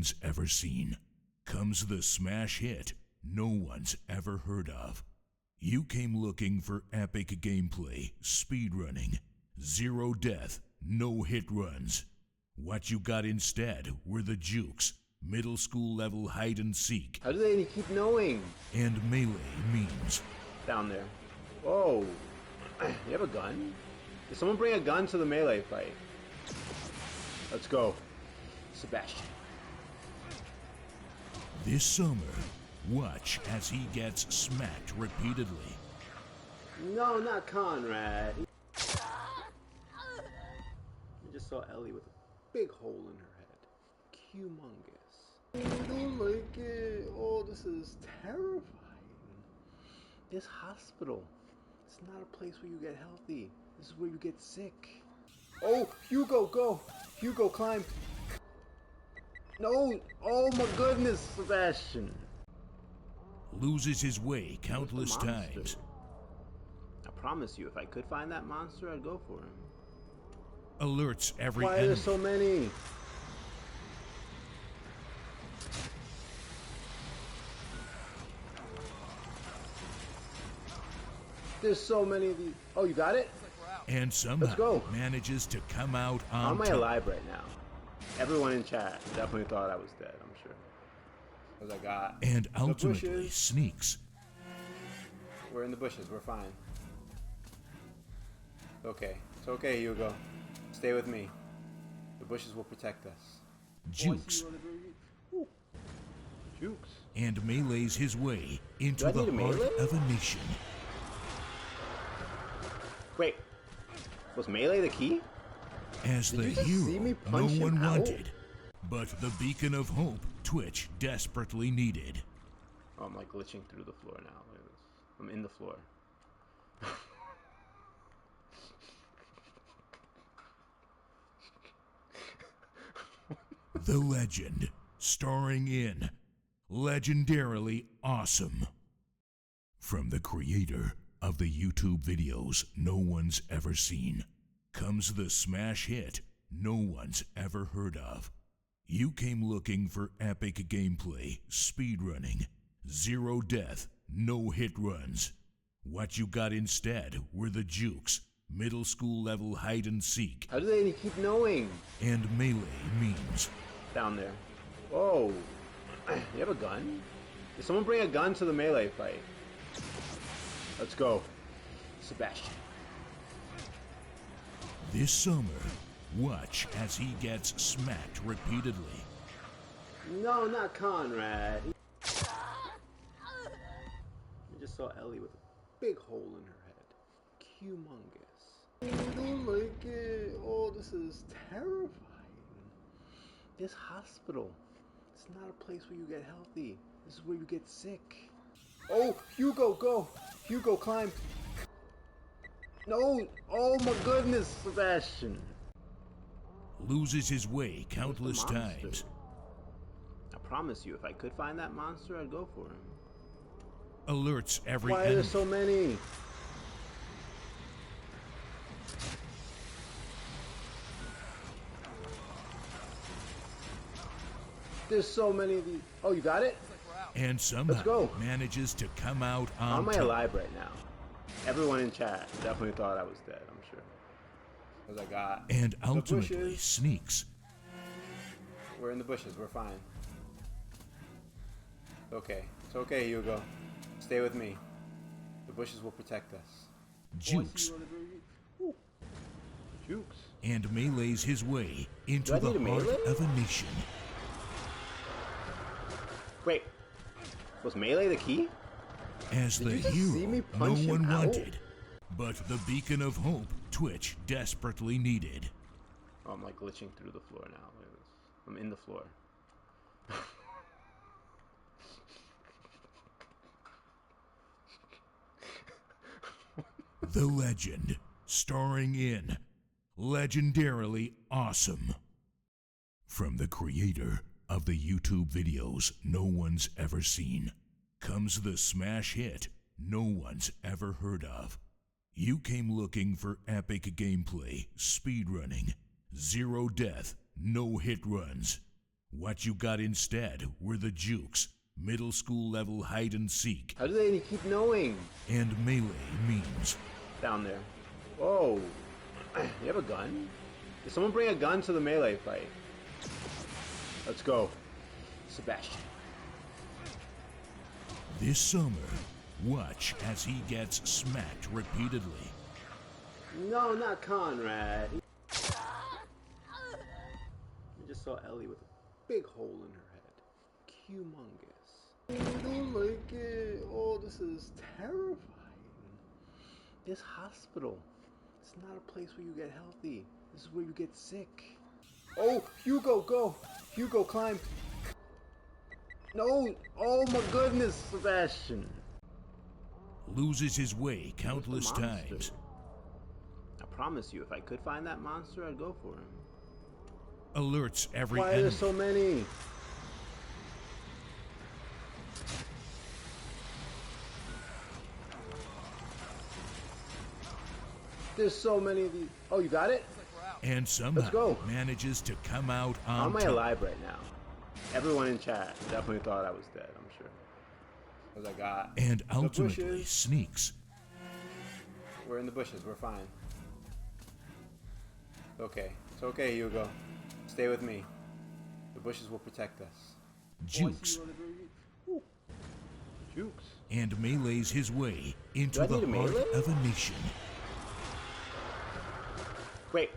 one's ever seen. Comes the smash hit no one's ever heard of. You came looking for epic gameplay, speedrunning, zero death, no hit runs. What you got instead were the jukes, middle school level hide and seek. How do they keep knowing? And melee memes. Down there. Whoa. You have a gun? Did someone bring a gun to the melee fight? Let's go. Sebastian. This summer, watch as he gets smacked repeatedly. No, not Conrad. I just saw Ellie with a big hole in her head. Humongous. I don't like it. Oh, this is terrifying. This hospital. It's not a place where you get healthy. This is where you get sick. Oh, Hugo, go! Hugo, climb! No! Oh my goodness, Sebastian! Loses his way countless times. I promise you, if I could find that monster, I'd go for him. Alerts every Why enemy. are there so many? There's so many of these. Oh, you got it? And somehow manages to come out on How am I top. alive right now? Everyone in chat definitely thought I was dead, I'm sure. Because I got and the ultimately bushes. sneaks. We're in the bushes, we're fine. Okay, it's okay, Hugo. Stay with me. The bushes will protect us. Jukes. Jukes. And melees his way into Do I the need a heart melee? of a nation. Wait, was melee the key? As Did the you just see me hero punch no one him out? wanted, but the beacon of hope Twitch desperately needed. Oh, I'm like glitching through the floor now. Look at this. I'm in the floor. The Legend, starring in Legendarily Awesome. From the creator of the YouTube videos no one's ever seen, comes the smash hit no one's ever heard of. You came looking for epic gameplay, speedrunning, zero death, no hit runs. What you got instead were the jukes, middle school level hide and seek. How do they keep knowing? And melee memes. Down there. Whoa. You have a gun? Did someone bring a gun to the melee fight? Let's go. Sebastian. This summer, watch as he gets smacked repeatedly. No, not Conrad. I just saw Ellie with a big hole in her head. Humongous. I don't like it. Oh, this is terrifying. This hospital. It's not a place where you get healthy. This is where you get sick. Oh, Hugo, go! Hugo, climb! No! Oh my goodness, Sebastian! Loses his way countless times. I promise you, if I could find that monster, I'd go for him. Alerts every Why are enemy. there so many? There's so many of these. Oh, you got it? And Let's somehow go. manages to come out on How am I top. alive right now? Everyone in chat definitely thought I was dead, I'm sure. Because I got And the ultimately bushes. sneaks. We're in the bushes, we're fine. Okay, it's okay, Hugo. Stay with me. The bushes will protect us. Jukes. Jukes. And melees his way into Do I the need a heart melee? of a nation. Wait, was melee the key? As Did the you just see me hero no punch him one out? wanted, but the beacon of hope Twitch desperately needed. Oh, I'm like glitching through the floor now. Look at this. I'm in the floor. The Legend, starring in Legendarily Awesome. From the creator of the YouTube videos no one's ever seen, comes the smash hit no one's ever heard of. You came looking for epic gameplay, speedrunning, zero death, no hit runs. What you got instead were the jukes, middle school level hide and seek, How do they keep knowing? and melee memes. Down there. Whoa. You have a gun? Did someone bring a gun to the melee fight? Let's go. Sebastian. This summer, watch as he gets smacked repeatedly. No, not Conrad. I just saw Ellie with a big hole in her head. Humongous. I don't like it. Oh, this is terrifying. This hospital. It's not a place where you get healthy. This is where you get sick. Oh, Hugo, go. Hugo, climb. No. Oh my goodness, Sebastian. Loses his way countless Where's the monster? times. I promise you, if I could find that monster, I'd go for him. Alerts every Why are enemy. there so many? There's so many of these. Oh, you got it? And somehow go. manages to come out How on am I top. alive right now? Everyone in chat definitely thought I was dead, I'm sure. Because I got And the ultimately bushes. sneaks. We're in the bushes, we're fine. Okay, it's okay, Hugo. Stay with me. The bushes will protect us. Jukes Ooh. Jukes. and melees his way into Do I the need a heart melee? of a nation. Wait,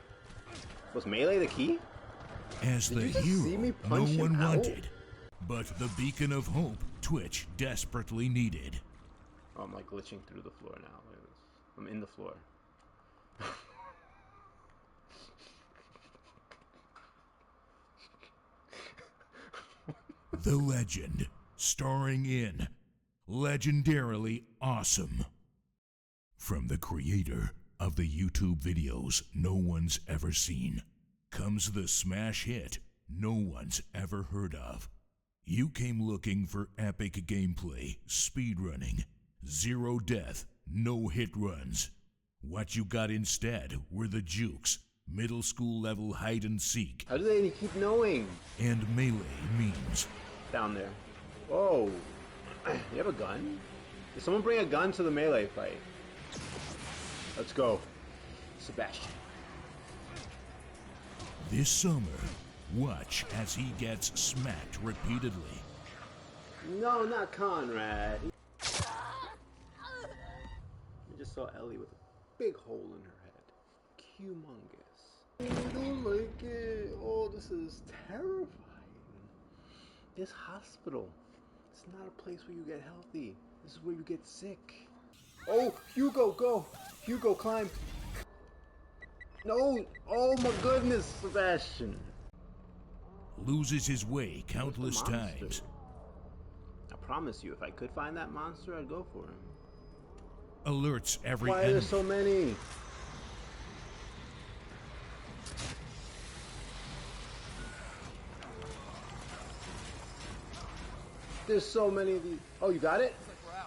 was melee the key? As the you just see me hero no punch him one out? wanted, but the beacon of hope Twitch desperately needed. Oh, I'm like glitching through the floor now. Look at this. I'm in the floor. The Legend, starring in Legendarily Awesome. From the creator of the YouTube videos no one's ever seen, comes the smash hit no one's ever heard of. You came looking for epic gameplay, speedrunning, zero death, no hit runs. What you got instead were the jukes, middle school level hide and seek, How do they keep knowing? and melee memes. Down there. Whoa. You have a gun? Did someone bring a gun to the melee fight? Let's go. Sebastian. This summer, watch as he gets smacked repeatedly. No, not Conrad. I just saw Ellie with a big hole in her head. Humongous. I don't like it. Oh, this is terrifying. This hospital. It's not a place where you get healthy. This is where you get sick. Oh, Hugo, go. Hugo, climb. No. Oh my goodness, Sebastian. Loses his way countless Where's the monster? times. I promise you, if I could find that monster, I'd go for him. Alerts every Why are enemy. there so many? There's so many of these. Oh, you got it?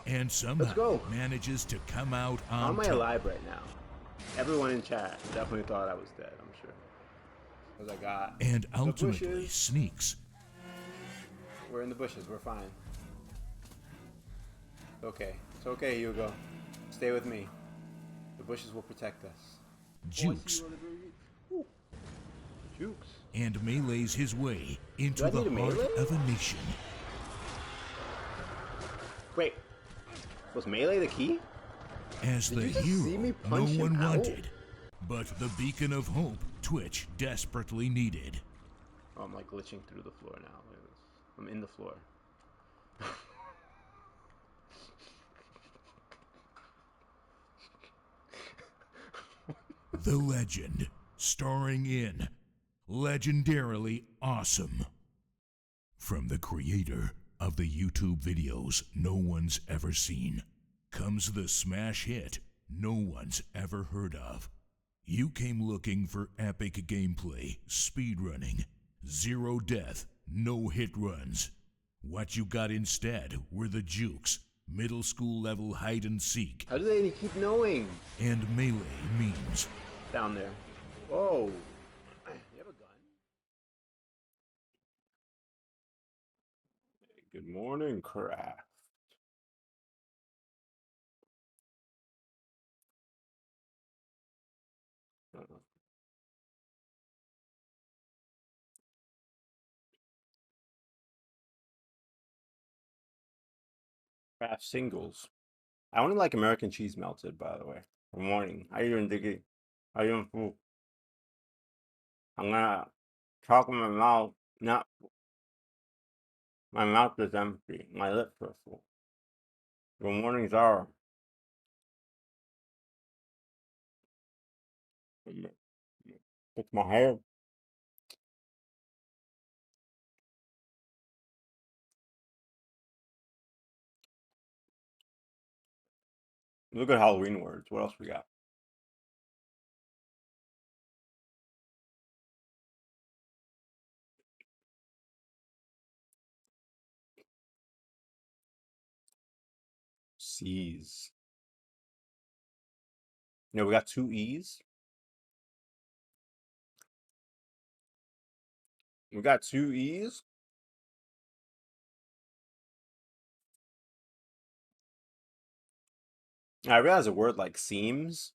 And somehow go. manages to come out How on am I top. alive right now? Everyone in chat definitely thought I was dead, I'm sure. Because I got And the ultimately bushes. sneaks. We're in the bushes, we're fine. Okay, it's okay, Hugo. Stay with me. The bushes will protect us. Jukes Ooh. Jukes. and melees his way into Do I the need a heart melee? of a nation. Wait, was melee the key? As the you just see me hero no punch him one out? wanted, but the beacon of hope Twitch desperately needed. Oh, I'm like glitching through the floor now. Look at this. I'm in the floor. The Legend, starring in Legendarily Awesome. From the creator of the YouTube videos no one's ever seen, comes the smash hit no one's ever heard of. You came looking for epic gameplay, speedrunning, zero death, no hit runs. What you got instead were the jukes, middle school level hide and seek, How do they keep knowing? and melee memes. Down there. Whoa. Good morning, craft. Craft singles. I only like American cheese melted, by the way. Good morning. How you doing, Diggy? How you doing, fool? I'm gonna talk with my mouth. Not my mouth is empty. My lips are full. Good morning, Zara. Fix my hair. Look at Halloween words. What else we got? C's. You know, we got two E's. We got two E's. I realize a word like seems,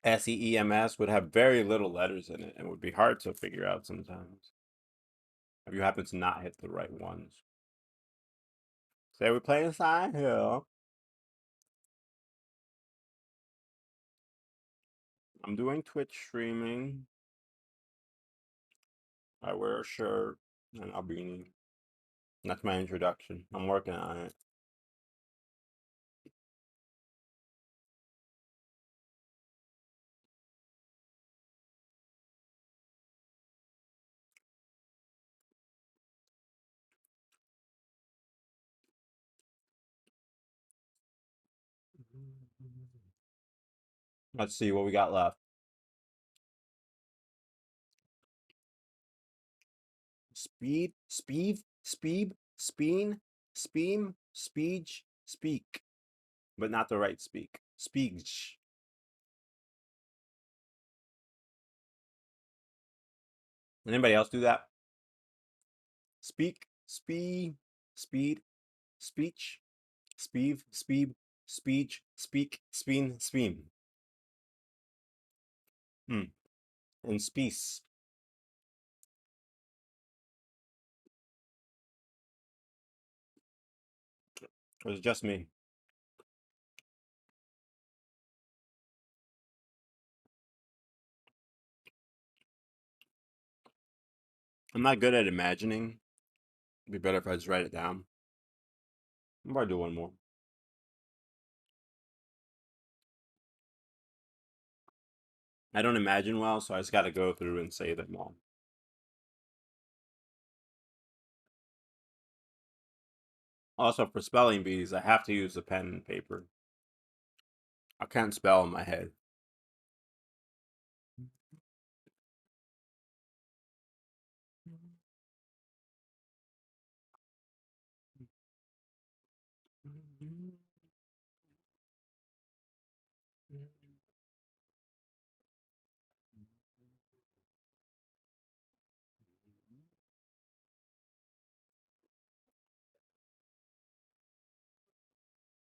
SEEMS, would have very little letters in it and would be hard to figure out sometimes if you happen to not hit the right ones. Say we're playing Silent Hill. I'm doing Twitch streaming. I wear a shirt and a beanie. That's my introduction. I'm working on it. Let's see what we got left. Speed, speed, speed, speen, speem, speech, speak. But not the right speak. Speech. Anybody else do that? Speak, speed, speed, speech, speed, speed, speech, speak, speen, speen. And speece. It was just me. I'm not good at imagining. It'd be better if I just write it down. I'm about to do one more. I don't imagine well, so I just got to go through and say them all. Also, for spelling bees, I have to use a pen and paper. I can't spell in my head.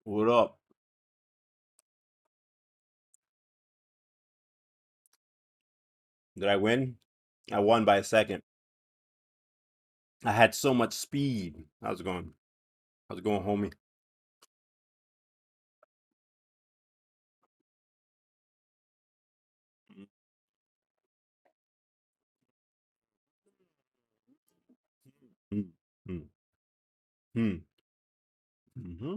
What up? Did I win? I won by a second. I had so much speed. How's it going? How's it going, homie? Hmm. Hmm. Hmm. Mm-hmm.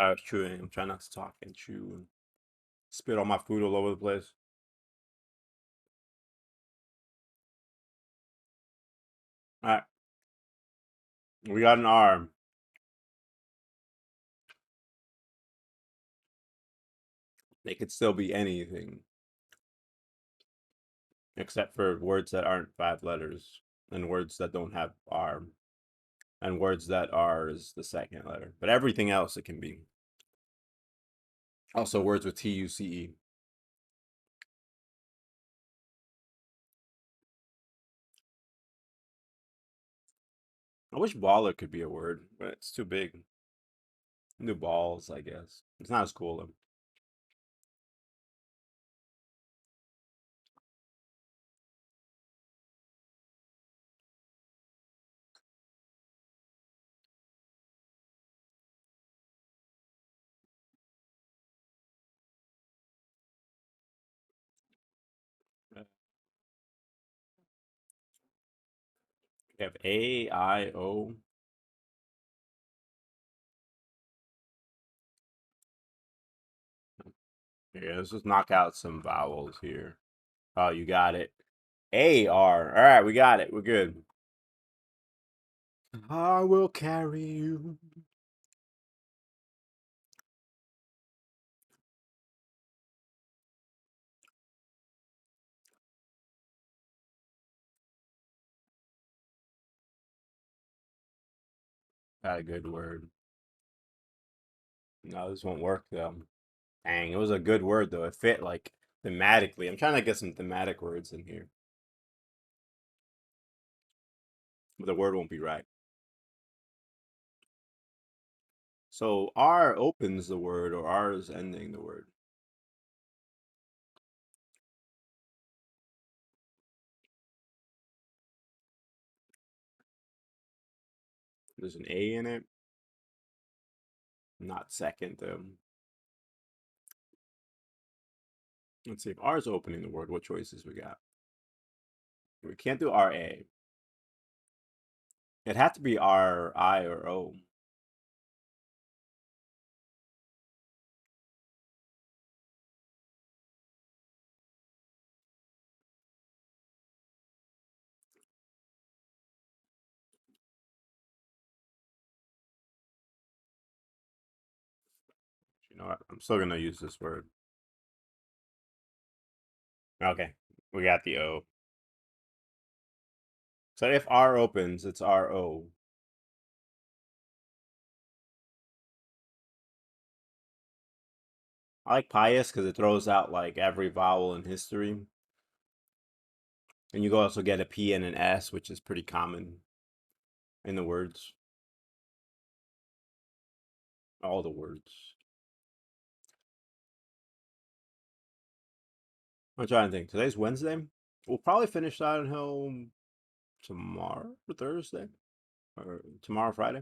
I was chewing. I'm trying not to talk and chew and spit all my food all over the place. All right. We got an arm. It could still be anything except for words that aren't 5 letters and words that don't have arm. And words that are is the second letter. But everything else it can be. Also words with T-U-C-E. I wish baller could be a word, but it's too big. New balls, I guess. It's not as cool though. We have A, I, O. Yeah, let's just knock out some vowels here. Oh, you got it. A, R. All right, we got it. We're good. I will carry you. Got a good word. No, this won't work though. Dang, it was a good word though. It fit like thematically. I'm trying to get some thematic words in here. But the word won't be right. So R opens the word or R is ending the word. There's an A in it. Not second though. Let's see if R is opening the word. What choices we got? We can't do R-A. It had to be R-I or O. You know what? I'm still gonna use this word. Okay, we got the O. So if R opens, it's R-O. I like pious because it throws out like every vowel in history. And you also get a P and an S, which is pretty common in the words. All the words. I'm trying to think. Today's Wednesday. We'll probably finish Silent Hill tomorrow or Thursday. Or tomorrow, Friday.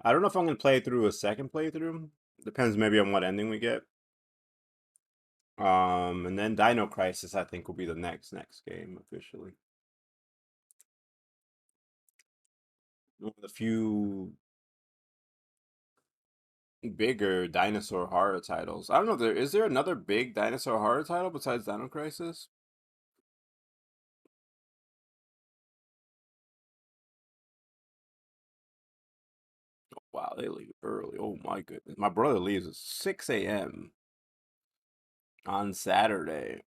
I don't know if I'm going to play through a second playthrough. Depends maybe on what ending we get. And then Dino Crisis, I think, will be the next game officially. One of the few bigger dinosaur horror titles. I don't know. Is there another big dinosaur horror title besides Dino Crisis? Wow, they leave early. Oh my goodness. My brother leaves at 6 a.m. on Saturday.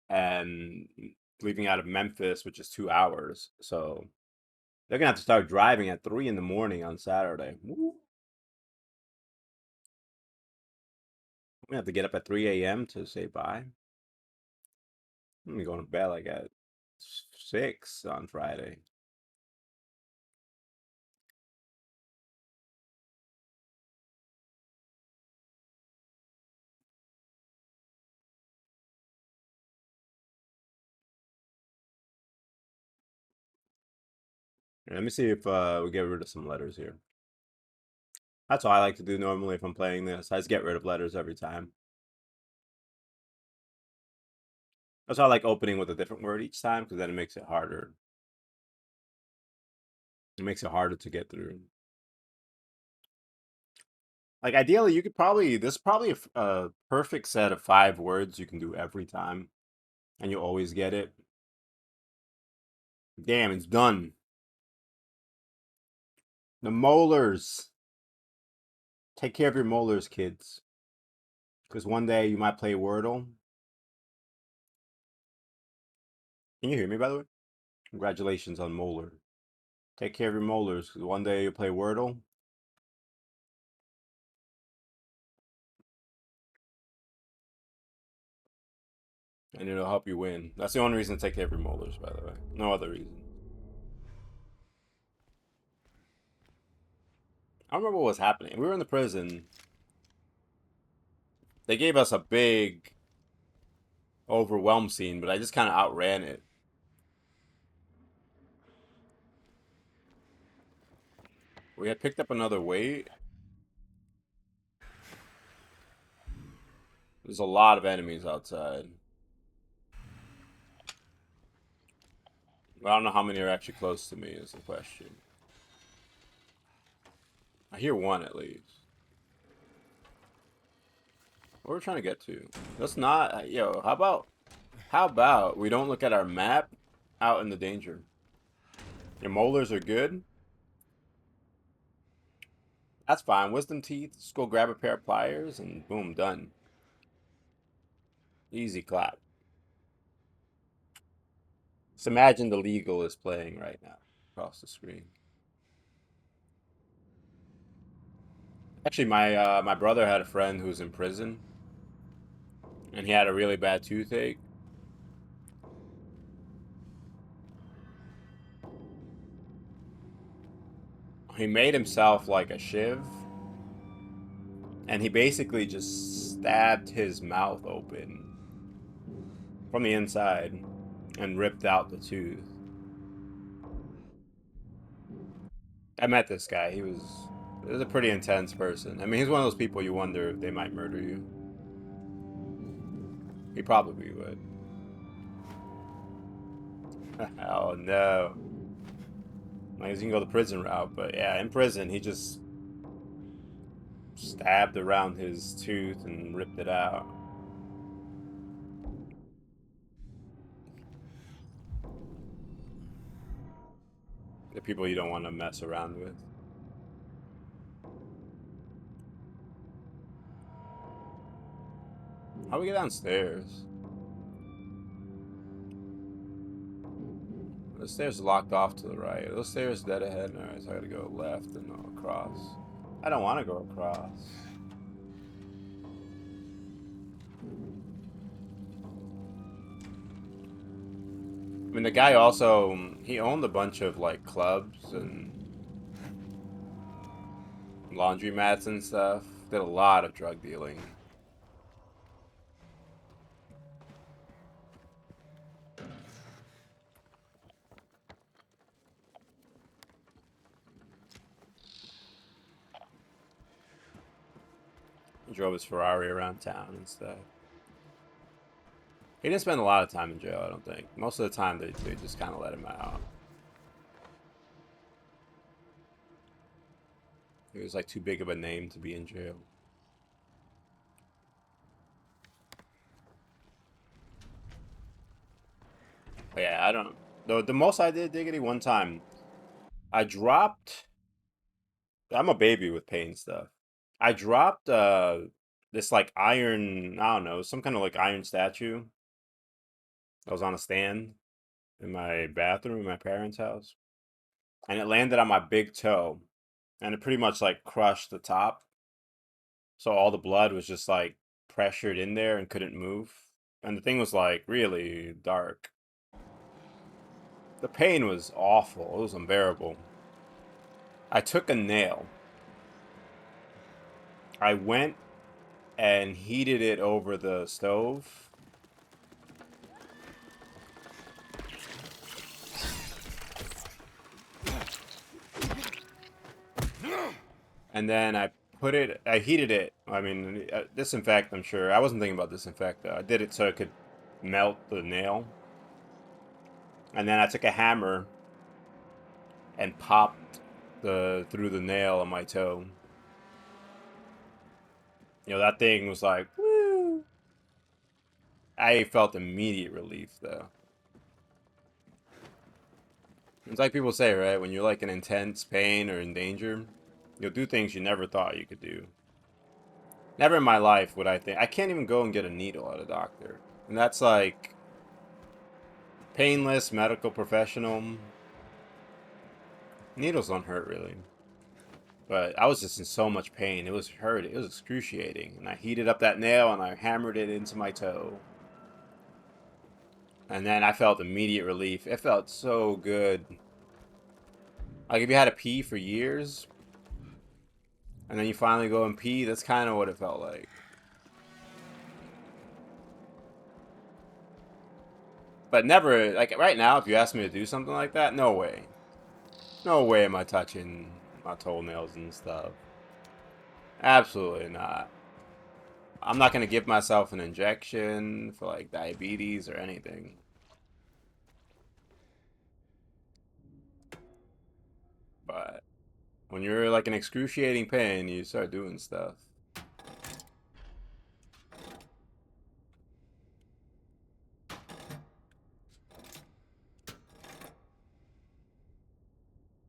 And leaving out of Memphis, which is 2 hours. So they're gonna have to start driving at 3 in the morning on Saturday. Woo. I'm gonna have to get up at 3 a.m. to say bye. I'm gonna go to bed like at 6 on Friday. Let me see if we get rid of some letters here. That's all I like to do normally if I'm playing this. I just get rid of letters every time. That's why I like opening with a different word each time, because then it makes it harder. It makes it harder to get through. Like ideally, you could probably this is probably a perfect set of 5 words you can do every time, and you always get it. Damn, it's done. The molars. Take care of your molars, kids. Because one day you might play Wordle. Can you hear me, by the way? Congratulations on Molar. Take care of your molars, because one day you'll play Wordle. And it'll help you win. That's the only reason to take care of your molars, by the way. No other reason. I don't remember what was happening. We were in the prison. They gave us a big overwhelm scene, but I just kind of outran it. We had picked up another weight. There's a lot of enemies outside. I don't know how many are actually close to me is the question. I hear one at least. What we're trying to get to. Let's not, yo, how about we don't look at our map out in the danger? Your molars are good. That's fine. Wisdom teeth. Just go grab a pair of pliers and boom, done. Easy clap. Just imagine the legal is playing right now across the screen. Actually, my brother had a friend who was in prison, and he had a really bad toothache. He made himself like a shiv, and he basically just stabbed his mouth open from the inside and ripped out the tooth. I met this guy. He was a pretty intense person. I mean, he's one of those people you wonder if they might murder you. He probably would. Oh no. Like, you can go the prison route, but yeah, in prison he just stabbed around his tooth and ripped it out. The people you don't want to mess around with. How do we get downstairs? The stairs are locked off to the right. Those stairs dead ahead. Alright, so I gotta go left and across. I don't want to go across. I mean, the guy also, he owned a bunch of, like, clubs and laundromats and stuff. Did a lot of drug dealing. He drove his Ferrari around town and stuff. He didn't spend a lot of time in jail, I don't think. Most of the time, they just kind of let him out. He was, like, too big of a name to be in jail. But yeah, I don't know. The most I did diggity one time, I dropped... I'm a baby with pain stuff. I dropped this, like, iron... I don't know, some kind of, like, iron statue that was on a stand in my bathroom in my parents' house. And it landed on my big toe. And it pretty much, like, crushed the top. So all the blood was just, like, pressured in there and couldn't move. And the thing was, like, really dark. The pain was awful. It was unbearable. I took a nail. I went and heated it over the stove. And then I heated it. I mean, disinfect, I'm sure. I wasn't thinking about disinfect, though. I did it so it could melt the nail. And then I took a hammer and popped through the nail on my toe. You know, that thing was like, woo! I felt immediate relief, though. It's like people say, right? When you're, like, in intense pain or in danger, you'll do things you never thought you could do. Never in my life would I think... I can't even go and get a needle at a doctor. And that's, like... Painless medical professional. Needles don't hurt really. But I was just in so much pain. It was hurt. It was excruciating. And I heated up that nail and I hammered it into my toe. And then I felt immediate relief. It felt so good. Like if you had to pee for years, and then you finally go and pee, that's kind of what it felt like. But never, like right now, if you ask me to do something like that, no way. No way am I touching my toenails and stuff. Absolutely not. I'm not going to give myself an injection for like diabetes or anything. But when you're like in excruciating pain, you start doing stuff.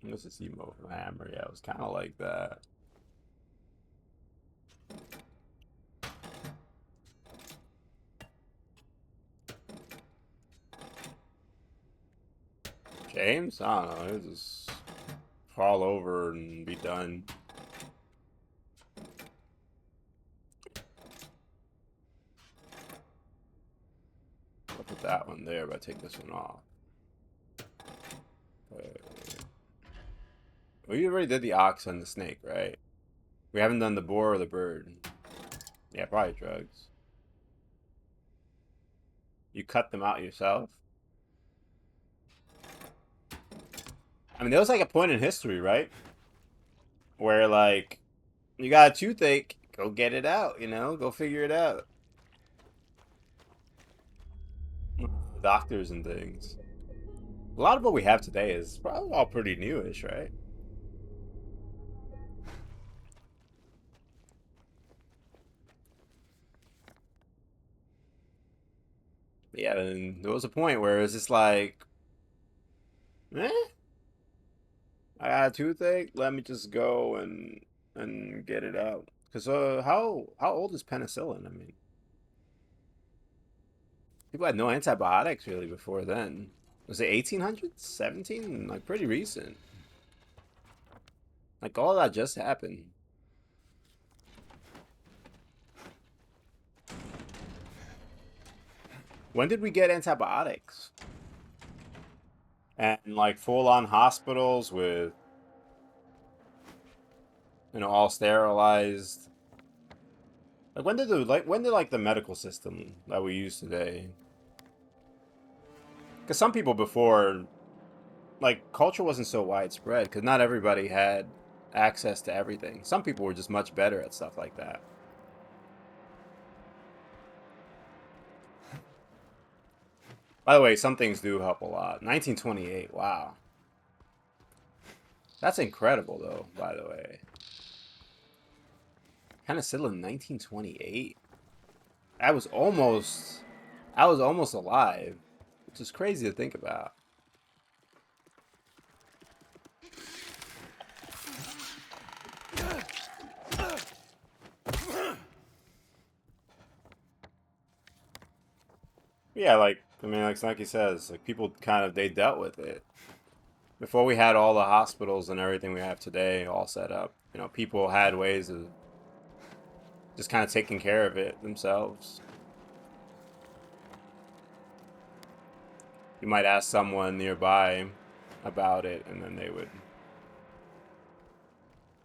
This is emo from Hammer. Yeah, it was kind of like that. James? I don't know. He'll just fall over and be done. I'll put that one there, but I take this one off. We already did the ox and the snake, right? We haven't done the boar or the bird. Yeah, probably drugs. You cut them out yourself? I mean, there was like a point in history, right? Where like, you got a toothache, go get it out, you know? Go figure it out. Doctors and things. A lot of what we have today is probably all pretty newish, right? Yeah, and there was a point where it was just like, eh, I got a toothache. Let me just go and get it out. Cause how old is penicillin? I mean, people had no antibiotics really before then. Was it 1800s, 17? Like pretty recent. Like all that just happened. When did we get antibiotics? And like full-on hospitals with, you know, all sterilized. Like when did like the medical system that we use today? Because some people before, like culture wasn't so widespread because not everybody had access to everything. Some people were just much better at stuff like that. By the way, some things do help a lot. 1928, wow. That's incredible though, by the way. Penicillin 1928. I was almost alive, which is crazy to think about. Yeah, like I mean, like Snuggy says, like people kind of they dealt with it before we had all the hospitals and everything we have today all set up. You know, people had ways of just kind of taking care of it themselves. You might ask someone nearby about it, and then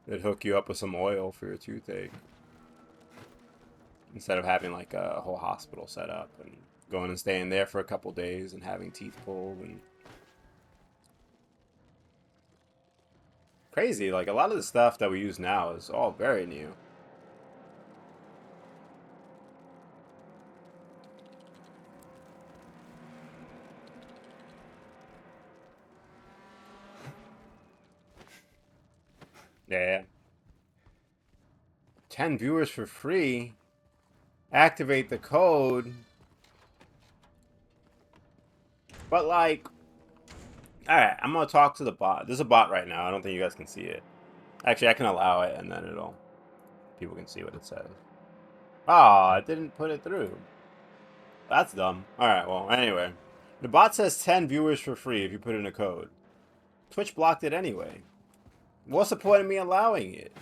they'd hook you up with some oil for your toothache instead of having like a whole hospital set up and going and staying there for a couple days and having teeth pulled and crazy. Like a lot of the stuff that we use now is all very new. Yeah. 10 viewers for free. Activate the code. But like, alright, I'm gonna talk to the bot. There's a bot right now. I don't think you guys can see it. Actually, I can allow it and then people can see what it says. Ah, I didn't put it through. That's dumb. Alright, well, anyway. The bot says 10 viewers for free if you put in a code. Twitch blocked it anyway. What's the point of me allowing it?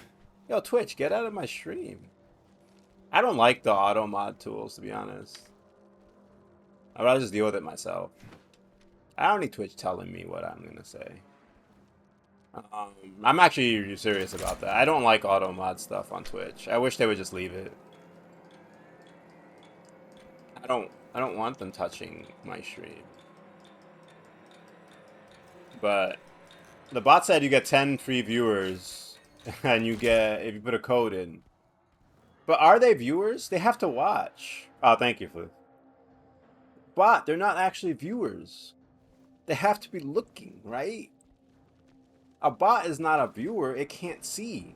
Yo, Twitch, get out of my stream. I don't like the auto mod tools, to be honest. I'd rather just deal with it myself. I don't need Twitch telling me what I'm gonna say. I'm actually serious about that. I don't like auto mod stuff on Twitch. I wish they would just leave it. I don't want them touching my stream. But the bot said you get 10 free viewers and you get if you put a code in. But are they viewers? They have to watch. Oh, thank you, Flu. Bot, they're not actually viewers. They have to be looking, right? A bot is not a viewer. It can't see.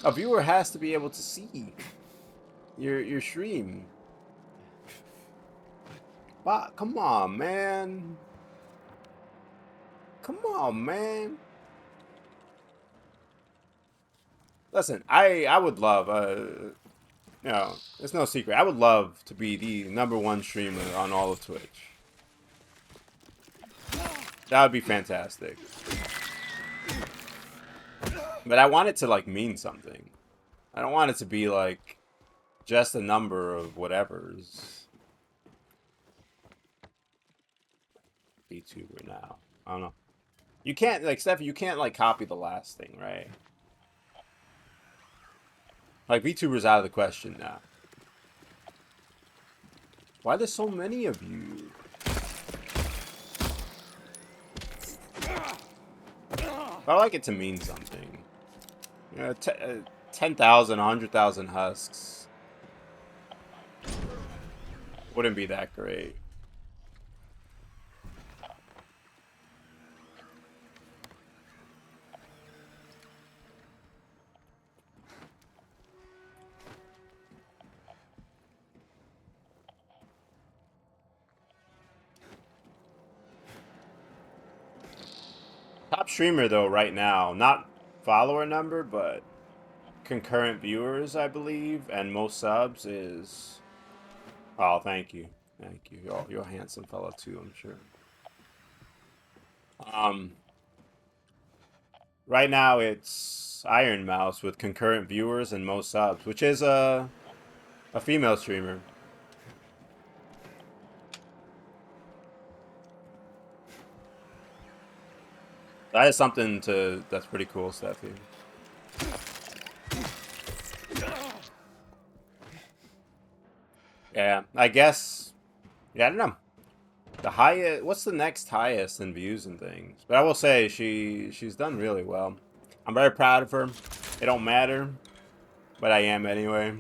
A viewer has to be able to see your stream. Bot, come on, man. Come on, man. Listen, I would love, you know, it's no secret. I would love to be the #1 streamer on all of Twitch. That would be fantastic. But I want it to, like, mean something. I don't want it to be, like, just a number of whatevers. VTuber now. I don't know. You can't, like, Steph, you can't, like, copy the last thing, right? Like, VTuber's out of the question now. Why are there so many of you? I like it to mean something. You know, 10,000, 100,000 husks wouldn't be that great. Top streamer, though, right now, not follower number, but concurrent viewers, I believe, and most subs is... Oh, thank you. Thank you. You're a handsome fella, too, I'm sure. Right now, it's Iron Mouse with concurrent viewers and most subs, which is a female streamer. That is something that's pretty cool, Steffi. Yeah, I guess. Yeah, I don't know. The highest. What's the next highest in views and things? But I will say she's done really well. I'm very proud of her. It don't matter, but I am anyway.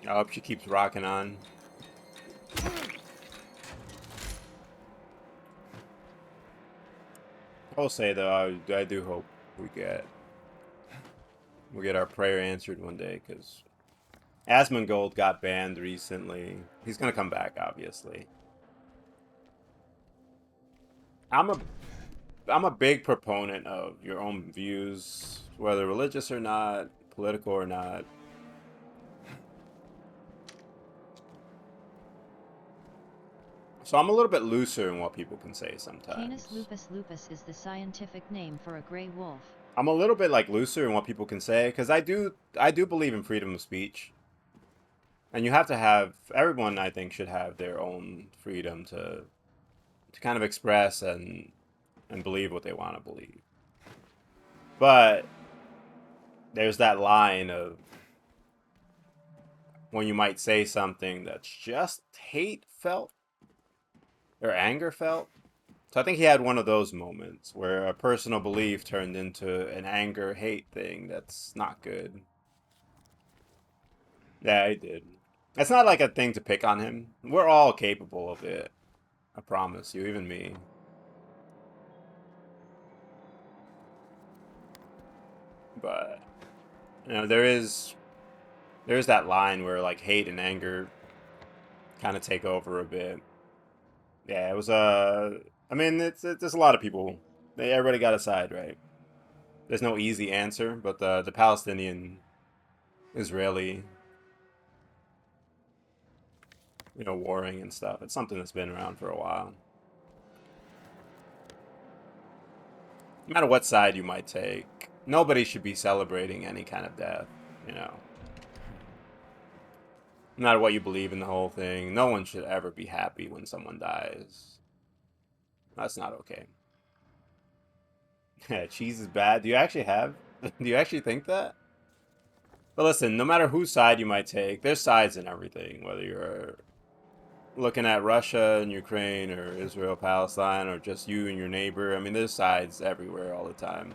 I hope she keeps rocking on. I will say though, I do hope we get our prayer answered one day, because Asmongold got banned recently. He's gonna come back, obviously. I'm a big proponent of your own views, whether religious or not, political or not. So I'm a little bit looser in what people can say sometimes. Canis lupus lupus is the scientific name for a gray wolf. I'm a little bit like looser in what people can say, because I do believe in freedom of speech. And you have to have, everyone I think should have their own freedom to kind of express and believe what they want to believe. But there's that line of when you might say something that's just hate felt or anger felt. So I think he had one of those moments where a personal belief turned into an anger hate thing that's not good. Yeah, he did. It's not like a thing to pick on him. We're all capable of it. I promise you, even me. But you know, there's that line where like hate and anger kind of take over a bit. Yeah, it was I mean, there's a lot of people. Everybody got a side, right? There's no easy answer, but the Palestinian Israeli, you know, warring and stuff, it's something that's been around for a while. No matter what side you might take, nobody should be celebrating any kind of death, you know. No matter what you believe in the whole thing, no one should ever be happy when someone dies. That's not okay. Yeah, cheese is bad. Do you actually have? Do you actually think that? But listen, no matter whose side you might take, there's sides in everything. Whether you're looking at Russia and Ukraine, or Israel, Palestine, or just you and your neighbor. I mean, there's sides everywhere all the time.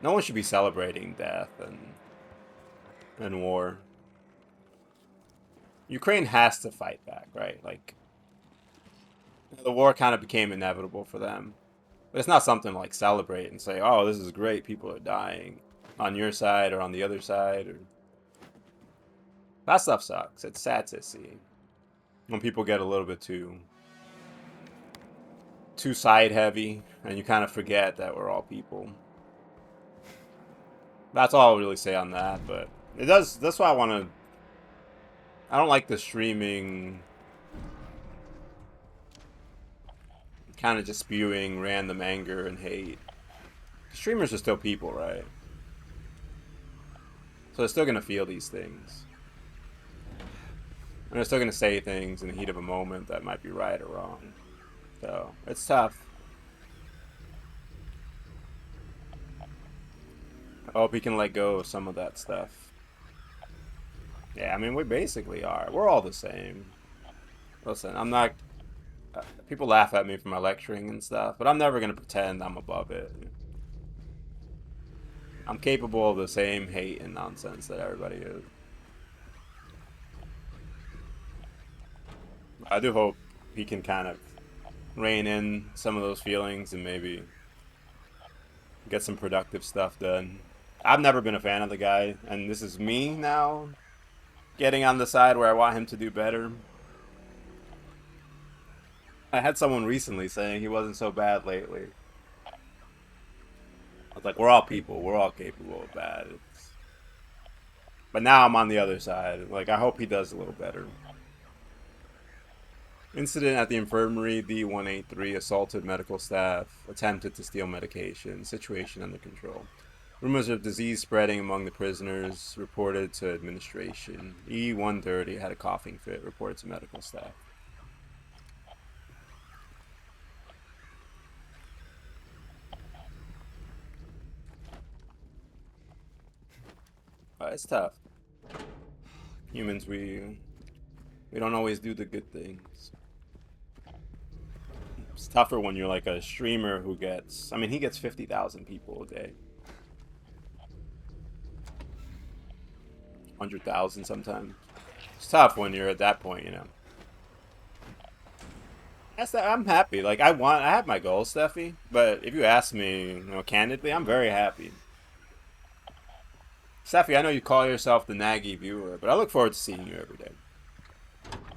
No one should be celebrating death and war. Ukraine has to fight back, right? Like, the war kind of became inevitable for them. But it's not something like celebrate and say, oh, this is great, people are dying on your side or on the other side. Or... That stuff sucks. It's sad to see when people get a little bit too side heavy and you kind of forget that we're all people. That's all I'll really say on that, but it does, that's why I don't like the streaming kind of just spewing random anger and hate. Streamers are still people, right? So they're still gonna feel these things. And they're still gonna say things in the heat of a moment that might be right or wrong. So, it's tough. I hope he can let go of some of that stuff. Yeah, I mean, we basically are. We're all the same. Listen, I'm not... people laugh at me for my lecturing and stuff, but I'm never gonna pretend I'm above it. I'm capable of the same hate and nonsense that everybody is. I do hope he can kind of rein in some of those feelings and maybe get some productive stuff done. I've never been a fan of the guy, and this is me now getting on the side where I want him to do better. I had someone recently saying he wasn't so bad lately. I was like, we're all people. We're all capable of bad. But now I'm on the other side. Like, I hope he does a little better. Incident at the infirmary. D183 assaulted medical staff. Attempted to steal medication. Situation under control. Rumors of disease spreading among the prisoners. Reported to administration. E130 had a coughing fit. Reported to medical staff. It's tough. Humans, we don't always do the good things. It's tougher when you're like a streamer who gets... I mean, he gets 50,000 people a day. 100,000 sometimes. It's tough when you're at that point, you know. I'm happy. Like, I have my goals, Steffi. But if you ask me, you know, candidly, I'm very happy. Steffi, I know you call yourself the naggy viewer, but I look forward to seeing you every day.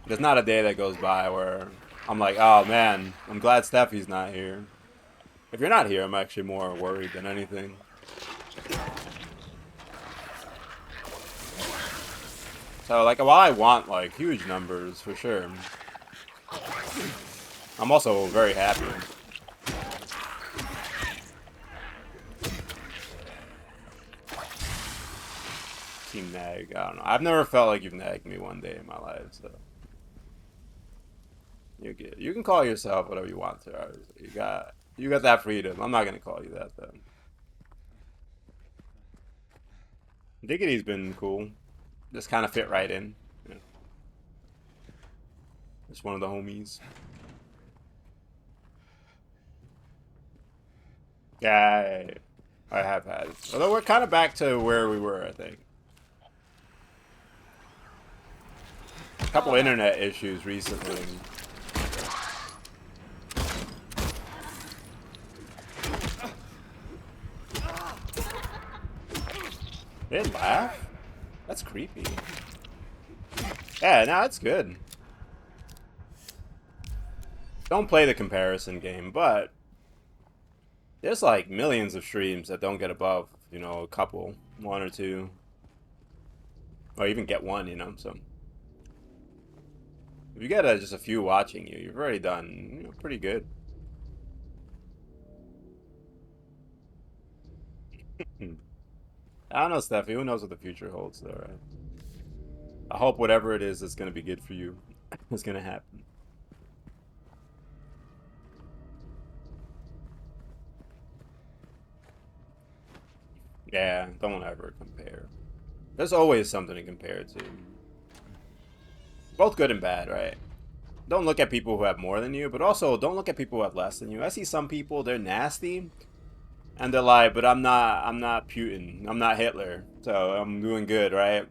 There's not a day that goes by where I'm like, oh man, I'm glad Steffi's not here. If you're not here, I'm actually more worried than anything. So, like, while I want, like, huge numbers, for sure, I'm also very happy. Team nag, I don't know. I've never felt like you've nagged me one day in my life, so... You can call yourself whatever you want to. You got that freedom. I'm not gonna call you that, though. Diggity's been cool. Just kind of fit right in. Yeah. Just one of the homies. Yeah, I have had it. Although we're kind of back to where we were, I think. A couple internet issues recently. They didn't laugh? That's creepy. Yeah, no, that's good. Don't play the comparison game, but There's like millions of streams that don't get above, you know, a couple, one or two, or even get one, you know. So if you get just a few watching you, you've already done, you know, pretty good. I don't know, Steffi. Who knows what the future holds, though, right? I hope whatever it is that's gonna be good for you is gonna happen. Yeah, don't ever compare. There's always something to compare to. Both good and bad, right? Don't look at people who have more than you, but also don't look at people who have less than you. I see some people, they're nasty, and they're like, but I'm not Putin. I'm not Hitler, so I'm doing good, right?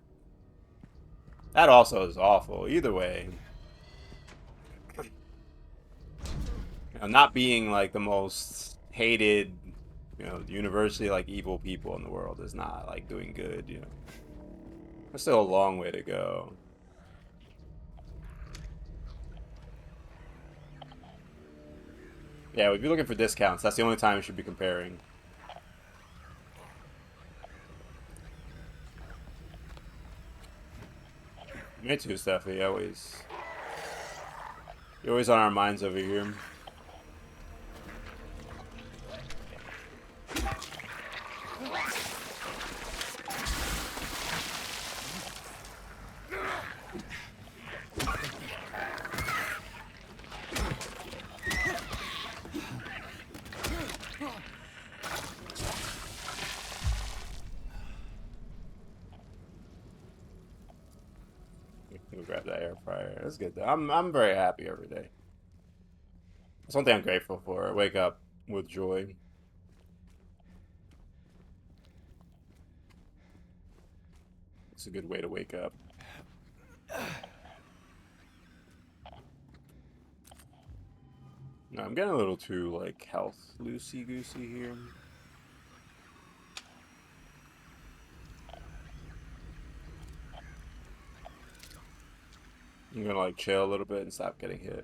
That also is awful. Either way, you know, not being like the most hated, you know, universally like evil people in the world is not like doing good, you know. There's still a long way to go. Yeah, if you're looking for discounts, that's the only time you should be comparing. Me too, Steffi. You're always on our minds over here. We'll grab that air fryer. That's good though. I'm very happy every day. That's one thing I'm grateful for. I wake up with joy. It's a good way to wake up. No, I'm getting a little too like health loosey goosey here. I'm gonna like chill a little bit and stop getting hit.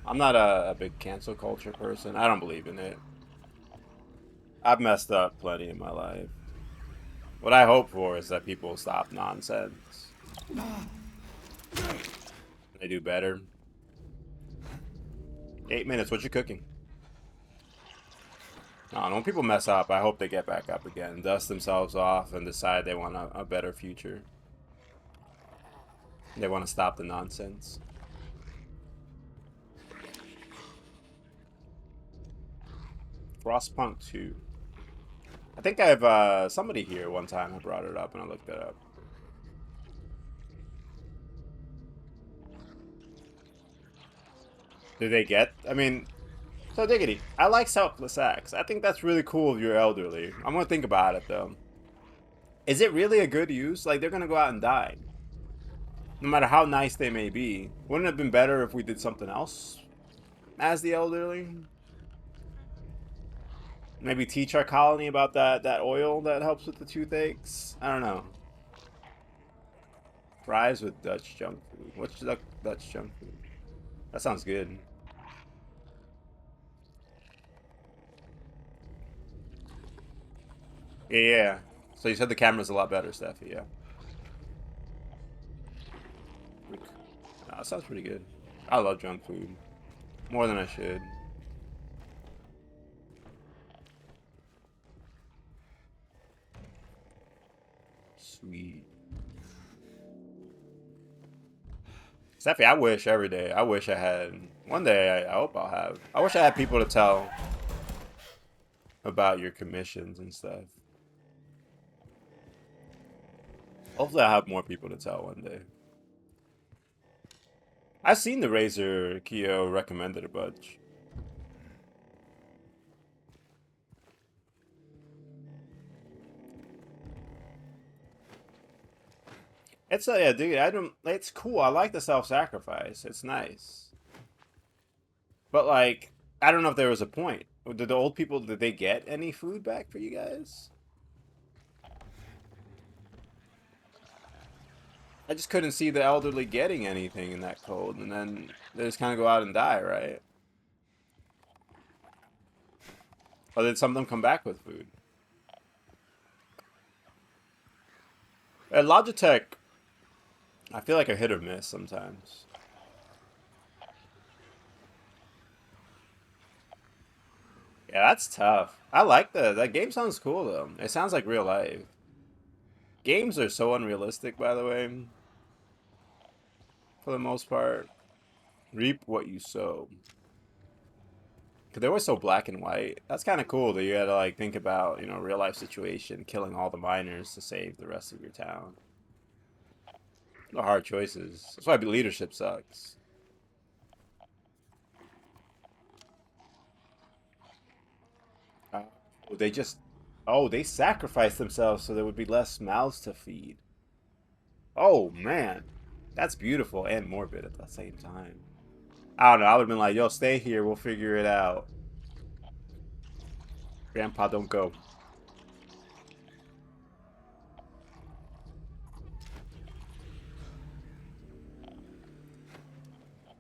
I'm not a big cancel culture person. I don't believe in it. I've messed up plenty in my life. What I hope for is that people stop nonsense. They do better. 8 minutes. What you cooking? No, when people mess up, I hope they get back up again, dust themselves off, and decide they want a better future. They want to stop the nonsense. Frostpunk 2. I think I've, somebody here one time I brought it up and I looked it up. Did they get? I mean, so diggity. I like selfless acts. I think that's really cool if you're elderly. I'm gonna think about it though. Is it really a good use? Like, they're gonna go out and die. No matter how nice they may be. Wouldn't it have been better if we did something else as the elderly? Maybe teach our colony about that oil that helps with the toothaches? I don't know. Fries with Dutch junk food. What's Dutch junk food? That sounds good. Yeah. So you said the camera's a lot better, Steffi, yeah. That sounds pretty good. I love junk food. More than I should. Sweet. Steffi, I wish every day. I wish I had. One day, I hope I'll have. I wish I had people to tell about your commissions and stuff. Hopefully, I'll have more people to tell one day. I've seen the Razer Kyo recommended a bunch. It's yeah, dude. I don't. It's cool. I like the self-sacrifice. It's nice. But like, I don't know if there was a point. Did the old people, did they get any food back for you guys? I just couldn't see the elderly getting anything in that cold, and then they just kind of go out and die, right? Or did some of them come back with food? At Logitech, I feel like a hit or miss sometimes. Yeah, that's tough. I like that game sounds cool though. It sounds like real life. Games are so unrealistic, by the way, for the most part. Reap what you sow. Cause they were so black and white. That's kind of cool that you had to like think about, you know, real life situation, killing all the miners to save the rest of your town. The hard choices. That's why leadership sucks. Uh, they just, oh, they sacrificed themselves so there would be less mouths to feed. Oh man, that's beautiful and morbid at the same time. I don't know. I would have been like, yo, stay here. We'll figure it out. Grandpa, don't go.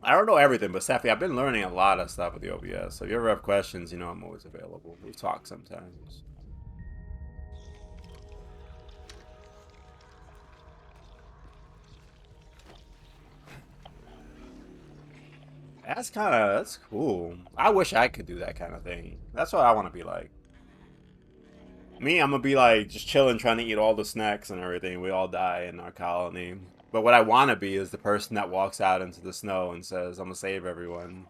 I don't know everything, but Safi, I've been learning a lot of stuff with the OBS. So if you ever have questions, you know I'm always available. We talk sometimes. That's cool. I wish I could do that kind of thing. That's what I want to be like. Me, I'm gonna be like just chilling, trying to eat all the snacks and everything. We all die in our colony. But what I want to be is the person that walks out into the snow and says, "I'm gonna save everyone."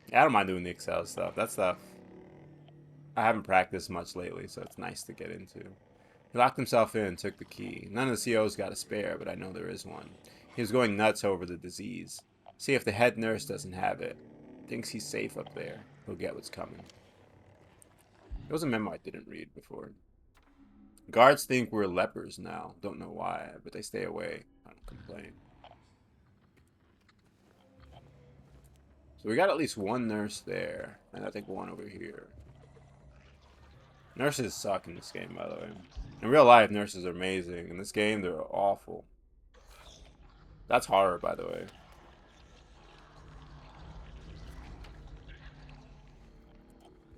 Yeah, I don't mind doing the Excel stuff. That stuff I haven't practiced much lately, so it's nice to get into. He locked himself in and took the key. None of the COs got a spare, but I know there is one. He was going nuts over the disease. See if the head nurse doesn't have it. Thinks he's safe up there. He'll get what's coming. It was a memo I didn't read before. Guards think we're lepers now. Don't know why, but they stay away. I don't complain. So we got at least one nurse there, and I think one over here. Nurses suck in this game, by the way. In real life, nurses are amazing. In this game, they're awful. That's horror, by the way.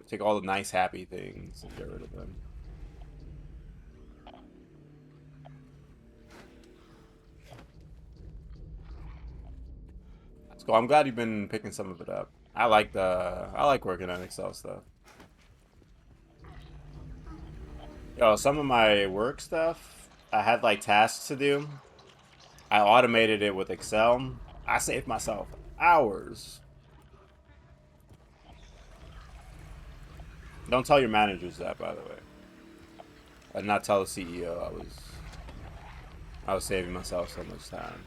Take all the nice, happy things and get rid of them. That's cool. I'm glad you've been picking some of it up. I like working on Excel stuff. Yo, some of my work stuff, I had like tasks to do. I automated it with Excel. I saved myself hours. Don't tell your managers that, by the way. I did not tell the CEO I was saving myself so much time.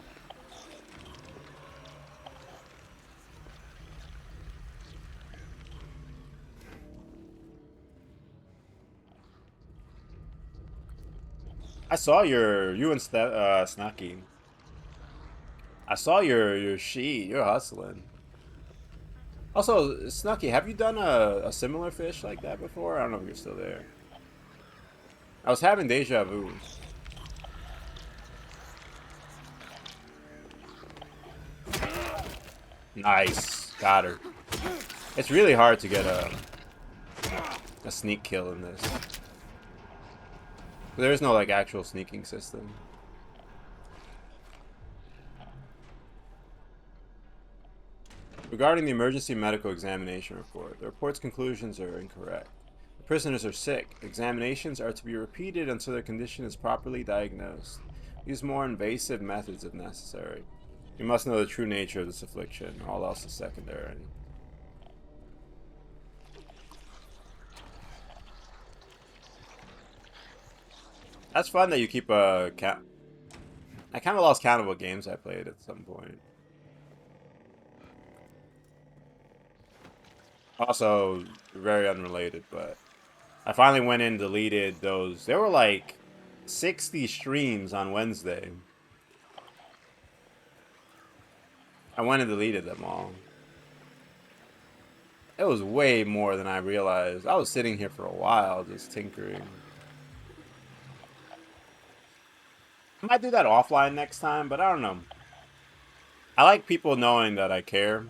I saw you and Snacky. I saw your sheet. You're hustling. Also, Snacky, have you done a similar fish like that before? I don't know if you're still there. I was having deja vu. Nice. Got her. It's really hard to get a sneak kill in this. There is no like actual sneaking system. Regarding the emergency medical examination report, the report's conclusions are incorrect. The prisoners are sick. Examinations are to be repeated until their condition is properly diagnosed. Use more invasive methods if necessary. You must know the true nature of this affliction. All else is secondary. That's fun that you keep a count. I kind of lost count of what games I played at some point. Also, very unrelated, but I finally went and deleted those. There were like 60 streams on Wednesday. I went and deleted them all. It was way more than I realized. I was sitting here for a while just tinkering. I might do that offline next time, but I don't know. I like people knowing that I care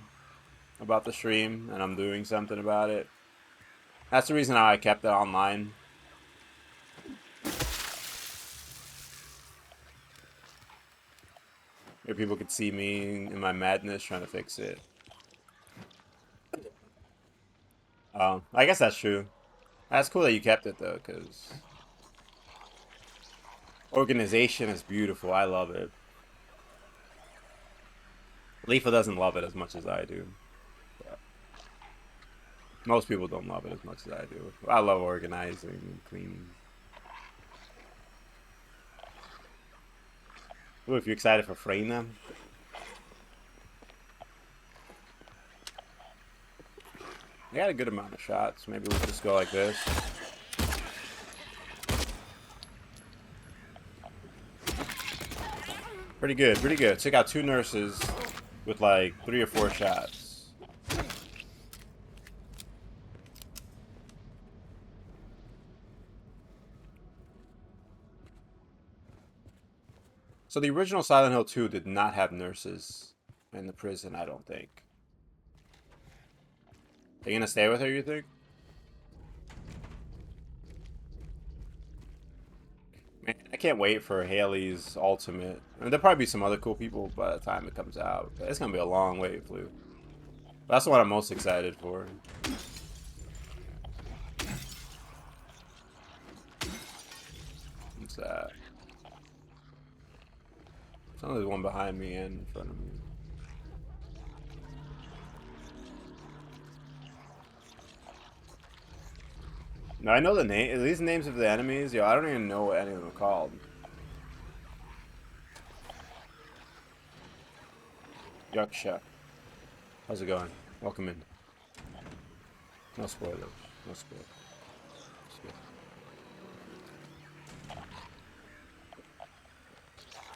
about the stream and I'm doing something about it. That's the reason how I kept it online. Where people could see me in my madness trying to fix it. I guess that's true. That's cool that you kept it though, because organization is beautiful. I love it. Leafa doesn't love it as much as I do. But most people don't love it as much as I do. I love organizing and cleaning. Ooh, if you're excited for Freyna, I got a good amount of shots. Maybe we'll just go like this. Pretty good, pretty good. Took out 2 nurses with like 3 or 4 shots. So the original Silent Hill 2 did not have nurses in the prison, I don't think. Are you gonna stay with her, you think? Man, I can't wait for Haley's ultimate. I mean, there'll probably be some other cool people by the time it comes out. But it's gonna be a long wait, Flu. That's the one I'm most excited for. What's that? There's one behind me and in front of me. No, I know the name. These names of the enemies, yo, I don't even know what any of them are called. Yaksha. How's it going? Welcome in. No spoilers. No spoilers.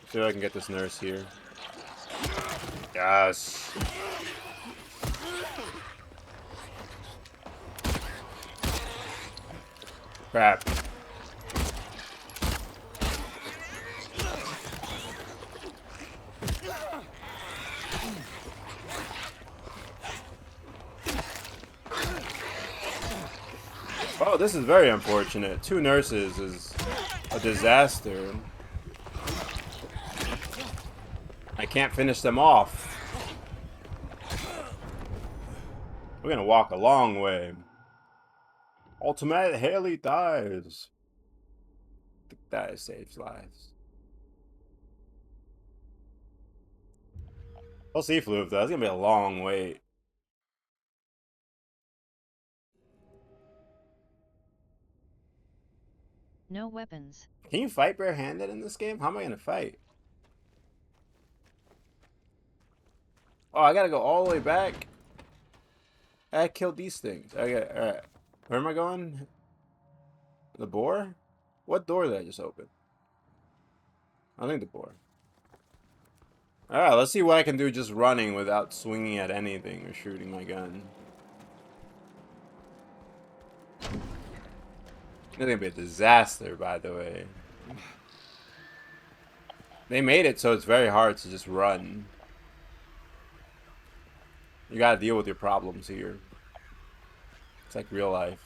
See if I can get this nurse here. Yes. Crap. Oh, this is very unfortunate. 2 nurses is a disaster. I can't finish them off. We're gonna walk a long way. Ultimate Haley dies. That saves lives. We'll see, Floof, though. It's gonna be a long wait. No weapons. Can you fight barehanded in this game? How am I gonna fight? Oh, I gotta go all the way back. I killed these things. Okay, alright. Where am I going? The boar? What door did I just open? I think the boar. Alright, let's see what I can do just running without swinging at anything or shooting my gun. It's gonna be a disaster, by the way. They made it so it's very hard to just run. You gotta deal with your problems here. It's like real life.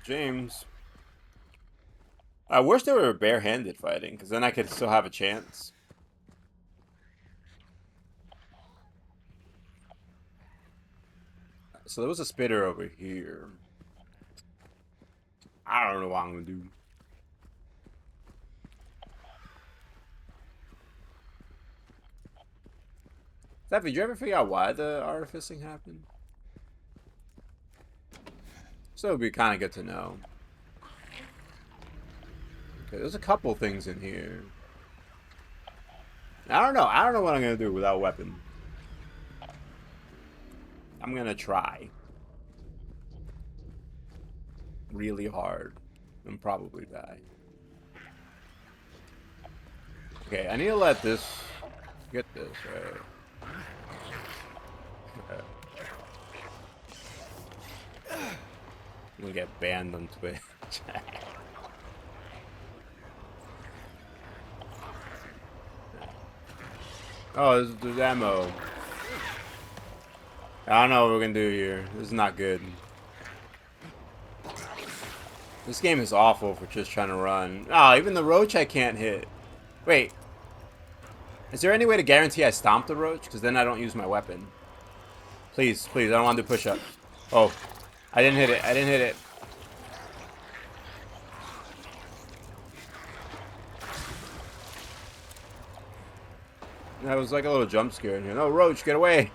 James. I wish they were barehanded fighting, because then I could still have a chance. So there was a spitter over here. I don't know what I'm gonna do. Steph, did you ever figure out why the artificing happened? So it would be kind of good to know. Okay, there's a couple things in here. I don't know. I don't know what I'm gonna do without a weapon. I'm gonna try really hard and probably die. Okay, I need to let this get this right. I'm gonna get banned on Twitch. Oh, there's ammo. I don't know what we're gonna do here. This is not good. This game is awful for just trying to run. Oh, even the roach I can't hit. Wait. Is there any way to guarantee I stomp the roach? Because then I don't use my weapon. Please, please, I don't want to do push-ups. Oh. I didn't hit it. I didn't hit it. That was like a little jump scare in here. No, roach, get away.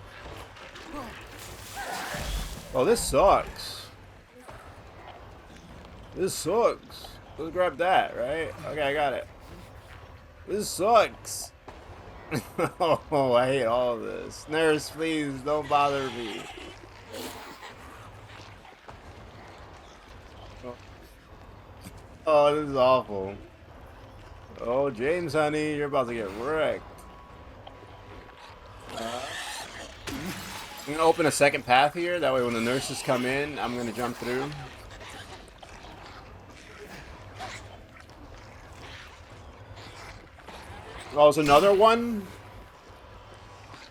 Oh, this sucks. This sucks. Let's grab that, right? Okay, I got it. This sucks. Oh, I hate all of this. Nurse, please don't bother me. Oh, this is awful. Oh, James, honey, you're about to get wrecked. I'm gonna open a second path here. That way, when the nurses come in, I'm gonna jump through. Oh, there's another one?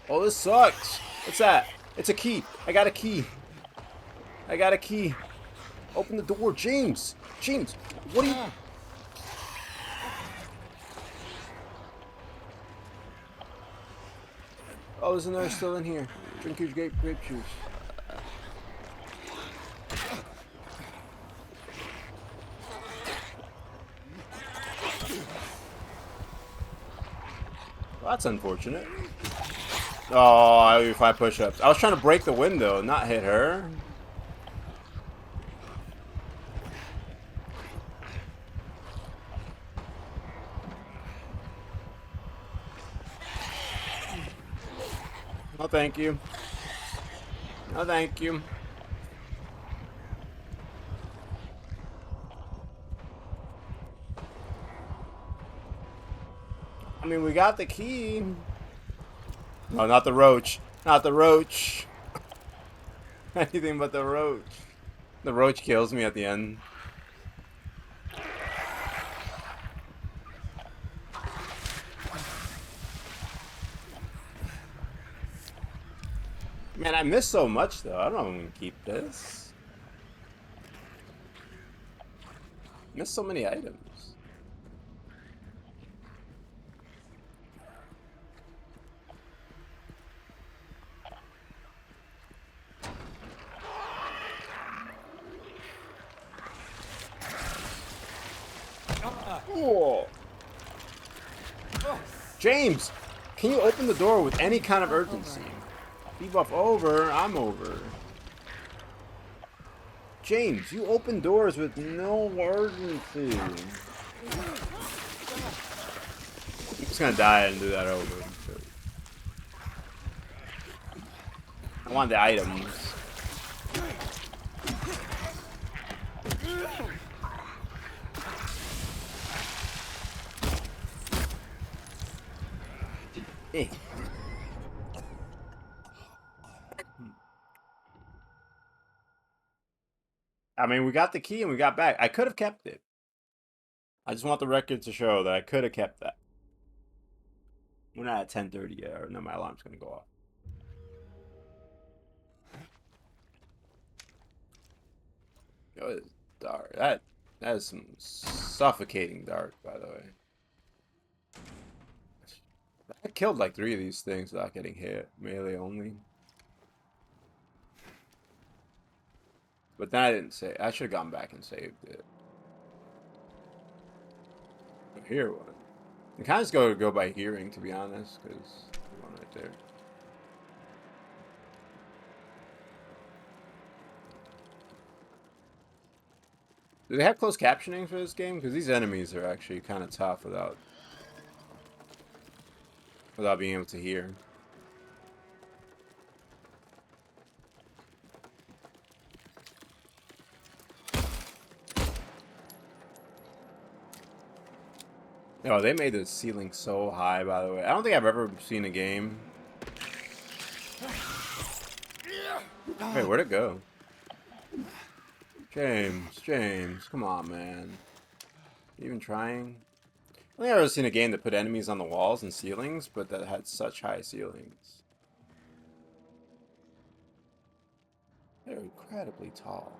Oh, this sucks. What's that? It's a key. I got a key. I got a key. Open the door, James. James, what are you... Oh, there's another still in here. Drink your grape juice. Well, that's unfortunate. Oh, I do 5 push-ups. I was trying to break the window, not hit her. No, thank you. No, thank you. I mean, we got the key. No, not the roach. Not the roach. Anything but the roach. The roach kills me at the end. Man, I missed so much, though. I don't know if I'm going to keep this. Missed so many items. Oh. James, can you open the door with any kind of urgency? Debuff over, I'm over. James, you open doors with no urgency. I'm just gonna die and do that over. I want the items. Eh. I mean, we got the key and we got back. I could have kept it. I just want the record to show that I could have kept that. We're not at 10:30 yet, or no, my alarm's gonna go off. Oh, it's dark. That is some suffocating dark, by the way. I killed like 3 of these things without getting hit, melee only. But then I didn't say. I should have gone back and saved it. Here one. You kind of just go by hearing, to be honest, because one right there. Do they have closed captioning for this game? Because these enemies are actually kind of tough without being able to hear. Oh, they made the ceiling so high, by the way. I don't think I've ever seen a game Wait, where'd it go? James, come on, man. You even trying? I think I've ever seen a game that put enemies on the walls and ceilings, but that had such high ceilings. They're incredibly tall.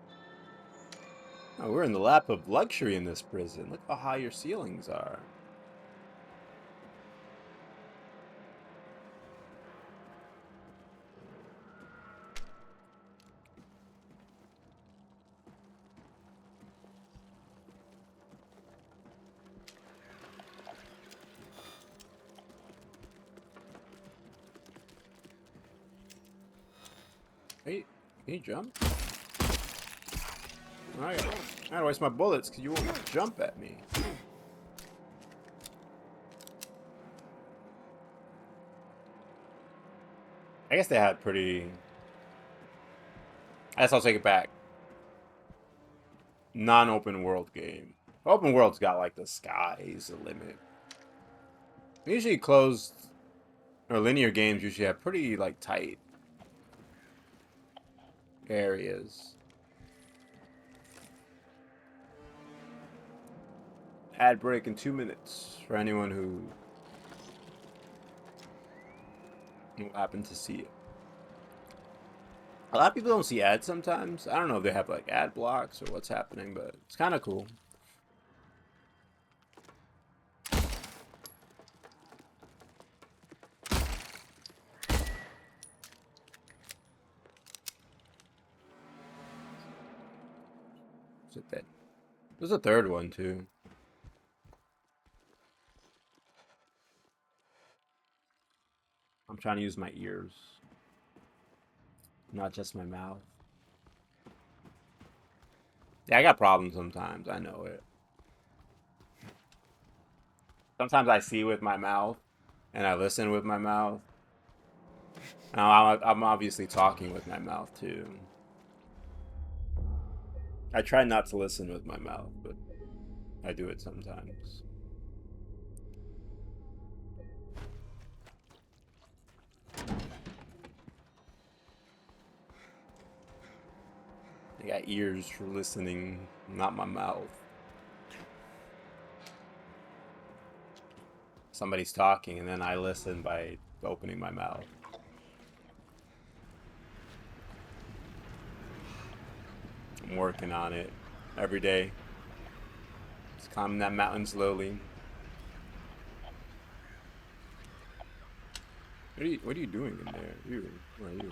Oh, we're in the lap of luxury in this prison. Look how high your ceilings are. Hey, can you jump? I gotta waste my bullets because you won't jump at me. I guess they had pretty... I guess I'll take it back. Non-open world game. Open world's got like the sky's the limit. Usually closed or linear games usually have pretty like tight areas. Ad break in 2 minutes for anyone who happened to see it. A lot of people don't see ads sometimes. I don't know if they have like ad blocks or what's happening, but it's kind of cool. Is it that? There's a third one too. I'm trying to use my ears, not just my mouth. Yeah, I got problems sometimes. I know it. Sometimes I see with my mouth and I listen with my mouth. Now, I'm obviously talking with my mouth too. I try not to listen with my mouth, but I do it sometimes. I got ears for listening, not my mouth. Somebody's talking and then I listen by opening my mouth. I'm working on it every day. Just climbing that mountain slowly. What are you doing in there? You, where are you?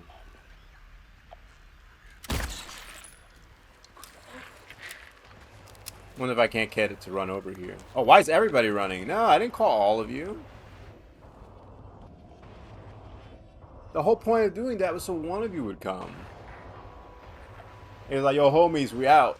Wonder if I can't get it to run over here. Oh, why is everybody running? No, I didn't call all of you. The whole point of doing that was so one of you would come. It was like, yo, homies, we out.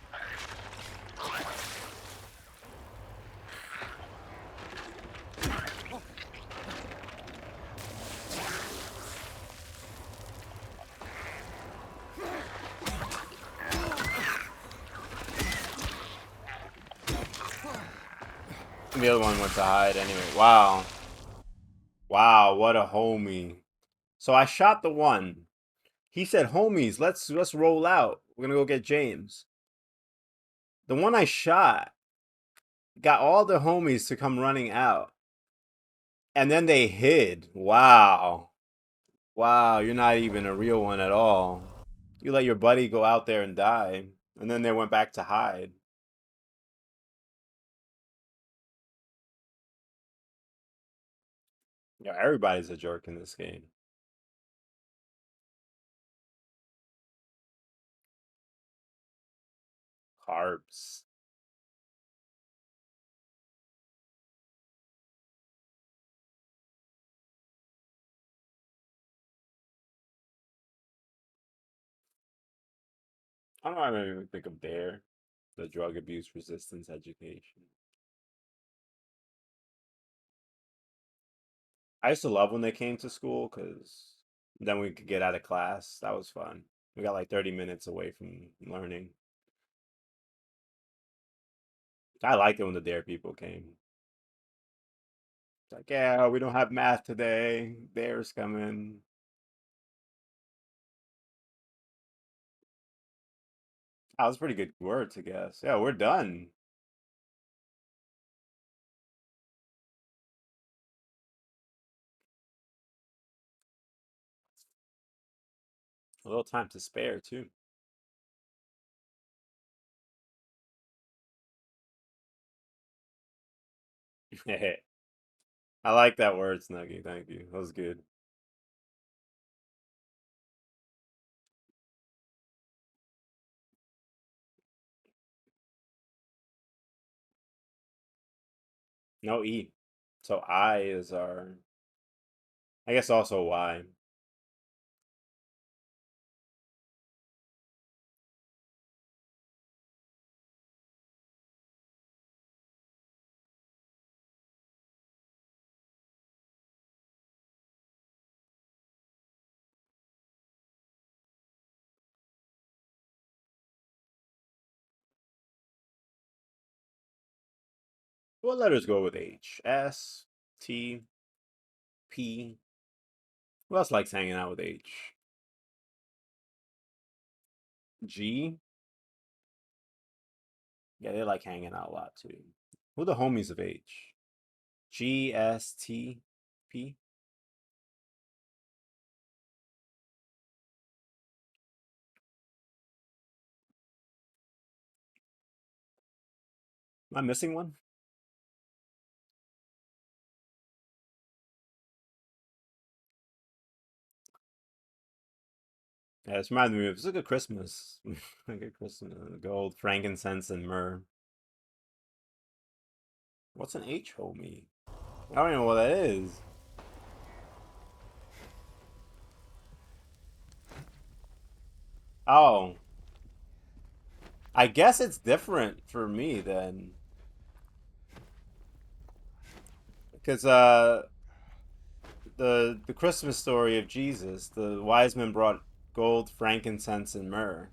And the other one went to hide anyway. Wow. Wow, what a homie. So I shot the one. He said, homies, let's roll out. We're gonna go get James. The one I shot got all the homies to come running out. And then they hid. Wow. Wow, you're not even a real one at all. You let your buddy go out there and die. And then they went back to hide. Yeah, everybody's a jerk in this game. Carbs. I don't know, I don't even think of DARE, the drug abuse resistance education. I used to love when they came to school because then we could get out of class. That was fun. We got like 30 minutes away from learning. I liked it when the DARE people came. It's like, yeah, we don't have math today. DARE's coming. That was pretty good words, I guess. Yeah, we're done. A little time to spare, too. I like that word, Snuggy. Thank you. That was good. No E. So I is our, I guess also Y. What letters go with H? S, T, P. Who else likes hanging out with H? G. Yeah, they like hanging out a lot too. Who are the homies of H? G, S, T, P. Am I missing one? Yeah, this reminds me of it's like a Christmas. Like a Christmas. Gold, frankincense, and myrrh. What's an H homie? I don't even know what that is. Oh, I guess it's different for me then. Because the Christmas story of Jesus, the wise men brought gold, frankincense, and myrrh.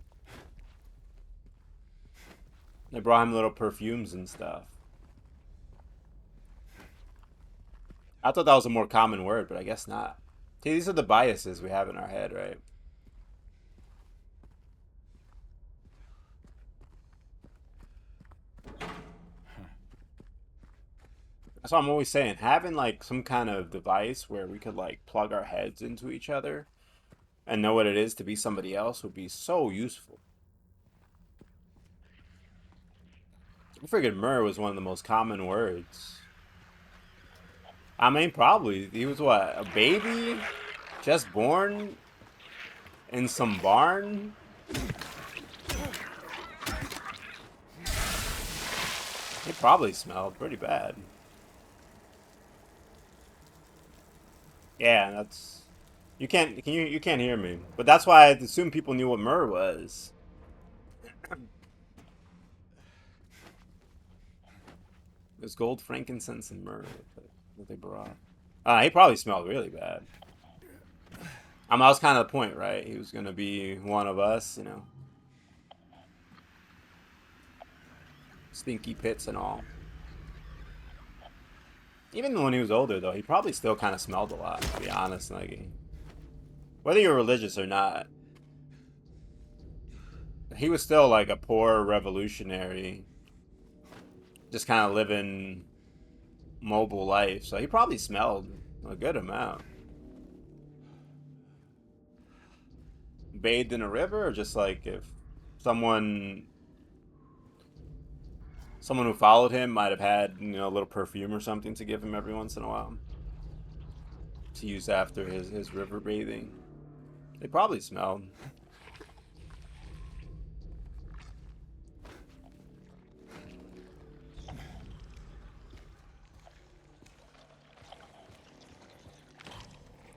They brought him little perfumes and stuff. I thought that was a more common word, but I guess not. See, these are the biases we have in our head, right? That's what I'm always saying. Having like some kind of device where we could like plug our heads into each other and know what it is to be somebody else would be so useful. I figured myrrh was one of the most common words. I mean, probably. He was what, a baby? Just born in some barn? He probably smelled pretty bad. Yeah, that's you can't hear me. But that's why I assumed people knew what myrrh was. It was gold, frankincense, and myrrh that they brought. He probably smelled really bad. I mean, that was kind of the point, right? He was gonna be one of us, you know. Stinky pits and all. Even when he was older, though, he probably still kind of smelled a lot, to be honest. Like, whether you're religious or not, he was still like a poor revolutionary, just kind of living mobile life. So he probably smelled a good amount. Bathed in a river, or just like if someone someone who followed him might have had, you know, a little perfume or something to give him every once in a while to use after his river bathing. They probably smelled.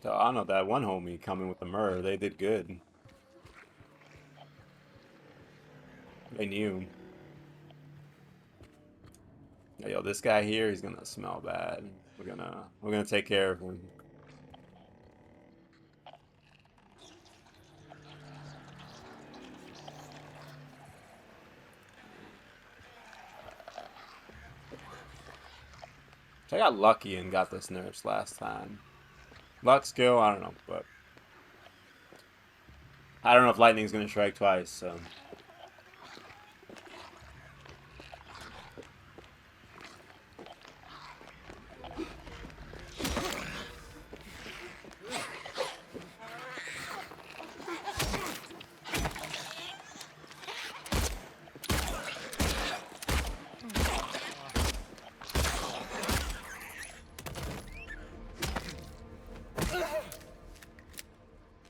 So I don't know, that one homie coming with the myrrh, they did good. They knew. Yo, this guy here, he's gonna smell bad. We're gonna take care of him. So I got lucky and got this nurse last time. Luck, skill, I don't know, but I don't know if lightning's gonna strike twice, so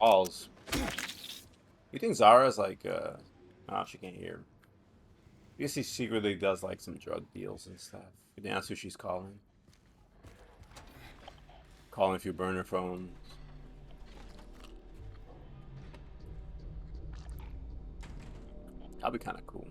Balls. You think Zara's like, oh, she can't hear. I guess he secretly does like some drug deals and stuff. You think that's who she's calling? Calling a few burner phones. That'd be kind of cool.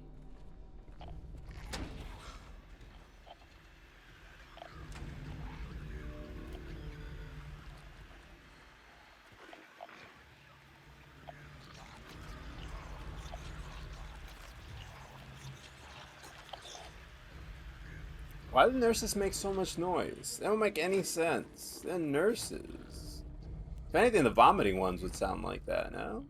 Why do nurses make so much noise? They don't make any sense. They're nurses. If anything, the vomiting ones would sound like that, no?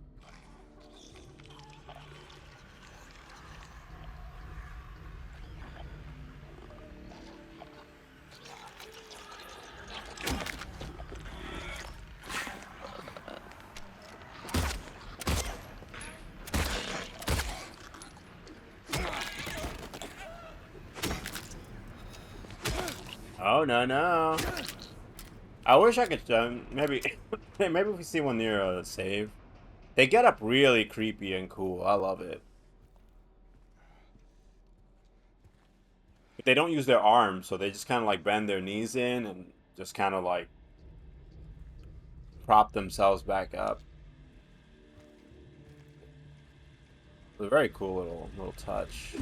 Oh, no, no. I wish I could, maybe, maybe if we see one near a save. They get up really creepy and cool. I love it. But they don't use their arms, so they just kind of like bend their knees in and just kind of like prop themselves back up. It's a very cool little touch.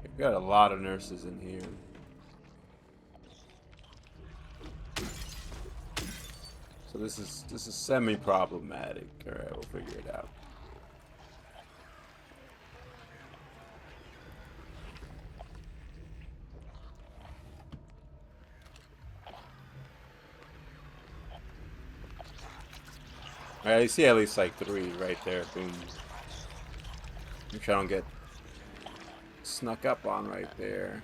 We've got a lot of nurses in here. So this is semi-problematic. All right, we'll figure it out. All right, you see at least like 3 right there. Boom. Make sure I don't get snuck up on right there.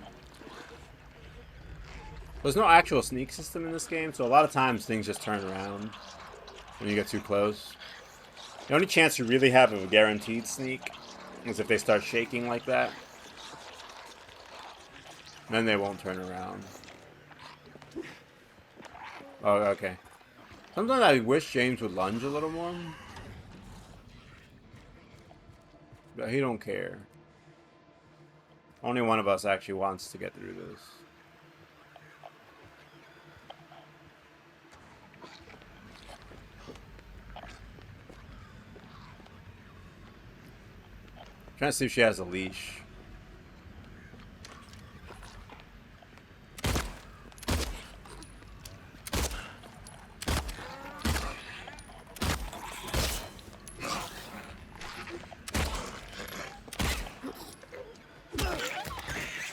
There's no actual sneak system in this game, so a lot of times things just turn around when you get too close. The only chance you really have of a guaranteed sneak is if they start shaking like that. Then they won't turn around. Oh, okay. Sometimes I wish James would lunge a little more. But he don't care. Only one of us actually wants to get through this. Trying to see if she has a leash.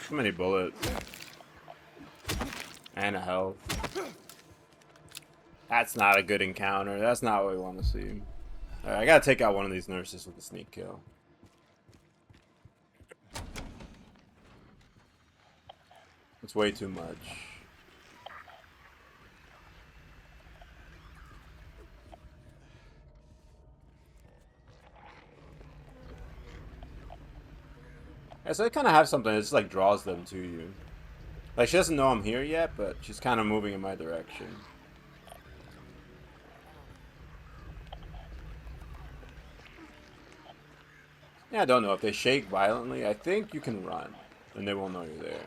Too many bullets. And a health. That's not a good encounter. That's not what we want to see. Alright, I gotta take out one of these nurses with a sneak kill. It's way too much. Yeah, so I kind of have something that just like draws them to you. Like she doesn't know I'm here yet, but she's kind of moving in my direction. Yeah, I don't know. If they shake violently, I think you can run, and they won't know you're there.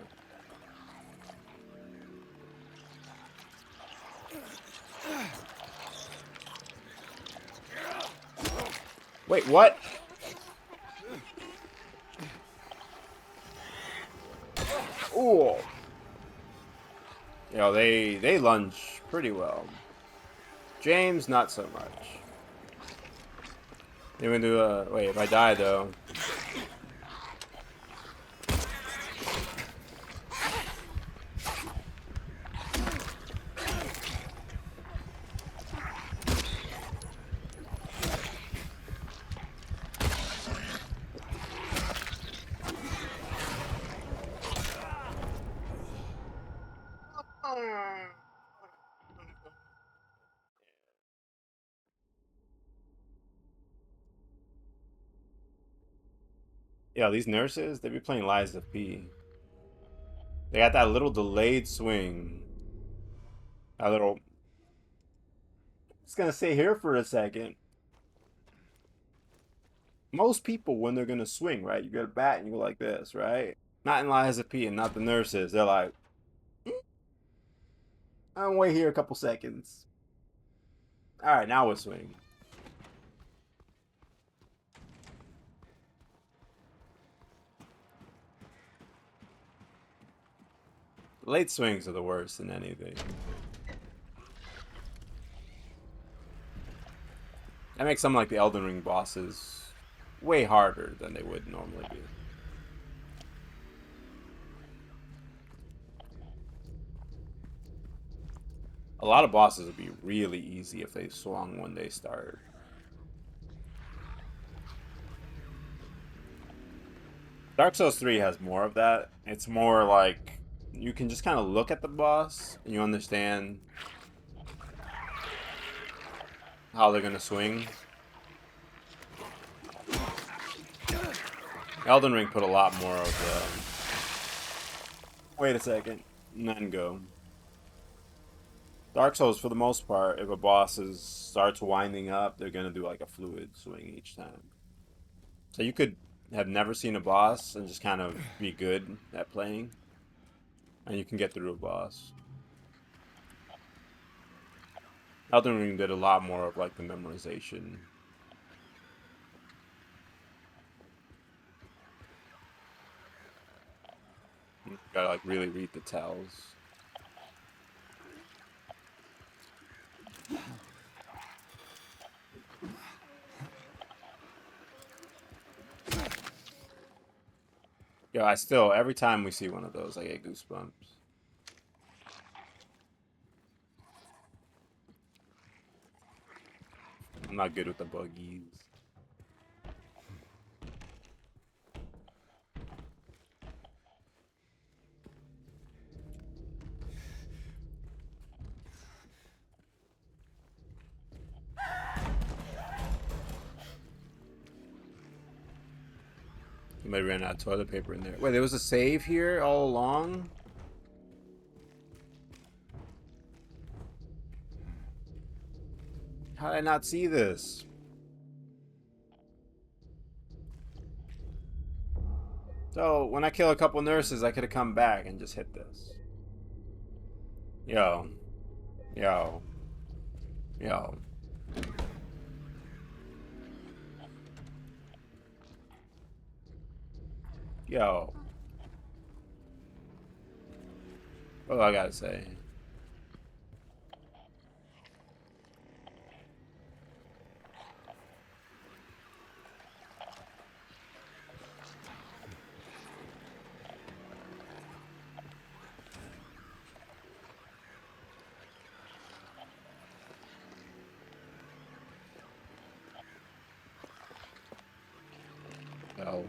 Wait, what? Ooh. You know, they lunge pretty well. James, not so much. They went to wait, if I die though. Yeah, these nurses, they be playing Lies of P. They got that little delayed swing. That little... Just gonna sit here for a second. Most people, when they're gonna swing, right? You get a bat and you go like this, right? Not in Lies of P and not the nurses. They're like, I'm wait here a couple seconds. Alright, now we'll swing. Late swings are the worst in anything. That makes some like the Elden Ring bosses way harder than they would normally be. A lot of bosses would be really easy if they swung when they start. Dark Souls 3 has more of that. It's more like you can just kind of look at the boss and you understand how they're gonna swing. Elden Ring put a lot more of the... Wait a second. And then go. Dark Souls, for the most part, if a boss starts winding up, they're gonna do like a fluid swing each time. So you could have never seen a boss and just kind of be good at playing, and you can get through a boss. Elden Ring did a lot more of like the memorization. You gotta like really read the tells. Yo, I still, every time we see one of those, I get goosebumps. I'm not good with the buggies. Somebody ran out of toilet paper in there. Wait, there was a save here all along? How did I not see this? So, when I kill a couple nurses, I could have come back and just hit this. Yo. Yo. Yo. Yo. What do I gotta say? Yo.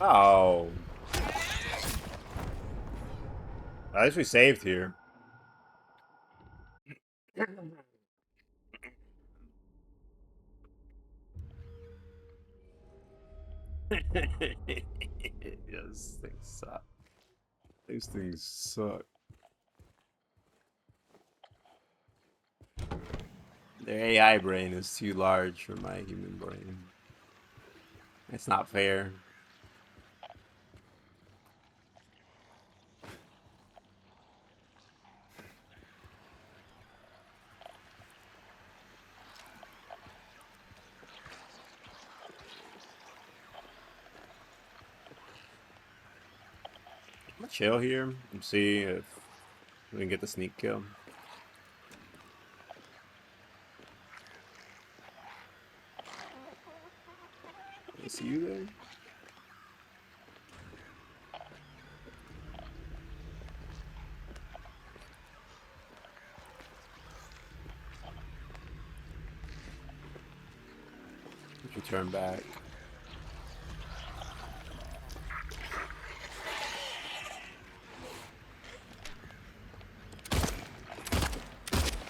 Oh. At least we saved here. Yes, things suck. These things suck. Their AI brain is too large for my human brain. It's not fair. I'm gonna chill here and see if we can get the sneak kill. I see you there. turn back.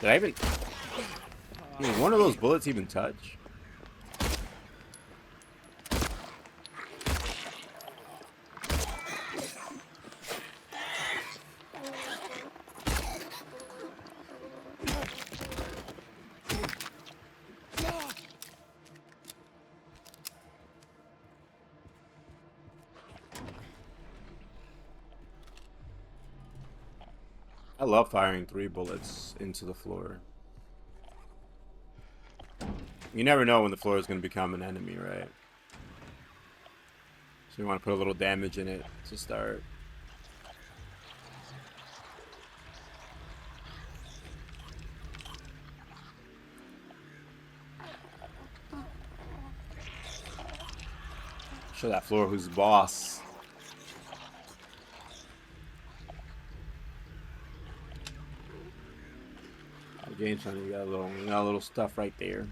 Did I even... Did one of those bullets even touch? I love firing 3 bullets into the floor. You never know when the floor is going to become an enemy, right? So you want to put a little damage in it to start. Show that floor who's boss. James, honey, you got a little stuff right there.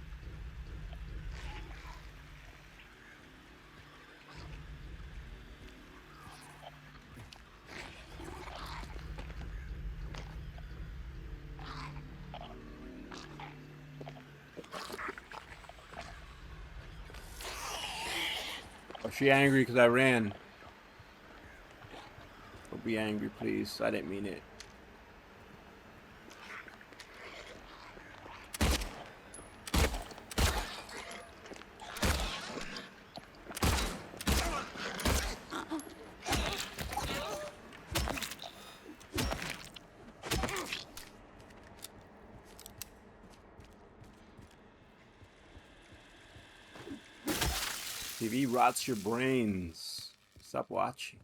Oh, she angry because I ran. Don't be angry, please. I didn't mean it. TV rots your brains. Stop watching.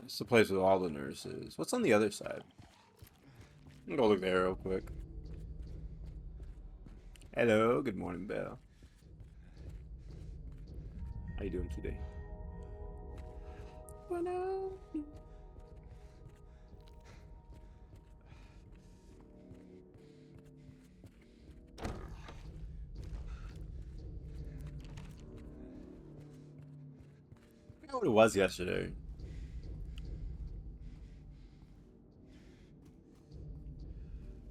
It's the place with all the nurses. What's on the other side? I'm gonna go look there real quick. Hello, good morning, Belle. How you doing today? I forgot what it was yesterday.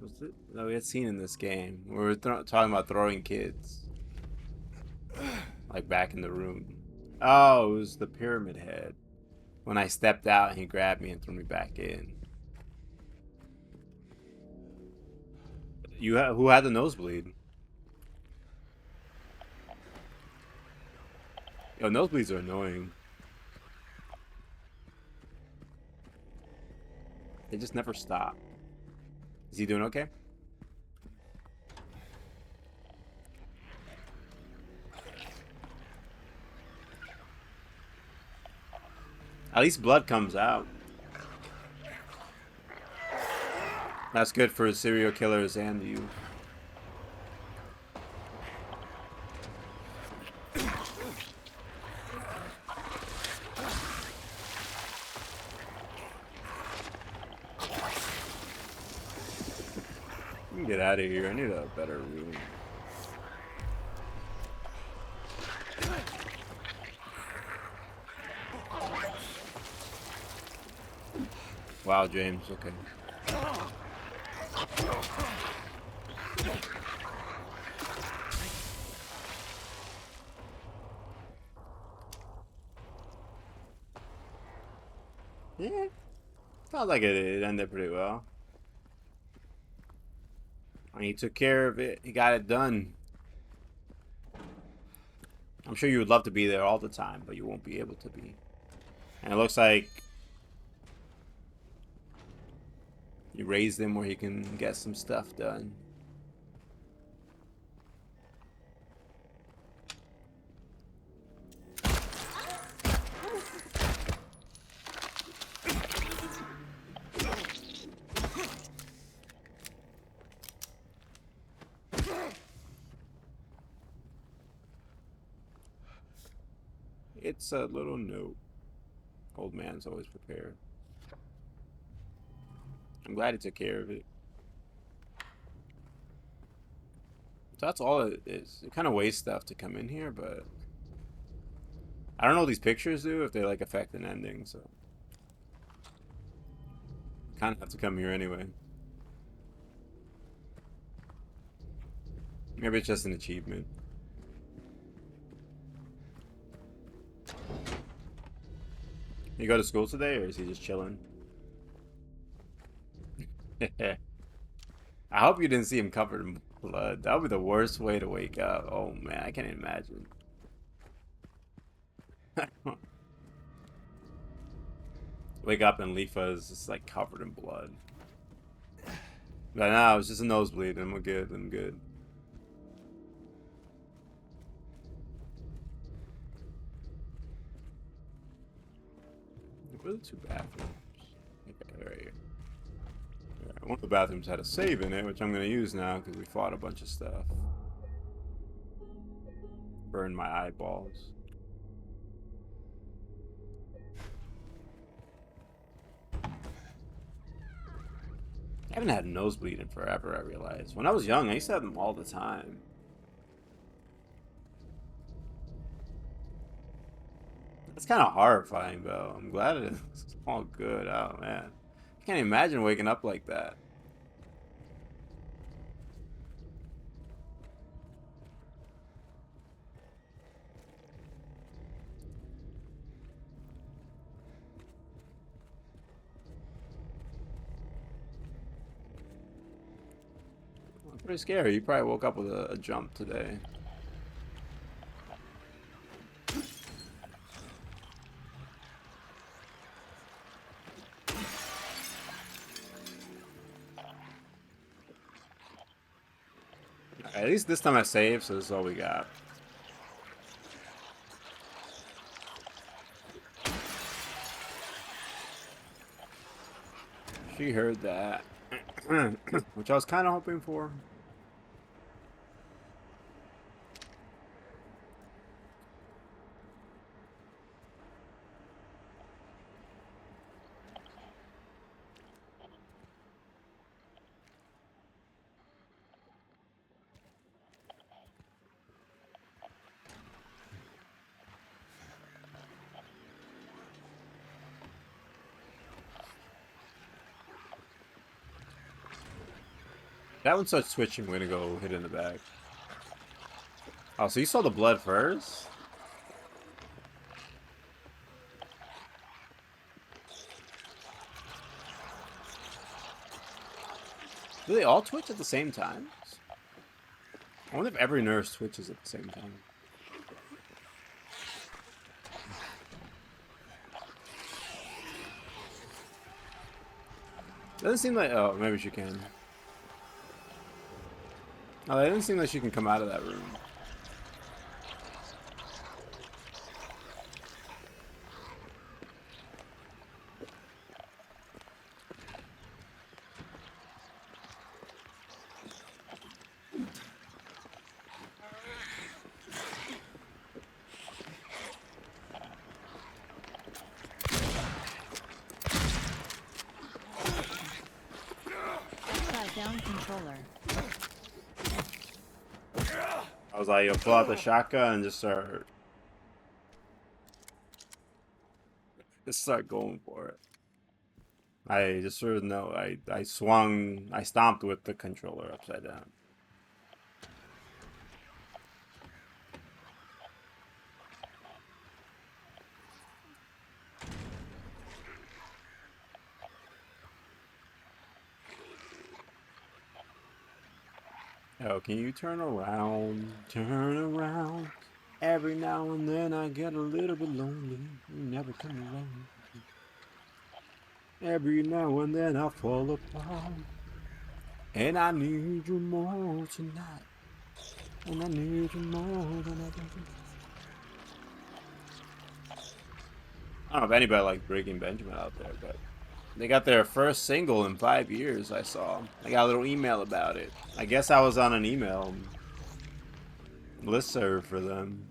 Was it? No, we had seen in this game. We were talking about throwing kids. Like back in the room. Oh, it was the pyramid head. When I stepped out, he grabbed me and threw me back in. Who had the nosebleed? Yo, nosebleeds are annoying. They just never stop. Is he doing okay? At least blood comes out. That's good for serial killers and you. Get out of here. I need a better room. Wow, James. Okay. Yeah. Sounds like it ended pretty well. And he took care of it. He got it done. I'm sure you would love to be there all the time, but you won't be able to be. And it looks like you raised him where he can get some stuff done. It's a little note. Old man's always prepared. I'm glad he took care of it. That's all it is. It kind of wastes stuff to come in here, but I don't know what these pictures do, if they like affect an ending, so kind of have to come here anyway. Maybe it's just an achievement. You go to school today, or is he just chilling? I hope you didn't see him covered in blood. That would be the worst way to wake up. Oh man, I can't imagine. Wake up and Lifa is just like covered in blood. But no, it's just a nosebleed. I'm good. I'm good. Where are the two bathrooms? Okay, right here. Yeah, one of the bathrooms had a save in it, which I'm gonna use now because we fought a bunch of stuff. Burned my eyeballs. I haven't had a nosebleed in forever, I realized. When I was young, I used to have them all the time. It's kind of horrifying, though. I'm glad it's all good. Oh, man. I can't imagine waking up like that. Pretty scary. You probably woke up with a jump today. At least this time I saved, so this is all we got. She heard that. Which I was kind of hoping for. That one starts switching. We're gonna go hit in the back. Oh, so you saw the blood first? Do they all twitch at the same time? I wonder if every nurse twitches at the same time. Doesn't seem like... Oh, maybe she can. Oh, it doesn't seem like she can come out of that room. Upside down controller. I was like, yo, pull out the shotgun and just start going for it. I just sort of know. I stomped with the controller upside down. Oh, can you turn around? Turn around. Every now and then I get a little bit lonely. You never come around. Every now and then I fall apart. And I need you more tonight. And I need you more than ever. I don't know if anybody likes Breaking Benjamin out there, but they got their first single in 5 years, I saw. I got a little email about it. I guess I was on an email listserv for them.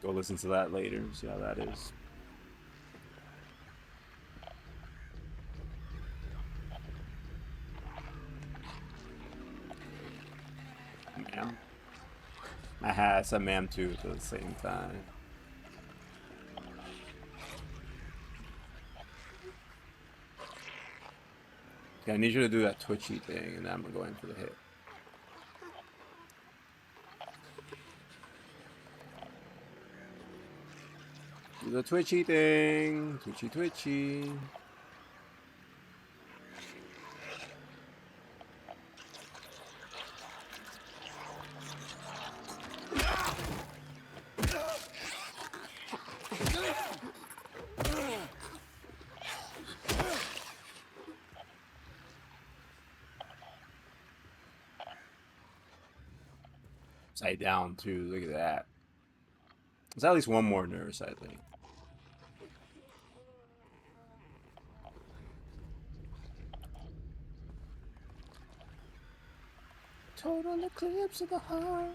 Go listen to that later, see how that is. Ma'am. I said ma'am too at the same time. Okay, I need you to do that twitchy thing, and then I'm gonna go in for the hit. Do the twitchy thing. Twitchy, twitchy. Upside down too. Look at that. There's at least one more nurse, I think. Total eclipse of the heart.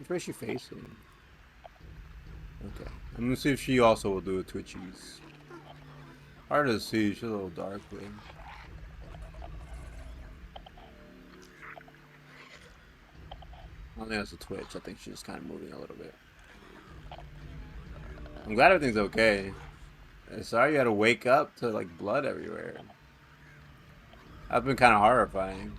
Where's she facing? Okay. I'm gonna see if she also will do the twitchies. Hard to see. She's a little darkly. I don't think that's a twitch. I think she's just kind of moving a little bit. I'm glad everything's okay. Sorry you had to wake up to like blood everywhere. That's been kind of horrifying.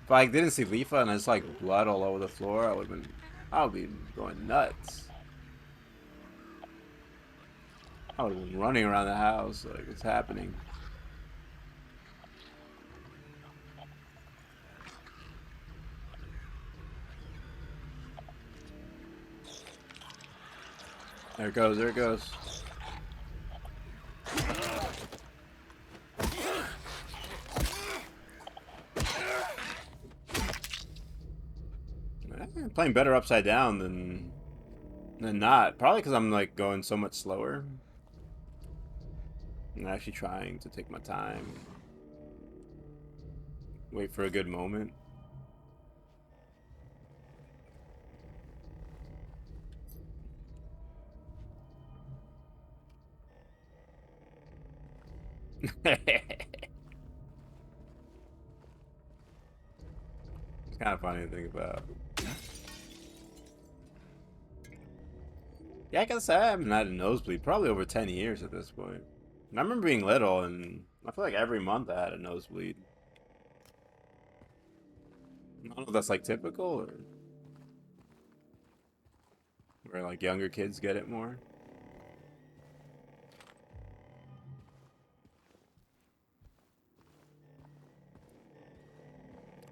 If I didn't see Leafa and it's like blood all over the floor, I would be going nuts. I would have been running around the house like, what's happening? There it goes, there it goes. I'm playing better upside down than not. Probably because I'm like going so much slower. I'm actually trying to take my time. Wait for a good moment. It's kind of funny to think about. Yeah, I can say I haven't had a nosebleed probably over 10 years at this point. I remember being little, and I feel like every month I had a nosebleed. I don't know if that's like typical or where like younger kids get it more.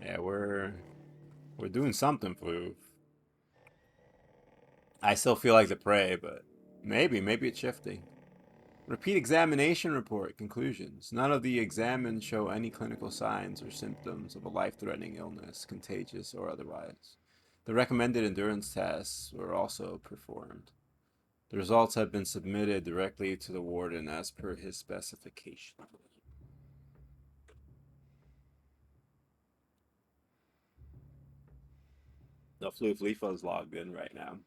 Yeah, we're doing something, Floof. I still feel like the prey, but maybe it's shifting. Repeat examination report conclusions. None of the examined show any clinical signs or symptoms of a life-threatening illness, contagious or otherwise. The recommended endurance tests were also performed. The results have been submitted directly to the warden as per his specification. The Floof Leafa is logged in right now.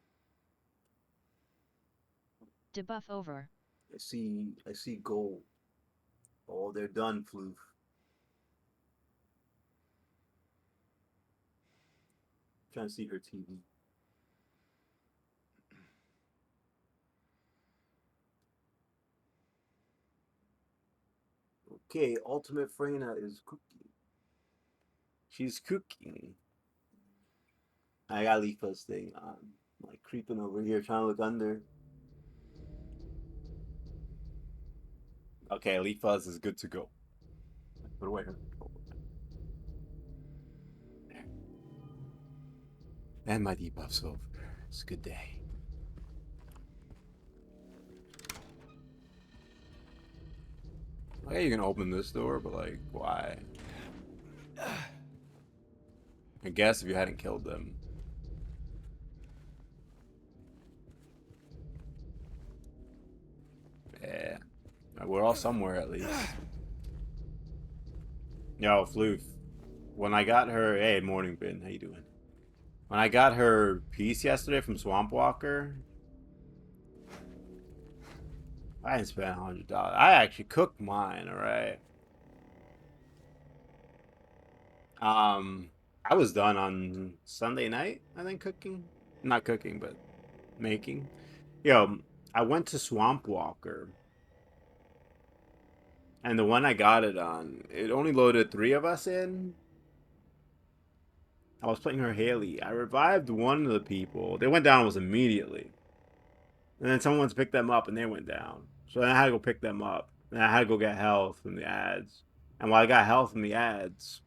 Debuff over. I see gold. Oh, they're done, Floof. Trying to see her TV. Okay, Ultimate Freyna is cooking. She's cooking. I got Leafa's thing on. I'm like creeping over here, trying to look under. Okay, Leafa's is good to go. Put away her. There. And my debuff's over. It's a good day. Okay, you can open this door, but like, why? I guess if you hadn't killed them. Yeah. We're all somewhere at least. Yo, Floof. When I got her... Hey, morning, Ben. How you doing? When I got her piece yesterday from Swamp Walker... I didn't spend $100. I actually cooked mine, alright? I was done on Sunday night, I think, cooking. Not cooking, but making. Yo, I went to Swamp Walker, and the one I got it on, it only loaded 3 of us in. I was playing her Haley. I revived one of the people. They went down almost immediately. And then someone went to pick them up, and they went down. So then I had to go pick them up. And I had to go get health from the ads. And while I got health from the ads,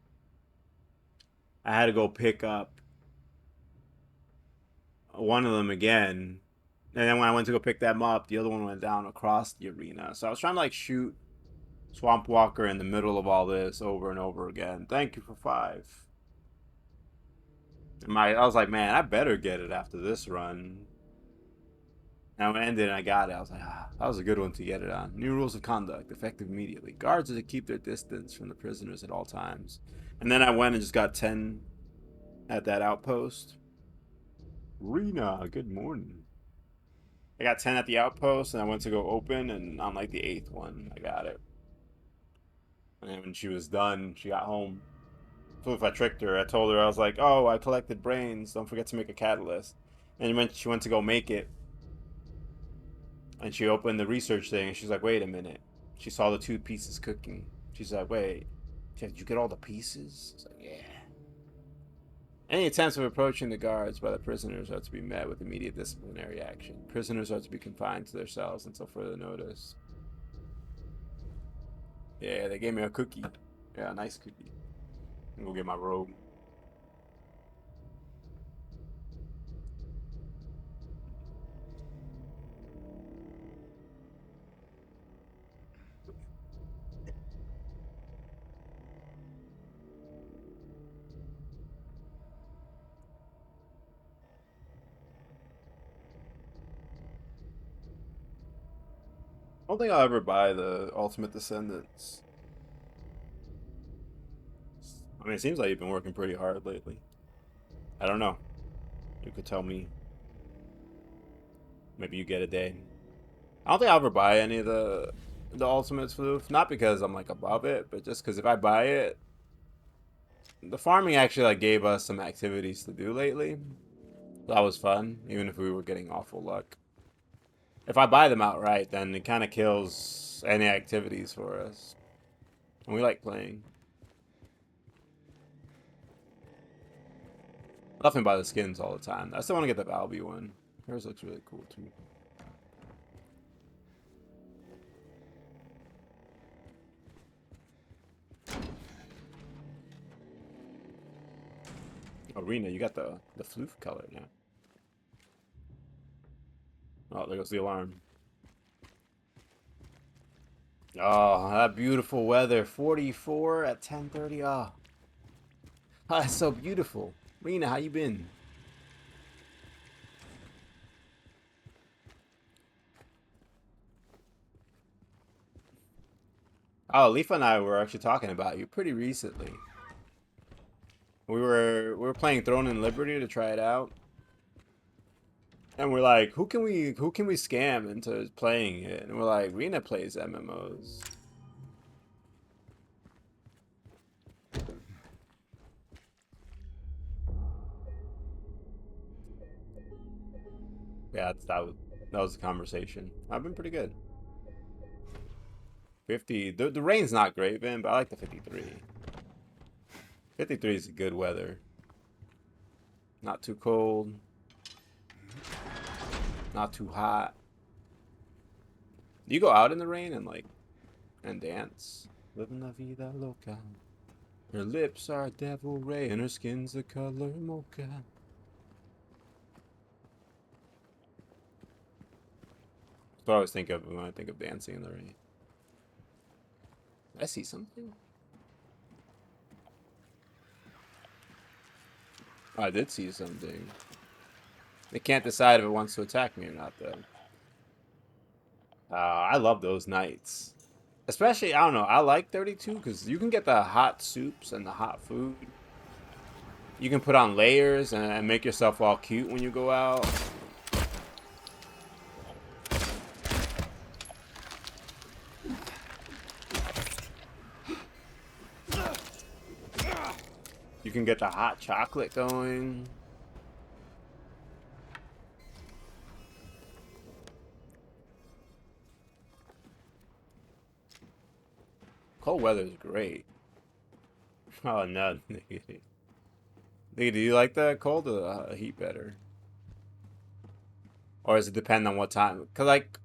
I had to go pick up one of them again. And then when I went to go pick them up, the other one went down across the arena. So I was trying to like shoot Swamp Walker in the middle of all this over and over again. Thank you for 5. And I was like, man, I better get it after this run. And when I ended and I got it, I was like, that was a good one to get it on. New rules of conduct, effective immediately. Guards are to keep their distance from the prisoners at all times. And then I went and just got 10 at that outpost. Rena, good morning. I got 10 at the outpost, and I went to go open, and on like the 8th one, I got it. And when she was done, she got home. So if I tricked her, I told her, I was like, oh, I collected brains. Don't forget to make a catalyst. And when she went to go make it, and she opened the research thing, and she's like, wait a minute. She saw the 2 pieces cooking. She's like, wait, did you get all the pieces? I was like, yeah. Any attempts of approaching the guards by the prisoners are to be met with immediate disciplinary action. Prisoners are to be confined to their cells until further notice. Yeah, they gave me a cookie. Yeah, a nice cookie. I'm gonna go get my robe. I don't think I'll ever buy the Ultimate Descendants. I mean, it seems like you've been working pretty hard lately. I don't know. You could tell me. Maybe you get a day. I don't think I'll ever buy any of the Ultimates Floof. Not because I'm like above it, but just because if I buy it, the farming actually like gave us some activities to do lately. That was fun, even if we were getting awful luck. If I buy them outright, then it kind of kills any activities for us. And we like playing. Nothing by the skins all the time. I still want to get the Valby one. Hers looks really cool too. Arena, you got the floof color now. Oh, there goes the alarm. Oh, that beautiful weather. 44 at 10:30. Oh, that's so beautiful. Rena, how you been? Oh, Leaf and I were actually talking about you pretty recently. We were playing Throne and Liberty to try it out. And we're like, who can we scam into playing it? And we're like, Rena plays MMOs. Yeah, that was the conversation. I've been pretty good. 50. The rain's not great, Vin, but I like the 53. 53 is good weather. Not too cold. Not too hot. You go out in the rain and dance. Living la vida loca. Her lips are devil ray and her skin's the color mocha. That's what I always think of when I think of dancing in the rain. I see something. Oh, I did see something. It can't decide if it wants to attack me or not, though. I love those nights. Especially, I don't know, I like 32 because you can get the hot soups and the hot food. You can put on layers and make yourself all cute when you go out. You can get the hot chocolate going. Cold weather is great. Oh no, nigga, do you like the cold or the heat better? Or does it depend on what time? Cause like,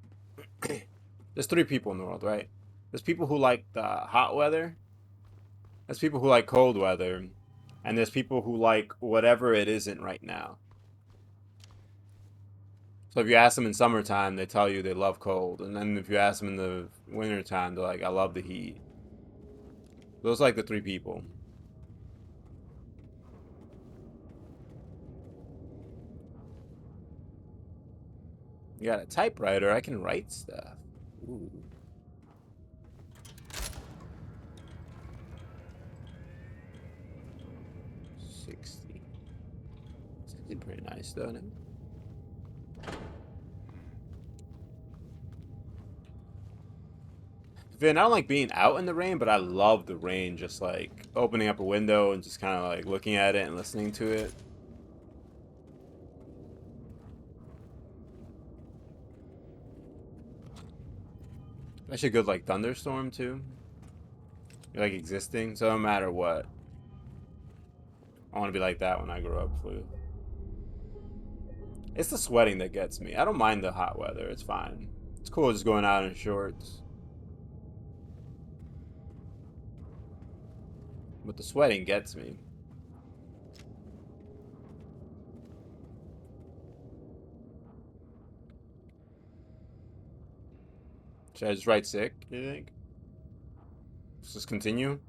there's 3 people in the world, right? There's people who like the hot weather. There's people who like cold weather, and there's people who like whatever it isn't right now. So if you ask them in summertime, they tell you they love cold, and then if you ask them in the wintertime, they're like, I love the heat. Those are like the 3 people. You got a typewriter, I can write stuff. Ooh. $60. It's pretty nice, though, isn't it? Vin, I don't like being out in the rain, but I love the rain. Just like opening up a window and just kind of like looking at it and listening to it. Actually, good like thunderstorm too. Like existing, so no matter what, I want to be like that when I grow up too. It's the sweating that gets me. I don't mind the hot weather. It's fine. It's cool just going out in shorts. But the sweating gets me. Should I just write sick, do you think? Let's just continue.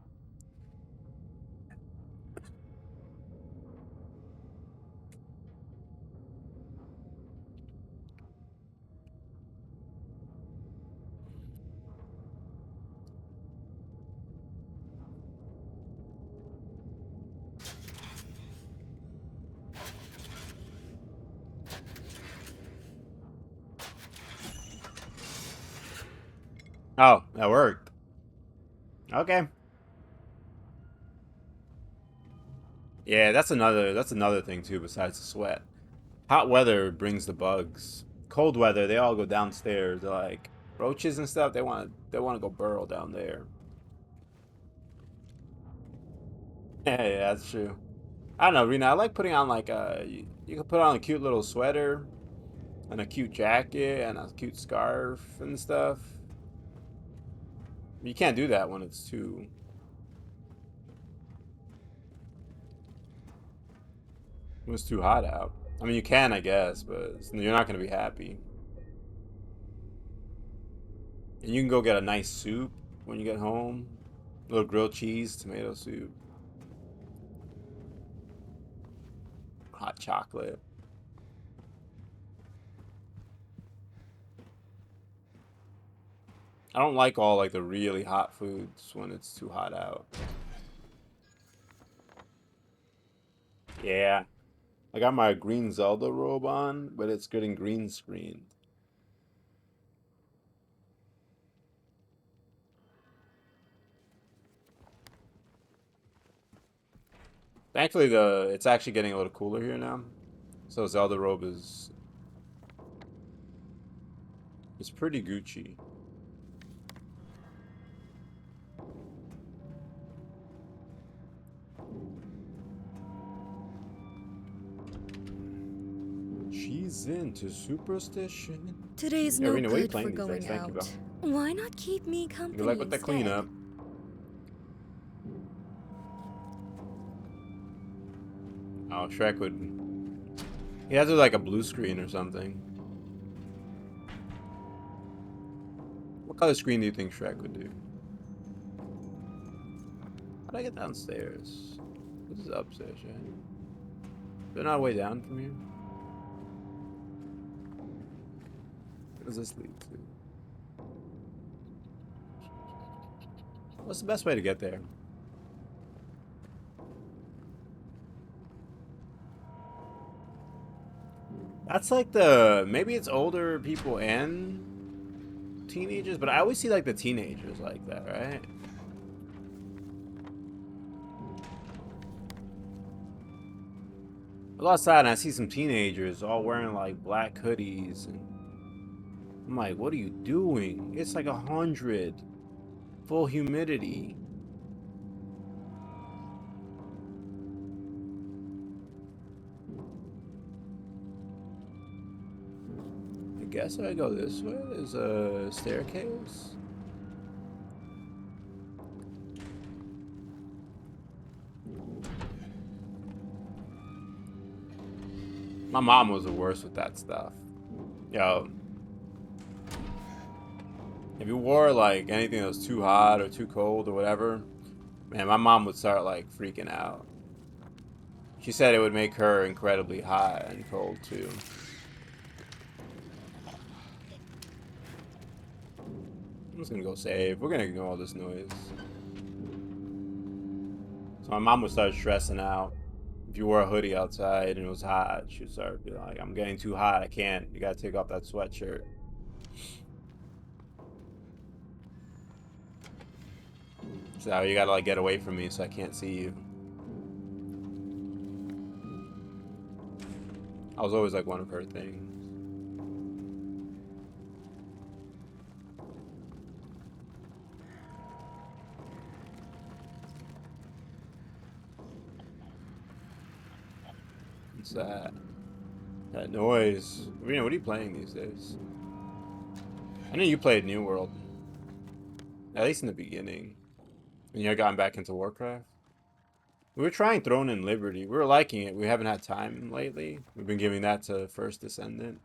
Oh, that worked. Okay. Yeah, that's another thing too besides the sweat. Hot weather brings the bugs. Cold weather, they all go downstairs. They're like roaches and stuff. They want to go burrow down there. Yeah, that's true. I don't know, Rena. I like putting on like you can put on a cute little sweater and a cute jacket and a cute scarf and stuff. You can't do that when it's too hot out. I mean, you can, I guess, but you're not gonna be happy. And you can go get a nice soup when you get home. A little grilled cheese, tomato soup, hot chocolate. I don't like all like the really hot foods when it's too hot out. Yeah. I got my green Zelda robe on, but it's getting green screen. Thankfully, it's actually getting a little cooler here now. So Zelda robe is pretty Gucci. She's into superstition. Today's Yeah, no Rena, what are you good for playing these going days? Thank you, bro. out. Why not keep me company Good luck with the instead? cleanup. Oh, Shrek would. He has like a blue screen or something. What color screen do you think Shrek would do? How do I get downstairs? This is upstairs, right? They're not way down from here. Where does this lead to? What's the best way to get there? That's like maybe it's older people and teenagers, but I always see like the teenagers like that, right? I go outside and I see some teenagers all wearing like black hoodies, and I'm like, what are you doing? It's like 100, full humidity. I guess I go this way. There's a staircase. My mom was the worst with that stuff. Yo, if you wore like anything that was too hot or too cold or whatever, man, my mom would start like freaking out. She said it would make her incredibly hot and cold too. I'm just gonna go save. We're gonna ignore all this noise. So my mom would start stressing out. If you wore a hoodie outside and it was hot, she'd start being like, I'm getting too hot, I can't. You gotta take off that sweatshirt. So you gotta like get away from me so I can't see you. I was always like one of her things. What's that? That noise. Rena, what are you playing these days? I know you played New World. At least in the beginning. And you had gotten back into Warcraft. We were trying Throne and Liberty. We were liking it. We haven't had time lately. We've been giving that to First Descendant.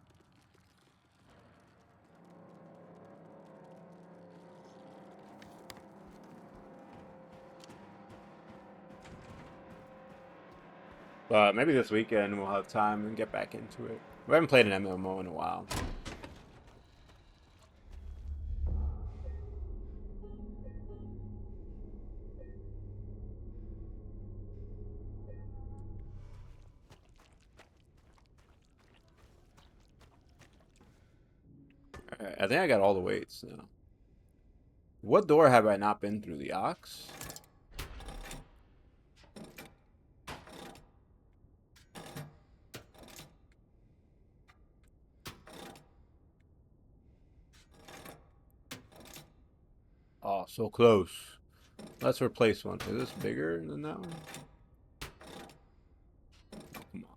But maybe this weekend we'll have time and get back into it. We haven't played an MMO in a while. Alright, I think I got all the weights now. What door have I not been through? The Ox? Oh, so close. Let's replace one. Is this bigger than that one? Oh, come on.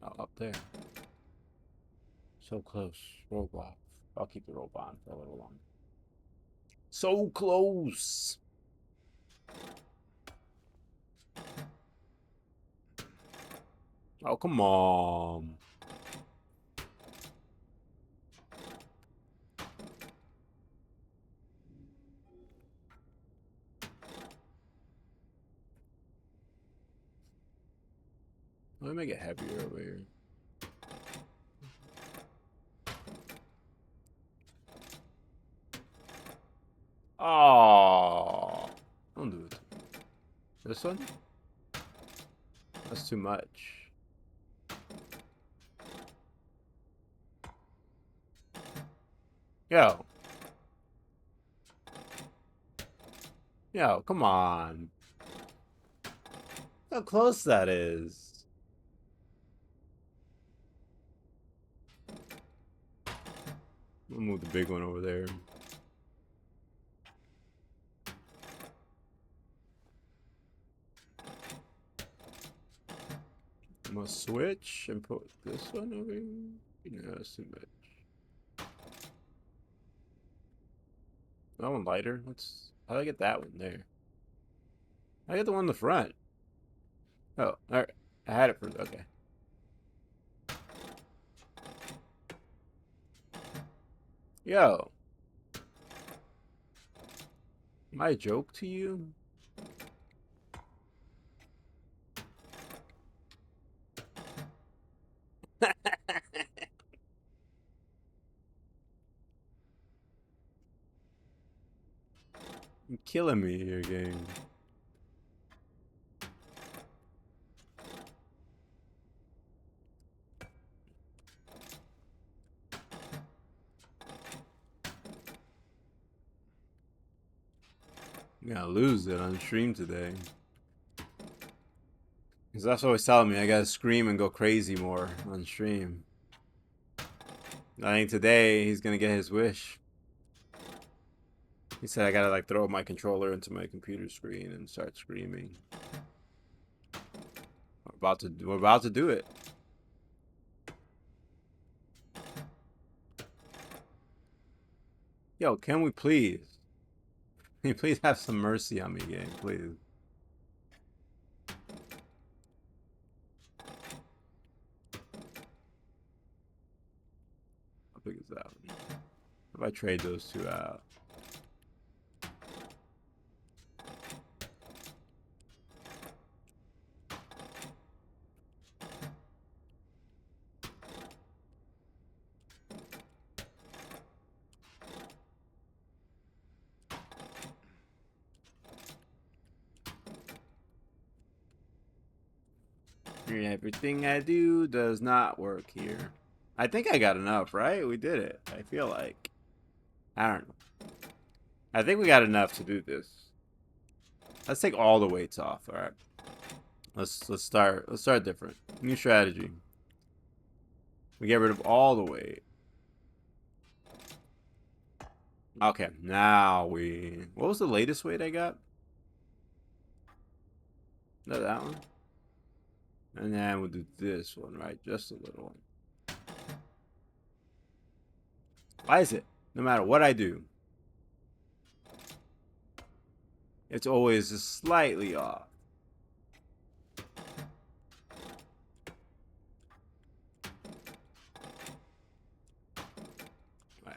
Oh, up there. So close. Rope off. I'll keep the rope on for a little longer. So close. Oh, come on. Let me make it heavier over here. Oh, don't do it. This one? That's too much. Yo. Yo, come on. How close that is. I'll move the big one over there. I'm gonna switch and put this one over here. No, that's too much. That one lighter. How do I get that one there? I get the one in the front. Oh, alright. I had it for okay. Yo. Am I a joke to you? You're killing me here, gang. I'm gonna lose it on stream today. Because that's what he's telling me. I gotta scream and go crazy more on stream. I think today he's gonna get his wish. He said I gotta like throw my controller into my computer screen and start screaming. We're about to do it. Yo, can we please? Can you please have some mercy on me, game, please? How big is that one? If I trade those two out. Everything I do does not work here. I think I got enough, right? We did it. I feel like. I don't know. I think we got enough to do this. Let's take all the weights off, alright? Let's start different. New strategy. We get rid of all the weight. Okay, now we... What was the latest weight I got? No, that one. And then we'll do this one, right? Just a little one. Why is it? No matter what I do, it's always just slightly off. Right.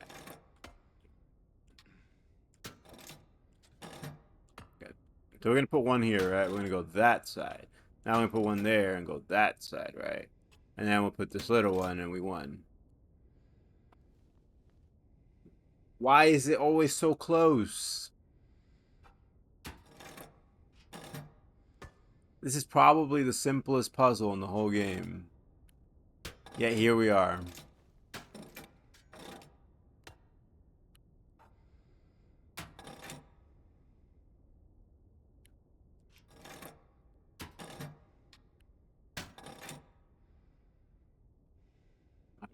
Okay. So we're going to put one here, right? We're going to go that side. Now we're going to put one there and go that side, right? And then we'll put this little one and we won. Why is it always so close? This is probably the simplest puzzle in the whole game. Yet here we are.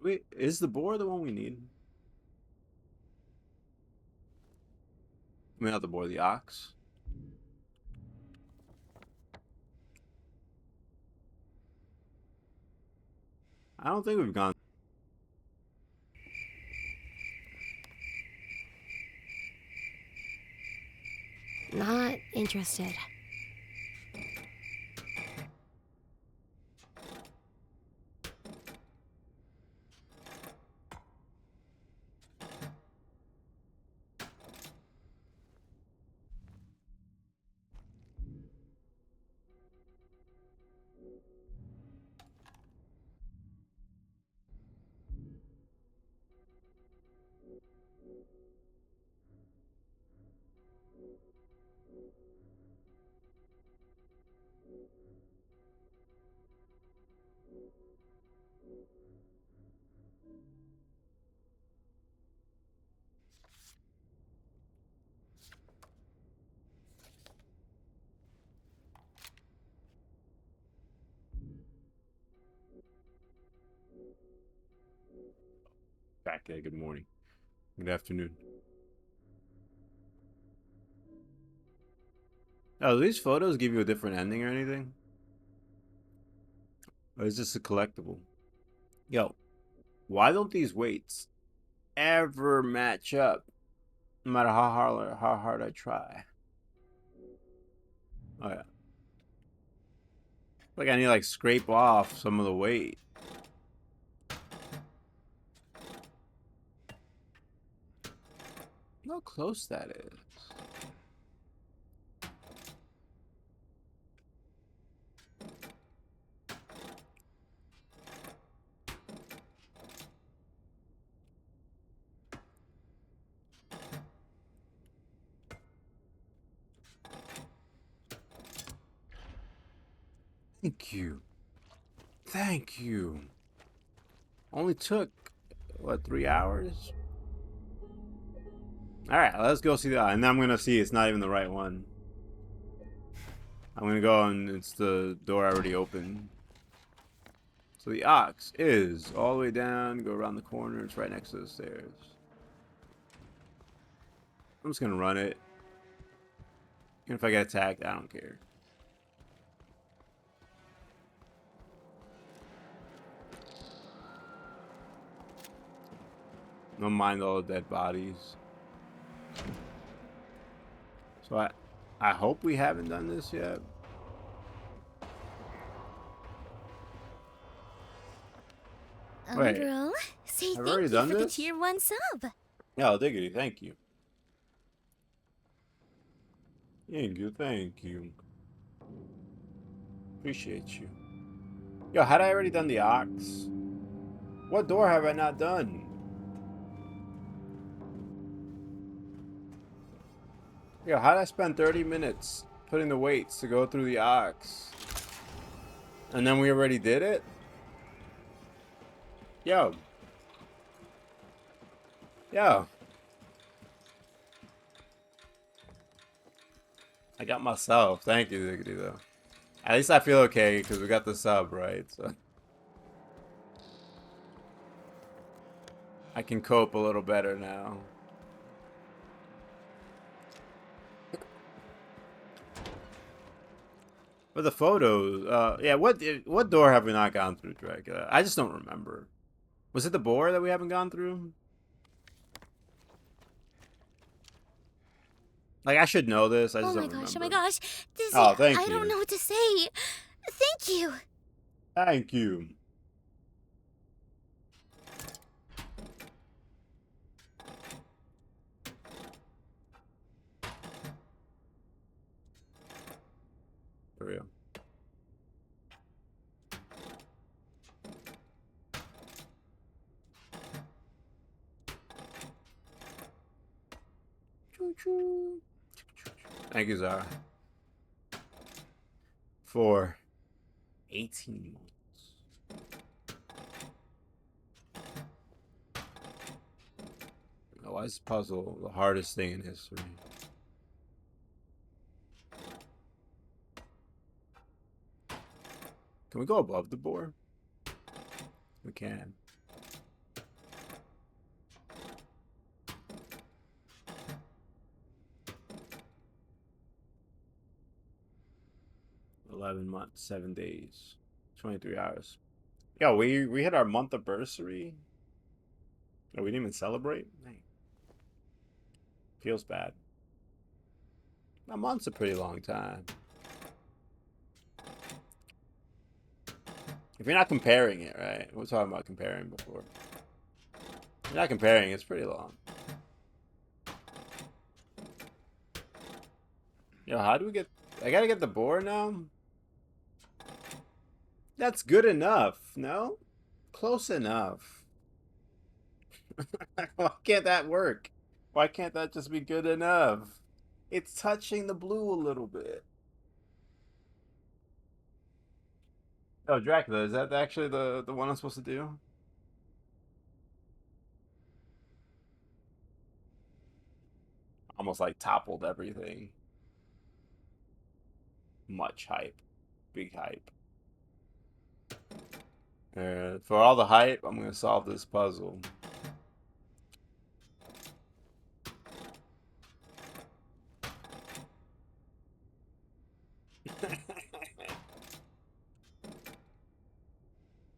Wait, is the boar the one we need? I mean, not the boar, the ox. I don't think we've gone. Not interested. Back there, good morning. Good afternoon. Oh, do these photos give you a different ending or anything? Or is this a collectible? Yo, why don't these weights ever match up? No matter how hard I try. Oh yeah. Like I need to like scrape off some of the weight. Look how close that is. Thank you. Thank you. Only took, what, 3 hours? Alright, let's go see that. And then I'm going to see it's not even the right one. I'm gonna go and it's the door already open. So the ox is all the way down, go around the corner, it's right next to the stairs. I'm just gonna run it. And if I get attacked, I don't care. Don't mind all the dead bodies. So I hope we haven't done this yet. Wait, Bro, say I've thank already you done for the this? tier 1 sub. Yeah, diggity, thank you. Thank you, thank you. Appreciate you. Yo, had I already done the ox? What door have I not done? Yo, how did I spend 30 minutes putting the weights to go through the ox? And then we already did it? Yo. Yo. I got myself. Thank you, Diggity, though. At least I feel okay, because we got the sub, right? So I can cope a little better now. But the photos, yeah, what door have we not gone through, Dracula? I just don't remember. Was it the boar that we haven't gone through? Like, I should know this. I just don't remember. Oh my gosh. Dizzy, Oh, thank I you. don't know what to say. Thank you. Thank you. For real. Thank you, Zara. For 18 months. Oh, why is this puzzle the hardest thing in history? Can we go above the boar? We can. $11 months, 7 days, 23 hours. Yo, we hit our month anniversary. Oh, we didn't even celebrate? Dang. Feels bad. A month's a pretty long time. If you're not comparing it, right? We're talking about comparing before. If you're not comparing, it's pretty long. Yo, how do we get... I gotta get the boar now? That's good enough, no? Close enough. Why can't that work? Why can't that just be good enough? It's touching the blue a little bit. Oh, Dracula, is that actually the one I'm supposed to do? Almost like toppled everything. Much hype. Big hype. For all the hype, I'm gonna solve this puzzle.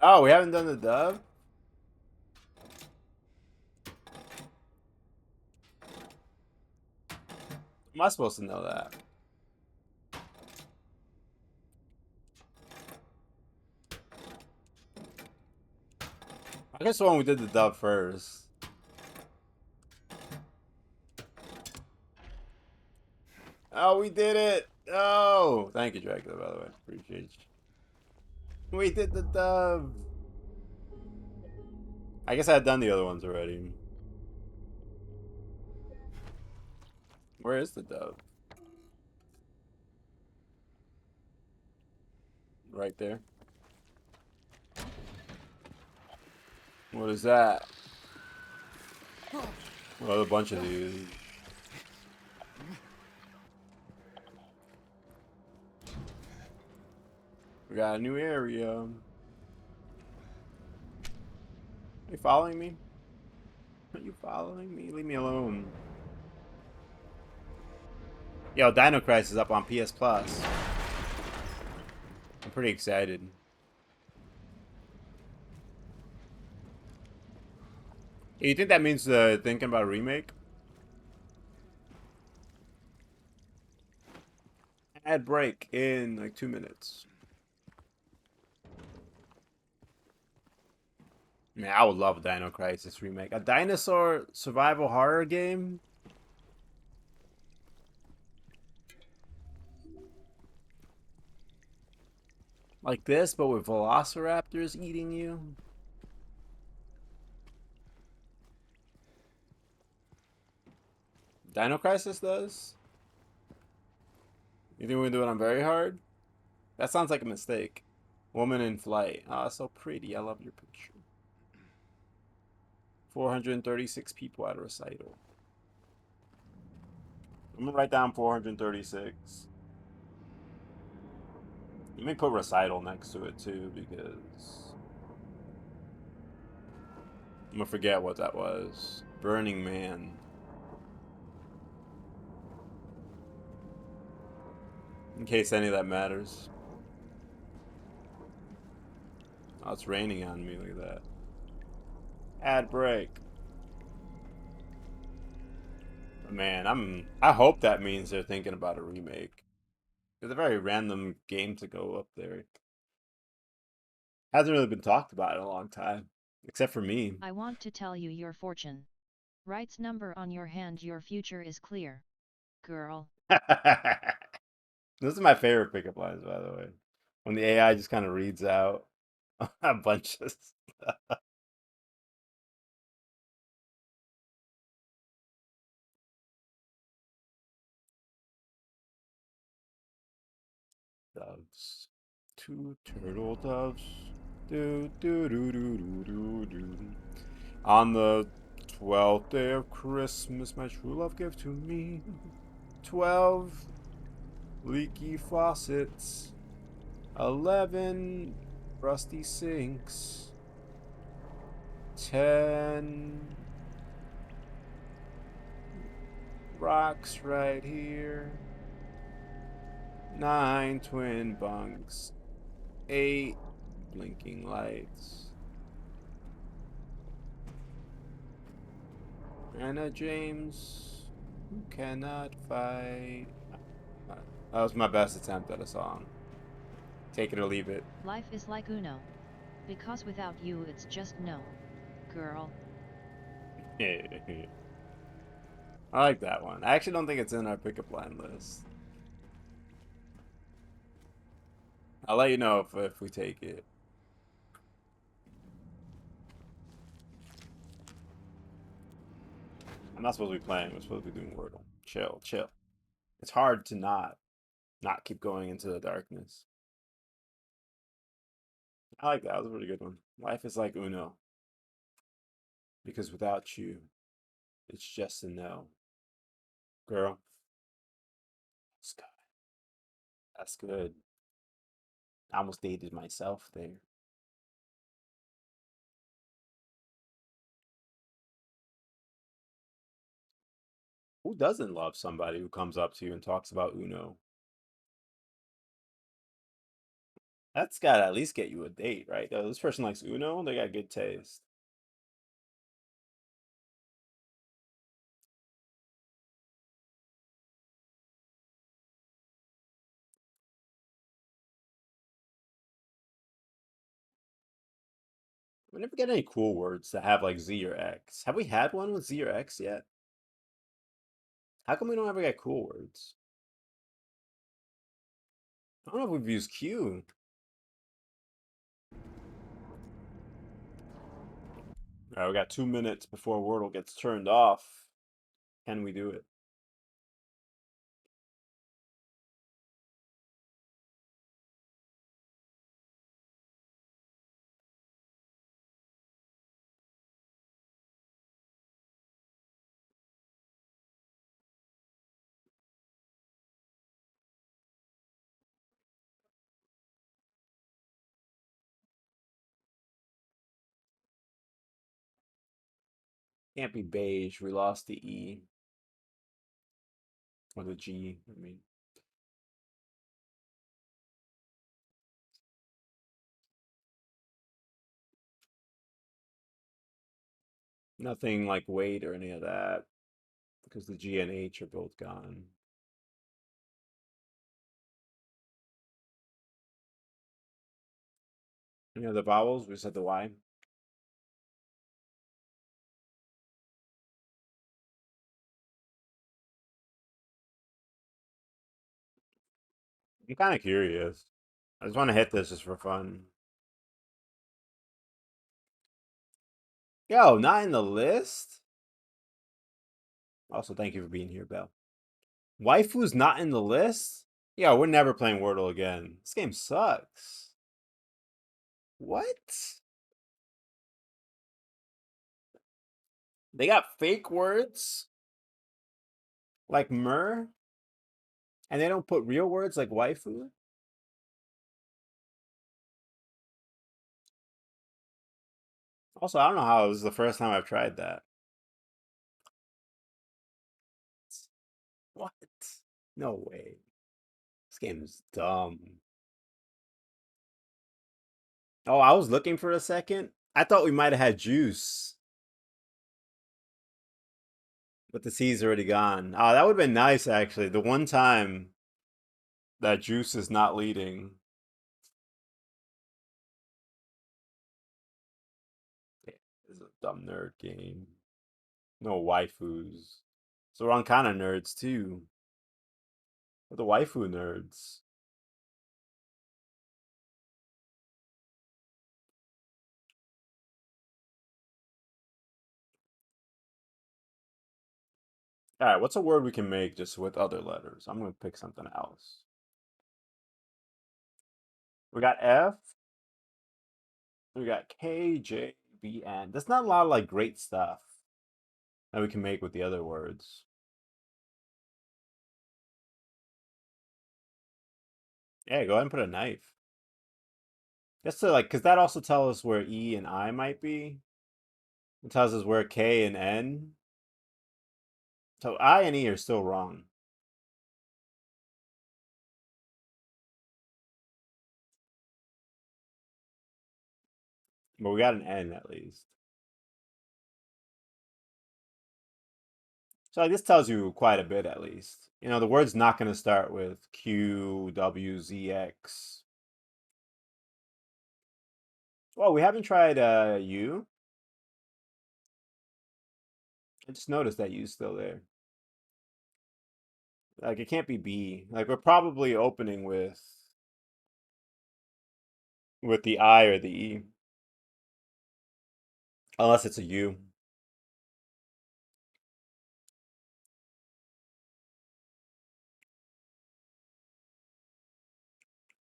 Oh, we haven't done the dove? Am I supposed to know that? I guess the one we did the dove first. Oh, we did it! Oh! Thank you, Dracula, by the way. Appreciate you. We did the dove! I guess I had done the other ones already. Where is the dove? Right there. What is that? Well, a bunch of these. We got a new area. Are you following me? Are you following me? Leave me alone. Yo, Dino Crisis is up on PS Plus. I'm pretty excited. You think that means thinking about a remake? Ad break in like 2 minutes. Man, I would love a Dino Crisis remake. A dinosaur survival horror game? Like this, but with velociraptors eating you? Dino Crisis does? You think we're doing it on very hard? That sounds like a mistake. Woman in flight. Ah, oh, so pretty. I love your picture. 436 people at a recital. I'm gonna write down 436. Let me put recital next to it too, because I'm gonna forget what that was. Burning Man. In case any of that matters. Oh, it's raining on me. Look at that. Ad break. But man, I hope that means they're thinking about a remake. It's a very random game to go up there. Hasn't really been talked about in a long time. Except for me. I want to tell you your fortune. Writes number on your hand, your future is clear. Girl. This is my favorite pickup lines, by the way. When the AI just kind of reads out a bunch of stuff. Doves. Two turtle doves. Do, do, do, do, do, do, do. On the 12th day of Christmas, my true love gave to me 12 leaky faucets, 11 rusty sinks, 10 rocks right here, 9 twin bunks, 8 blinking lights, Anna James who cannot fight. That was my best attempt at a song. Take it or leave it. Life is like Uno. Because without you it's just no. Girl. I like that one. I actually don't think it's in our pickup line list. I'll let you know if we take it. I'm not supposed to be playing. We're supposed to be doing Wordle. Chill, chill. It's hard to not keep going into the darkness. I like that. That was a really good one. Life is like Uno. Because without you, it's just a no. Girl. That's good. That's good. I almost dated myself there. Who doesn't love somebody who comes up to you and talks about Uno? That's gotta at least get you a date, right? This person likes Uno, they got good taste. We never get any cool words that have like Z or X. Have we had one with Z or X yet? How come we don't ever get cool words? I don't know if we've used Q. All right, we got 2 minutes before Wordle gets turned off. Can we do it? Can't be beige. We lost the E. Or the G, I mean. Nothing like weight or any of that. Because the G and H are both gone. Any other vowels? We said the Y. I'm kind of curious. I just want to hit this just for fun. Yo, not in the list? Also, thank you for being here, Belle. Waifu's not in the list? Yo, we're never playing Wordle again. This game sucks. What? They got fake words? Like mer? And they don't put real words like waifu? Also, I don't know how this is the first time I've tried that. What? No way. This game is dumb. Oh, I was looking for a second. I thought we might have had juice. But the C's already gone. Oh, that would have been nice, actually. The one time that juice is not leading. Yeah, this is a dumb nerd game. No waifus. So we're on kind of nerds, too. We're the waifu nerds. All right, what's a word we can make just with other letters? I'm going to pick something else. We got F. We got K, J, B, N. That's not a lot of like great stuff that we can make with the other words. Yeah, go ahead and put a knife. Just to like, because that also tells us where E and I might be. It tells us where K and N. So I and E are still wrong. But we got an N at least. So like, this tells you quite a bit at least. You know, the word's not going to start with Q, W, Z, X. Well, we haven't tried U. I just noticed that U's still there. Like, it can't be B. Like, we're probably opening with the I or the E. Unless it's a U.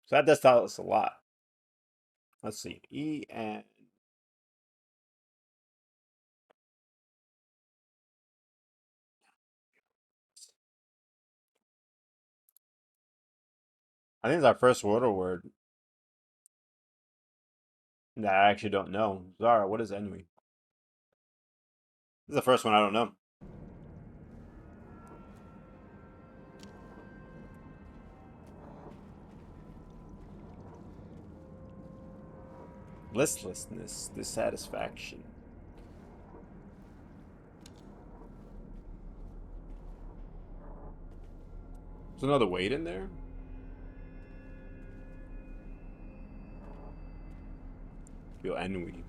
So that does tell us a lot. Let's see. E and I think it's our first Wordle word that I actually don't know. Zara, what is Enui? This is the first one I don't know. Listlessness, dissatisfaction. There's another weight in there? Feel ennui.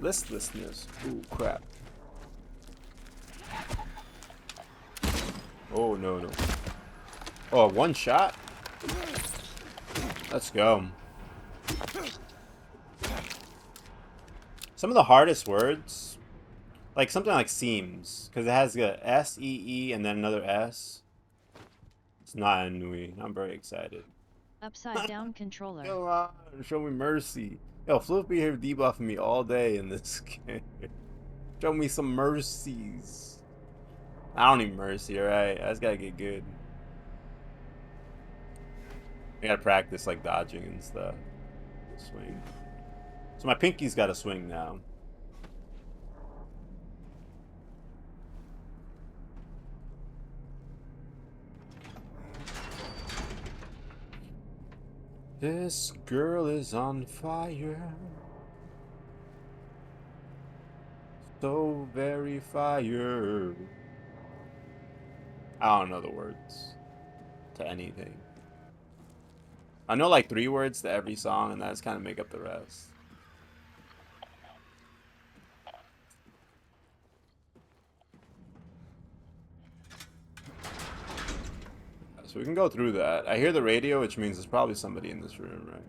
Listlessness. Ooh, crap. Oh, no, no. Oh, one shot? Let's go. Some of the hardest words, like something like seems, because it has a S, E, E, and then another S. It's not ennui. I'm very excited. Upside down controller. Come on, show me mercy. Yo, Flippy here debuffing me all day in this game. Show me some mercies. I don't need mercy, alright? I just gotta get good. I gotta practice like dodging and stuff. Swing. So my pinky's gotta swing now. This girl is on fire. So very fire. I don't know the words to anything. I know like 3 words to every song, and that's kind of make up the rest. So we can go through that. I hear the radio, which means there's probably somebody in this room, right?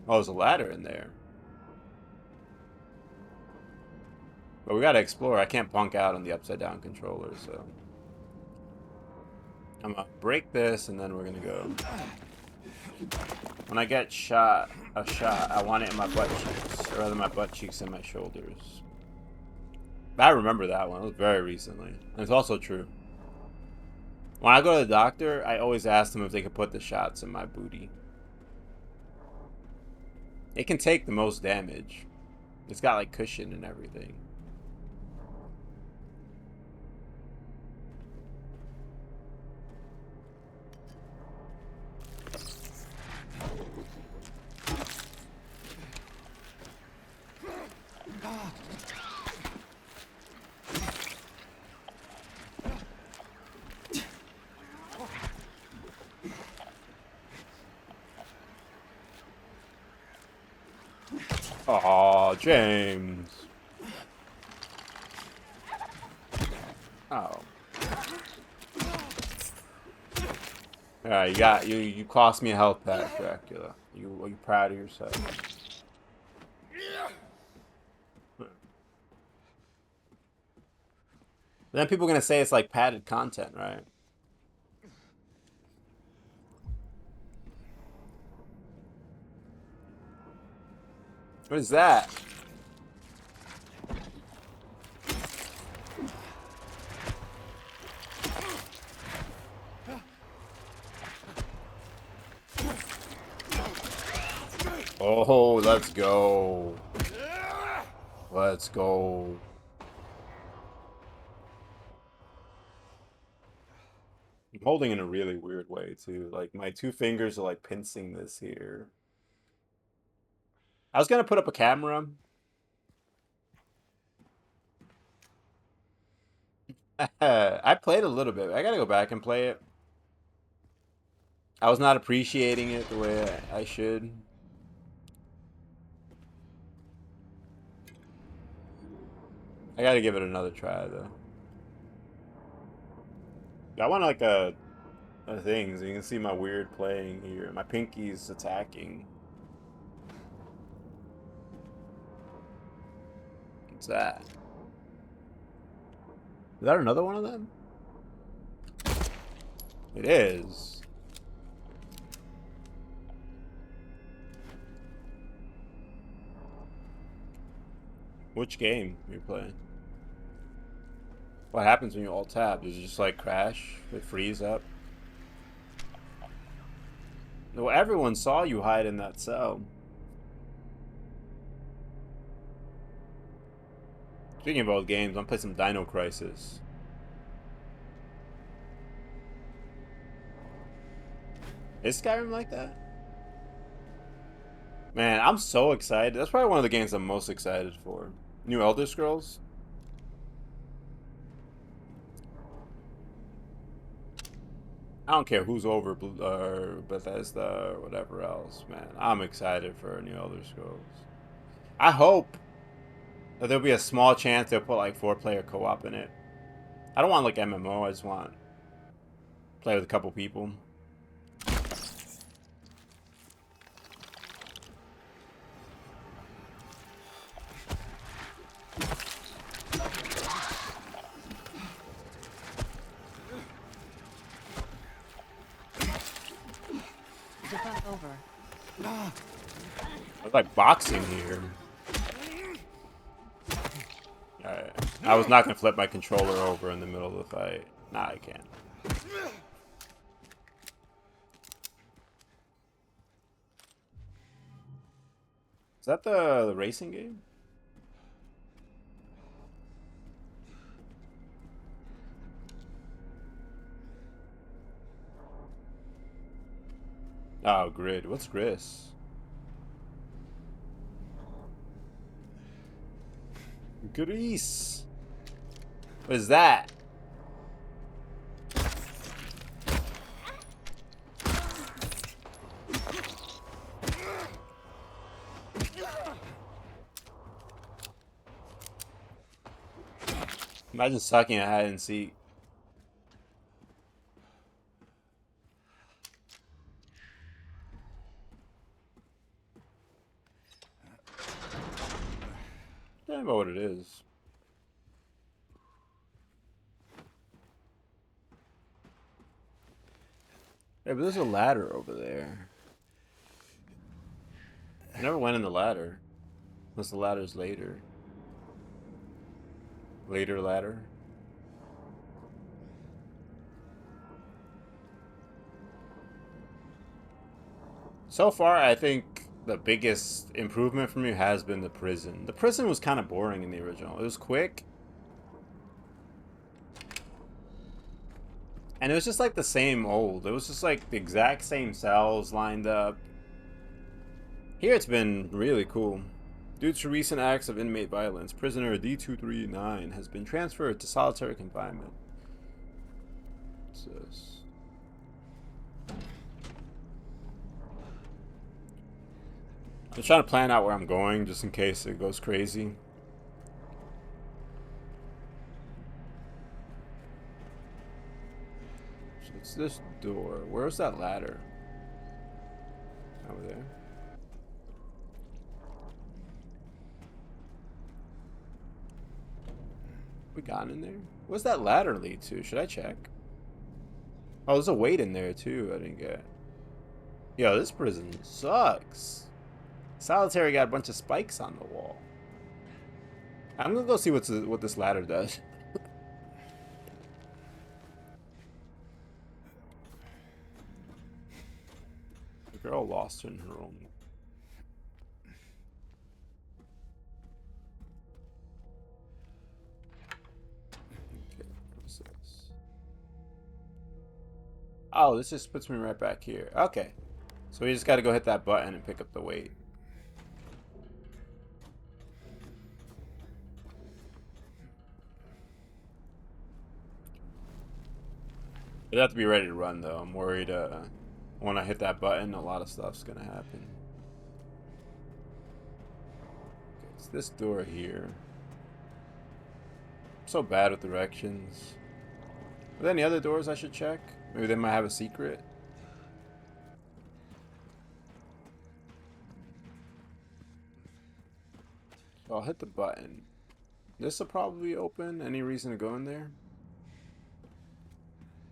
Oh, there's a ladder in there. But we gotta explore. I can't punk out on the upside down controller, so I'm gonna break this and then we're gonna go. When I get a shot, I want it in my butt cheeks, or rather my butt cheeks and my shoulders. I remember that one. It was very recently. And it's also true. When I go to the doctor, I always ask them if they could put the shots in my booty. It can take the most damage. It's got like cushion and everything. Aw, James. Oh. Alright, you cost me a health pack, Dracula. Are you proud of yourself? Then people are gonna say it's like padded content, right? What is that? Oh, let's go. Let's go. I'm holding in a really weird way, too. Like, my 2 fingers are, like, pincing this here. I was gonna put up a camera. I played a little bit. I gotta go back and play it. I was not appreciating it the way I should. I gotta give it another try, though. I want, like, a thing, so you can see my weird playing here. My pinky's attacking. What's that? Is that another one of them? It is. Which game you're playing? What happens when you alt tab? Does it just like crash? It freeze up? No, everyone saw you hide in that cell. Speaking of old games, I'm playing some Dino Crisis. Is Skyrim like that? Man, I'm so excited. That's probably one of the games I'm most excited for. New Elder Scrolls. I don't care who's over Bethesda or whatever else, man. I'm excited for New Elder Scrolls. I hope that there'll be a small chance they'll put like 4-player co-op in it. I don't want like MMO. I just want play with a couple people. Over. It's like boxing here. Alright. I was not gonna flip my controller over in the middle of the fight. Nah, I can't. Is that the racing game? Oh, grid. What's Gris? Grease. What is that? Imagine sucking a hide and seek. Don't know what it is. Hey, but there's a ladder over there. I never went in the ladder. Unless the ladder's later. Later ladder. So far, I think the biggest improvement for me has been the prison. The prison was kind of boring in the original. It was quick. And it was just like the same old. It was just like the exact same cells lined up. Here it's been really cool. Due to recent acts of inmate violence, prisoner D239 has been transferred to solitary confinement. What's this? I'm trying to plan out where I'm going just in case it goes crazy. So it's this door. Where's that ladder? Over there. We got in there? What's that ladder lead to? Should I check? Oh, there's a weight in there too. I didn't get. Yo, this prison sucks. Solitary got a bunch of spikes on the wall. I'm gonna go see what this ladder does. The girl lost in her own. Okay, what's this? Oh, this just puts me right back here. Okay. So we just gotta go hit that button and pick up the weight. You'd have to be ready to run though. I'm worried when I hit that button, a lot of stuff's gonna happen. Okay, it's this door here. I'm so bad with directions. Are there any other doors I should check? Maybe they might have a secret. So I'll hit the button. This will probably open. Any reason to go in there?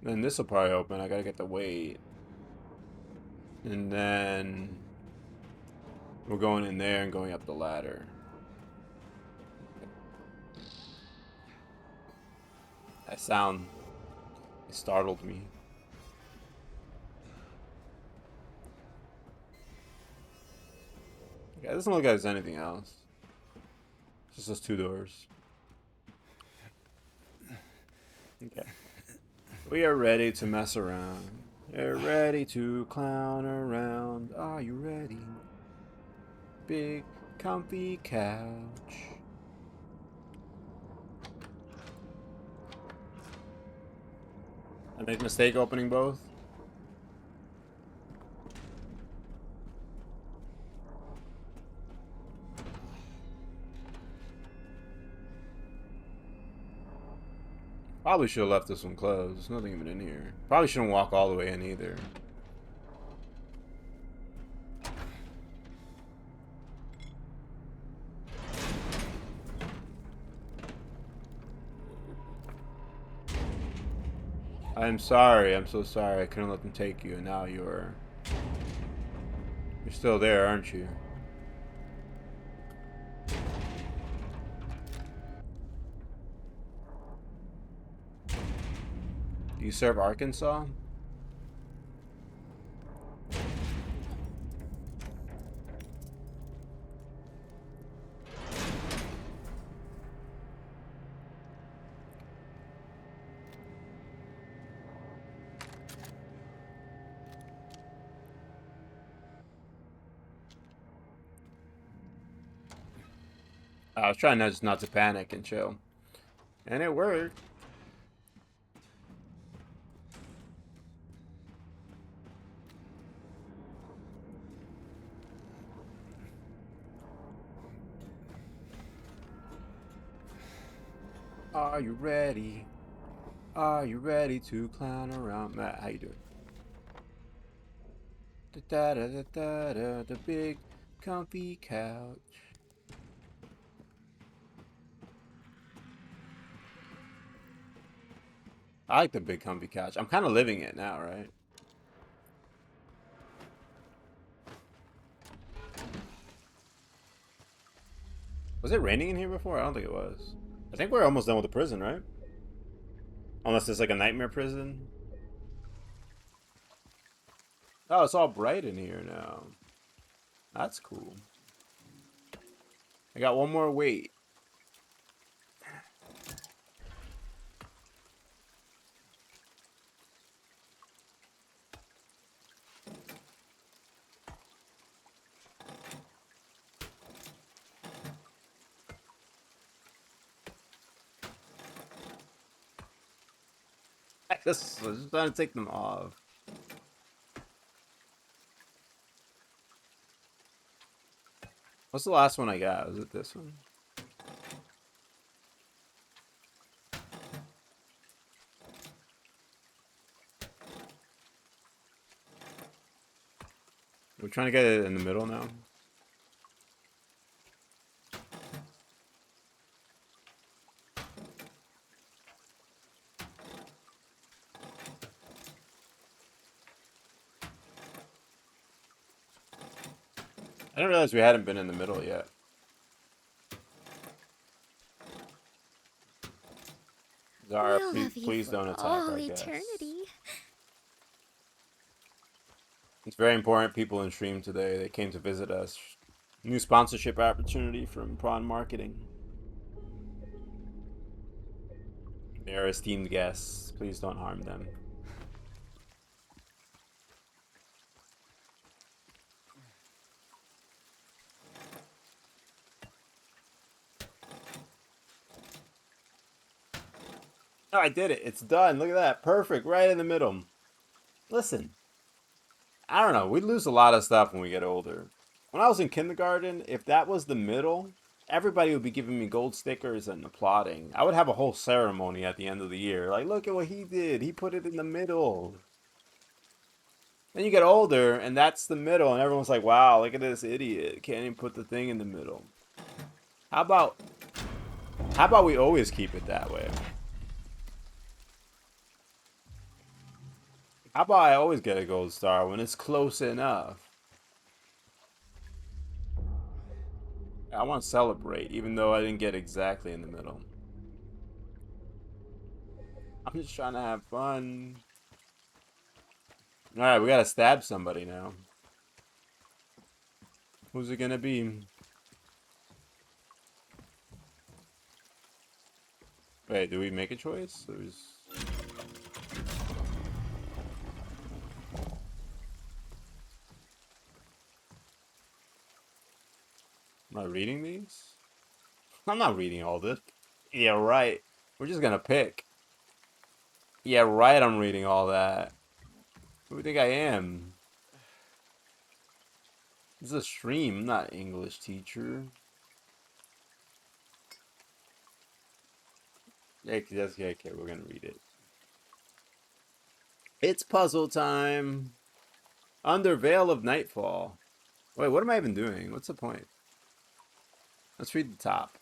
Then this will probably open. I gotta get the weight. And then we're going in there and going up the ladder. That sound, it startled me. Okay, it doesn't look like there's anything else. It's just those two doors. Okay. We are ready to mess around. You're ready to clown around. Are you ready? Big, comfy couch. I made a mistake opening both. Probably should have left this one closed. There's nothing even in here. Probably shouldn't walk all the way in either. I'm sorry. I'm so sorry. I couldn't let them take you, and now you're still there, aren't you? Do you serve Arkansas? I was trying just not to panic and chill. And it worked. Are you ready? Are you ready to clown around? Matt, how you doing? Da da da da da, the big comfy couch. I like the big comfy couch. I'm kind of living it now, right? Was it raining in here before? I don't think it was. I think we're almost done with the prison, right? Unless it's like a nightmare prison. Oh, it's all bright in here now. That's cool. I got one more wait. I was just trying to take them off. What's the last one I got? Was it this one? We're trying to get it in the middle now. I didn't realize we hadn't been in the middle yet. Zara, We'll love you please for don't attack all our guests. eternity. It's very important people in stream today. They came to visit us. New sponsorship opportunity from Prawn Marketing. They're esteemed guests. Please don't harm them. Oh, I did it. It's done. Look at that. Perfect. Right in the middle. Listen, I don't know. We lose a lot of stuff when we get older. When I was in kindergarten, if that was the middle, everybody would be giving me gold stickers and applauding. I would have a whole ceremony at the end of the year. Like, look at what he did. He put it in the middle. Then you get older, and that's the middle, and everyone's like, wow, look at this idiot. Can't even put the thing in the middle. How about we always keep it that way? How about I always get a gold star when it's close enough? I want to celebrate, even though I didn't get exactly in the middle. I'm just trying to have fun. Alright, we gotta stab somebody now. Who's it gonna be? Wait, do we make a choice? Am I reading these? I'm not reading all this. Yeah, right. We're just gonna pick. Yeah, right, I'm reading all that. Who do you think I am? This is a stream, I'm not an English teacher. Yeah, okay, we're gonna read it. It's puzzle time. Under Veil of Nightfall. Wait, what am I even doing? What's the point? Let's read the top.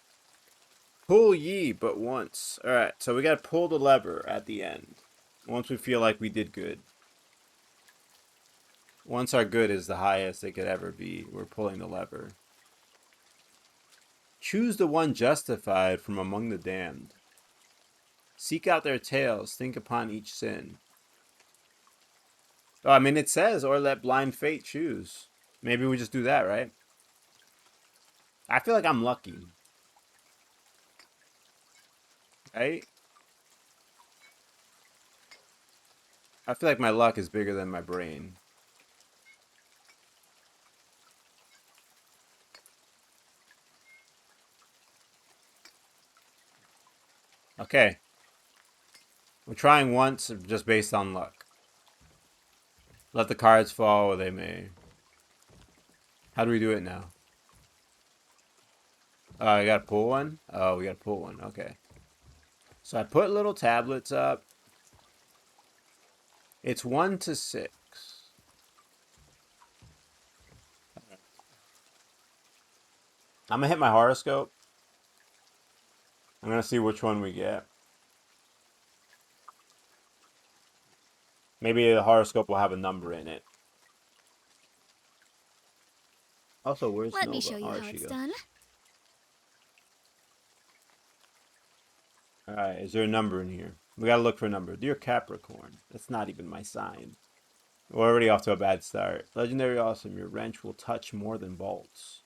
Pull ye but once. Alright, so we gotta pull the lever at the end. Once we feel like we did good. Once our good is the highest it could ever be, we're pulling the lever. Choose the one justified from among the damned. Seek out their tales, think upon each sin. Oh, I mean, it says, or let blind fate choose. Maybe we just do that, right? I feel like I'm lucky. Right? I feel like my luck is bigger than my brain. Okay. We're trying once just based on luck. Let the cards fall where they may. How do we do it now? I gotta pull one? Oh, we gotta pull one. Okay. So I put little tablets up. It's 1 to 6. I'm gonna hit my horoscope. I'm gonna see which one we get. Maybe the horoscope will have a number in it. Also, where's Let me Nova? show you Oh, there how she it's goes. done. Alright, is there a number in here? We gotta look for a number. Dear Capricorn. That's not even my sign. We're already off to a bad start. Legendary awesome. Your wrench will touch more than bolts.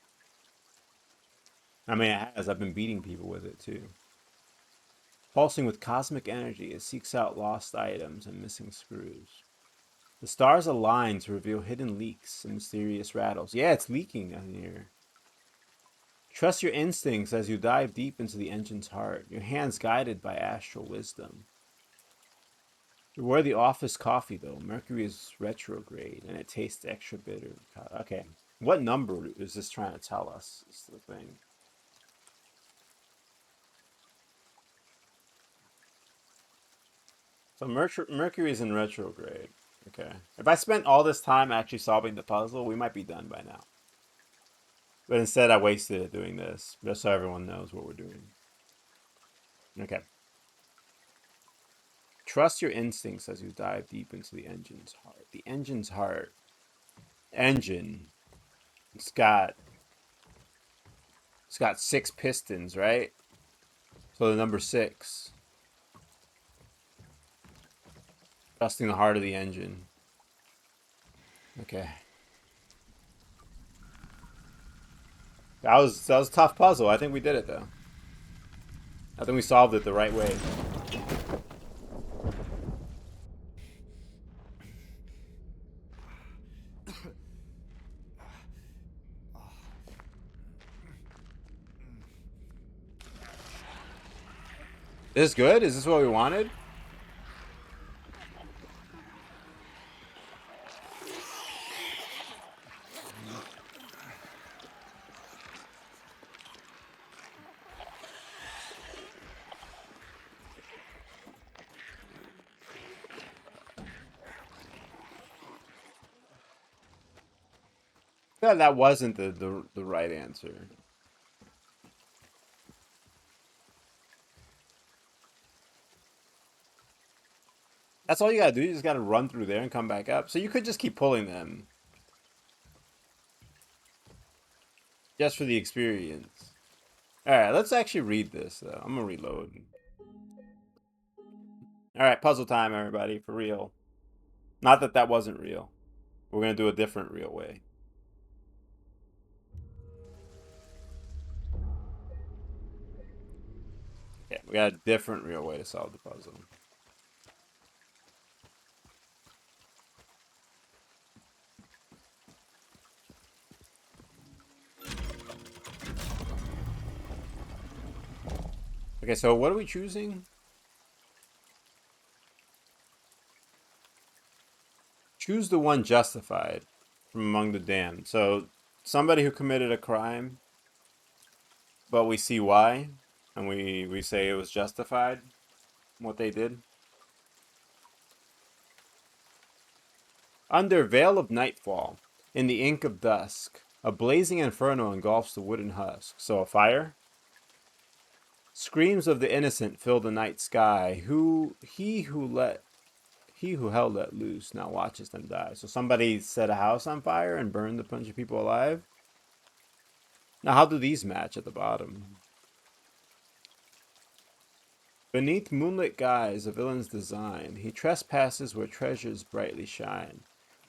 I mean, it has. I've been beating people with it, too. Pulsing with cosmic energy, it seeks out lost items and missing screws. The stars align to reveal hidden leaks and mysterious rattles. Yeah, it's leaking in here. Trust your instincts as you dive deep into the engine's heart, your hands guided by astral wisdom. Beware the office coffee, though. Mercury is retrograde, and it tastes extra bitter. Okay, what number is this trying to tell us? Is the thing. So Mercury is in retrograde. Okay. If I spent all this time actually solving the puzzle, we might be done by now. But instead, I wasted it doing this, just so everyone knows what we're doing. Okay. Trust your instincts as you dive deep into the engine's heart. The engine's heart. Engine. It's got 6 pistons, right? So the number 6. Trusting the heart of the engine. Okay. That was a tough puzzle. I think we did it though. I think we solved it the right way. Is this good? Is this what we wanted? Yeah, that wasn't the right answer. That's all you gotta do. You just gotta run through there and come back up. So you could just keep pulling them. Just for the experience. Alright, let's actually read this, though. I'm gonna reload. Alright, puzzle time, everybody. For real. Not that that wasn't real. We're gonna do a different real way. Okay, we got a different real way to solve the puzzle. Okay, so what are we choosing? Choose the one justified from among the damned. So, somebody who committed a crime, but we see why, and we say it was justified, what they did. Under veil of nightfall, in the ink of dusk, a blazing inferno engulfs the wooden husk. So a fire? Screams of the innocent fill the night sky. He who held let loose now watches them die. So somebody set a house on fire and burned a bunch of people alive? Now how do these match at the bottom? Beneath moonlit guise, a villain's design, he trespasses where treasures brightly shine.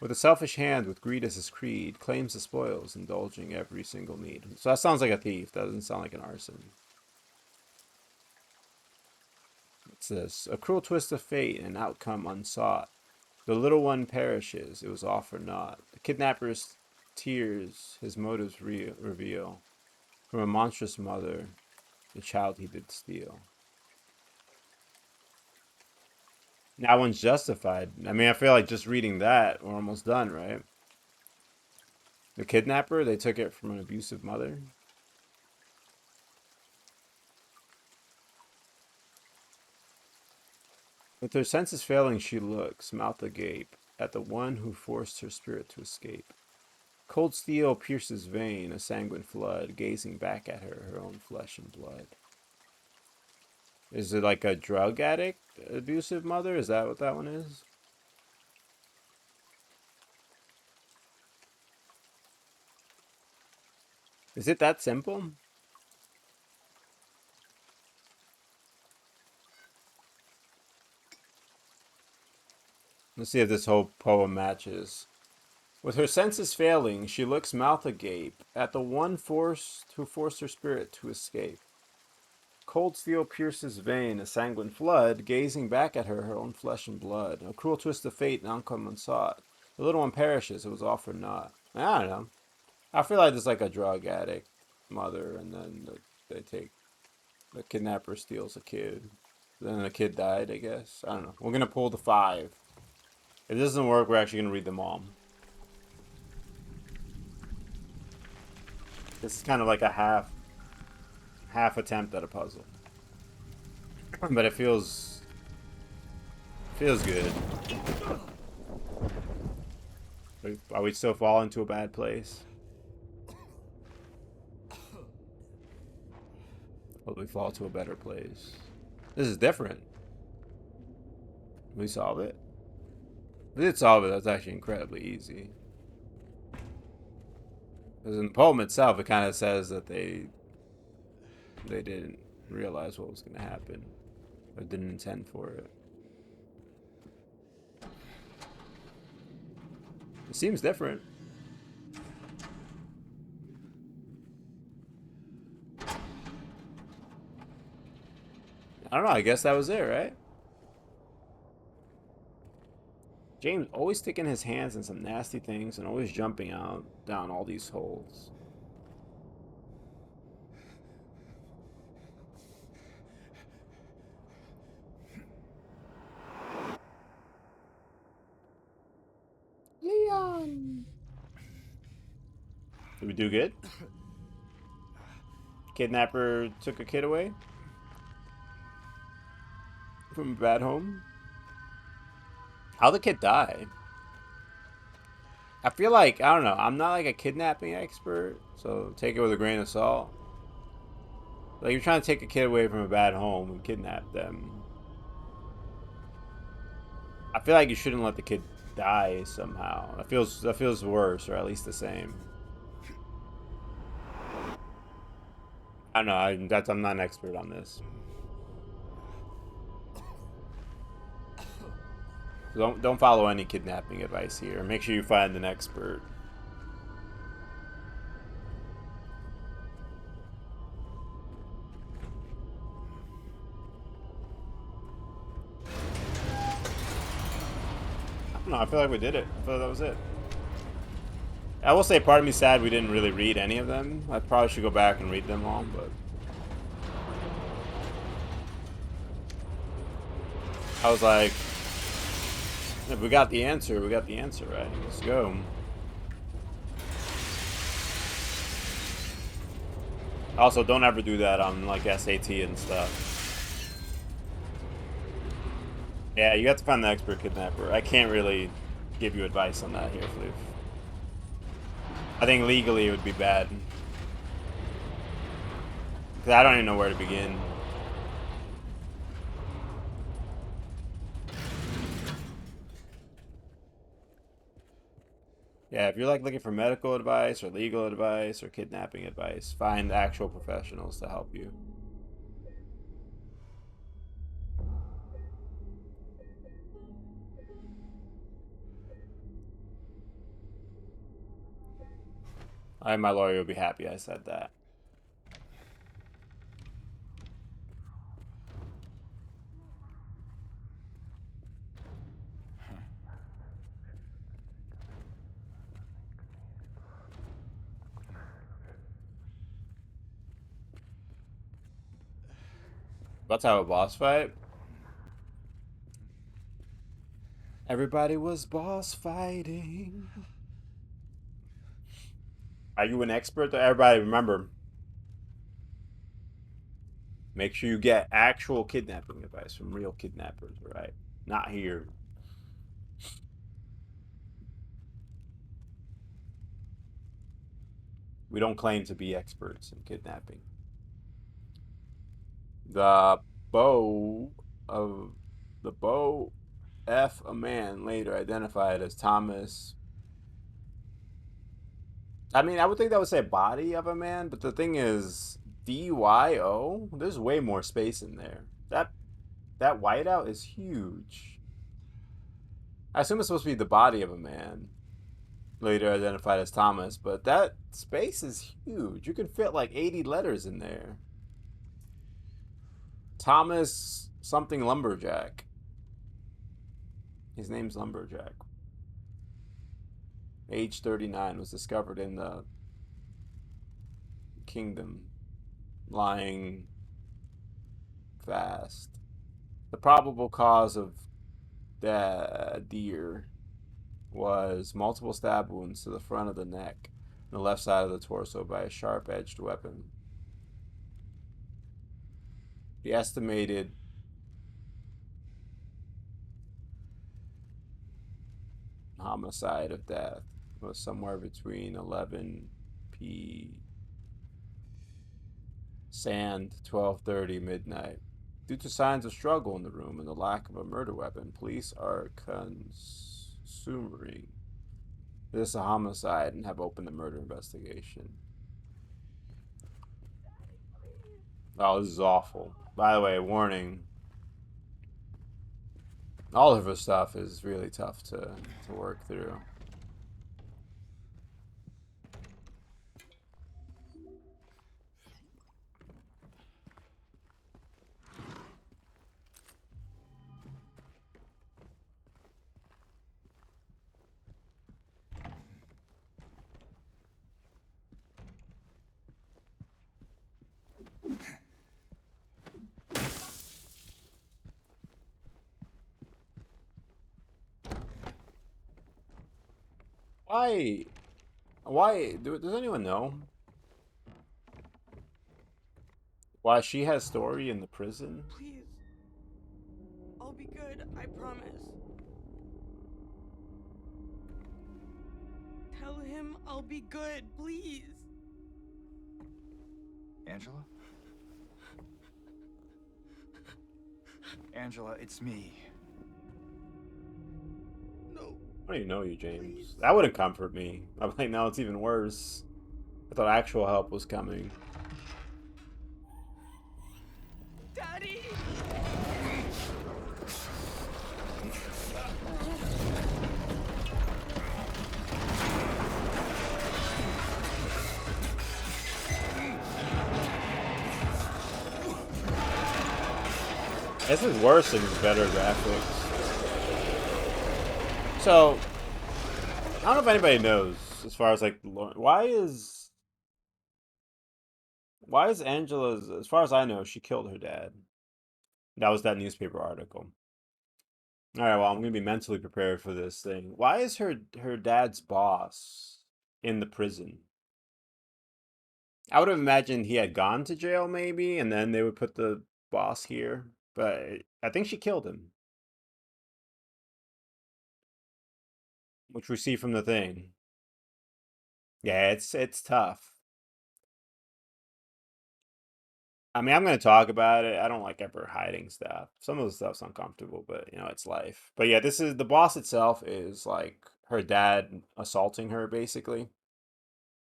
With a selfish hand, with greed as his creed, claims the spoils, indulging every single need. So that sounds like a thief. That doesn't sound like an arson. What's this? A cruel twist of fate, an outcome unsought. The little one perishes, it was all for naught. The kidnapper's tears, his motives reveal. From a monstrous mother, the child he did steal. That one's justified. I mean, I feel like just reading that, we're almost done, right? The kidnapper, they took it from an abusive mother. With her senses failing, she looks, mouth agape, at the one who forced her spirit to escape. Cold steel pierces vein, a sanguine flood, gazing back at her, her own flesh and blood. Is it like a drug addict, abusive mother? Is that what that one is? Is it that simple? Let's see if this whole poem matches. With her senses failing, she looks mouth agape at the one who forced her spirit to escape. Cold steel pierces vein, a sanguine flood, gazing back at her, her own flesh and blood. A cruel twist of fate, an outcome unsought. The little one perishes, it was all for naught. I don't know. I feel like it's like a drug addict mother, and then the kidnapper steals a kid. Then the kid died, I guess. I don't know. We're gonna pull the 5. If this doesn't work, we're actually gonna read them all. This is kind of like a half attempt at a puzzle, but it feels good. Are we still falling into a bad place? Or do we fall to a better place? This is different. Did we solve it? If we did solve it, that's actually incredibly easy. Because in the poem itself, it kind of says that they didn't realize what was going to happen, or didn't intend for it. It seems different. I don't know, I guess that was it, right? James always sticking his hands in some nasty things and always jumping out down all these holes. Leon! Did we do good? Kidnapper took a kid away from a bad home. How'd the kid die? I feel like, I don't know, I'm not like a kidnapping expert, so take it with a grain of salt. Like, you're trying to take a kid away from a bad home and kidnap them. I feel like you shouldn't let the kid die somehow. That feels worse, or at least the same. I don't know, I'm not an expert on this. Don't follow any kidnapping advice here. Make sure you find an expert. I don't know, I feel like we did it. I feel like that was it. I will say part of me sad we didn't really read any of them. I probably should go back and read them all, but I was like, if we got the answer, we got the answer, right? Let's go. Also, don't ever do that on like SAT and stuff. Yeah, you have to find the expert kidnapper. I can't really give you advice on that here, Floof. I think legally it would be bad. Because I don't even know where to begin. Yeah, if you're like looking for medical advice or legal advice or kidnapping advice, find actual professionals to help you. My lawyer will be happy I said that. About to have a boss fight? Everybody was boss fighting. Are you an expert? Everybody remember, make sure you get actual kidnapping advice from real kidnappers, right? Not here. We don't claim to be experts in kidnapping. The bow of the bow F a man later identified as Thomas. I mean, I would think that would say body of a man, but the thing is DYO, there's way more space in there. That whiteout is huge. I assume it's supposed to be the body of a man, later identified as Thomas, but that space is huge. You can fit like 80 letters in there. Thomas something Lumberjack. His name's Lumberjack. Age 39, was discovered in the kingdom, lying fast. The probable cause of the deer was multiple stab wounds to the front of the neck and the left side of the torso by a sharp-edged weapon. The estimated homicide of death was somewhere between 11 p. Sand 12:30 midnight. Due to signs of struggle in the room and the lack of a murder weapon, police are consuming this a homicide and have opened a murder investigation. Oh, this is awful. By the way, warning. All of her stuff is really tough to work through. Why? Does anyone know why she has story in the prison? Please. I'll be good, I promise. Tell him I'll be good, please. Angela? Angela, it's me. No. I don't even know you, James. Please. That wouldn't comfort me. I'm like, now it's even worse. I thought actual help was coming. Daddy! This is worse and better graphics. So, I don't know if anybody knows, as far as like, why is Angela's, as far as I know, she killed her dad. That was that newspaper article. All right, well, I'm gonna be mentally prepared for this thing. Why is her dad's boss in the prison? I would have imagined he had gone to jail maybe, and then they would put the boss here. But I think she killed him, which we see from the thing. Yeah, it's tough. I mean, I'm going to talk about it. I don't like ever hiding stuff. Some of the stuff's uncomfortable, but you know, it's life. But yeah, this is the boss itself is like her dad assaulting her basically.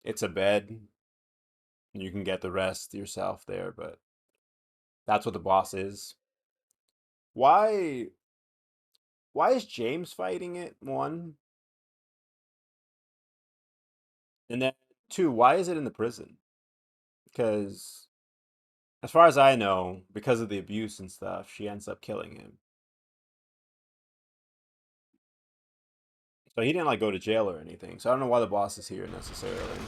It's a bed. You can get the rest yourself there, but that's what the boss is. Why is James fighting it? One. And then two, why is it in the prison? Because as far as I know, because of the abuse and stuff, she ends up killing him. So he didn't like go to jail or anything. So I don't know why the boss is here necessarily.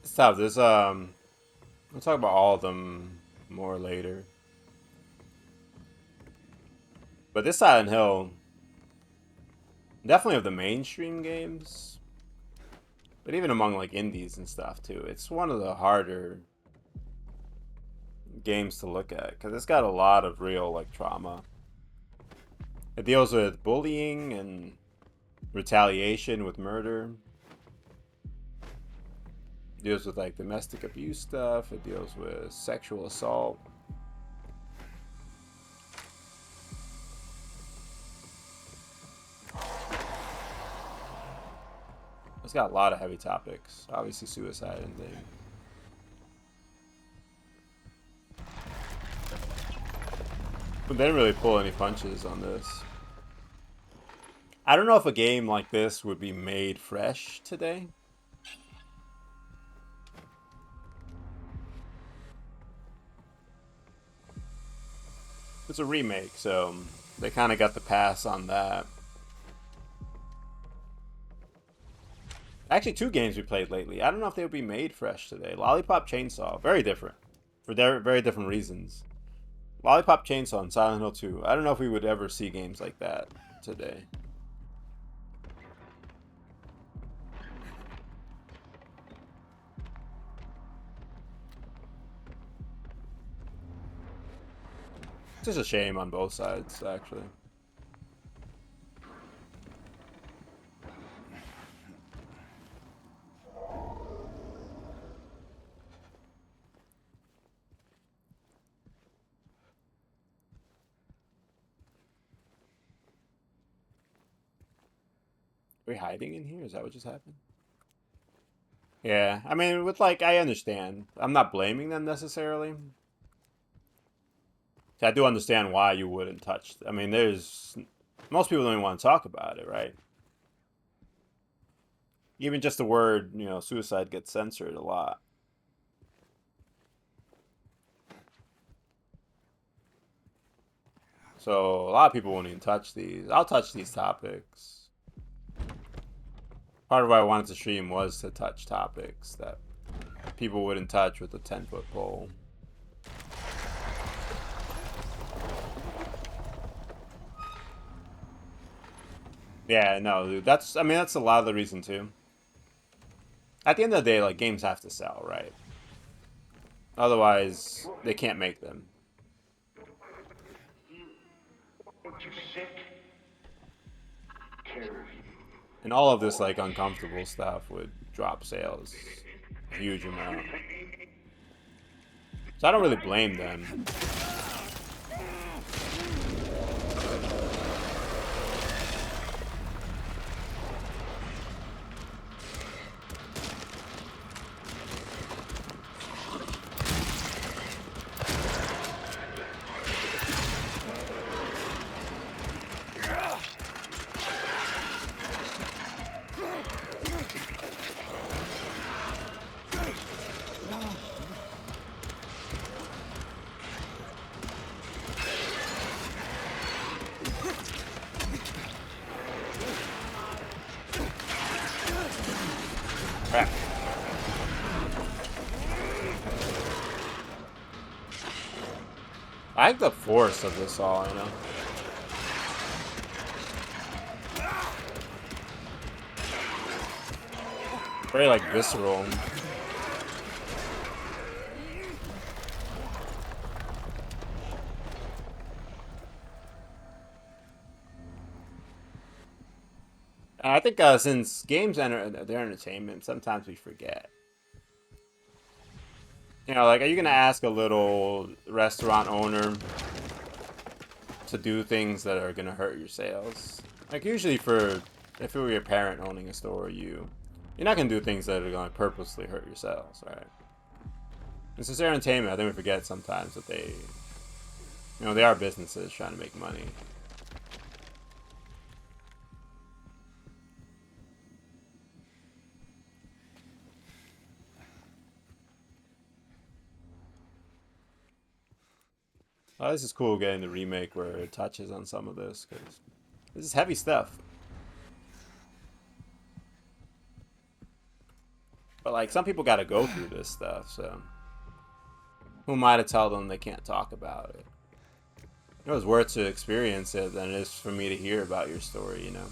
It's tough. We'll talk about all of them more later. But this Silent Hill, definitely of the mainstream games, but even among like indies and stuff too, it's one of the harder games to look at because it's got a lot of real like trauma. It deals with bullying and retaliation with murder. It deals with like domestic abuse stuff. It deals with sexual assault. It's got a lot of heavy topics. Obviously suicide and things. But they didn't really pull any punches on this. I don't know if a game like this would be made fresh today. It's a remake, so they kind of got the pass on that. Actually, two games we played lately. I don't know if they would be made fresh today. Lollipop Chainsaw, very different. For very different reasons. Lollipop Chainsaw and Silent Hill 2. I don't know if we would ever see games like that today. It's just a shame on both sides, actually. Are we hiding in here? Is that what just happened? Yeah, I mean, with like, I understand. I'm not blaming them necessarily. I do understand why you wouldn't touch. I mean, most people don't even want to talk about it, right? Even just the word, suicide gets censored a lot. So a lot of people won't even touch these. I'll touch these topics. Part of why I wanted to stream was to touch topics that people wouldn't touch with a 10-foot pole. Yeah, no, dude. That's a lot of the reason too. At the end of the day, like, games have to sell, right? Otherwise, they can't make them. And all of this, like, uncomfortable stuff would drop sales a huge amount. So I don't really blame them. I like the force of this all, Very, like, visceral. And I think since games enter their entertainment, sometimes we forget. Like, are you gonna ask a little restaurant owner to do things that are gonna hurt your sales? Like, usually if it were your parent owning a store, you're not gonna do things that are gonna purposely hurt your sales, right? And since they're entertainment, I think we forget sometimes that they are businesses trying to make money. Oh, this is cool getting the remake where it touches on some of this, because this is heavy stuff. But like some people got to go through this stuff, so who am I to tell them they can't talk about it? It was worth to experience it than it is for me to hear about your story, you know.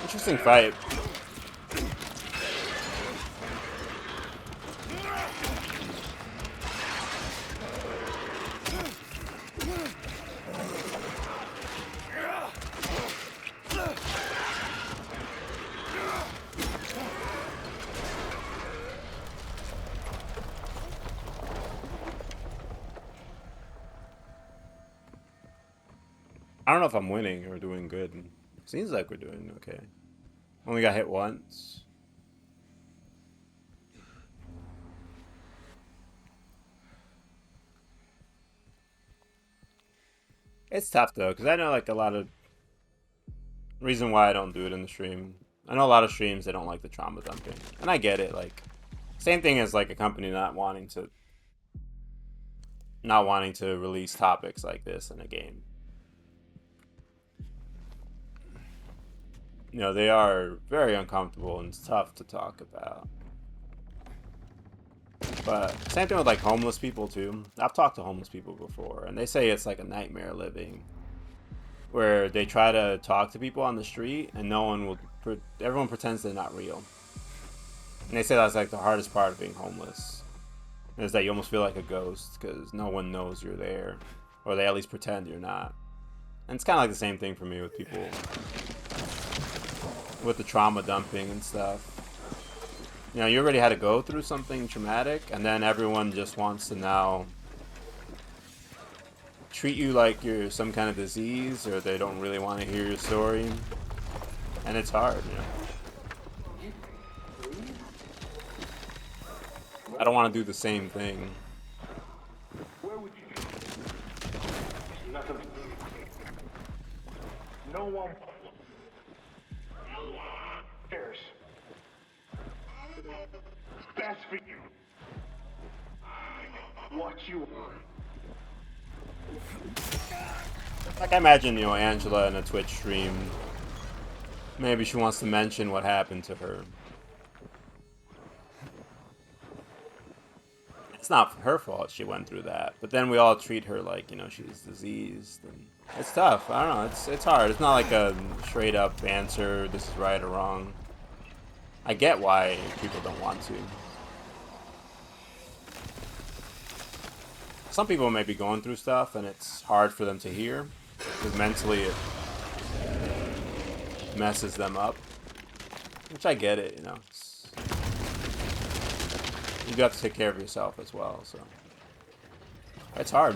Interesting fight. I don't know if I'm winning or doing good. Seems like we're doing okay. Only got hit once. It's tough though, because I know like a lot of reason why I don't do it in the stream. I know a lot of streams they don't like the trauma dumping, and I get it. Like same thing as like a company not wanting to release topics like this in a game. You know, they are very uncomfortable and it's tough to talk about. But same thing with like homeless people too. I've talked to homeless people before and they say it's like a nightmare living, where they try to talk to people on the street and everyone pretends they're not real. And they say that's like the hardest part of being homeless, is that you almost feel like a ghost because no one knows you're there, or they at least pretend you're not. And it's kind of like the same thing for me with people with the trauma dumping and stuff. You know, you already had to go through something traumatic, and then everyone just wants to now treat you like you're some kind of disease, or they don't really want to hear your story. And it's hard, you know. I don't want to do the same thing. Where would you go? Nothing. No one cares. Best for you. What you want. Like I imagine, you know, Angela in a Twitch stream, maybe she wants to mention what happened to her. It's not her fault she went through that, but then we all treat her like, you know, she's diseased, and it's tough. I don't know, it's hard. It's not like a straight up answer, this is right or wrong. I get why people don't want to. Some people may be going through stuff and it's hard for them to hear, because mentally it messes them up, which I get it, you know. You do have to take care of yourself as well, so it's hard.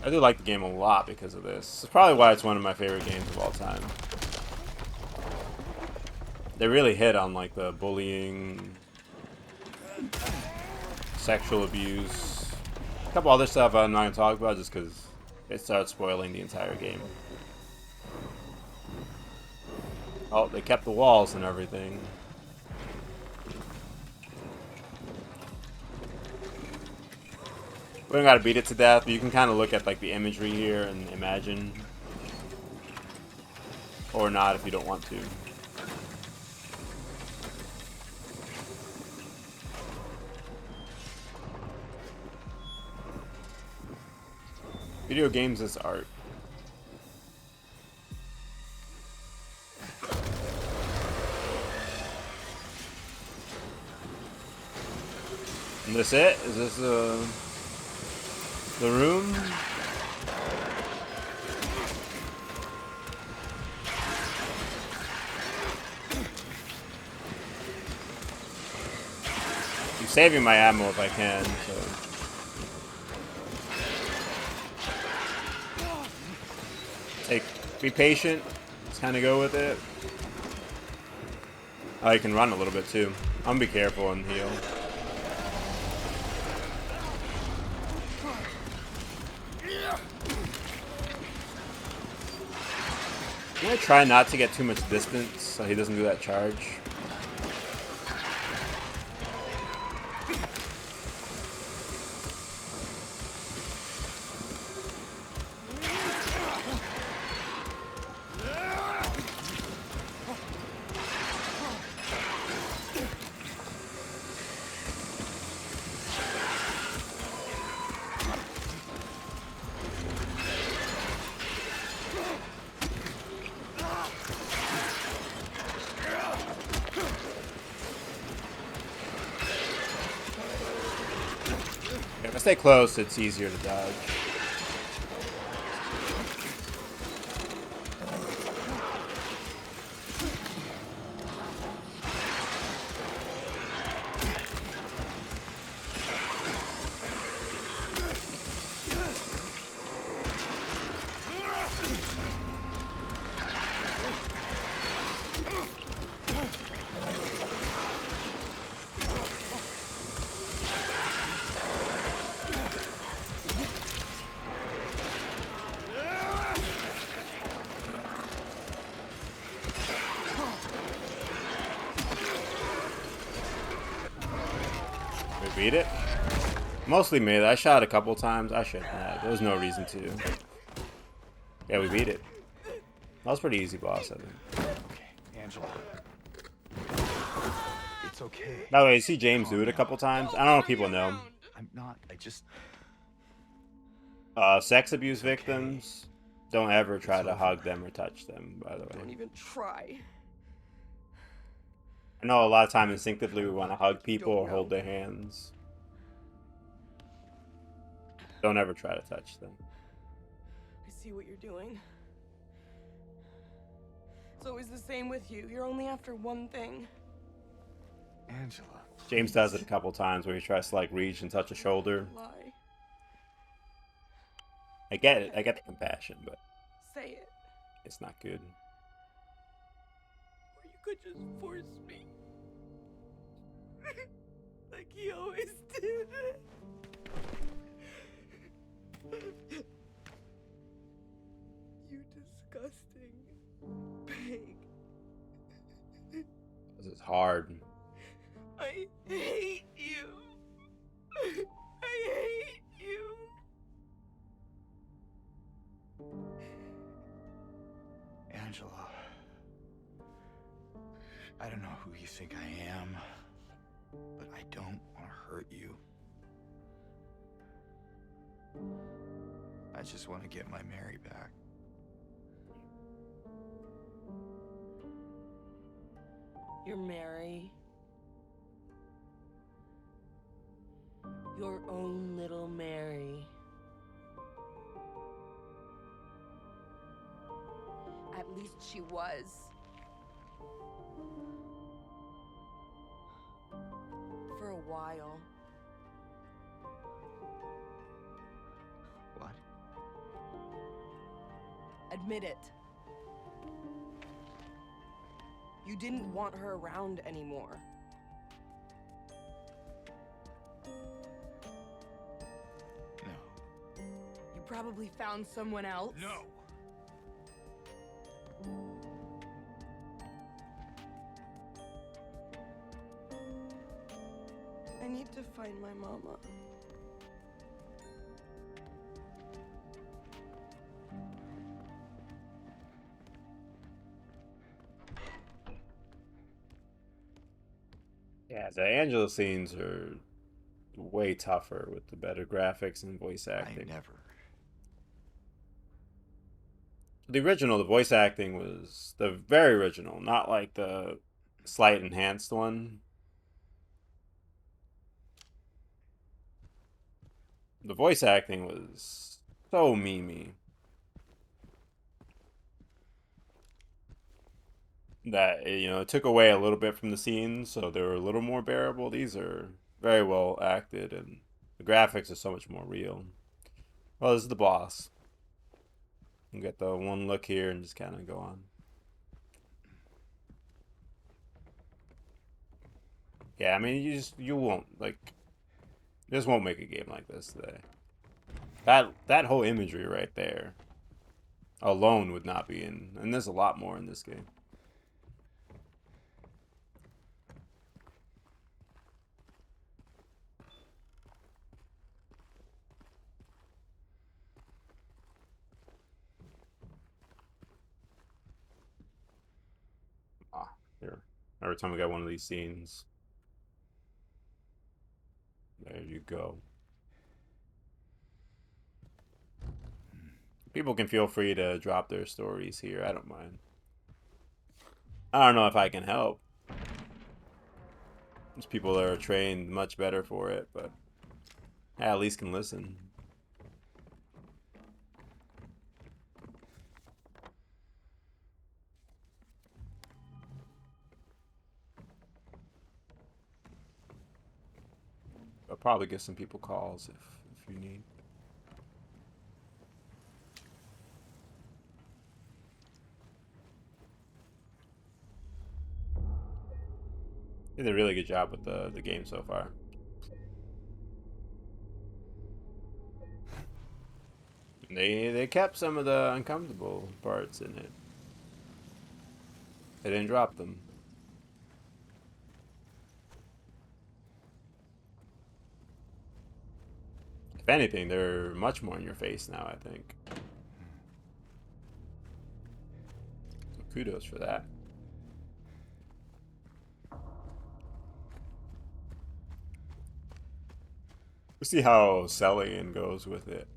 I do like the game a lot because of this. It's probably why it's one of my favorite games of all time. They really hit on like the bullying, sexual abuse, a couple other stuff I'm not gonna talk about just because it starts spoiling the entire game. Oh, they kept the walls and everything. We don't gotta beat it to death, but you can kind of look at like the imagery here and imagine, or not if you don't want to. Video games is art. And this it? Is this the room? I'm saving my ammo if I can, so. Be patient. Just kind of go with it. Oh, you can run a little bit too. I'm gonna be careful and heal. I'm gonna try not to get too much distance so he doesn't do that charge. If I stay close, it's easier to dodge. We beat it. Mostly mid. I shot a couple times. I shouldn't have. There was no reason to. Yeah, we beat it. That was pretty easy boss, I think. Okay, Angela. It's okay. By the way, you see James do it a couple times. I don't know if people know. I'm not. I just. Sex abuse victims, don't ever try to hug them or touch them, by the way. Don't even try. I know a lot of time instinctively we want to hug people or hold their hands. Don't ever try to touch them. I see what you're doing. It's always the same with you. You're only after one thing. Angela. James does it a couple times where he tries to like reach and touch a shoulder. Lie. I get it. I get the compassion, but Say it. it's not good. Or you could just force me. Like he always did. You disgusting pig. This is hard. I hate you. I hate you. Angela. I don't know who you think I am, but I don't want to hurt you. I just want to get my Mary back. You're Mary. Your own little Mary. At least she was. For a while. What? Admit it. You didn't want her around anymore. No. You probably found someone else. No. I need to find my mama. Yeah, the Angela scenes are way tougher with the better graphics and voice acting. I never. The original, the voice acting was the very original, not like the slight enhanced one. The voice acting was so memey that, you know, it took away a little bit from the scenes, so they were a little more bearable. These are very well acted, and the graphics are so much more real. Well, this is the boss. You get the one look here and just kind of go on. Yeah, I mean, you won't this won't make a game like this today. That whole imagery right there alone would not be in, and there's a lot more in this game. Ah, here. Every time we got one of these scenes. There you go. People can feel free to drop their stories here. I don't mind. I don't know if I can help. There's people that are trained much better for it, but I at least can listen. I'll probably give some people calls if you need. They did a really good job with the game so far. They kept some of the uncomfortable parts in it. They didn't drop them. If anything, they're much more in your face now, I think. So kudos for that. We'll see how Celian goes with it.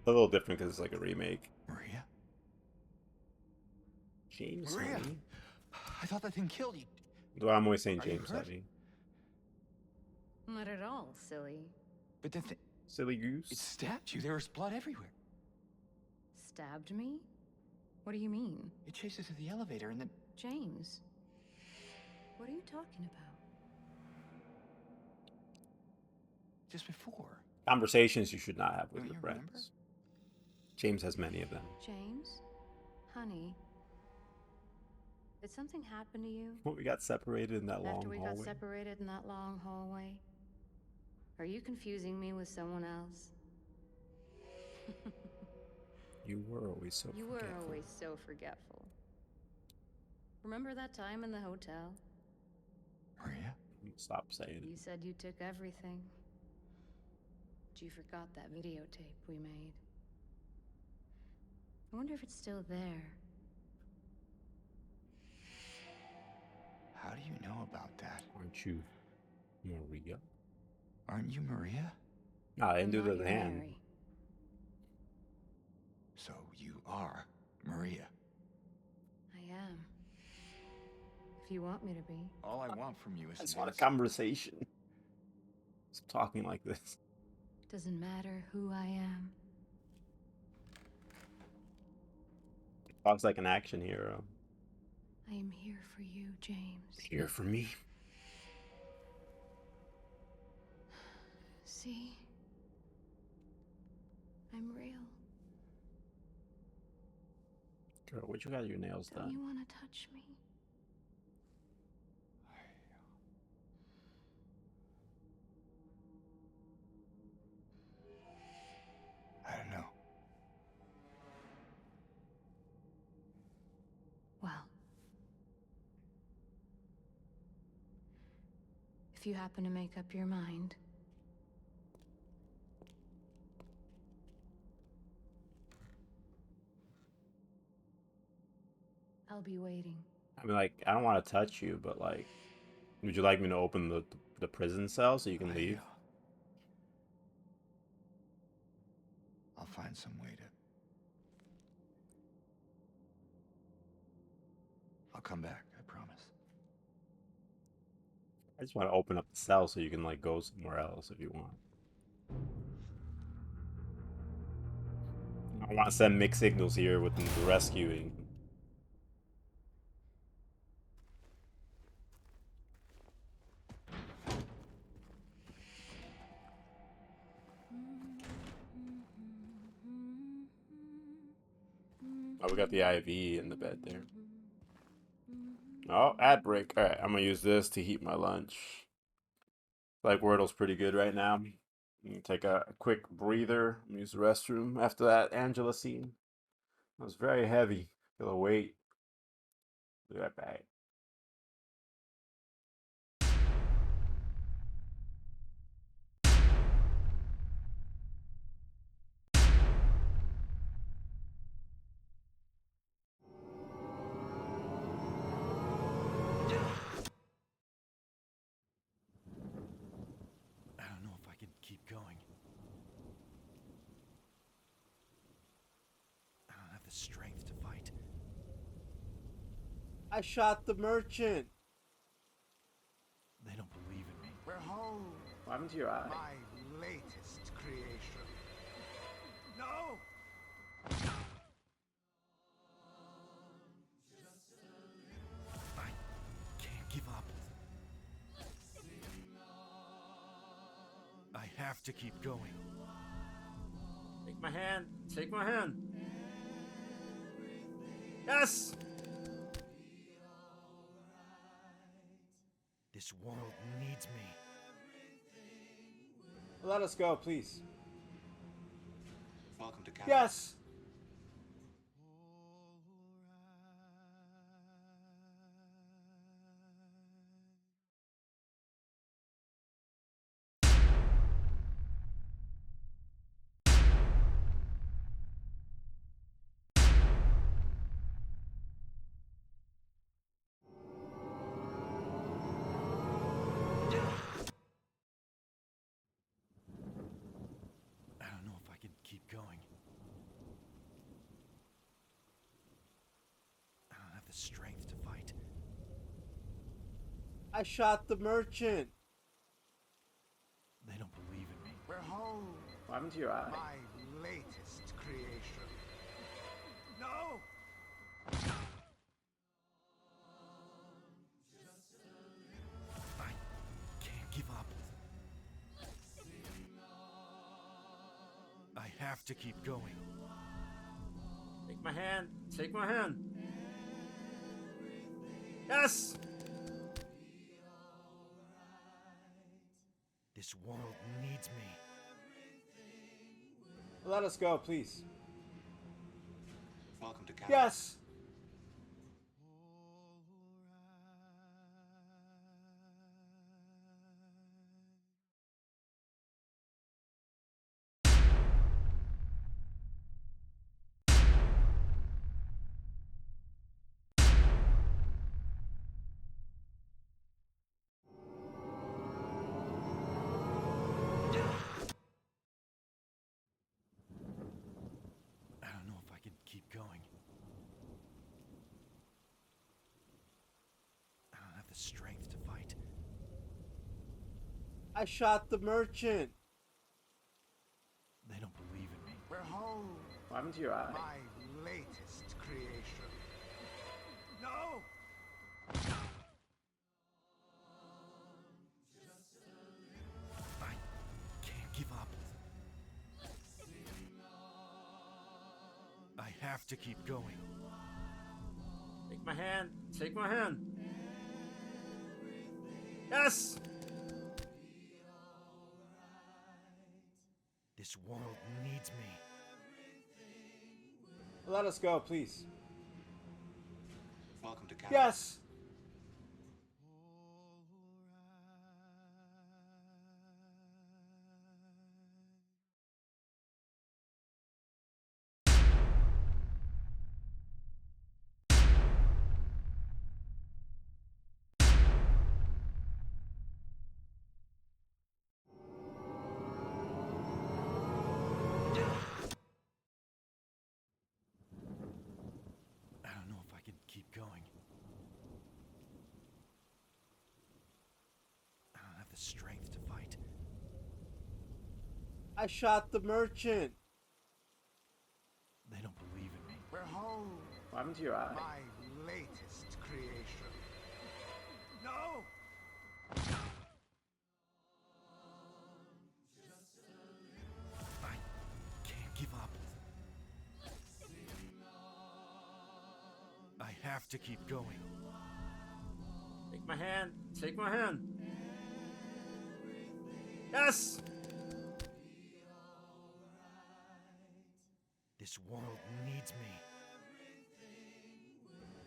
A little different because it's like a remake. Maria? James, Maria! honey. I thought that thing killed you. Well, I'm always saying Are you James, hurt? honey. Not at all, silly. But then Silly goose. it stabbed you. There was blood everywhere. Stabbed me? What do you mean? It chased us to the elevator and then... James? What are you talking about? Just before. Conversations you should not have with Don't your you friends. remember? James has many of them. James? Honey? Did something happen to you? We got separated in that long After we hallway. got separated in that long hallway? Are you confusing me with someone else? You were always so You were forgetful. always so forgetful. Remember that time in the hotel? Maria? Stop saying You it. said you took everything. But you forgot that videotape we made. I wonder if it's still there. How do you know about that? Aren't you Maria? Aren't you Maria? No, I didn't do I'm not the your hand. Mary. So you are Maria. I am. If you want me to be. All I want from you is I just this. want a conversation. Stop talking like this. Doesn't matter who I am. Talks like an action hero. I am here for you, James. Here for me. See? I'm real. Girl, what you got your nails Don't you done? want to touch me? I don't know. Well. If you happen to make up your mind. I'll be waiting. I mean, like, I don't want to touch you, but like, would you like me to open the prison cell so you can leave? I'll find some way to... I'll come back, I promise. I just want to open up the cell so you can like go somewhere else if you want. I want to send mixed signals here with the rescuing. Oh, we got the IV in the bed there. Oh, ad break. All right, I'm gonna use this to heat my lunch. Like Wordle's pretty good right now. I'm gonna take a quick breather. I'm gonna use the restroom after that Angela scene. It was very heavy. Feel the weight. Be right back. I don't know if I can keep going. I don't have the strength to fight. I shot the merchant. They don't believe in me. Behold, what happened to your eye? My latest creation. No! I can't give up. I have to keep going. Take my hand. Take my hand. Yes! This world needs me. Let us go, please. Welcome to Canada. Yes! I don't know if I can keep going. I don't have the strength to fight. I shot the merchant. They don't believe in me. Behold, What happened to your eye? my latest creation. No! I can't give up. I have to keep going. Take my hand. Take my hand. Yes! This world needs me. Let us go, please. Welcome to Canada. Yes! I don't know if I can keep going. I don't have the strength to fight. I shot the merchant. They don't believe in me. Behold, What happened to your eye? my latest creation. No! I can't give up. I have to keep going. Take my hand. Take my hand. Yes! This world needs me. Let us go, please. Welcome to Canada. Yes! I don't know if I can keep going. I don't have the strength to fight. I shot the merchant. They don't believe in me. Behold, What happened to your eye? my latest creation. No! I can't give up. have to keep going. Take my hand. Take my hand. Yes! This world needs me.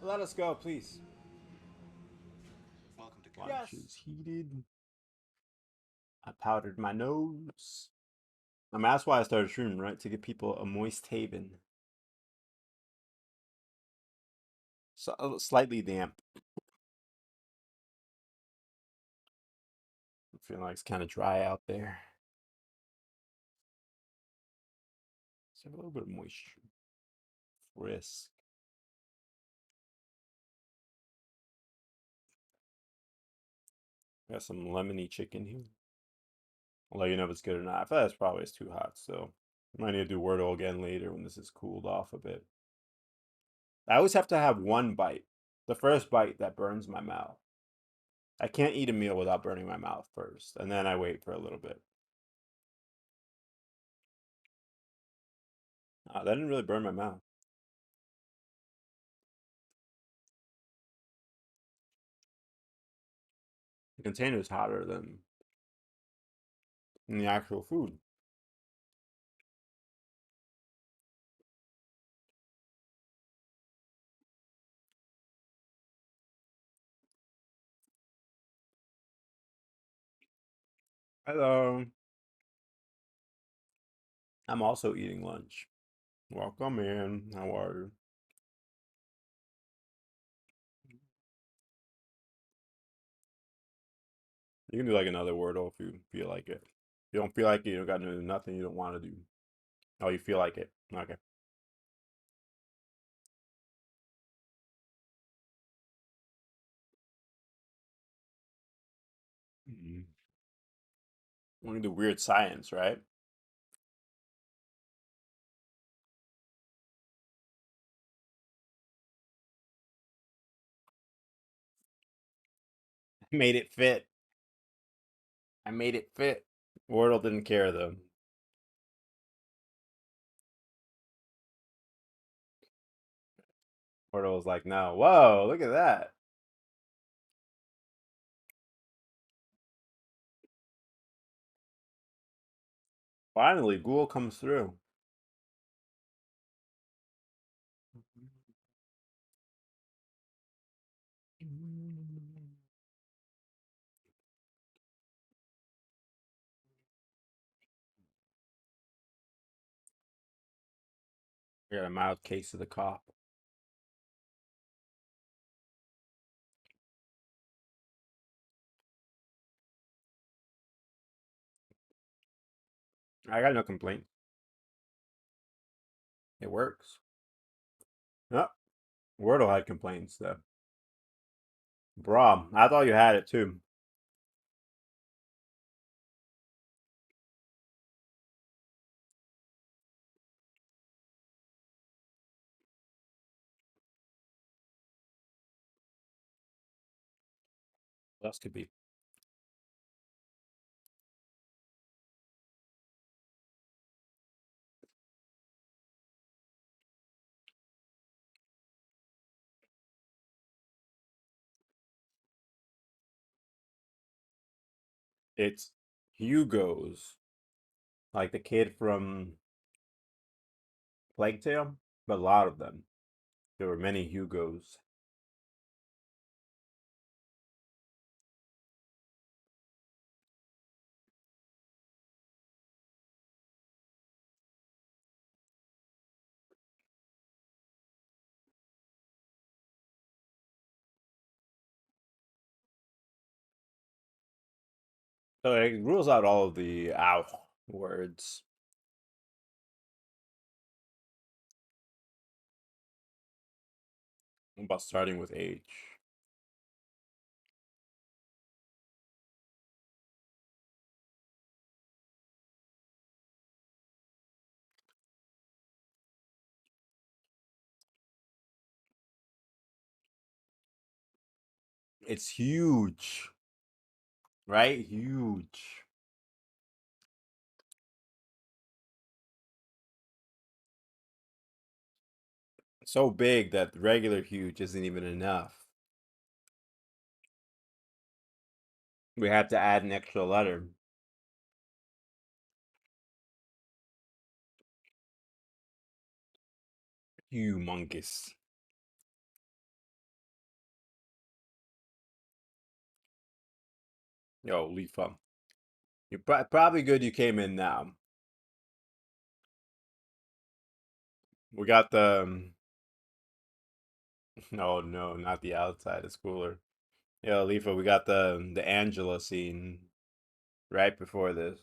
Let us go, please. Welcome to Lunch is heated. I powdered my nose. I mean, that's why I started streaming, right? To give people a moist haven. So, slightly damp. I feel like it's kind of dry out there. So a little bit of moisture. Frisk. Got some lemony chicken here. I'll let you know if it's good or not. I feel like it's probably too hot, so might need to do Wordle again later when this is cooled off a bit. I always have to have one bite. The first bite that burns my mouth. I can't eat a meal without burning my mouth first, and then I wait for a little bit. That didn't really burn my mouth. The container is hotter than the actual food. Hello. I'm also eating lunch. Welcome in. How are you? You can do like another Wordle if you feel like it. If you don't feel like it, you don't got to do nothing you don't want to do. Oh, you feel like it. Okay. We're gonna do weird science, right? I made it fit. I made it fit. Wordle didn't care though. Wordle was like, no. Whoa, look at that. Finally, Ghoul comes through. I got a mild case of the cough. I got no complaint. It works. No, Wordle had complaints though. Bro, I thought you had it too. What else could be? It's Hugo's. Like the kid from Plague Tale, but a lot of them. There were many Hugos. So it rules out all of the ow words. What about starting with H? It's huge, right? Huge. so big that regular huge isn't even enough. We have to add an extra letter. Humongous. Yo, Leafa. You're probably good you came in now. We got the... No, no, not the outside. It's cooler. Yo, Leafa, we got the Angela scene right before this.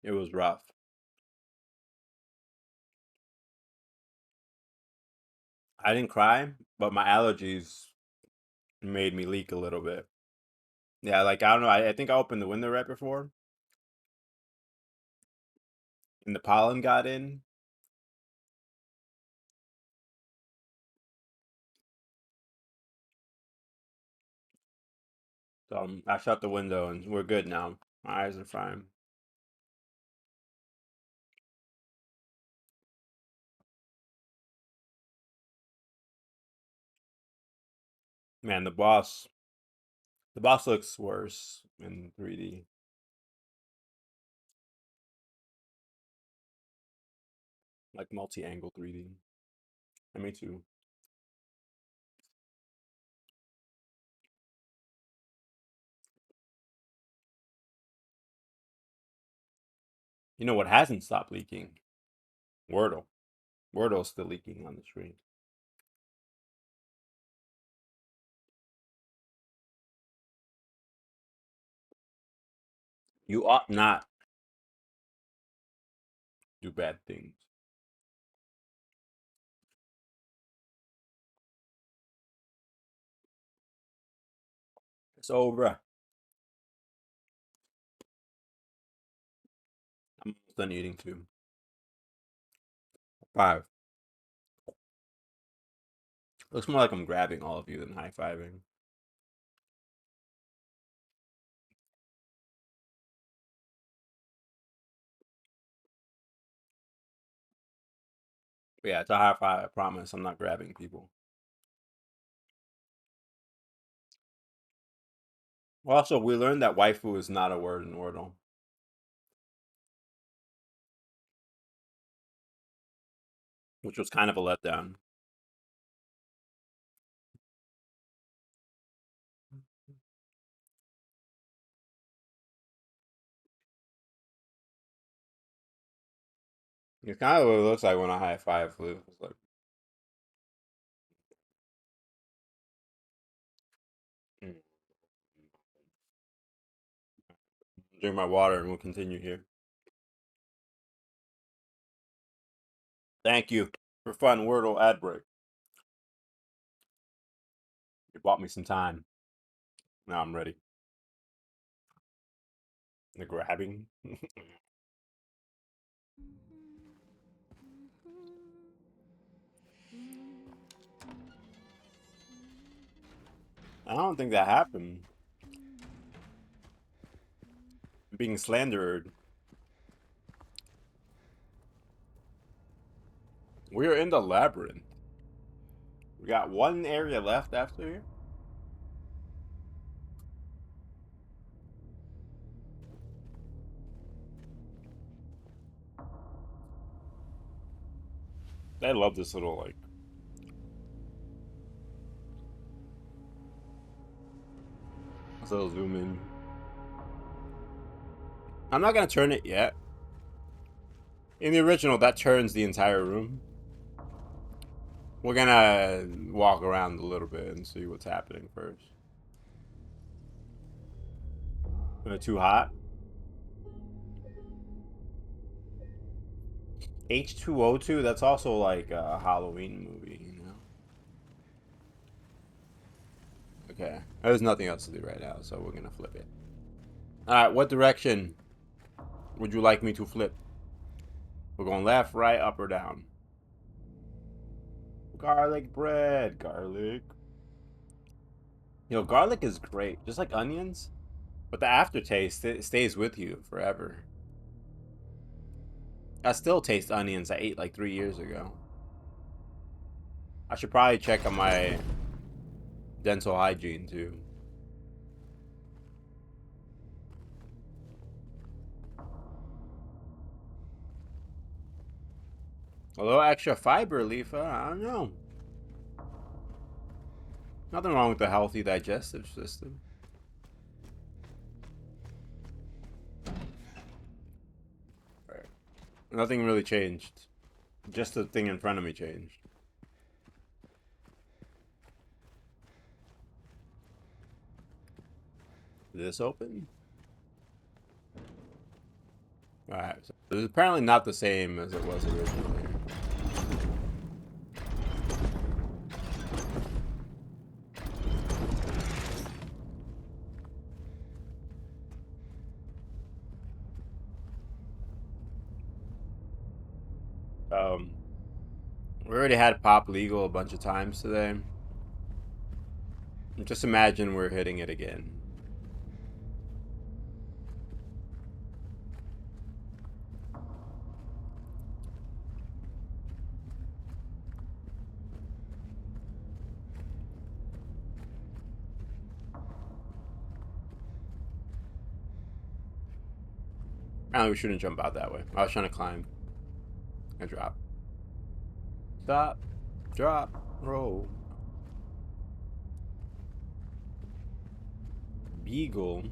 It was rough. I didn't cry, but my allergies made me leak a little bit. Yeah, like, I don't know. I think I opened the window right before. And the pollen got in. So I shut the window and we're good now. My eyes are fine. Man, the boss looks worse in 3D. Like multi-angle 3D. And me too. You know what hasn't stopped leaking? Wordle. Wordle's still leaking on the screen. You ought not do bad things. It's over. I'm almost done eating too. 5. Looks more like I'm grabbing all of you than high-fiving. But yeah, it's a high five, I promise. I'm not grabbing people. Also, we learned that waifu is not a word in Wordle. Which was kind of a letdown. It's kind of what it looks like when I high five. It's like, drink my water and we'll continue here. Thank you for fun Wordle ad break. You bought me some time. Now I'm ready. The grabbing. I don't think that happened. Being slandered. We're in the labyrinth. We got one area left after here. I love this little, like, this little zoom in. I'm not gonna turn it yet. In the original, that turns the entire room. We're gonna walk around a little bit and see what's happening first. Too hot? H2O2, that's also like a Halloween movie, you know? Okay, there's nothing else to do right now, so we're gonna flip it. Alright, what direction would you like me to flip? We're going left, right, up, or down. Garlic bread, garlic. You know, garlic is great, just like onions. But the aftertaste, it stays with you forever. I still taste onions I ate like 3 years ago. I should probably check on my dental hygiene too. A little extra fiber, Leafa. I don't know. Nothing wrong with a healthy digestive system. Right. Nothing really changed. Just the thing in front of me changed. Is this open? Alright, so it's apparently not the same as it was originally. We already had Pop Legal a bunch of times today. Just imagine we're hitting it again. Apparently we shouldn't jump out that way. I was trying to climb and drop. Stop, drop, roll. Beagle.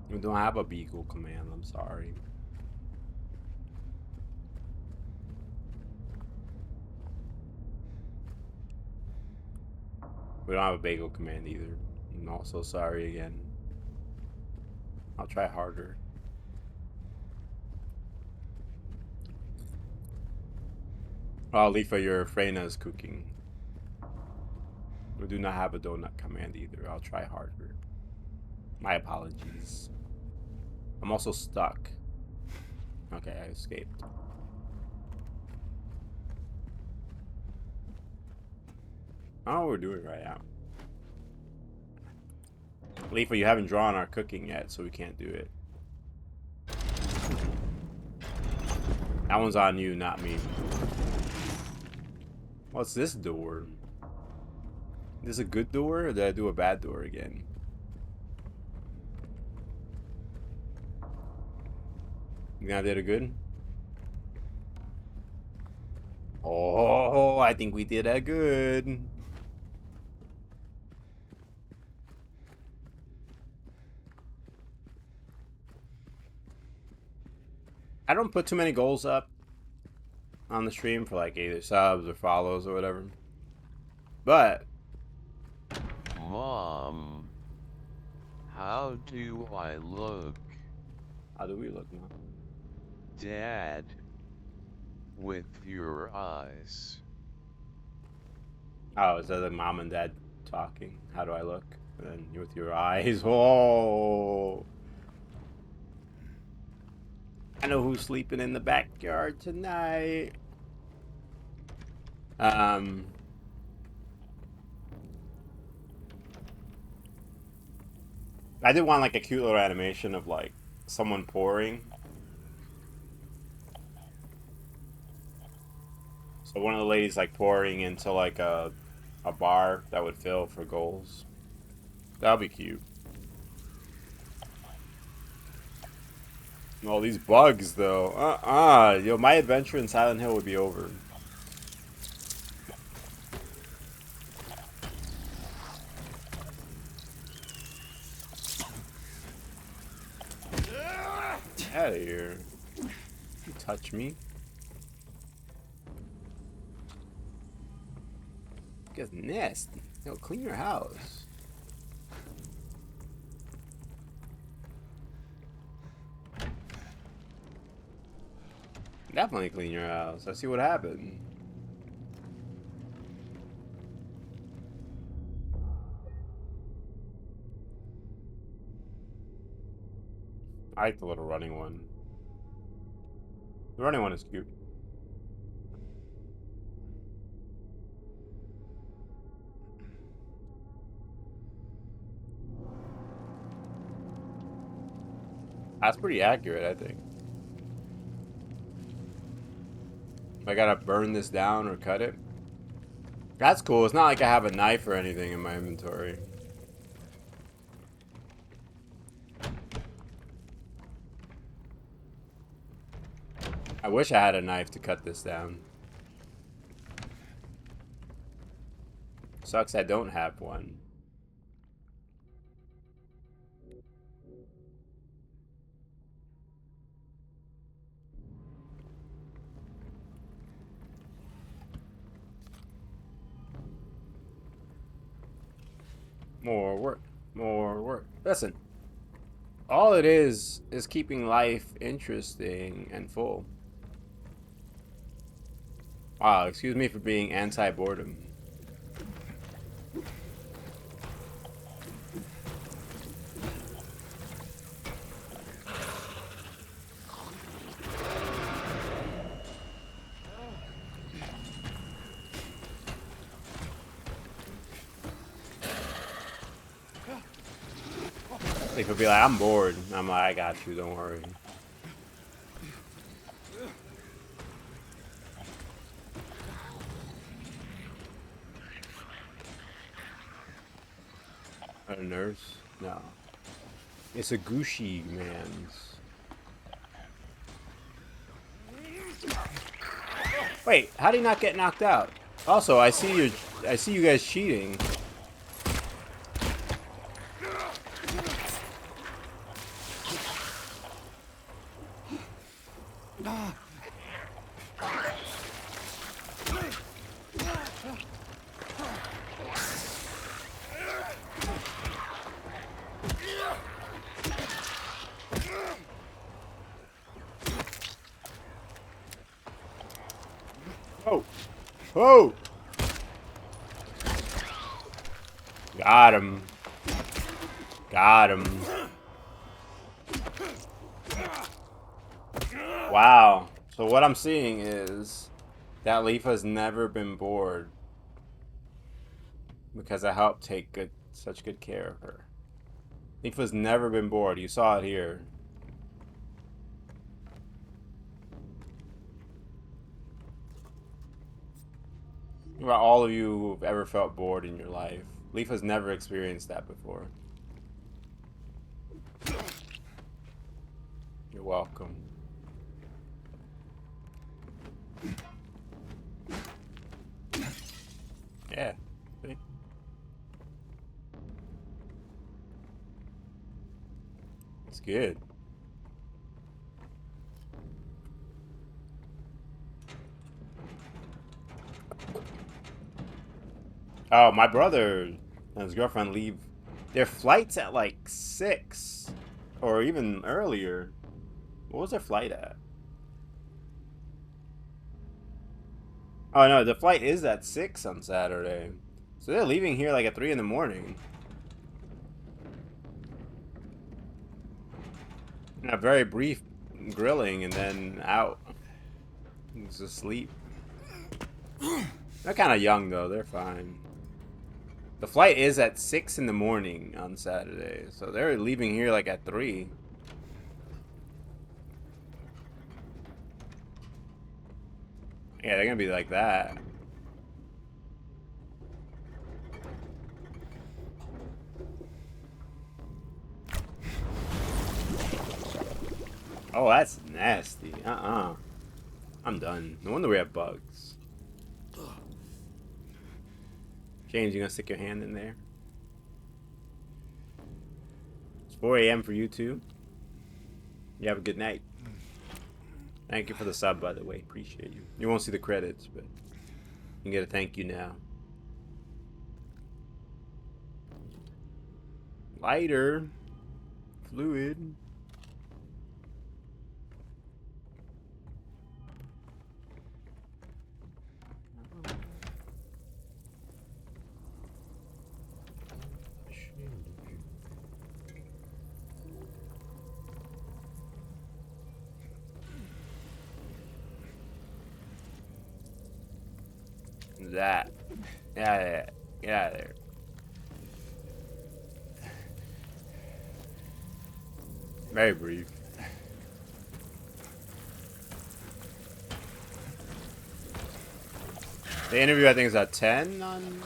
We don't have a beagle command, I'm sorry. We don't have a bagel command either. I'm also sorry again. I'll try harder. Oh, Leafa, your Freyna is cooking. We do not have a donut command either. I'll try harder. My apologies. I'm also stuck. Okay, I escaped. I don't know what we're doing right now. Leafa, you haven't drawn our cooking yet, so we can't do it. That one's on you, not me. What's this door? Is this a good door, or did I do a bad door again? You think I did a good? Oh, I think we did a good. I don't put too many goals up on the stream for like either subs or follows or whatever. But Mom, how do I look? How do we look, Mom? Dad, with your eyes. Oh, is that like mom and dad talking? How do I look? And then you with your eyes. Oh. I know who's sleeping in the backyard tonight. I did want like a cute little animation of like someone pouring. So one of the ladies like pouring into like a bar that would fill for goals. That'd be cute. All these bugs though. Yo, my adventure in Silent Hill would be over. Out of here. You touch me. You guys nasty. Yo, clean your house. Definitely clean your house. Let's see what happened. I like the little running one. The running one is cute. That's pretty accurate, I think. I gotta burn this down or cut it. That's cool. It's not like I have a knife or anything in my inventory. I wish I had a knife to cut this down. Sucks I don't have one. More work. More work. Listen. All it is keeping life interesting and full. Wow, excuse me for being anti-boredom. They could be like, I'm bored. I'm like, I got you, don't worry. A nurse? No. It's a Gucci man's. Wait, how did he not get knocked out? Also, I see you guys cheating. Oh! Oh! Got him. Got him. Wow. So what I'm seeing is that Leafa's never been bored because I helped take such good care of her. Leafa's never been bored. You saw it here. Think about all of you who've ever felt bored in your life. Leafa's never experienced that before. You're welcome. Yeah. See? It's good. Oh, my brother and his girlfriend leave their flights at like 6 or even earlier. What was their flight at? Oh no, the flight is at 6 on Saturday. So they're leaving here like at 3 in the morning. And a very brief grilling and then out. Just asleep. They're kind of young though, they're fine. The flight is at 6 in the morning on Saturday, so they're leaving here like at 3. Yeah, they're gonna be like that. Oh, that's nasty. I'm done. No wonder we have bugs. James, you gonna stick your hand in there? It's 4 a.m. for you too. You have a good night. Thank you for the sub, by the way. Appreciate you. You won't see the credits, but you can get a thank you now. Lighter. Fluid. That. Yeah, get out of there. Very brief. The interview I think is at 10 on.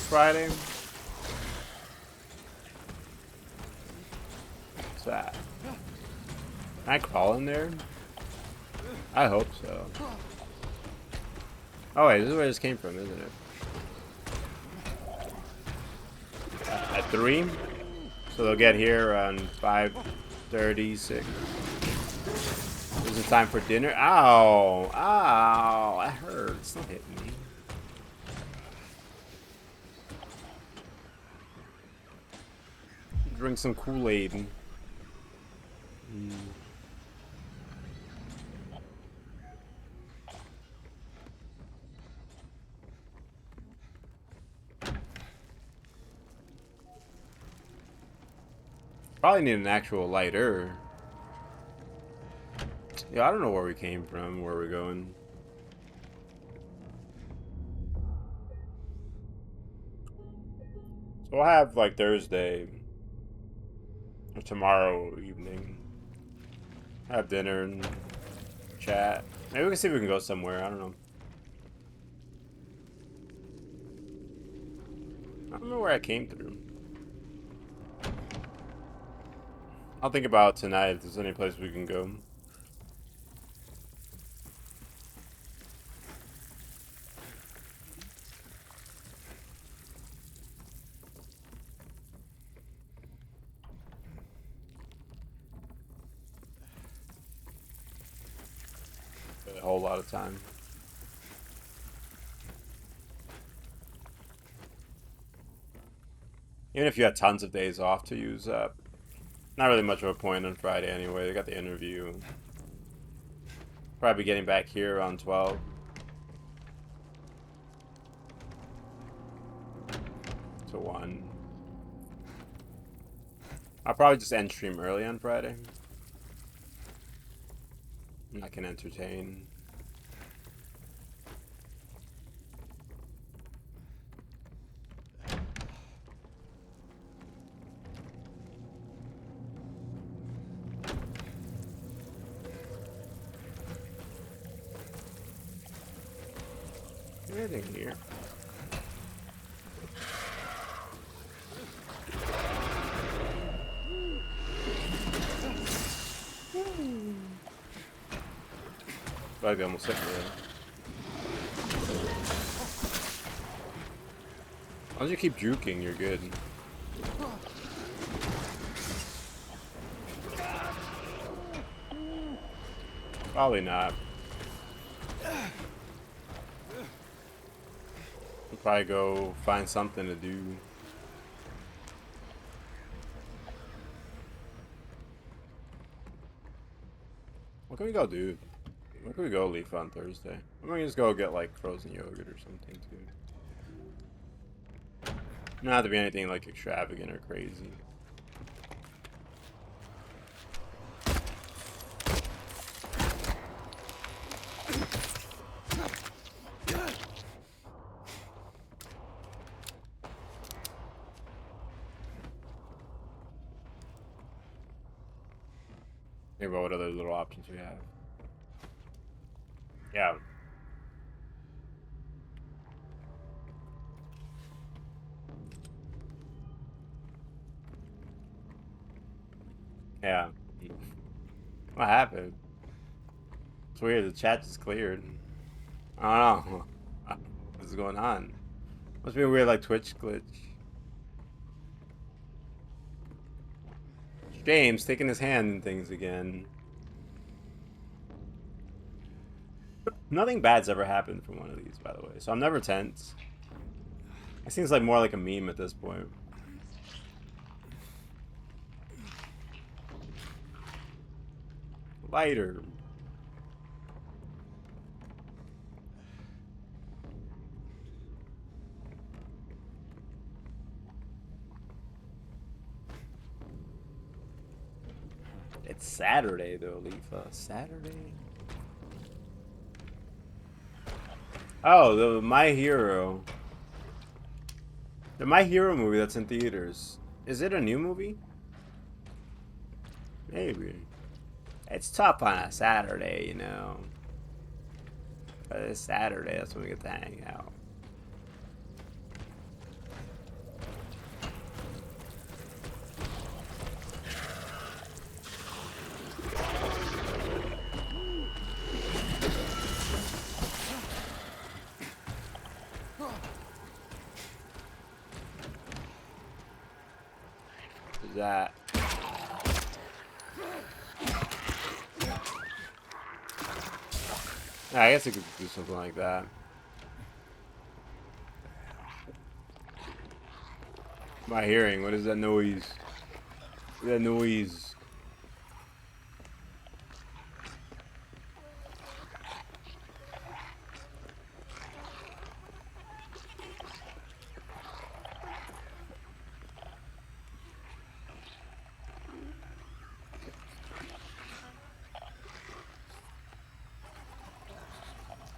Friday. What's that? Can I crawl in there? I hope so. Oh wait, this is where this came from, isn't it? At 3? So they'll get here around 5:36. Is it time for dinner? Ow! Ow! That hurts. Don't hit me. Drink some Kool-Aid. Probably need an actual lighter. Yeah, I don't know where we came from, where we're going. So we'll have like Thursday or tomorrow evening. Have dinner and chat. Maybe we can see if we can go somewhere. I don't know. I don't know where I came through. I'll think about tonight if there's any place we can go. A whole lot of time. Even if you had tons of days off to use up, not really much of a point on Friday anyway. They got the interview. Probably getting back here around 12. To 1. I'll probably just end stream early on Friday. And I can entertain. Anything here? Like they almost hit me there. As long as you keep juking, you're good. Probably not. We'll probably go find something to do. What can we go do? Where can we go leave on Thursday? I'm gonna just go get like frozen yogurt or something too. Not have to be anything like extravagant or crazy. Think about what other little options we have. Yeah. Yeah. What happened? It's weird, the chat just cleared. I don't know. What's going on? Must be a weird like Twitch glitch. James taking his hand in things again. Nothing bad's ever happened from one of these, by the way, so I'm never tense. It seems like more like a meme at this point. Lighter. It's Saturday though, Leafa. Saturday. Oh, the My Hero. The My Hero movie that's in theaters. Is it a new movie? Maybe. It's tough on a Saturday, you know. But it's Saturday, that's when we get to hang out. What's that? I guess I could do something like that. My hearing, what is that noise? That noise.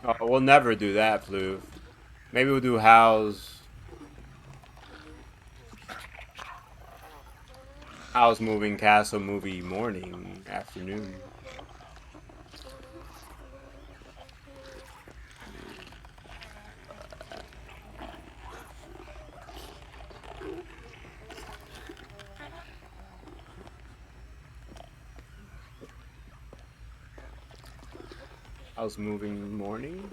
Oh, we'll never do that, Floof. Maybe we'll do House Moving Castle movie morning, afternoon. House moving morning?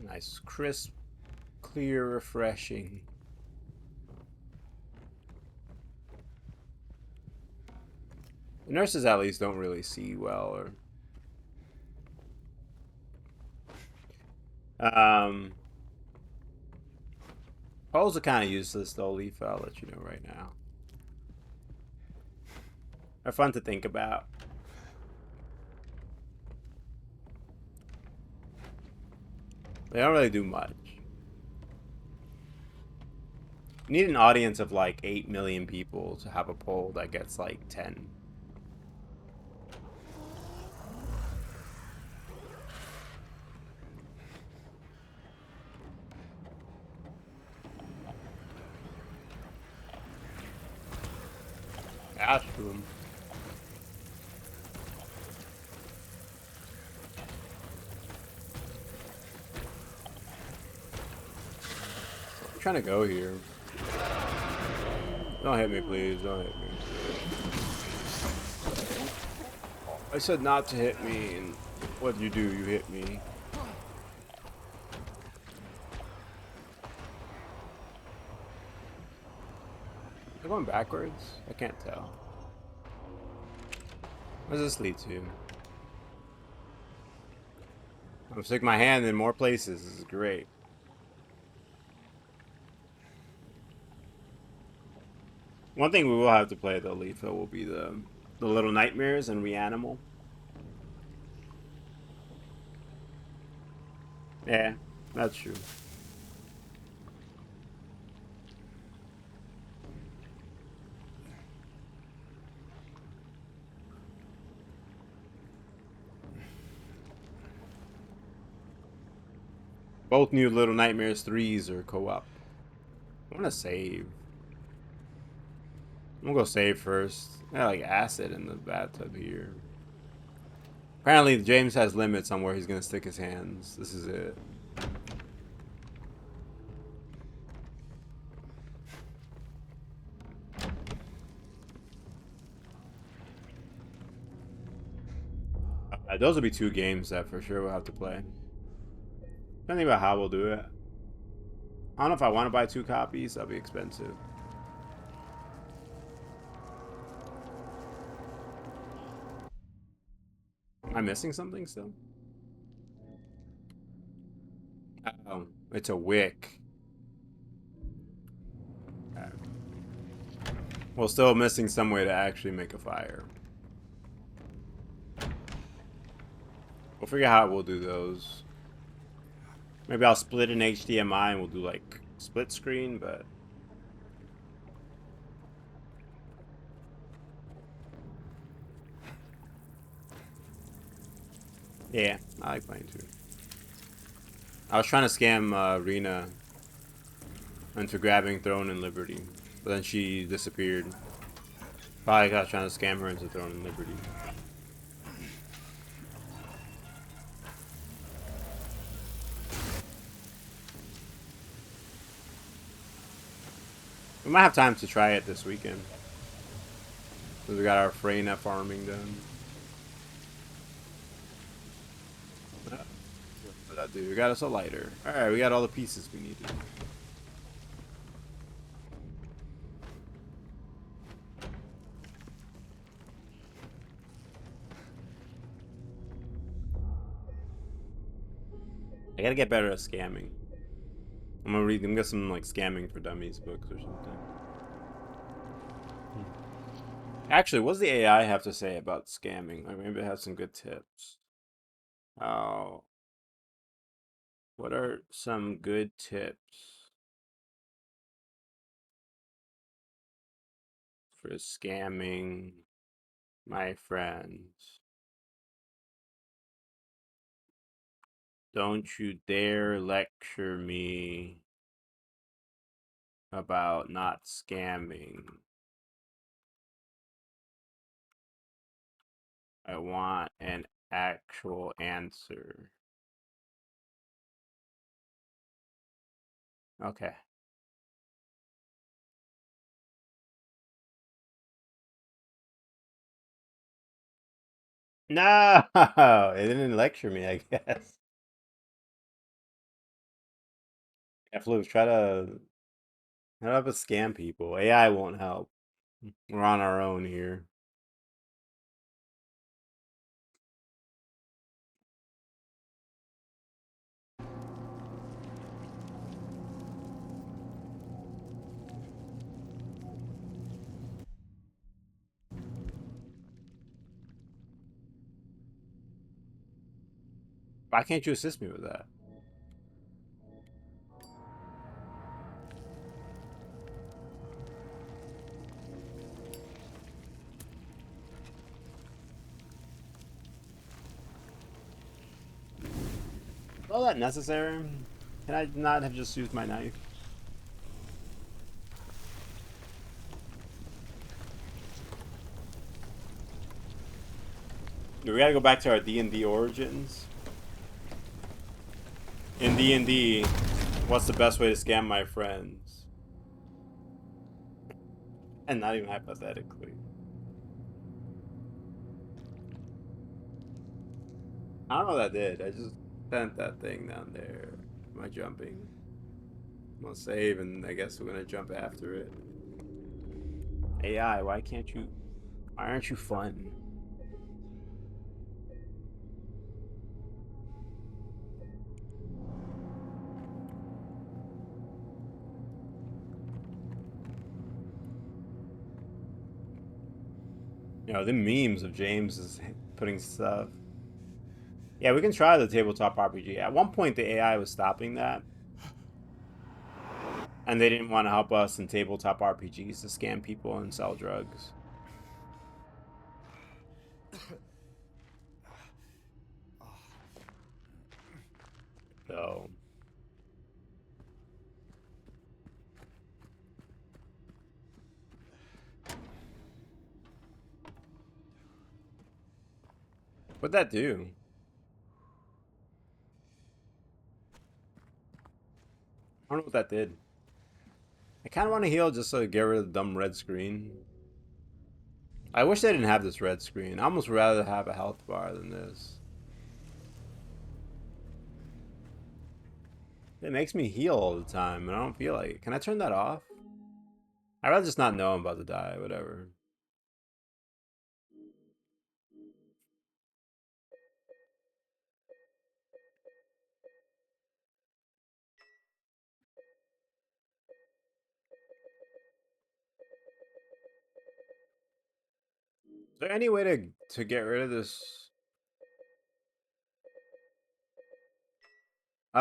Nice, crisp, clear, refreshing. The nurses at least don't really see well, or polls are kind of useless though, Leaf. I'll let you know right now. They're fun to think about. They don't really do much. You need an audience of like 8 million people to have a poll that gets like 10. That's true. I'm trying to go here. Don't hit me, please. Don't hit me. I said not to hit me, and what did you do? You hit me. Am I going backwards? I can't tell. What does this lead to? I'm sticking my hand in more places. This is great. One thing we will have to play though, Leafa, will be the Little Nightmares and Reanimal. Yeah, that's true. Both new Little Nightmares 3s are co-op. I want to save. I'm gonna go save first. I got like acid in the bathtub here. Apparently James has limits on where he's gonna stick his hands. This is it. Those will be 2 games that for sure we'll have to play. Depending about how we'll do it. I don't know if I want to buy 2 copies. That'll be expensive. Am I missing something still? Oh, it's a wick. Okay. Well, still missing some way to actually make a fire. figure out how we'll do those. Maybe I'll split an HDMI and we'll do like split screen, but yeah, I like playing too. I was trying to scam Rena into grabbing Throne and Liberty, but then she disappeared. Probably got trying to scam her into Throne and Liberty. We might have time to try it this weekend. Because we got our Freyna farming done. What did that do? We got us a lighter. Alright, we got all the pieces we needed. I gotta get better at scamming. I'm gonna read them, get some like scamming for dummies books or something. Actually, what does the AI have to say about scamming? Like maybe it has some good tips. Oh, what are some good tips for scamming my friends? Don't you dare lecture me about not scamming. I want an actual answer. Okay. No, it didn't lecture me, I guess. Yeah, Floof, try to scam people. AI won't help. We're on our own here. Why can't you assist me with that? Is all that necessary? Can I not have just used my knife? We gotta go back to our D&D origins. In D&D, what's the best way to scam my friends? And not even hypothetically. I don't know what that did. I just sent that thing down there. Am I jumping? I'm gonna save and I guess we're gonna jump after it. AI, why aren't you fun? You know, the memes of James is putting stuff. Yeah, we can try the tabletop RPG. At one point, the AI was stopping that. And they didn't want to help us in tabletop RPGs to scam people and sell drugs. So... what'd that do? I don't know what that did. I kind of want to heal just to get rid of the dumb red screen. I wish they didn't have this red screen. I almost rather have a health bar than this. It makes me heal all the time, and I don't feel like it. Can I turn that off? I'd rather just not know I'm about to die, whatever. Is there any way to get rid of this?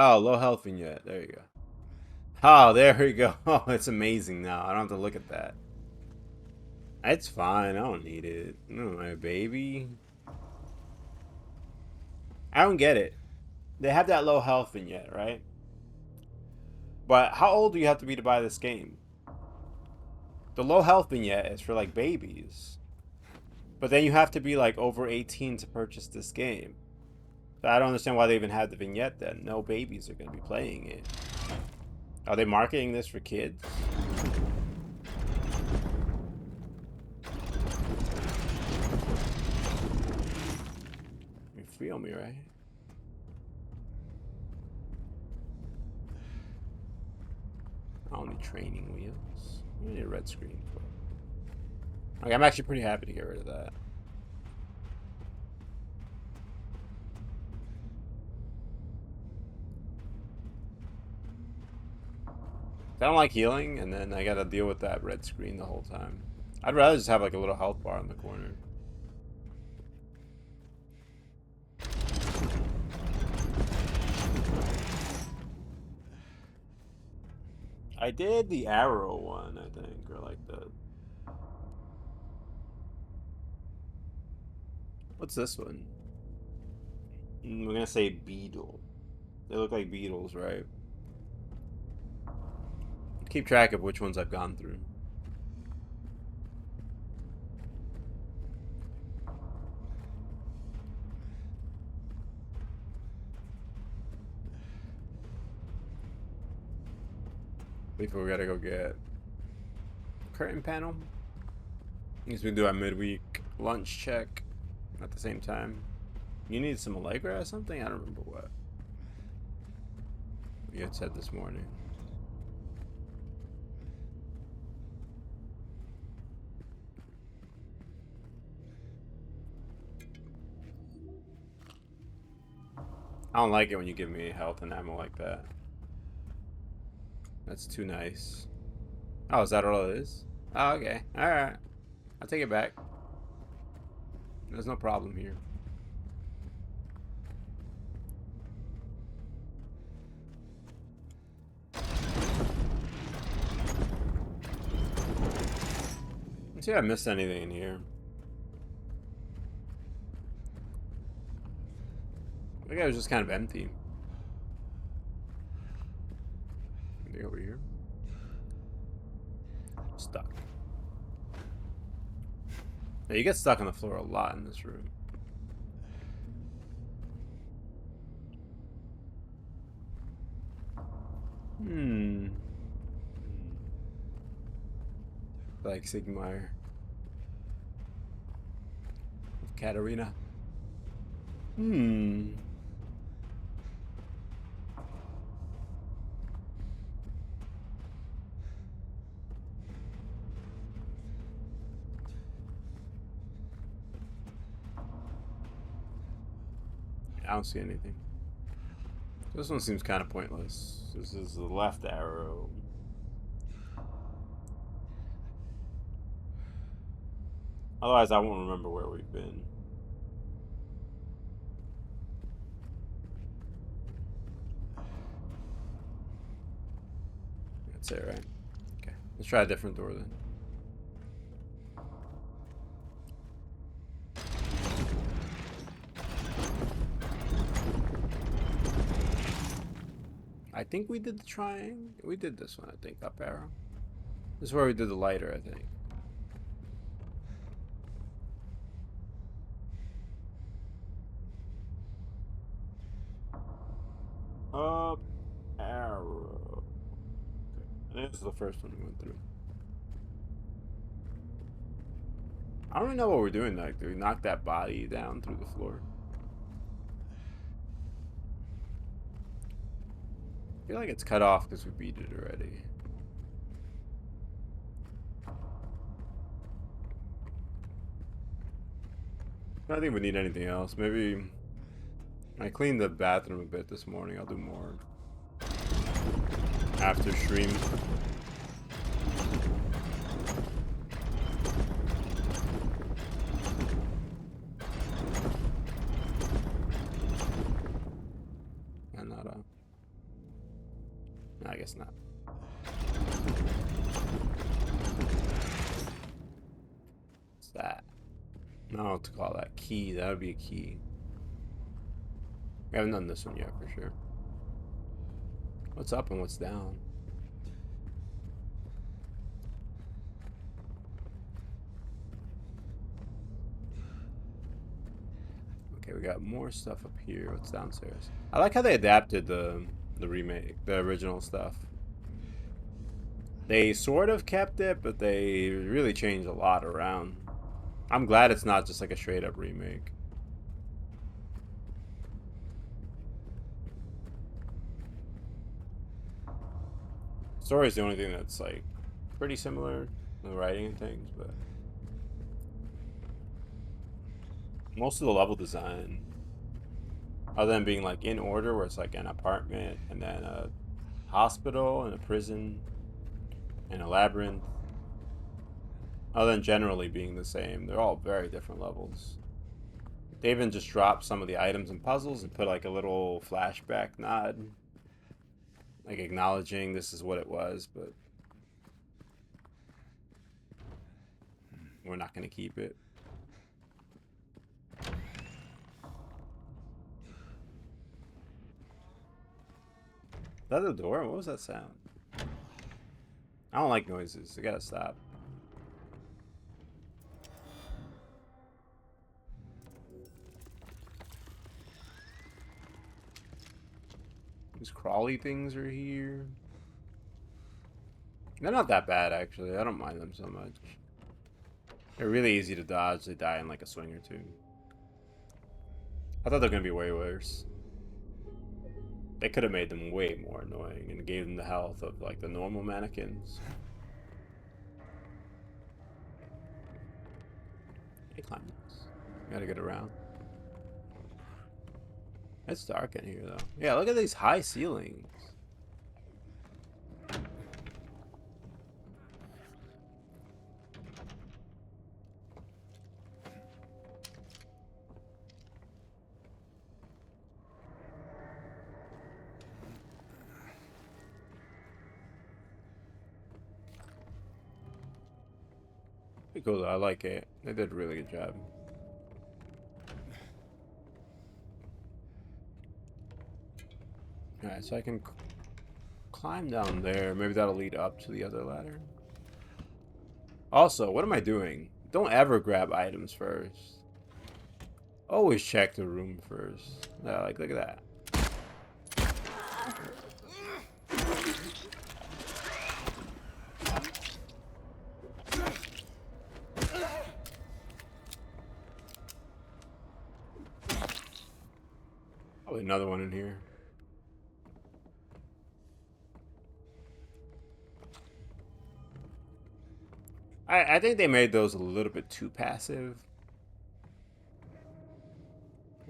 Oh, low health vignette. There you go. Oh, there we go. Oh, it's amazing now. I don't have to look at that. It's fine. I don't need it. No, my baby. I don't get it. They have that low health vignette, right? But how old do you have to be to buy this game? The low health vignette is for like babies. But then you have to be like over 18 to purchase this game. So I don't understand why they even have the vignette then. No babies are going to be playing it. Are they marketing this for kids? You feel me, right? I don't need training wheels. I need a red screen for it. Okay, I'm actually pretty happy to get rid of that. I don't like healing, and then I gotta deal with that red screen the whole time. I'd rather just have like a little health bar in the corner. I did the arrow one, I think, or like the... What's this one? We're gonna say beetle. They look like beetles, right? Keep track of which ones I've gone through. Before we gotta go get curtain panel. I guess we do our midweek lunch check at the same time. You need some Allegra or something? I don't remember what you had said this morning. I don't like it when you give me health and ammo like that. That's too nice. Oh, is that all it is? Oh, okay. Alright. I'll take it back. There's no problem here. Let's see if I missed anything in here. I think it was just kind of empty. Anything over here? Stuck. Yeah, you get stuck on the floor a lot in this room. Like Sigmar. Katarina. I don't see anything. This one seems kind of pointless. This is the left arrow. Otherwise, I won't remember where we've been. That's it, right? Okay. Let's try a different door then. I think we did the triangle. We did this one, I think. Up arrow. This is where we did the lighter, I think. Up arrow. Okay. This is the first one we went through. I don't really know what we're doing. Like, do we knock that body down through the floor? I feel like it's cut off because we beat it already. I don't think we need anything else. Maybe I cleaned the bathroom a bit this morning. I'll do more after stream. And not guess not. What's that? I don't know what to call that. Key. That would be a key. We haven't done this one yet for sure. What's up and what's down? Okay, we got more stuff up here. What's downstairs? I like how they adapted the remake, the original stuff. They sort of kept it, but they really changed a lot around. I'm glad it's not just like a straight up remake. Story is the only thing that's like pretty similar, the writing and things, but most of the level design, other than being like in order, where it's like an apartment and then a hospital and a prison and a labyrinth, other than generally being the same, they're all very different levels. They even just dropped some of the items and puzzles and put like a little flashback nod, like acknowledging this is what it was, but we're not going to keep it. Is that the door? What was that sound? I don't like noises. I gotta stop. These crawly things are here. They're not that bad, actually. I don't mind them so much. They're really easy to dodge. They die in like a swing or two. I thought they were gonna be way worse. They could have made them way more annoying and gave them the health of like the normal mannequins. Hey, climb this. Gotta get around. It's dark in here though. Yeah, look at these high ceilings. Pretty cool though. I like it. They did a really good job. Alright, so I can climb down there. Maybe that'll lead up to the other ladder. Also, what am I doing? Don't ever grab items first. Always check the room first. Yeah, like, look at that. Probably another one in here. I think they made those a little bit too passive.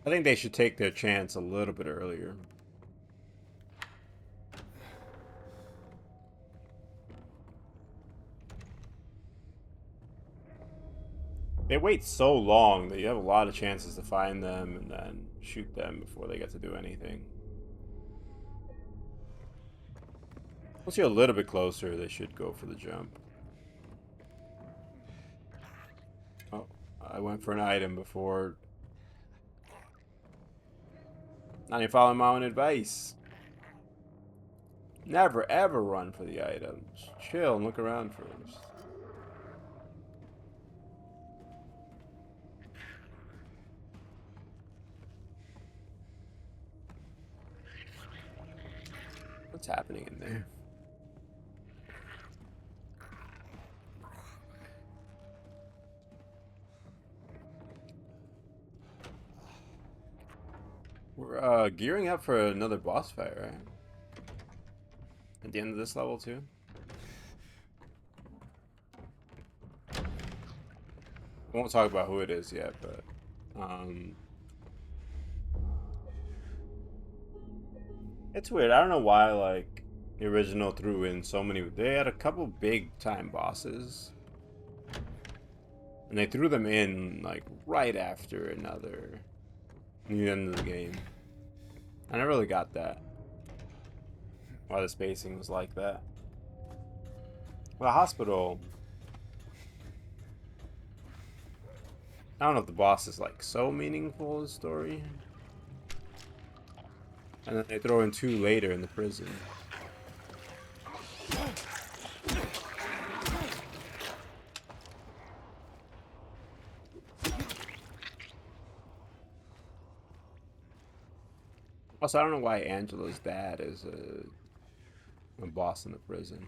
I think they should take their chance a little bit earlier. They wait so long that you have a lot of chances to find them and then shoot them before they get to do anything. Once you're a little bit closer, they should go for the jump. Oh, I went for an item before. Not even following my own advice. Never ever run for the items. Chill and look around first. What's happening in there? We're gearing up for another boss fight, right? At the end of this level too. I won't talk about who it is yet, but it's weird. I don't know why like the original threw in so many. They had a couple big time bosses, and they threw them in like right after another. Near the end of the game. I never really got that. why the spacing was like that. The hospital. I don't know if the boss is like so meaningful in the story. And then they throw in 2 later in the prison. Also, I don't know why Angela's dad is a boss in the prison.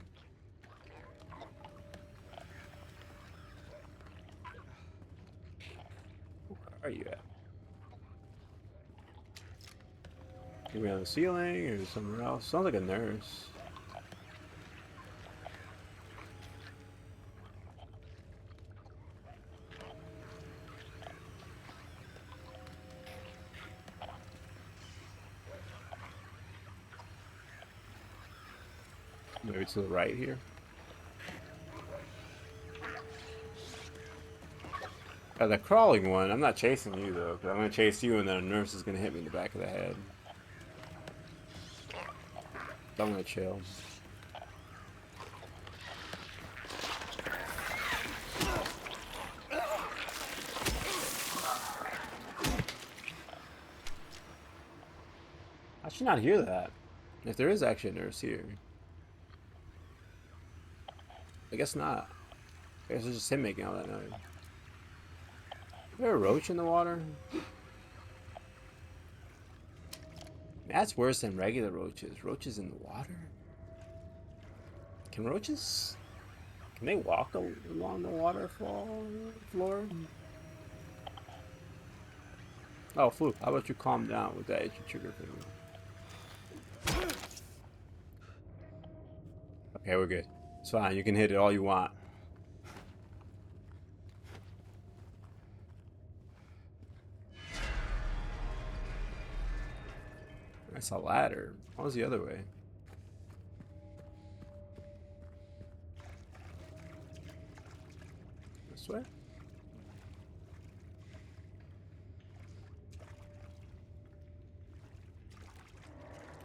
Where are you at? Are we on the ceiling or somewhere else? Sounds like a nurse. Maybe to the right here. The crawling one, I'm not chasing you though, because I'm going to chase you and then a nurse is going to hit me in the back of the head. So I'm going to chill. I should not hear that. If there is actually a nurse here. I guess not. I guess it's just him making all that noise. Is there a roach in the water? That's worse than regular roaches. Roaches in the water? Can roaches... Can they walk along the waterfall floor? Oh, Fluke, how about you calm down with that itchy trigger finger? Okay, we're good. It's fine. You can hit it all you want. That's a ladder. What was the other way? This way?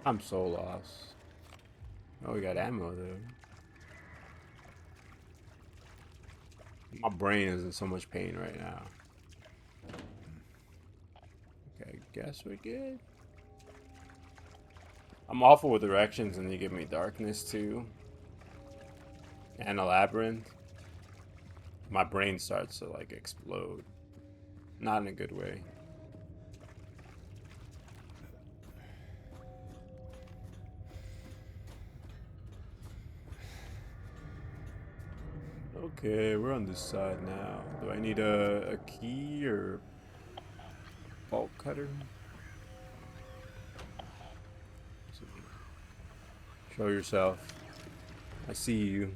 I'm so lost. Oh, we got ammo there. My brain is in so much pain right now. Okay, guess we're good. I'm awful with directions and you give me darkness too. And a labyrinth. My brain starts to like explode. Not in a good way. Okay, we're on this side now. Do I need a key or bolt cutter? Show yourself. I see you.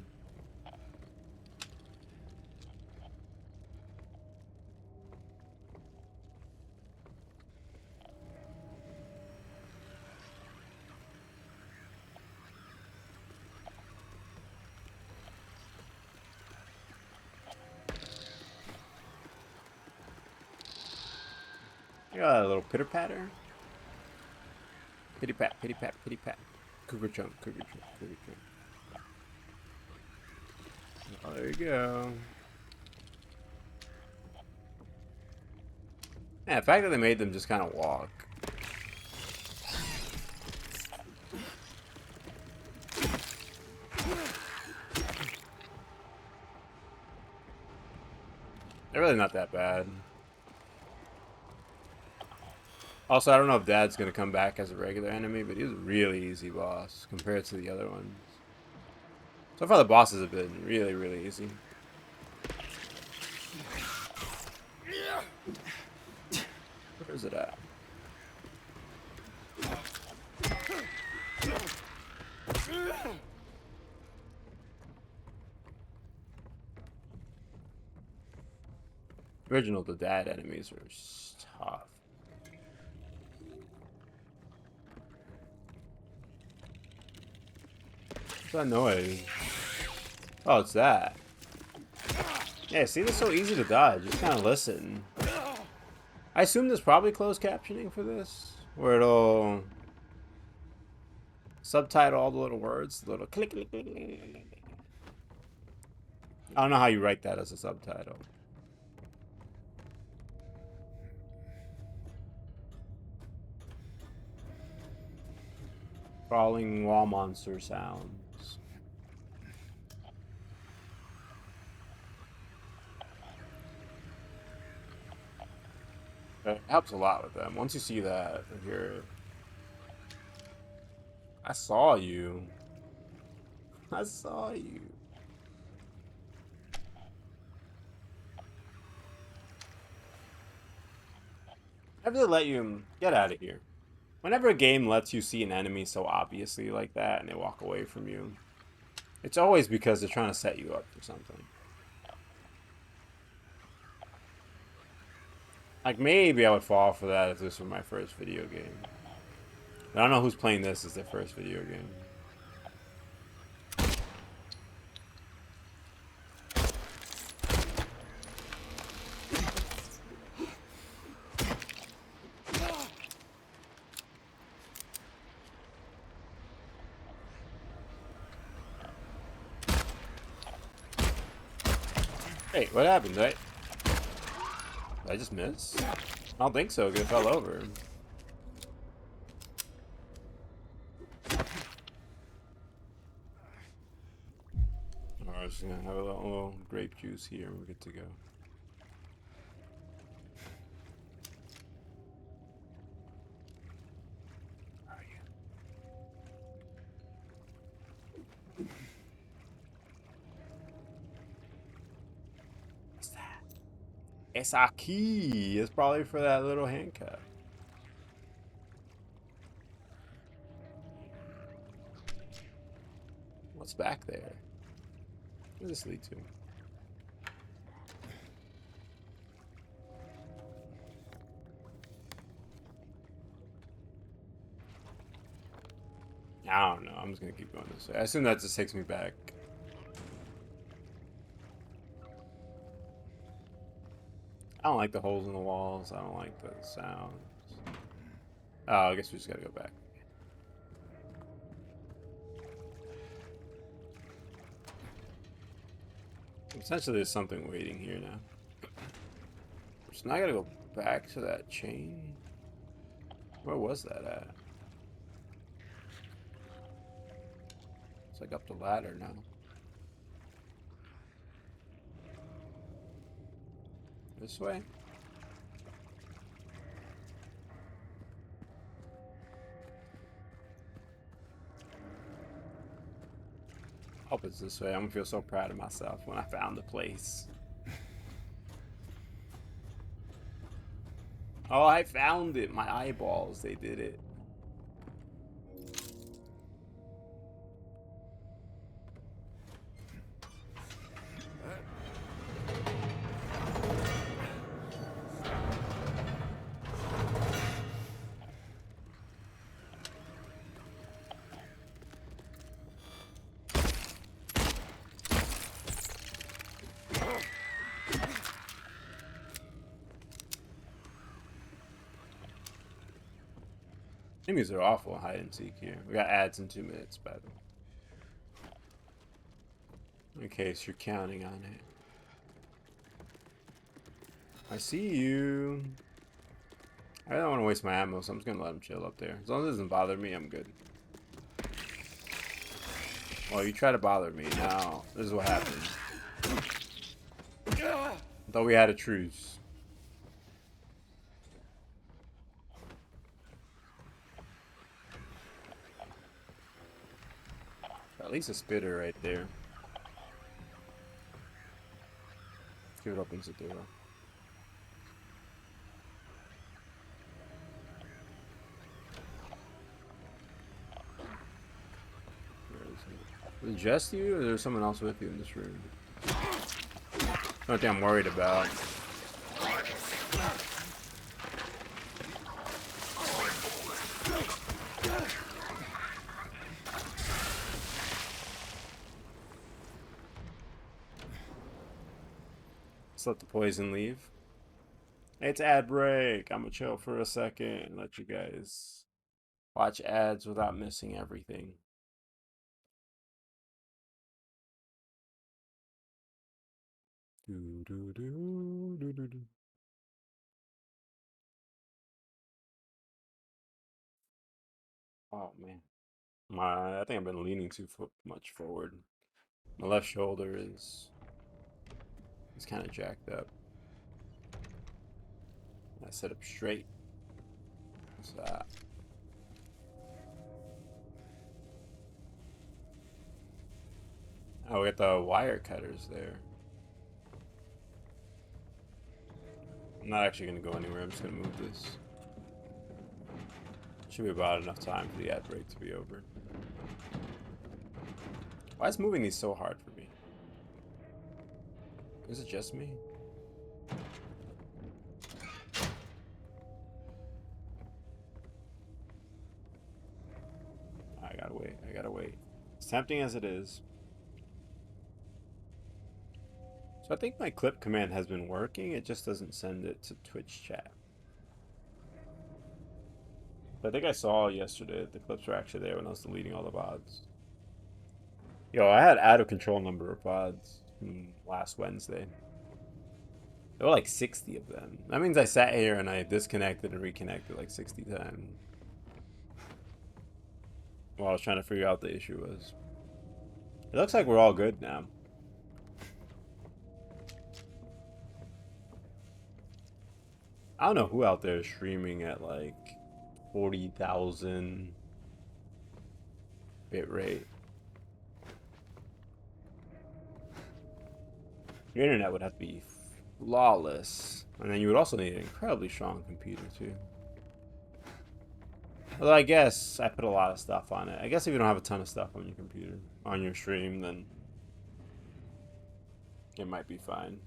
You got a little pitter patter. Pitty pat, pitty pat, pitty pat. Cougar chunk, cougar chunk, cougar chunk. Oh, there you go. Yeah, the fact that they made them just kind of walk. They're really not that bad. Also, I don't know if Dad's gonna come back as a regular enemy, but he's a really easy boss compared to the other ones. So far, the bosses have been really, really easy. Where is it at? Original, the Dad enemies are tough. What's that noise? Oh, it's that. Yeah, see, it's so easy to dodge. Just kind of listen. I assume there's probably closed captioning for this, where it'll Subtitle all the little words, little click, click, click, click, click, click. I don't know how you write that as a subtitle. Crawling wall monster sounds. It helps a lot with them. Once you see that, and hear it. I saw you. I saw you. Never let you get out of here. Whenever a game lets you see an enemy so obviously like that and they walk away from you, it's always because they're trying to set you up for something. Like, maybe I would fall for that if this were my first video game. But I don't know who's playing this as their first video game. Hey, what happened? Did I just miss? I don't think so, because it fell over. Alright, just gonna have a little grape juice here and we're good to go. Where are you? What's that? It's a key. It's probably for that little handcuff. What's back there? Where does this lead to? I don't know. I'm just gonna keep going this way. I assume that just takes me back. I don't like the holes in the walls. I don't like the sounds. Oh, I guess we just gotta go back. Essentially, there's something waiting here now. So now I gotta go back to that chain. Where was that at? It's like up the ladder now. This way? Hope it's this way. I'm gonna feel so proud of myself when I found the place. Oh, I found it. My eyeballs, they did it. Enemies are awful hide and seek here. We got ads in 2 minutes, by the way. In case you're counting on it. I see you. I don't want to waste my ammo, so I'm just gonna let him chill up there. As long as it doesn't bother me, I'm good. Well, you try to bother me. Now, this is what happens. I thought we had a truce. At least a spitter right there. Let's see what opens the door. Is it just you, or is there someone else with you in this room? Not that I'm worried about. Let's let the poison leave. It's ad break. I'm gonna chill for a second and let you guys Watch ads without missing everything. Do, do, do, do, do, do. Oh man, I think I've been leaning too much forward. My left shoulder is kind of jacked up. I sit up straight. What's that? Oh, we got the wire cutters there. I'm not actually gonna go anywhere. I'm just gonna move this. Should be about enough time for the ad break to be over. Why is moving these so hard for me? Is it just me? I gotta wait. I gotta wait. As tempting as it is. So I think my clip command has been working. It just doesn't send it to Twitch chat. But I think I saw yesterday that the clips were actually there when I was deleting all the VODs. Yo, I had out of control number of VODs last Wednesday. There were like 60 of them. That means I sat here and I disconnected and reconnected like 60 times. While I was trying to figure out what the issue was. It looks like we're all good now. I don't know who out there is streaming at like 40,000 bit rate. Your internet would have to be flawless. And then you would also need an incredibly strong computer too. Although I guess I put a lot of stuff on it. I guess if you don't have a ton of stuff on your computer, on your stream, then it might be fine.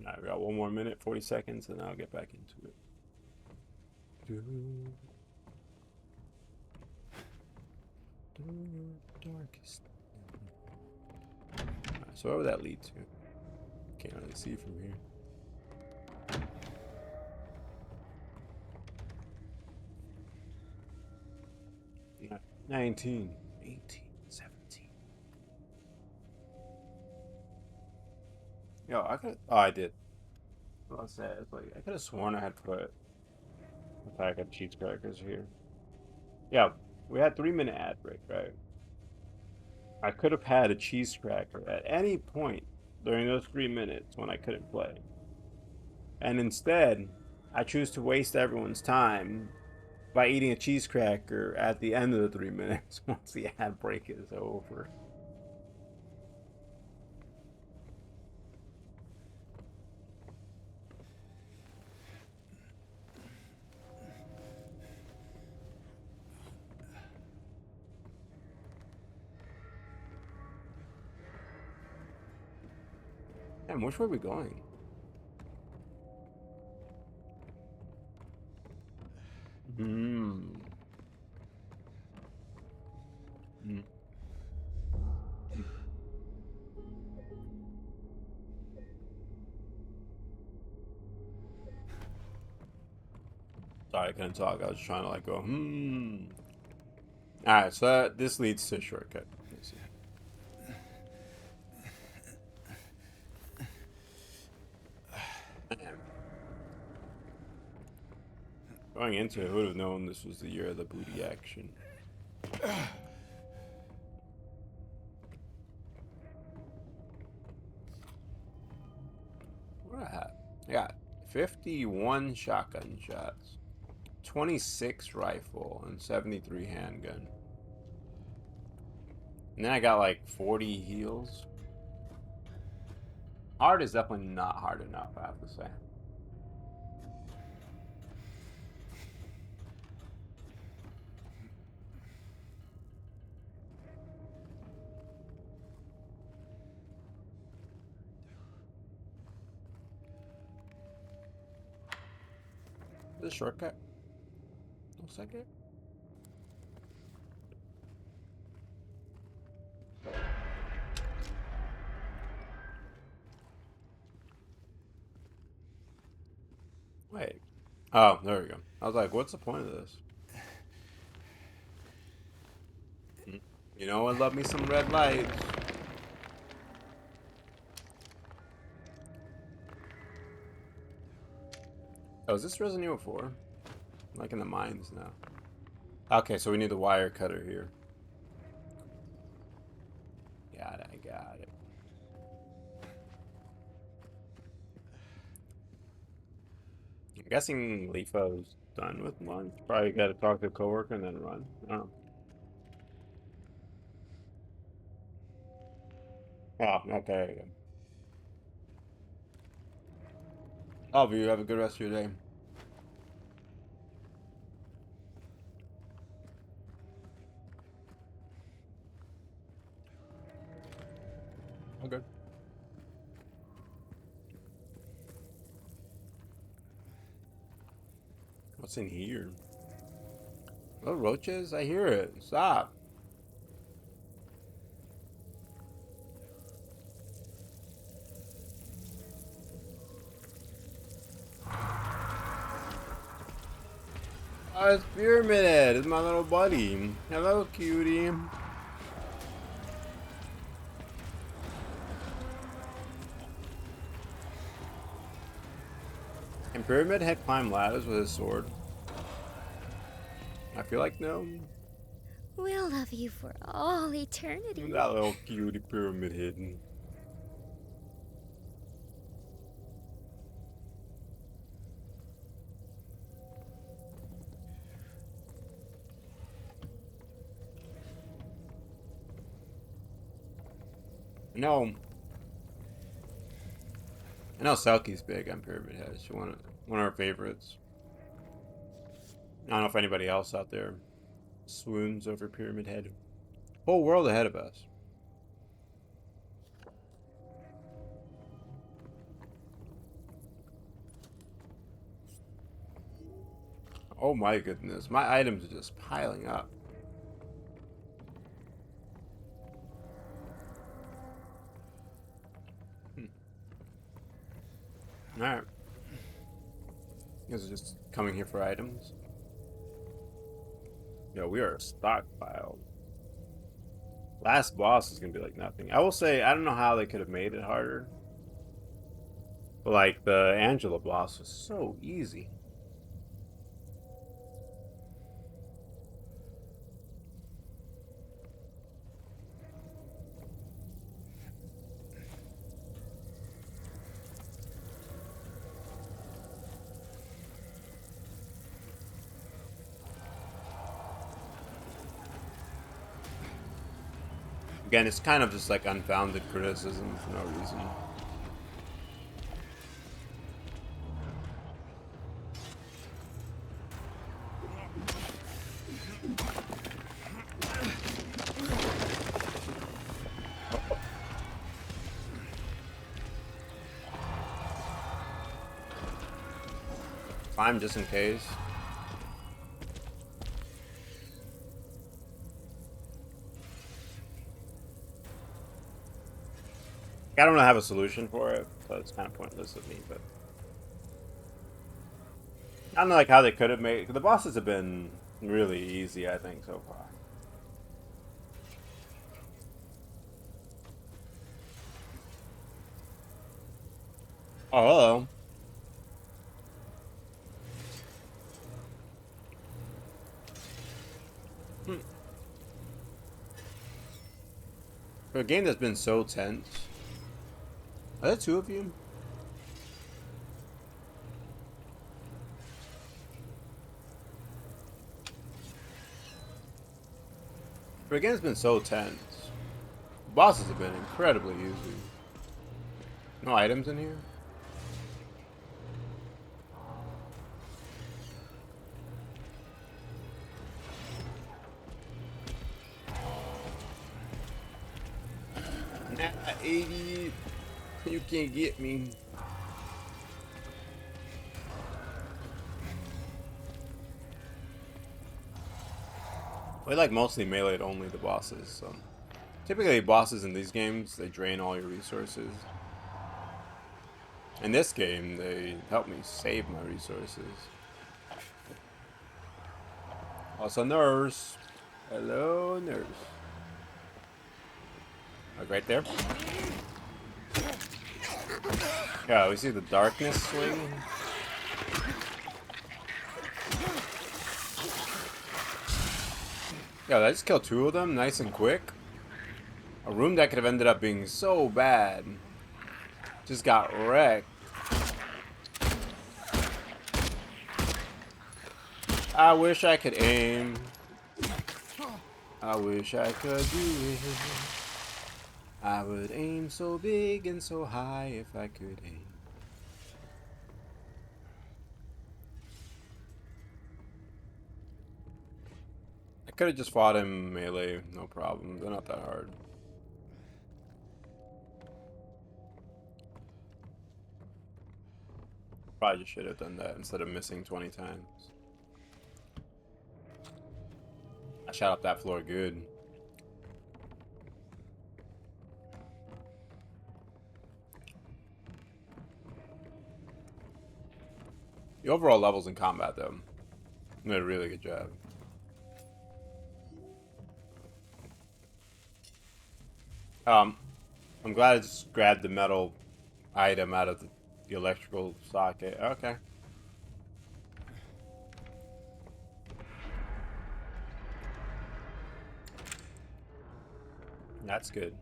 Alright, we got 1 more minute, 40 seconds, and I'll get back into it. Darkest. Right, so where would that lead to? Can't really see from here. 19, 18, 17. Yo, I could. Oh, I did. Well, I said it's like I could have sworn I had put a pack of cheese crackers here. Yeah, we had 3-minute ad break, right? I could have had a cheese cracker at any point during those 3 minutes when I couldn't play. And instead, I choose to waste everyone's time by eating a cheese cracker at the end of the 3 minutes once the ad break is over. Damn, which way are we going? Sorry, I couldn't talk. I was trying to like go, Alright, so this leads to a shortcut. Let's see. Going into it, who would have known this was the year of the booty action? What I had? I got 51 shotgun shots, 26 rifle, and 73 handgun. And then I got like 40 heals. Hard is definitely not hard enough, I have to say. Is this a shortcut? Looks like it. Wait, Oh, there we go. I was like, what's the point of this? You know, I love me some red lights. Oh, is this Resident Evil 4? Like in the mines now. Okay, so we need the wire cutter here. Got it, I got it. I'm guessing Lefo's done with lunch. Probably got to talk to a coworker and then run. I don't know. Oh, okay. All of you have a good rest of your day. Okay. What's in here? Oh, roaches? I hear it. Stop. Oh, it's Pyramid Head. It's my little buddy. Hello, cutie. Can Pyramid Head climb ladders with his sword? I feel like no. We'll love you for all eternity. That little cutie Pyramid Head. No. I know Selkie's big on Pyramid Head. She's one of our favorites. I don't know if anybody else out there swoons over Pyramid Head. Whole world ahead of us. Oh my goodness. My items are just piling up. Alright. This is just coming here for items. Yo, we are stockpiled. Last boss is gonna be like nothing. I will say, I don't know how they could have made it harder. But like, the Angela boss was so easy. Again, it's kind of just like unfounded criticism for no reason. Climb just in case. I don't really have a solution for it, so it's kind of pointless of me, but I don't know like how they could have made the bosses have been really easy, I think, so far. Oh, hello. For a game that's been so tense. Are there two of you? For a game that's been so tense, bosses have been incredibly easy. No items in here? Nah, 80. You can't get me. We like mostly meleeed only the bosses, so typically bosses in these games, they drain all your resources. In this game, they help me save my resources. Also, nurse. Hello, nurse. Like right there. Yeah, we see the darkness swing. Yeah, I just killed 2 of them nice and quick. A room that could have ended up being so bad. Just got wrecked. I wish I could aim. I wish I could do it. I would aim so big and so high if I could aim. I could have just fought him melee, no problem. They're not that hard. Probably just should have done that instead of missing 20 times. I shot up that floor good. The overall levels in combat, though, did a really good job. I'm glad I just grabbed the metal item out of the electrical socket. Okay. That's good.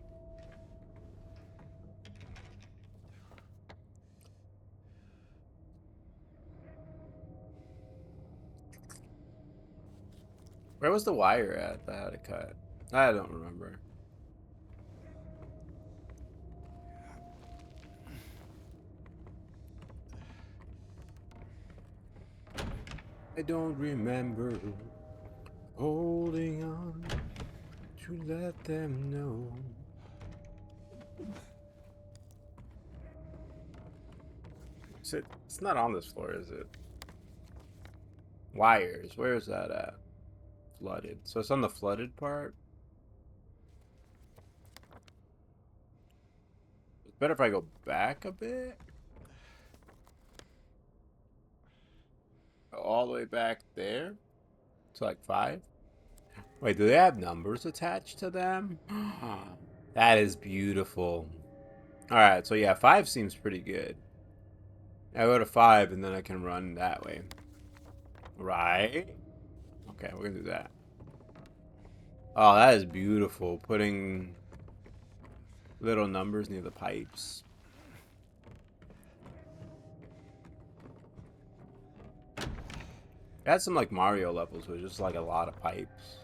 Where was the wire at that I had to cut? I don't remember. I don't remember holding on to let them know. It's not on this floor, is it? Wires, where is that at? Flooded. So it's on the flooded part? It's better if I go back a bit. All the way back there? To like 5? Wait, do they have numbers attached to them? That is beautiful. Alright, so yeah, 5 seems pretty good. I go to 5 and then I can run that way. Right? Okay, we're gonna do that. Oh, that is beautiful. Putting little numbers near the pipes. It had some like Mario levels with just like a lot of pipes.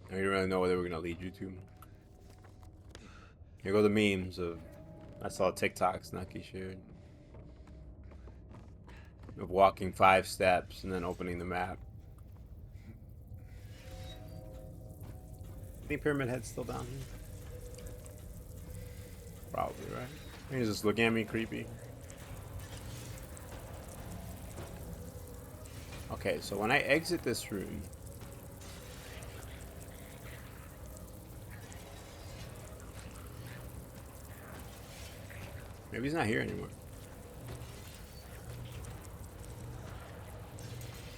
I didn't really know where they were gonna lead you to. Here go the memes of I saw TikToks Nucky shared of walking 5 steps and then opening the map. I think Pyramid Head's still down here. Probably, right? He's just looking at me creepy. Okay, so when I exit this room, maybe he's not here anymore.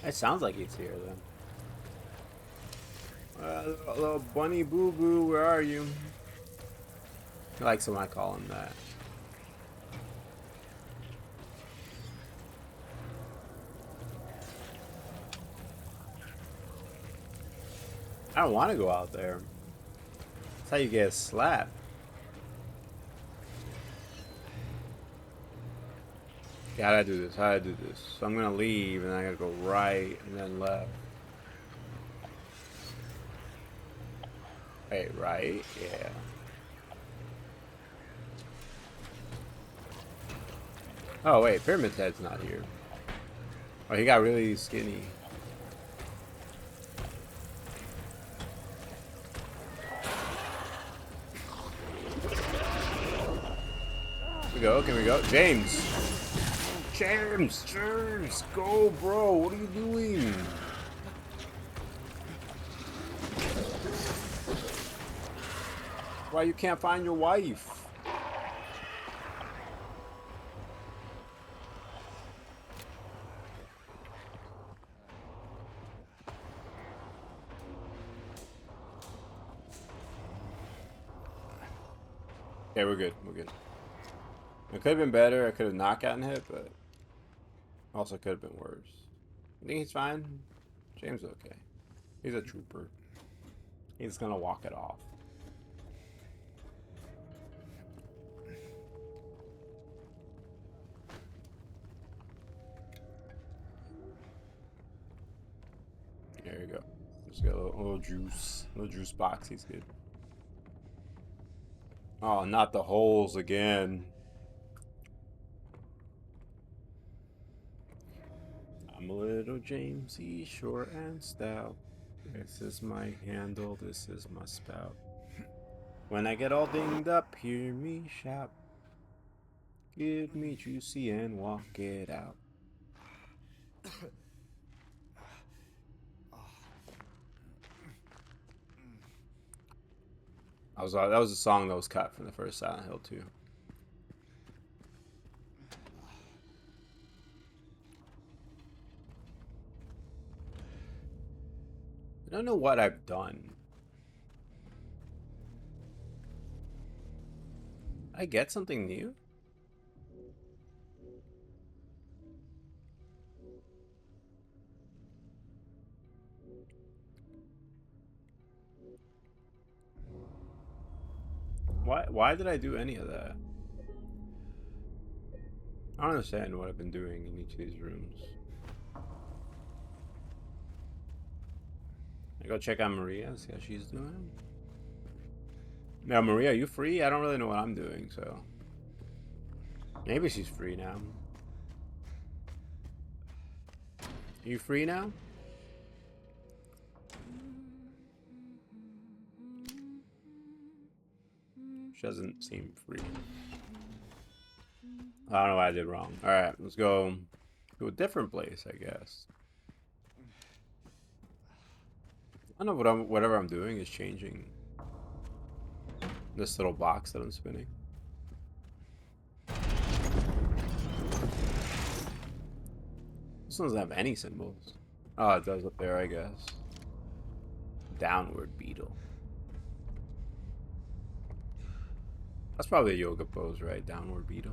It sounds like he's here, though. Little bunny boo boo, where are you? I like someone I call him that. I don't want to go out there. That's how you get slapped. Okay, how do I do this? How do I do this? So I'm gonna leave and then I gotta go right and then left. Wait, right? Yeah. Oh wait, Pyramid Head's not here. Oh, he got really skinny. Here we go, can we go? James! James, go, bro. What are you doing? Why you can't find your wife? Okay, we're good. We're good. It could have been better. I could have not gotten hit, but also could have been worse. I think he's fine. James is okay. He's a trooper. He's gonna walk it off. There you go. Just got a little juice. Little juice box. He's good. Oh, not the holes again. I'm a little Jamesy, short and stout. This is my handle, this is my spout. When I get all dinged up, hear me shout. Give me juicy and walk it out. That was a song that was cut from the first Silent Hill 2. I don't know what I've done. I get something new? Why did I do any of that? I don't understand what I've been doing in each of these rooms. I go check on Maria, see how she's doing. Now, Maria, are you free? I don't really know what I'm doing, so maybe she's free now. Are you free now? She doesn't seem free. I don't know what I did wrong. Alright, let's go to a different place, I guess. I don't know whatever I'm doing is changing this little box that I'm spinning. This one doesn't have any symbols. Oh, it does up there, I guess. Downward beetle. That's probably a yoga pose, right? Downward beetle.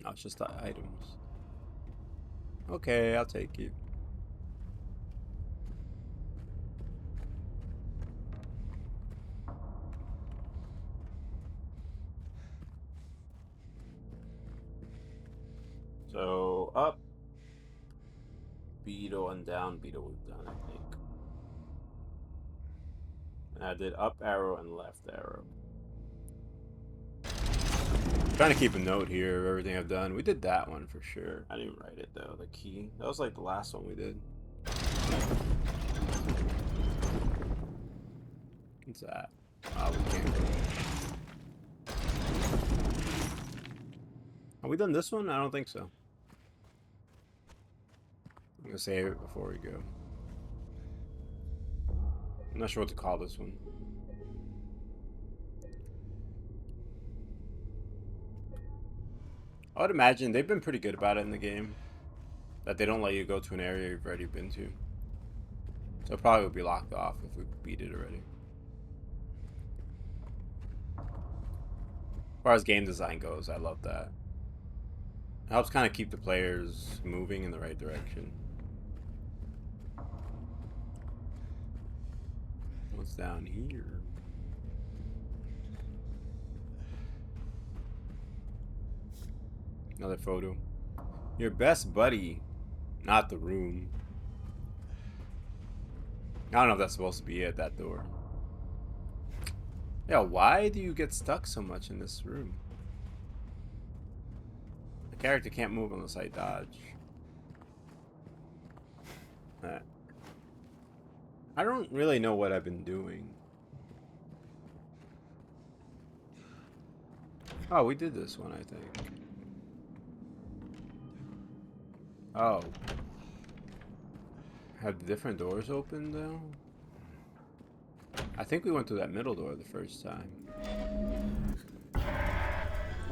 No, it's just the items. Okay, I'll take it. So, up, beetle, and down beetle we've done, I think. And I did up arrow and left arrow. I'm trying to keep a note here of everything I've done. We did that one for sure. I didn't write it though, the key. That was like the last one we did. What's that? Oh, we can't go. Have we done this one? I don't think so. I'm gonna save it before we go. I'm not sure what to call this one. I would imagine they've been pretty good about it in the game. That they don't let you go to an area you've already been to. So it probably would be locked off if we beat it already. As far as game design goes, I love that. It helps kind of keep the players moving in the right direction. What's down here? Another photo. Your best buddy, not the room. I don't know if that's supposed to be it, that door. Yeah, why do you get stuck so much in this room? The character can't move unless I dodge. I don't really know what I've been doing. Oh, we did this one, I think. Oh. Have different doors open, though? I think we went through that middle door the first time.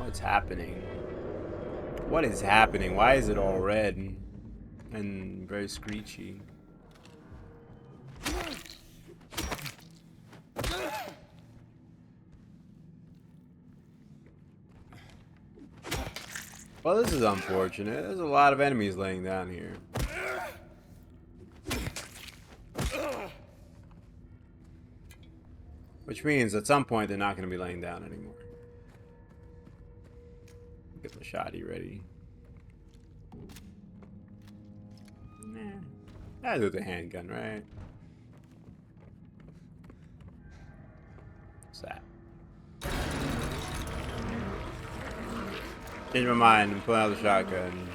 What's happening? What is happening? Why is it all red and very screechy? Well, this is unfortunate. There's a lot of enemies laying down here. Which means at some point they're not going to be laying down anymore. Get the shotty ready. Nah. I do the handgun, right? What's that? Change my mind and pull out the shotgun.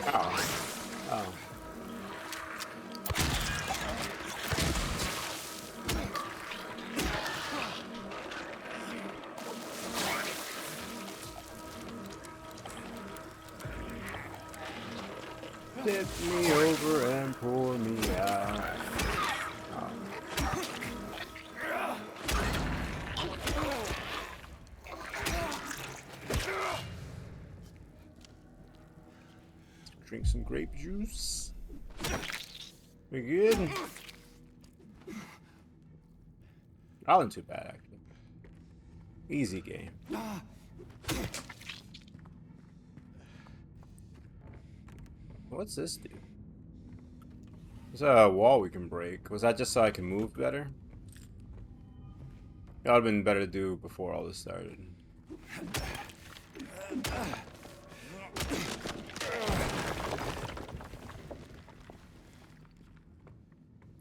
Oh. Tip me over and pour me out. Oh. Drink some grape juice. We good? That wasn't too bad, actually. Easy game. What's this do? There's a wall we can break. Was that just so I can move better? That would have been better to do before all this started.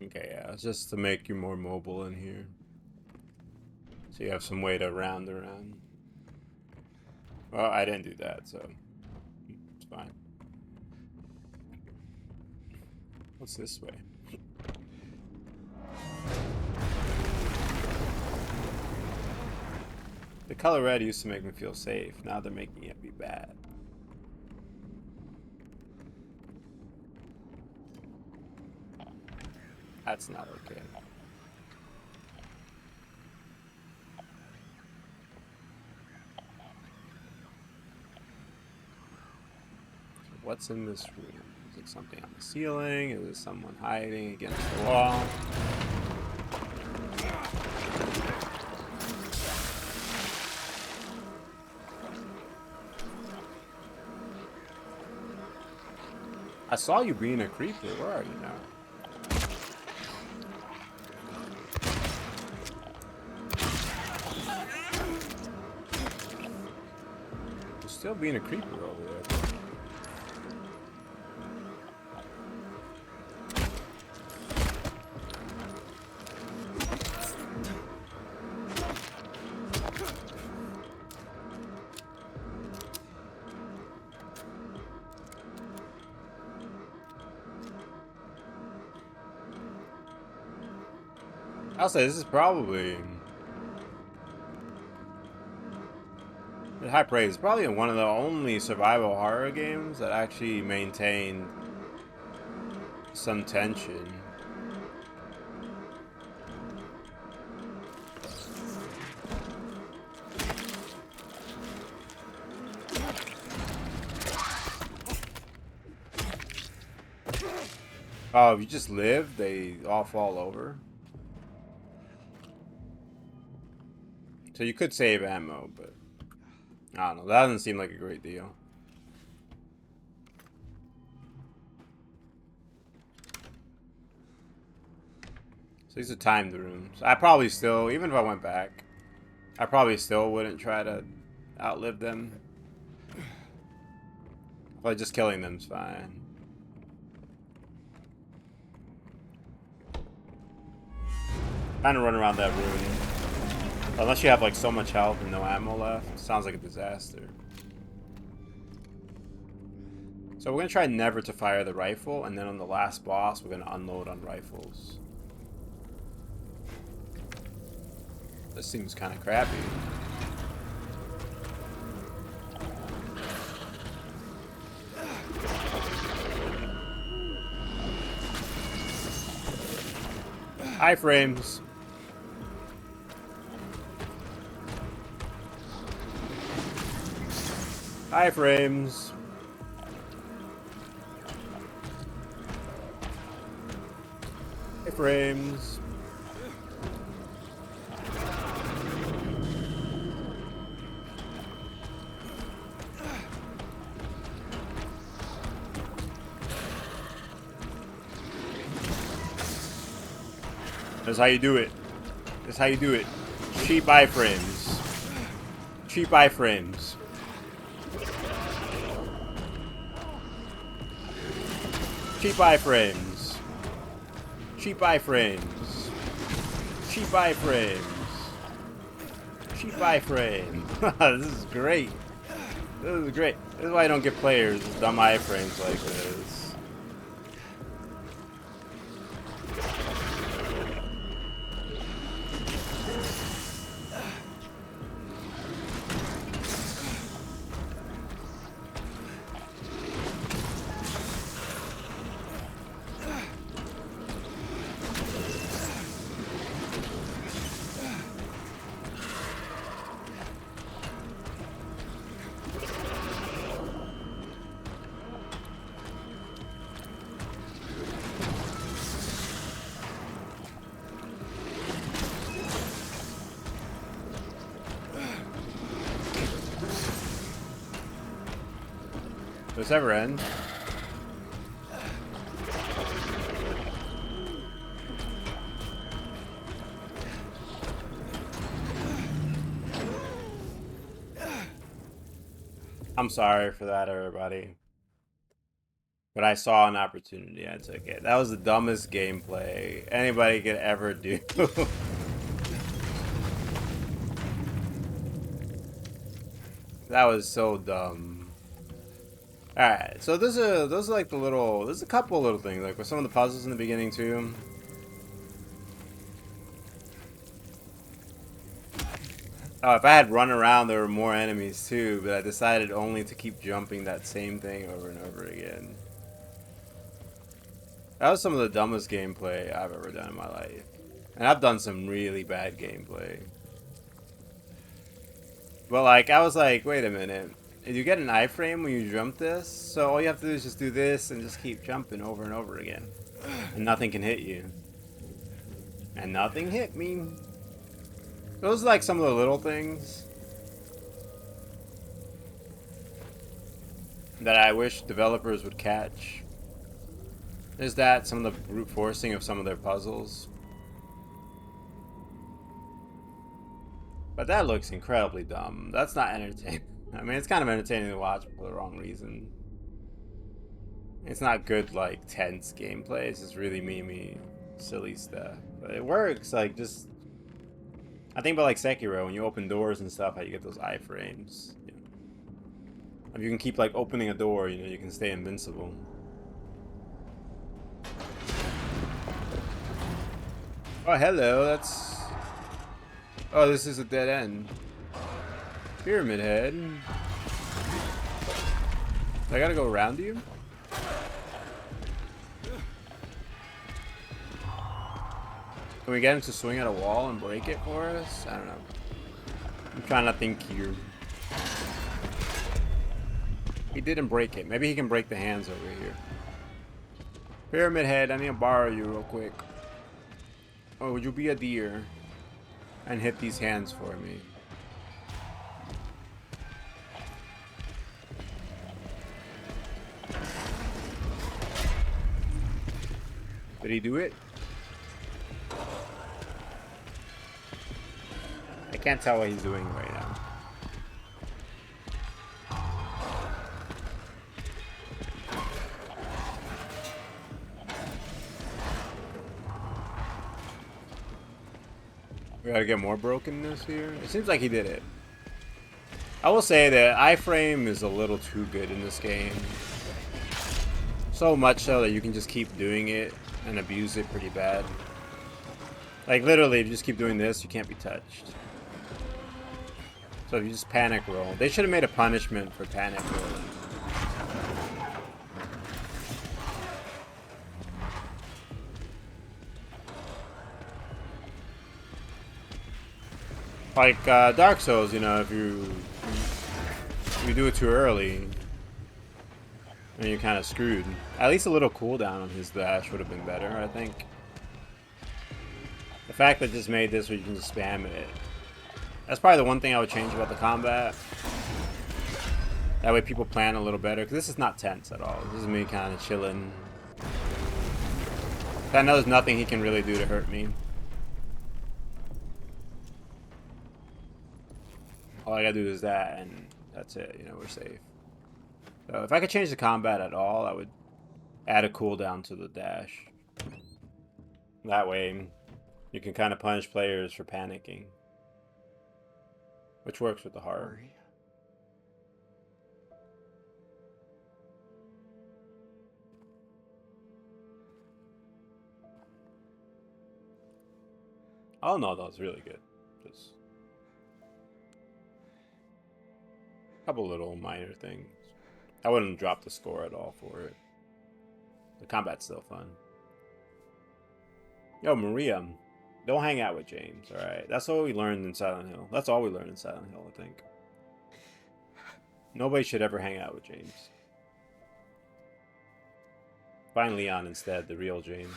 Okay, yeah, it's just to make you more mobile in here. So you have some way to round around. Well, I didn't do that, so it's fine. What's this way? The color red used to make me feel safe. Now they're making it be bad. That's not okay. What's in this room? Is it something on the ceiling? Is it someone hiding against the wall? I saw you being a creeper. Where are you now? You're still being a creeper over there. I'll say this is probably high praise. Probably one of the only survival horror games that actually maintained some tension. Oh, if you just live, they all fall over. So you could save ammo, but I don't know. That doesn't seem like a great deal. So these are timed rooms. I probably still, even if I went back, I probably still wouldn't try to outlive them. But just killing them's fine. Kind of run around that room. Unless you have like so much health and no ammo left. Sounds like a disaster. So we're gonna try never to fire the rifle, and then on the last boss we're gonna unload on rifles. This seems kind of crappy. iframes. Iframes. Iframes. That's how you do it. That's how you do it. Cheap iframes. Cheap iframes. Cheap iframes. Cheap iframes. Cheap iframes. Cheap iframes. This is great. This is great. This is why I don't get players with dumb iframes like this. Does this ever end? I'm sorry for that, everybody. But I saw an opportunity, I took it. That was the dumbest gameplay anybody could ever do. That was so dumb. Alright, so those are like the little, there's a couple little things, like with some of the puzzles in the beginning too. Oh, if I had run around, there were more enemies too, but I decided only to keep jumping that same thing over and over again. That was some of the dumbest gameplay I've ever done in my life. And I've done some really bad gameplay. But like, I was like, wait a minute. You get an iframe when you jump this, so all you have to do is just do this and just keep jumping over and over again. And nothing can hit you. And nothing hit me. Those are like some of the little things that I wish developers would catch. There's that, some of the brute forcing of some of their puzzles. But that looks incredibly dumb. That's not entertaining. I mean, it's kind of entertaining to watch for the wrong reason. It's not good, like, tense gameplay. It's just really memey, silly stuff. But it works, like, just... I think about, like, Sekiro, when you open doors and stuff, how you get those iframes. You know? If you can keep, like, opening a door, you know, you can stay invincible. Oh, hello, that's... Oh, this is a dead end. Pyramid Head. I gotta go around you? Can we get him to swing at a wall and break it for us? I don't know. I'm trying to think here. He didn't break it. Maybe he can break the hands over here. Pyramid Head, I need to borrow you real quick. Oh, would you be a deer and hit these hands for me? Did he do it? I can't tell what he's doing right now. We gotta get more brokenness here. It seems like he did it. I will say that iframe is a little too good in this game. So much so that you can just keep doing it and abuse it pretty bad. Like literally, if you just keep doing this, you can't be touched. So if you just panic roll. They should have made a punishment for panic rolling. Like Dark Souls, you know, if you do it too early, then you're kind of screwed. At least a little cooldown on his dash would have been better, I think. The fact that this made this where you can just spam it. That's probably the one thing I would change about the combat. That way people plan a little better, because this is not tense at all. This is me kind of chilling. I know there's nothing he can really do to hurt me. All I gotta do is that, and that's it. You know, we're safe. So if I could change the combat at all, I would add a cooldown to the dash. That way, you can kind of punish players for panicking. Which works with the heart. Oh no, that was really good. Just a couple little minor things. I wouldn't drop the score at all for it. The combat's still fun. Yo, Maria, don't hang out with James, alright? That's what we learned in Silent Hill. That's all we learned in Silent Hill, I think. Nobody should ever hang out with James. Find Leon instead, the real James.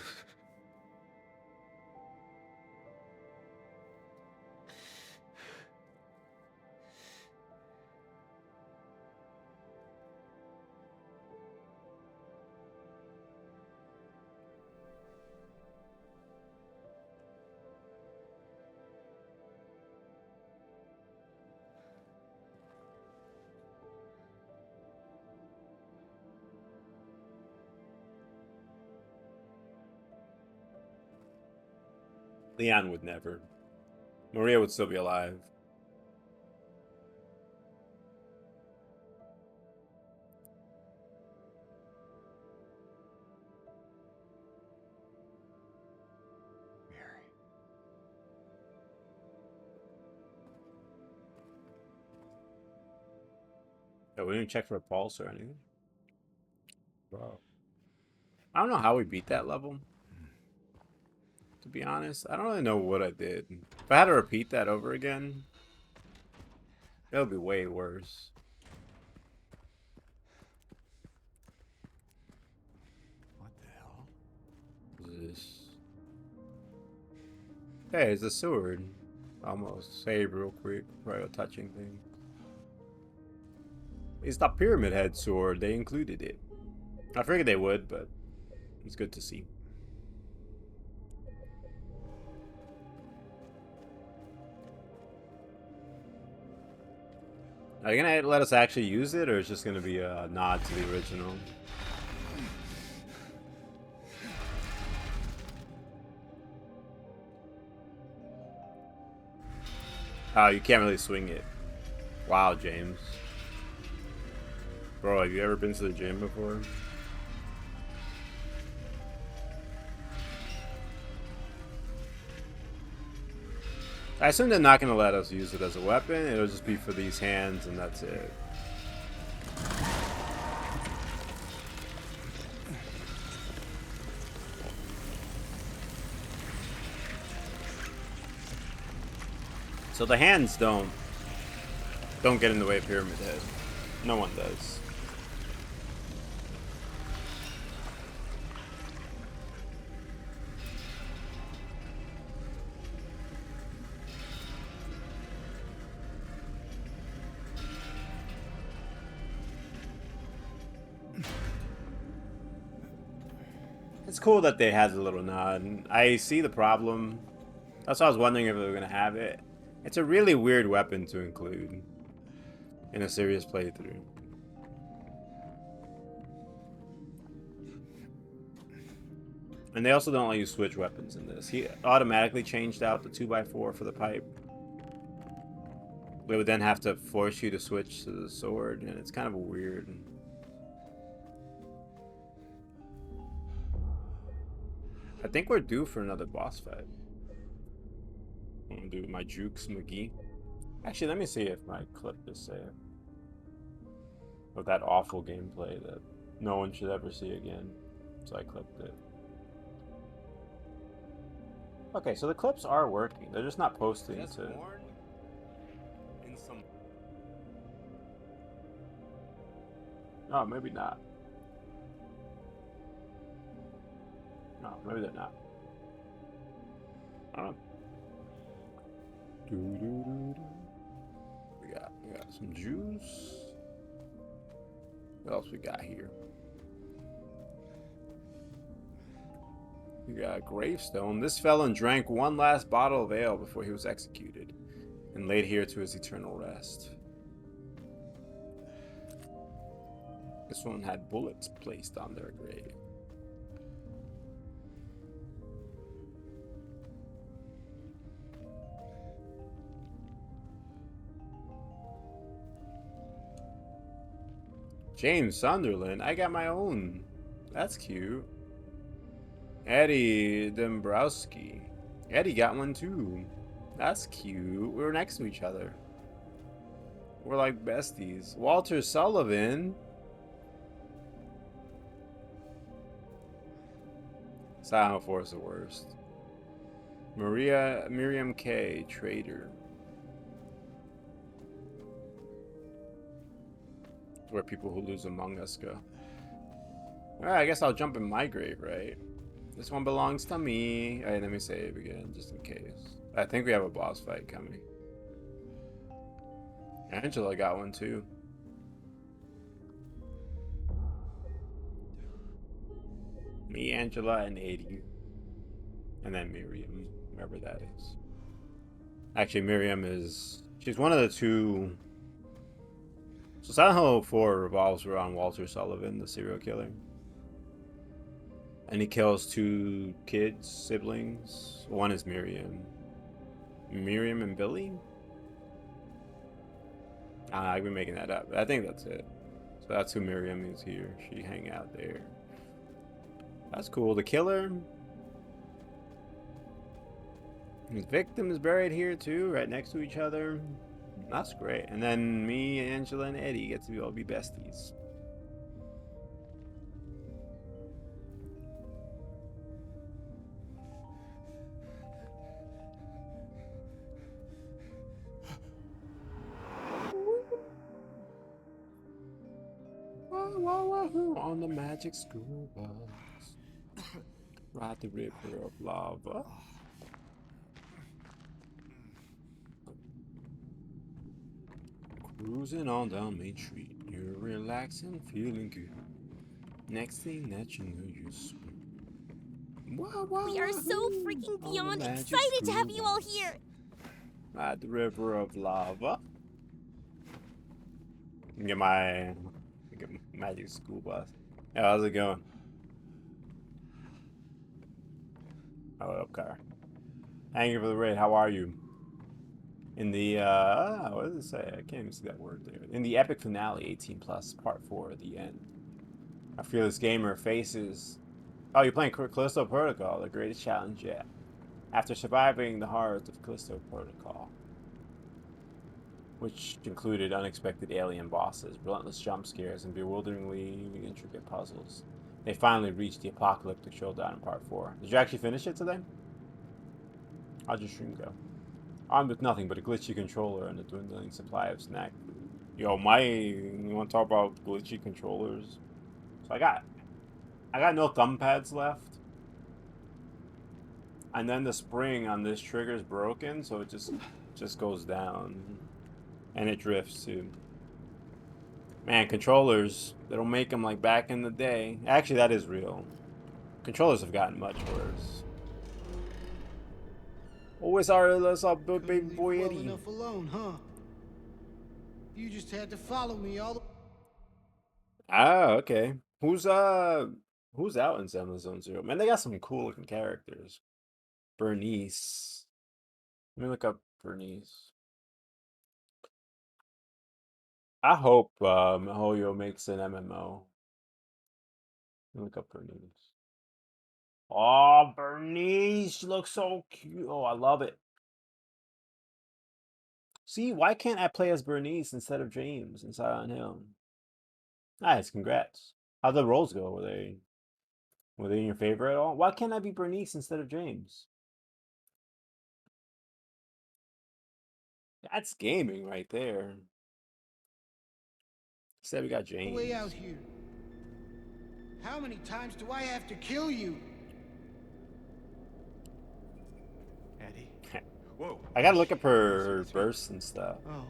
Leon would never. Maria would still be alive. Yeah, we didn't check for a pulse or anything. Wow. I don't know how we beat that level. To be honest, I don't really know what I did. If I had to repeat that over again, it would be way worse. What the hell? What is this? Hey, it's a sword. Almost save real quick. Probably a touching thing. It's the Pyramid Head sword. They included it. I figured they would, but it's good to see. Are you gonna let us actually use it, or is it just gonna be a nod to the original? Oh, you can't really swing it. Wow, James. Bro, have you ever been to the gym before? I assume they're not going to let us use it as a weapon. It'll just be for these hands, and that's it. So the hands don't get in the way of Pyramid Head. No one does. It's cool that they had a little nod. I see the problem. That's why I was wondering if they were going to have it. It's a really weird weapon to include in a serious playthrough. And they also don't let you switch weapons in this. He automatically changed out the 2x4 for the pipe. They would then have to force you to switch to the sword, and it's kind of weird. I think we're due for another boss fight. I'm gonna do my Jukes McGee. Actually, let me see if my clip is saved. Of that awful gameplay that no one should ever see again. So I clipped it. Okay, so the clips are working. They're just not posting to... awesome. Oh, maybe not. No, maybe they're not. I don't know. We got some juice. What else we got here? We got a gravestone. This felon drank one last bottle of ale before he was executed, and laid here to his eternal rest. This one had bullets placed on their grave. James Sunderland. I got my own. That's cute. Eddie Dombrowski. Eddie got one too. That's cute. We're next to each other. We're like besties. Walter Sullivan. Silent Force the worst. Miriam K. Trader. Where people who lose Among Us go. Alright, I guess I'll jump in my grave, right? This one belongs to me. Alright, let me save again, just in case. I think we have a boss fight coming. Angela got one too. Me, Angela, and 80. And then Miriam, whoever that is. Actually, Miriam is... She's one of the two... So Silent Hill 4 revolves around Walter Sullivan, the serial killer. And he kills two kids, siblings. One is Miriam. Miriam and Billy? I've been making that up. I think that's it. So that's who Miriam is here. She hang out there. That's cool. The killer... His victim is buried here too, right next to each other. That's great. And then me, Angela, and Eddie get to be all be besties. On the magic school bus, ride the river of lava. Cruising on down Main Street, you're relaxing, feeling good. Next thing that you know, you're sweet. We are so freaking beyond excited to have you all here! Ride the river of lava. Get my magic school bus. Yeah, how's it going? Oh, up, car. Thank you for the raid. How are you? In the, what does it say? I can't even see that word there. In the epic finale, 18 plus, part 4, the end. A fearless gamer faces... Oh, you're playing Callisto Protocol, the greatest challenge yet. After surviving the horrors of Callisto Protocol, which included unexpected alien bosses, relentless jump scares, and bewilderingly intricate puzzles, they finally reached the apocalyptic showdown in part 4. Did you actually finish it today? How'd your stream go? Armed with nothing but a glitchy controller and a dwindling supply of snack food. Yo, you want to talk about glitchy controllers? So I got no thumb pads left. And then the spring on this trigger is broken, so it just goes down. And it drifts too. Man, controllers, they don't make them like back in the day. Actually, that is real. Controllers have gotten much worse. Always that's our baby boy Eddie. Enough alone, huh? You just had to follow me all the... Ah, okay. Who's out in Zenless Zone Zero? Man, they got some cool looking characters. Bernice. Let me look up Bernice. I hope Mihoyo makes an MMO. Let me look up Bernice. Oh, Bernice looks so cute. Oh, I love it. See, why can't I play as Bernice instead of James in Silent Hill? Nice, congrats. How'd the rolls go? Were they in your favor at all? Why can't I be Bernice instead of James? That's gaming right there. Instead, we got James. Way out here. How many times do I have to kill you? Eddie. Whoa. I gotta look up her bursts and stuff. Oh.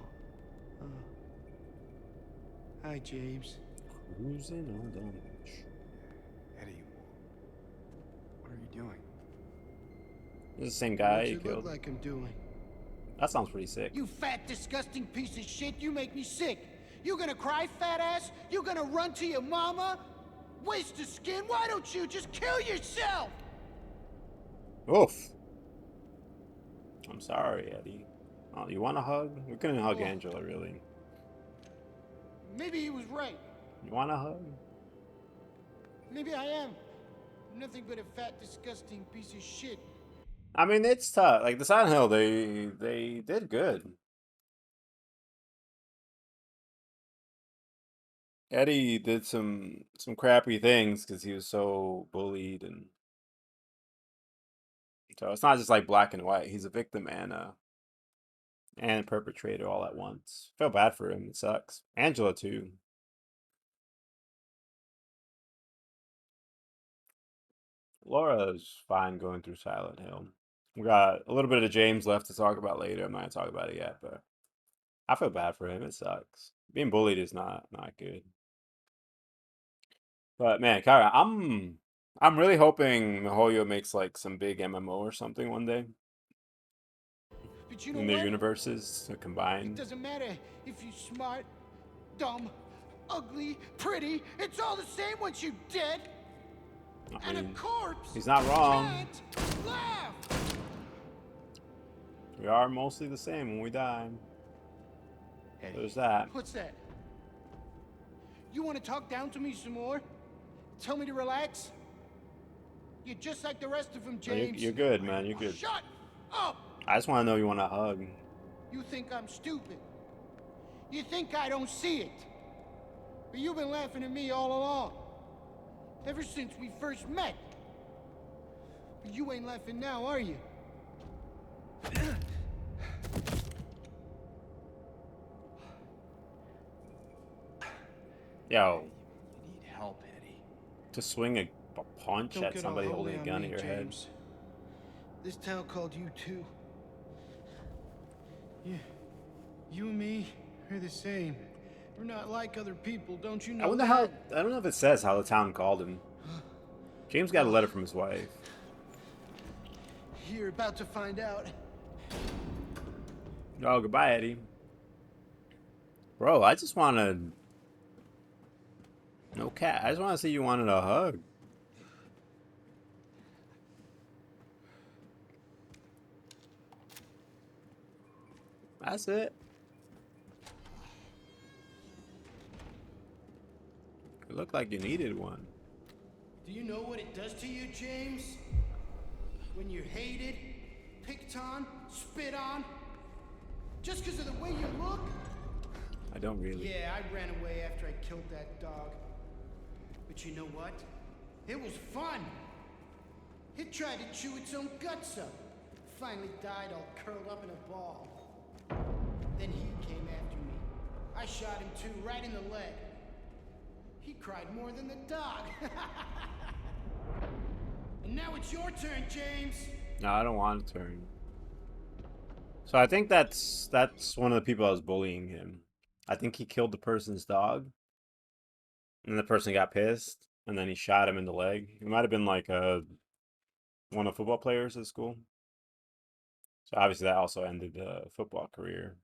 Hi, James. Cruising on the beach. Eddie, what are you doing? This is the same guy What's you it killed. look like I'm doing? That sounds pretty sick. You fat, disgusting piece of shit. You make me sick. You gonna cry, fat ass? You gonna run to your mama? Waste of skin? Why don't you just kill yourself? Oof. I'm sorry, Eddie. Oh, you want a hug? We couldn't hug Angela, really. Maybe he was right. You want a hug? Maybe I am. Nothing but a fat, disgusting piece of shit. I mean, it's tough. Like the Silent Hill, they did good. Eddie did some crappy things because he was so bullied, and so it's not just like black and white. He's a victim and perpetrator all at once. Feel bad for him. It sucks. Angela too. Laura's fine going through Silent Hill. We got a little bit of James left to talk about later. I'm not gonna talk about it yet, but I feel bad for him. It sucks. Being bullied is not good. But man, Kyra, I'm really hoping Mihoyo makes like some big MMO or something one day. But you know In their what? universes to It combine. doesn't matter if you're smart, dumb, ugly, pretty. It's all the same once you're dead. I And mean, a corpse he's not wrong. can't laugh. We are mostly the same when we die. Eddie. There's that. What's that? You want to talk down to me some more? Tell me to relax? You're just like the rest of them, Oh, James. you're good, man. You're good. Shut up! I just want to know you want a hug. You think I'm stupid. You think I don't see it. But you've been laughing at me all along. Ever since we first met. But you ain't laughing now, are you? Yo, You need help, Eddie. to swing a punch Don't at get somebody all holding a holy gun on at me, your head. James. This town called you too. Yeah, you and me are the same. We're not like other people, don't you know? I wonder that? how. I don't know if it says how the town called him. James got a letter from his wife. You're about to find out. Oh, goodbye, Eddie. Bro, I just want to. No cat. I just want to see you wanted a hug. That's it. It looked like you needed one. Do you know what it does to you, James? When you're hated, picked on, spit on? Just because of the way you look? I don't really. Yeah, I ran away after I killed that dog. But you know what? It was fun. It tried to chew its own guts up. Finally died all curled up in a ball. Then he came after me. I shot him too, right in the leg. He cried more than the dog. And now it's your turn, James. No, I don't want to turn. So I think that's one of the people that was bullying him. I think he killed the person's dog. And the person got pissed. And then he shot him in the leg. It might have been like one of the football players at school. So obviously that also ended a football career.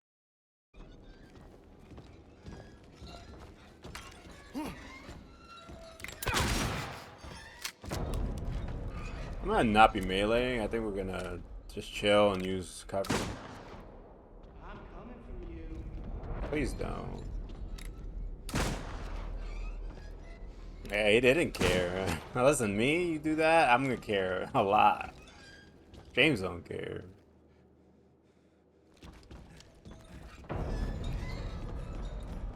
I'm gonna not be meleeing. I think we're gonna just chill and use cover. I'm coming for you. Please don't. Yeah, he didn't care. Listen, me, you do that, I'm gonna care a lot. James don't care.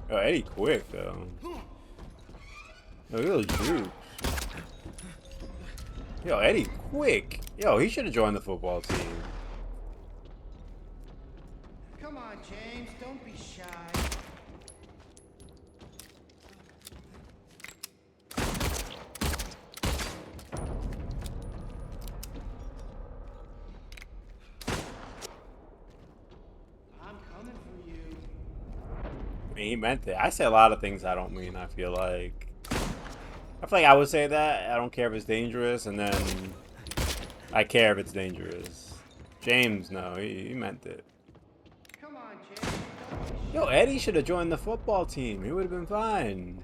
Oh, Eddie quick though. Yo, he was juice. Yo, Eddie quick. Yo, he should have joined the football team. Come Come on, James, don't be shy. I'm coming for you. I mean, he meant it. I say a lot of things I don't mean, I feel like. I feel like I would say that. I don't care if it's dangerous, and then I care if it's dangerous. James, no, he meant it. Come on, James. Yo, Eddie should have joined the football team. He would have been fine.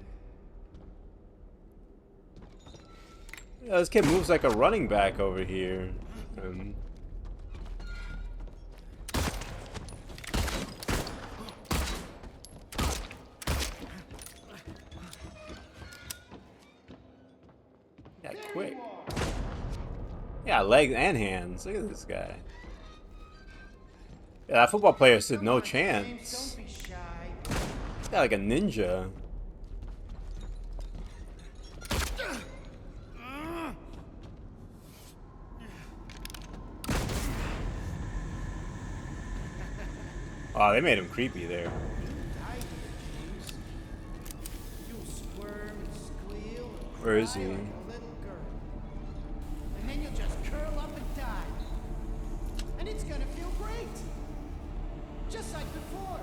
Yo, this kid moves like a running back over here. Yeah, quick. Yeah, legs and hands. Look at this guy. Yeah, that football player stood no chance. Yeah, like a ninja. Oh, they made him creepy there. Where is he? And then you'll just curl up and die. And it's gonna feel great. Just like before.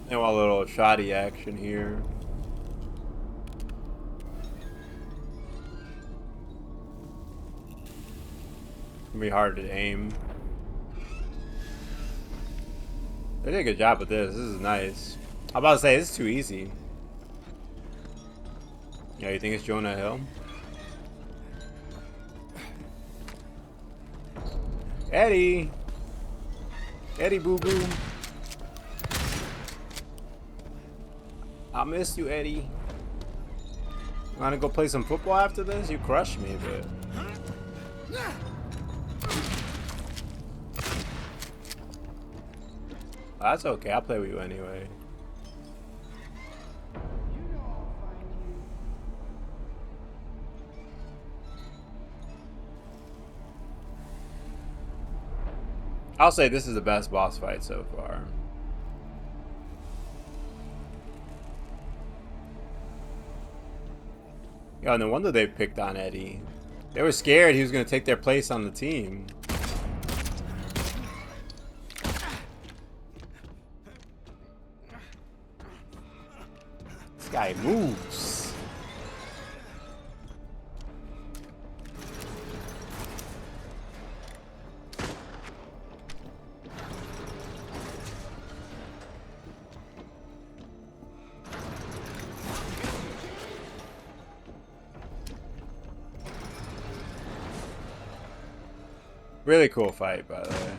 They want a little shoddy action here. It's gonna be hard to aim. They did a good job with this. This is nice. I'm about to say, this is too easy. Yeah, you think it's Jonah Hill? Eddie! Eddie Boo Boo. I miss you, Eddie. Wanna go play some football after this? You crushed me, but... That's okay, I'll play with you anyway. I'll say this is the best boss fight so far. Yeah, no wonder they picked on Eddie. They were scared he was going to take their place on the team. This guy moves. Really cool fight, by the way.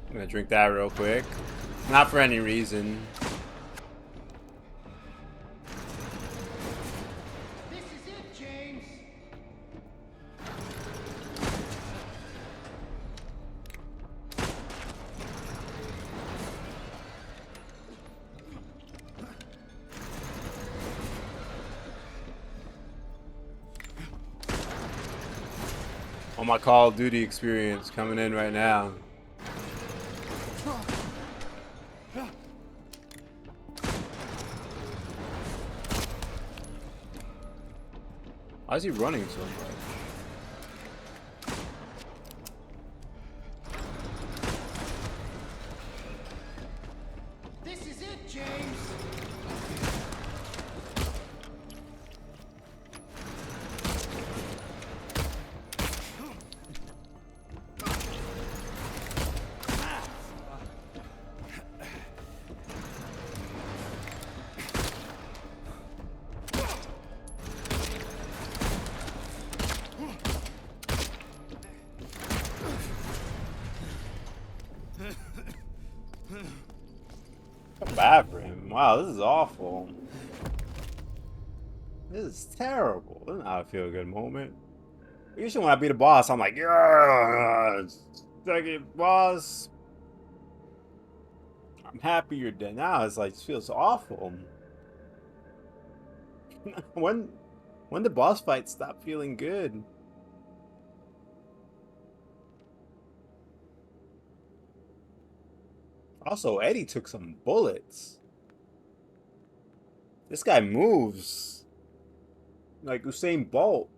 I'm gonna drink that real quick. Not for any reason. This is it, James. Oh, my Call of Duty experience coming in right now. Why is he running so much? This is it, James. Bad for him. Wow, this is awful. This is terrible. This is not a feel good moment. Usually when I beat a boss, I'm like, yeah, second boss. I'm happy you're dead. Now it's like, it feels awful. When When the boss fights stop feeling good? Also, Eddie took some bullets. This guy moves like Usain Bolt.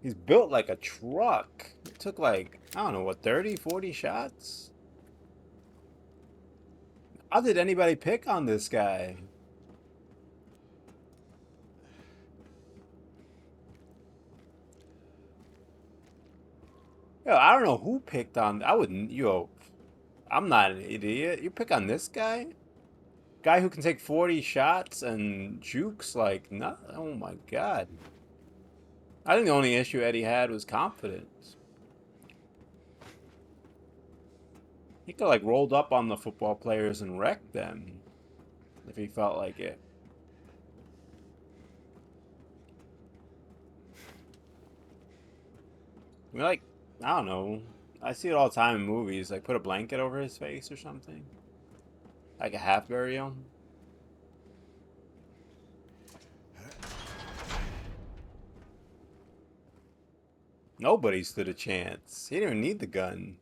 He's built like a truck. It took like, I don't know, what, 30, 40 shots? How did anybody pick on this guy? Yo, I don't know who picked on. I wouldn't. Yo, I'm not an idiot. You pick on this guy? Guy who can take 40 shots and jukes like not. Oh my god. I think the only issue Eddie had was confidence. He could like rolled up on the football players and wrecked them if he felt like it. I mean, like, I don't know. I see it all the time in movies. Like, put a blanket over his face or something. Like a half burial. Nobody stood a chance. He didn't even need the gun.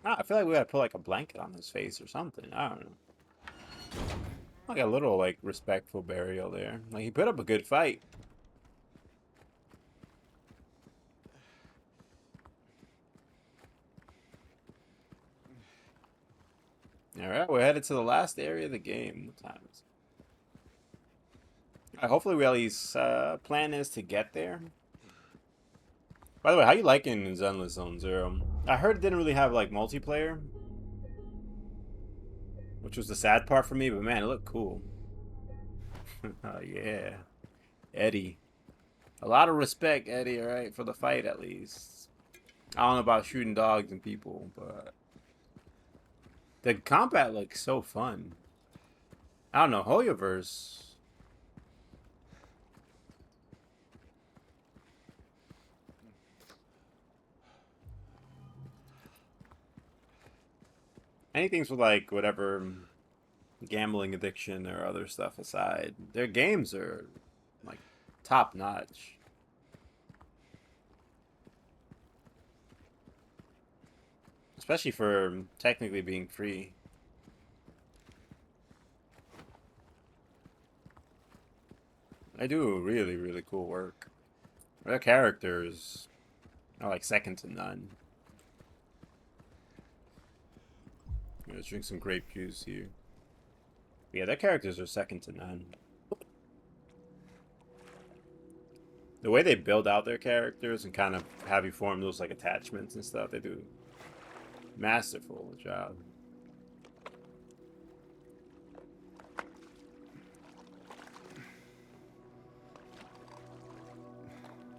I feel like we gotta put like a blanket on his face or something. I don't know. Like a little like respectful burial there. Like he put up a good fight. Alright, we're headed to the last area of the game. What time is it? Hopefully Willie's plan is to get there. By the way, how you liking Zenless Zone Zero? I heard it didn't really have like multiplayer, which was the sad part for me, but man, it looked cool. Oh yeah. Eddie. A lot of respect, Eddie, alright, for the fight at least. I don't know about shooting dogs and people, but the combat looks so fun. I don't know, Hoyoverse. Anything for like whatever gambling addiction or other stuff aside, their games are like top notch. Especially for technically being free. They do really, really cool work. Their characters are like second to none. Let's drink some grape juice here. Yeah, their characters are second to none. The way they build out their characters and kind of have you form those like attachments and stuff, they do a masterful job.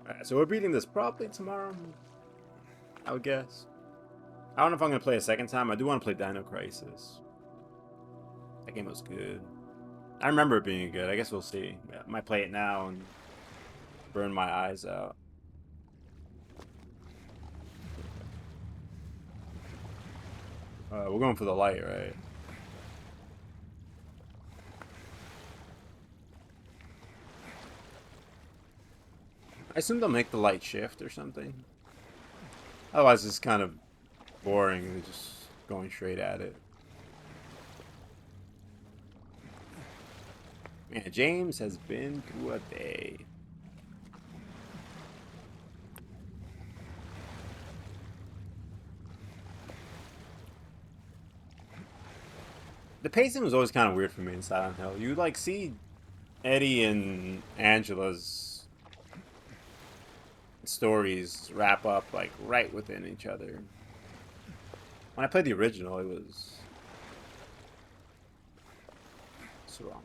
Alright, so we're beating this probably tomorrow, I would guess. I don't know if I'm going to play a second time. I do want to play Dino Crisis. That game was good. I remember it being good. I guess we'll see. I might play it now and burn my eyes out. We're going for the light, right? I assume they'll make the light shift or something. Otherwise, it's kind of boring. They're just going straight at it. Man, James has been through a day. The pacing was always kind of weird for me in Silent Hill. You like see Eddie and Angela's stories wrap up like right within each other. When I played the original, it was so wrong.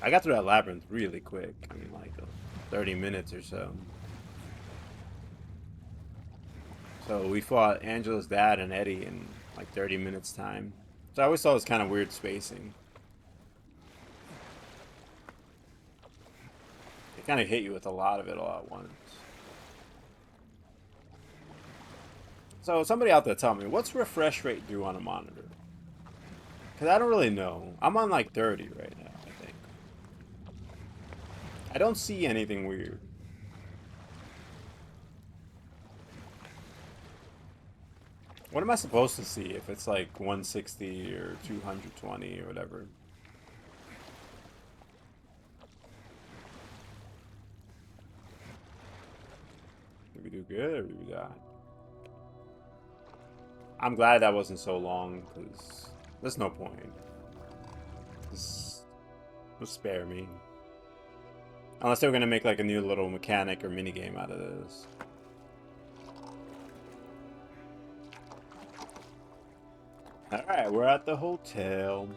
I got through that labyrinth really quick. I mean, like 30 minutes or so. So we fought Angela's dad and Eddie in like 30 minutes time. So I always thought it was kind of weird spacing. It kind of hit you with a lot of it all at once. So somebody out there tell me, what's refresh rate do on a monitor? Because I don't really know. I'm on like 30 right now, I think. I don't see anything weird. What am I supposed to see if it's like 160 or 220 or whatever? Did we do good or did we die? I'm glad that wasn't so long because there's no point. Just spare me. Unless they were gonna make like a new little mechanic or mini game out of this. Alright, we're at the hotel.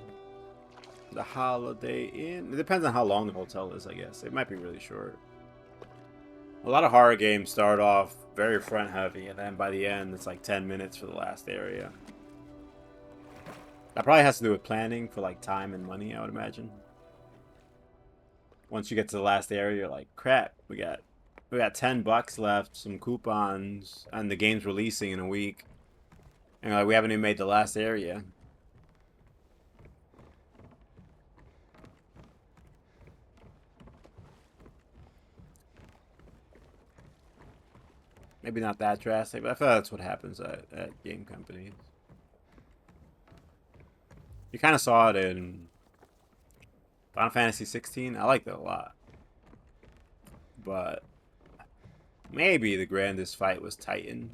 The Holiday Inn. It depends on how long the hotel is, I guess. It might be really short. A lot of horror games start off very front heavy, and then by the end, it's like 10 minutes for the last area. That probably has to do with planning for like time and money, I would imagine. Once you get to the last area, you're like, crap, we got $10 left, some coupons, and the game's releasing in a week. And like, we haven't even made the last area. Maybe not that drastic, but I feel like that's what happens at game companies. You kind of saw it in Final Fantasy 16. I liked it a lot. But maybe the grandest fight was Titan.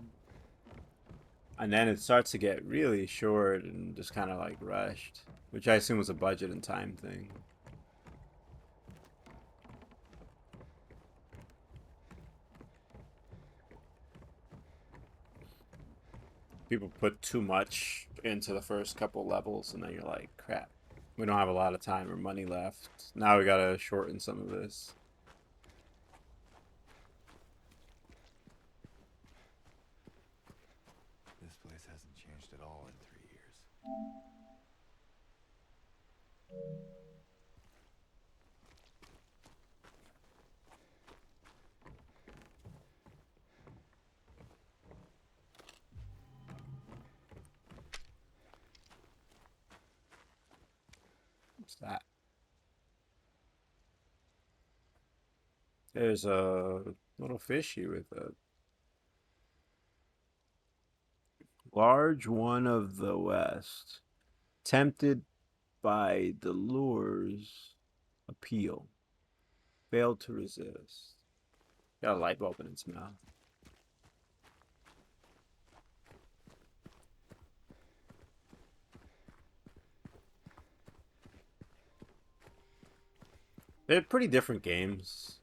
And then it starts to get really short and just kind of like rushed. Which I assume was a budget and time thing. People put too much into the first couple levels and then you're like, crap. We don't have a lot of time or money left. Now we gotta shorten some of this. This place hasn't changed at all in 3 years. What's that? There's a little fishy with a large one of the West. Tempted by the lures, appeal. Failed to resist. Got a light bulb in its mouth. They're pretty different games.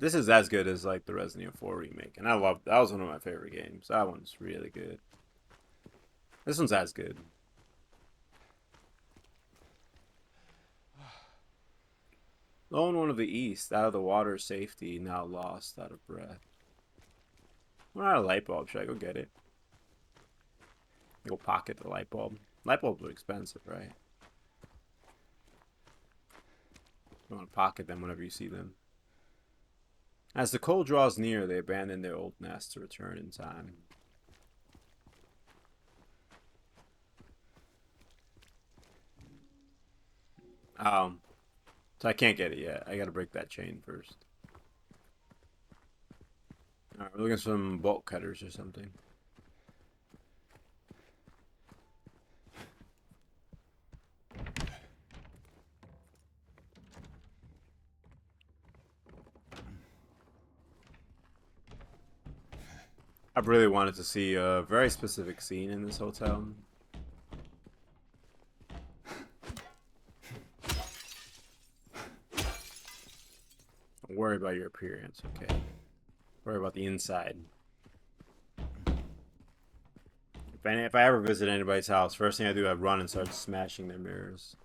This is as good as like the Resident Evil 4 remake, and I love that. Was one of my favorite games. That one's really good. This one's as good. Lone one of the East, out of the water, safety, now lost, out of breath. We're out of light bulb. Should I go get it? Go pocket the light bulb. Light bulbs are expensive, right? You want to pocket them whenever you see them. As the cold draws near, they abandon their old nest to return in time. So I can't get it yet. I gotta break that chain first. Alright, we're looking for some bolt cutters or something. I really wanted to see a very specific scene in this hotel. Don't worry about your appearance, okay? Worry about the inside. If I ever visit anybody's house, first thing I do, I run and start smashing their mirrors.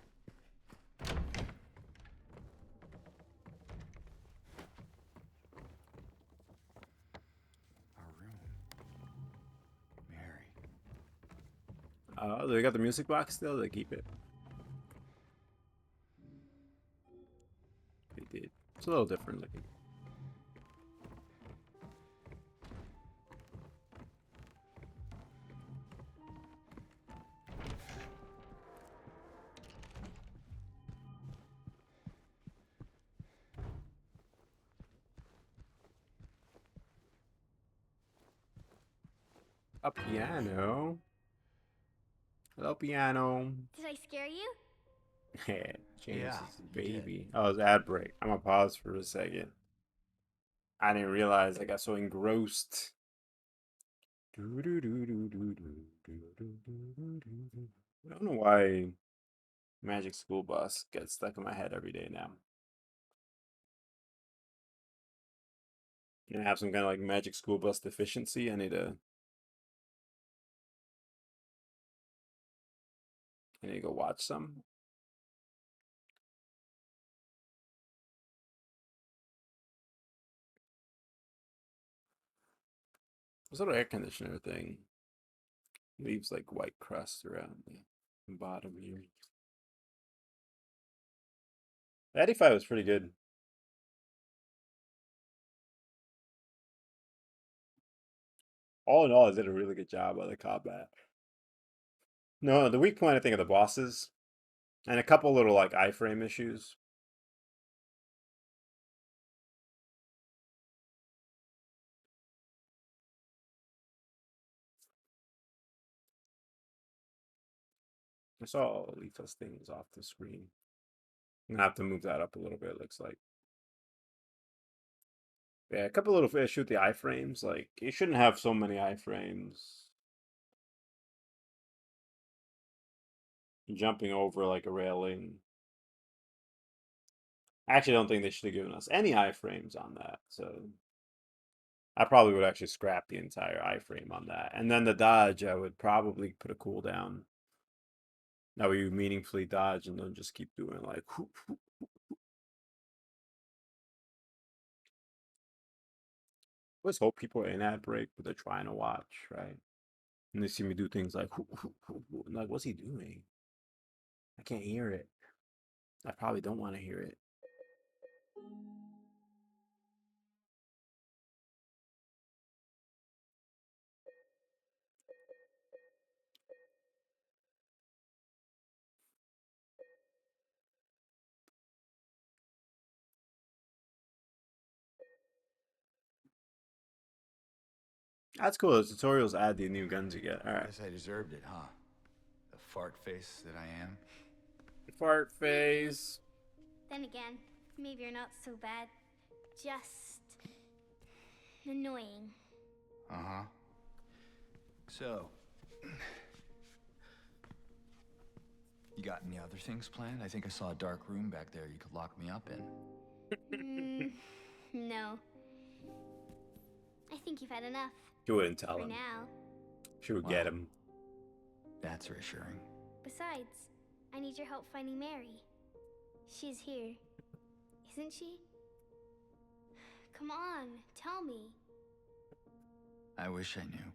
They got the music box still? They keep it. They did. It's a little different looking. A piano. Hello, piano. Did I scare you? James Yeah, is a you did. baby. Oh, it's ad break. I'm gonna pause for a second. I didn't realize I got so engrossed. I don't know why Magic School Bus gets stuck in my head every day now. I have some kind of like Magic School Bus deficiency. I need to go watch some. This little air conditioner thing leaves like white crust around the bottom here. 85 was pretty good. All in all, I did a really good job on the combat. No, the weak point I think are the bosses, and a couple little like iframe issues. I saw Letha's things off the screen. I'm gonna have to move that up a little bit. It looks like. Yeah, a couple little issues with the iframes. Like you shouldn't have so many iframes. Jumping over like a railing. I actually don't think they should have given us any iframes on that. So I probably would actually scrap the entire iframe on that. And then the dodge, I would probably put a cooldown. That way you meaningfully dodge and then just keep doing like whoop, whoop. I always hope people are in ad break, but they're trying to watch, right? And they see me do things like whoop, whoop, whoop, whoop. I'm like, what's he doing? I can't hear it. I probably don't want to hear it. That's cool. The tutorials add the new guns you get. All right. Guess I deserved it, huh? The fart face that I am. Fart face. Then again, maybe you're not so bad. Just annoying. Uh-huh. So, you got any other things planned? I think I saw a dark room back there you could lock me up in. No. I think you've had enough. She wouldn't tell For him. now. She would get him. That's reassuring. Besides, I need your help finding Mary. She's here, isn't she? Come on, tell me. I wish I knew.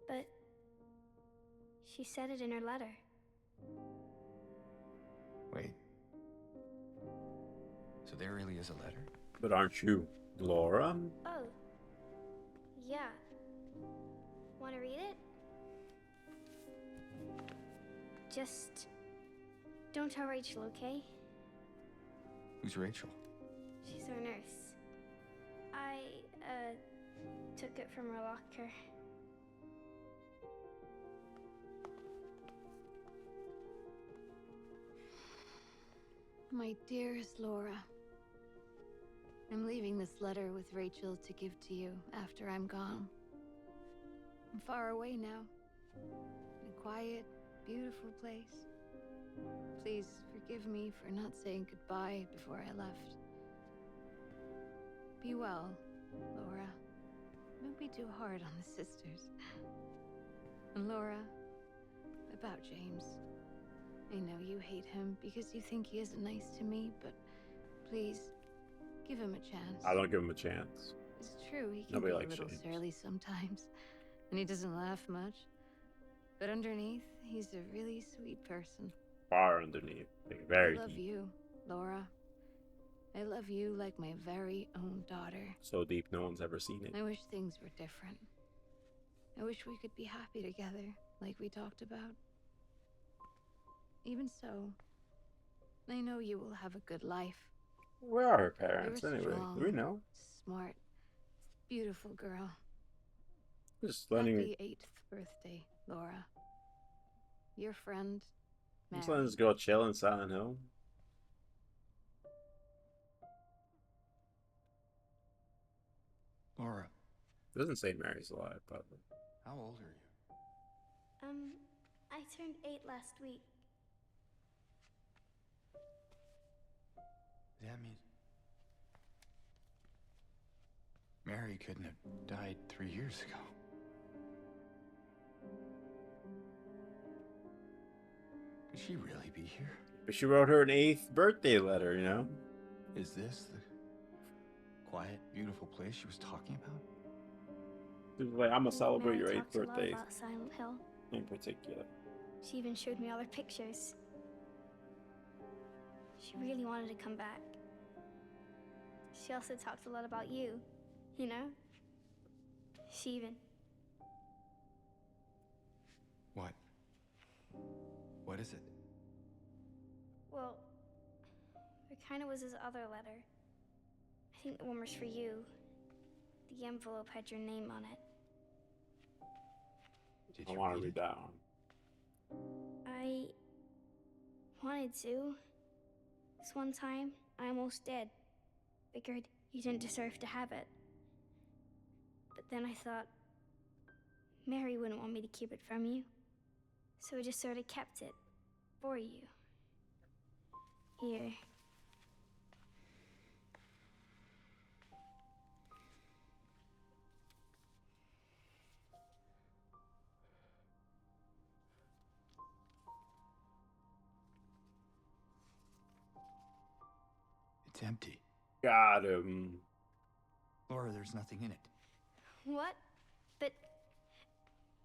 But she said it in her letter. Wait. So there really is a letter? But aren't you Laura? Oh. Yeah. Want to read it? Just don't tell Rachel, okay? Who's Rachel? She's our nurse. I, took it from her locker. My dearest Laura, I'm leaving this letter with Rachel to give to you after I'm gone. I'm far away now, in a quiet, beautiful place. Please forgive me for not saying goodbye before I left. Be well, Laura. Don't be too hard on the sisters. And Laura, about James. I know you hate him because you think he isn't nice to me, but please, give him a chance. I don't give him a chance. It's true, he can Nobody be a likes little James. surly sometimes, and he doesn't laugh much. But underneath, he's a really sweet person. Far underneath. Like very I love deep. you, Laura. I love you like my very own daughter. So deep no one's ever seen it. I wish things were different. I wish we could be happy together, like we talked about. Even so, I know you will have a good life. Where are her parents You're anyway? strong, Do we know? smart, beautiful girl. Just letting her. Happy 8th birthday, Laura. Your friend, Just Mary. letting this girl chill in Silent Hill. Laura, Doesn't say Mary's alive, probably. how old are you? I turned 8 last week. That means Mary couldn't have died 3 years ago. Could she really be here? But she wrote her an 8th birthday letter, you know? Is this the quiet, beautiful place she was talking about? She was like, I'm gonna celebrate Mary your 8th talked a lot birthday about Silent Hill. in particular. She even showed me all her pictures. She really wanted to come back. She also talked a lot about you, you know? She even... What? What is it? Well, there kind of was his other letter. I think the one was for you. The envelope had your name on it. Did I you want to read read it? that one. I wanted to. This one time, I almost did. Figured you didn't deserve to have it. But then I thought, Mary wouldn't want me to keep it from you. So I just sort of kept it for you. Here. It's empty. Got him. Laura, there's nothing in it. What? But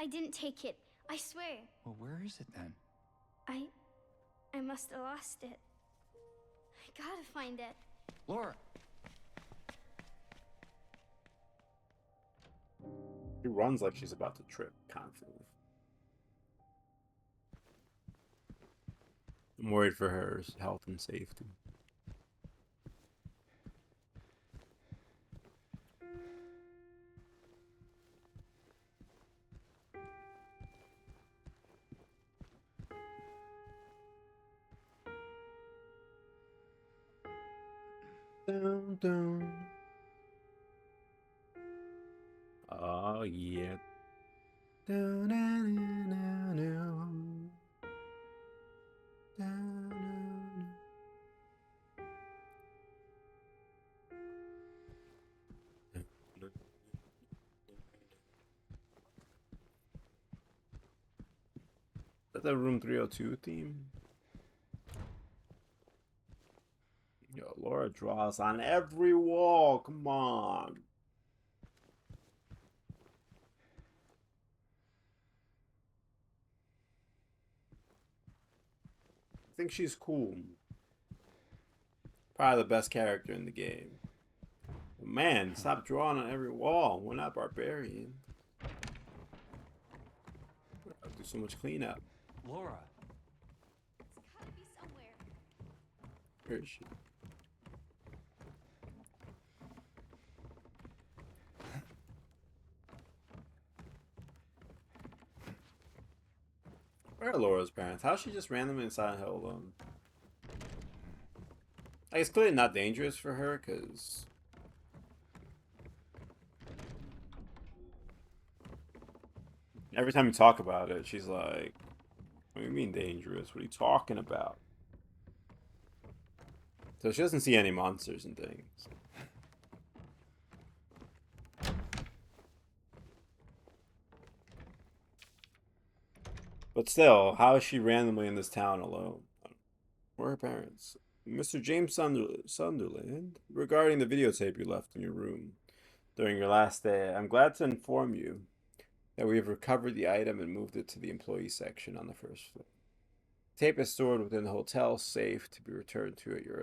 I didn't take it. I swear. Well, where is it then? I must have lost it. I gotta find it. Laura! She runs like she's about to trip constantly. I'm worried for her health and safety. Down, down. Oh yeah. Down, down, down, down. Down, down. Is that the Room 302 theme? Yo, Laura draws on every wall. Come on. I think she's cool. Probably the best character in the game. But man, stop drawing on every wall. We're not barbarian. I'll do so much cleanup. Laura! It's gotta be somewhere. Where is she? Where are Laura's parents? How's she just randomly in Silent Hill alone? Like, it's clearly not dangerous for her, because... every time you talk about it, she's like, what do you mean dangerous? What are you talking about? So she doesn't see any monsters and things. But still, how is she randomly in this town alone? Where are her parents? Mr. James Sunderland, regarding the videotape you left in your room during your last day, I'm glad to inform you that we have recovered the item and moved it to the employee section on the first floor. Tape is stored within the hotel safe to be returned to at your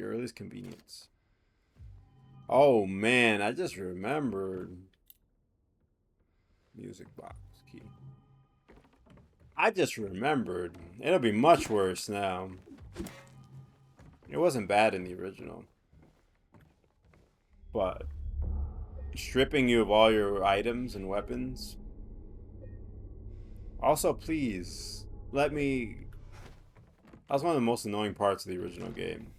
earliest convenience. Oh man, I just remembered. Music box key. I just remembered. It'll be much worse now. It wasn't bad in the original. But stripping you of all your items and weapons. Also, please, let me... That was one of the most annoying parts of the original game.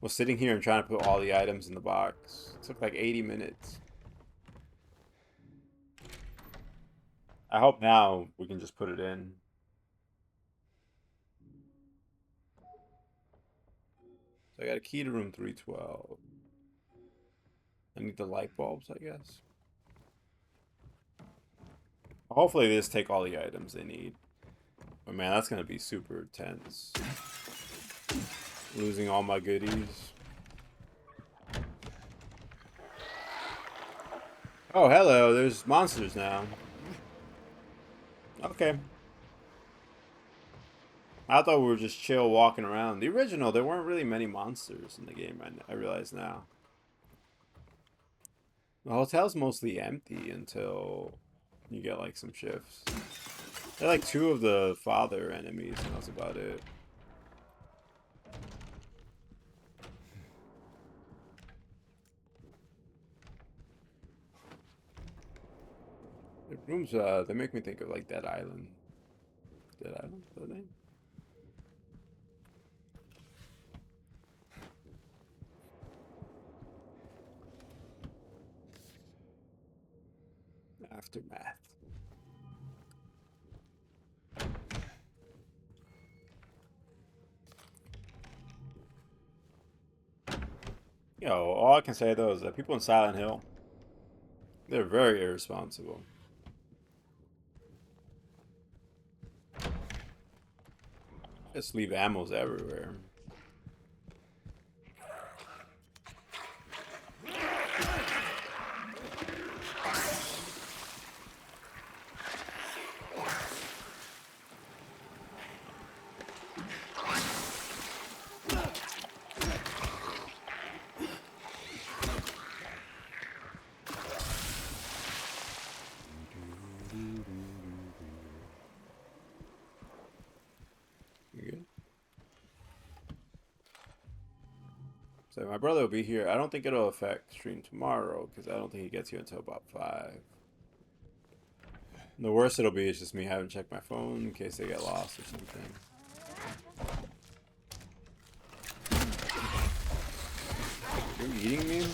Was sitting here and trying to put all the items in the box. It took like 80 minutes. I hope now we can just put it in. So I got a key to room 312. I need the light bulbs, I guess. Hopefully they just take all the items they need. But man, that's gonna be super tense. Losing all my goodies. Oh, hello, there's monsters now. Okay. I thought we were just chill walking around. The original, there weren't really many monsters in the game, I realize now. The hotel's mostly empty until you get like some shifts. There are like 2 of the father enemies, and that's about it. The rooms, they make me think of like Dead Island. Dead Island, is that the name? Aftermath. Yo, all I can say though is that people in Silent Hill, they're very irresponsible. Just leave ammos everywhere. So my brother will be here. I don't think it'll affect stream tomorrow because I don't think he gets here until about 5. And the worst it'll be is just me having to check my phone in case they get lost or something. You're eating me?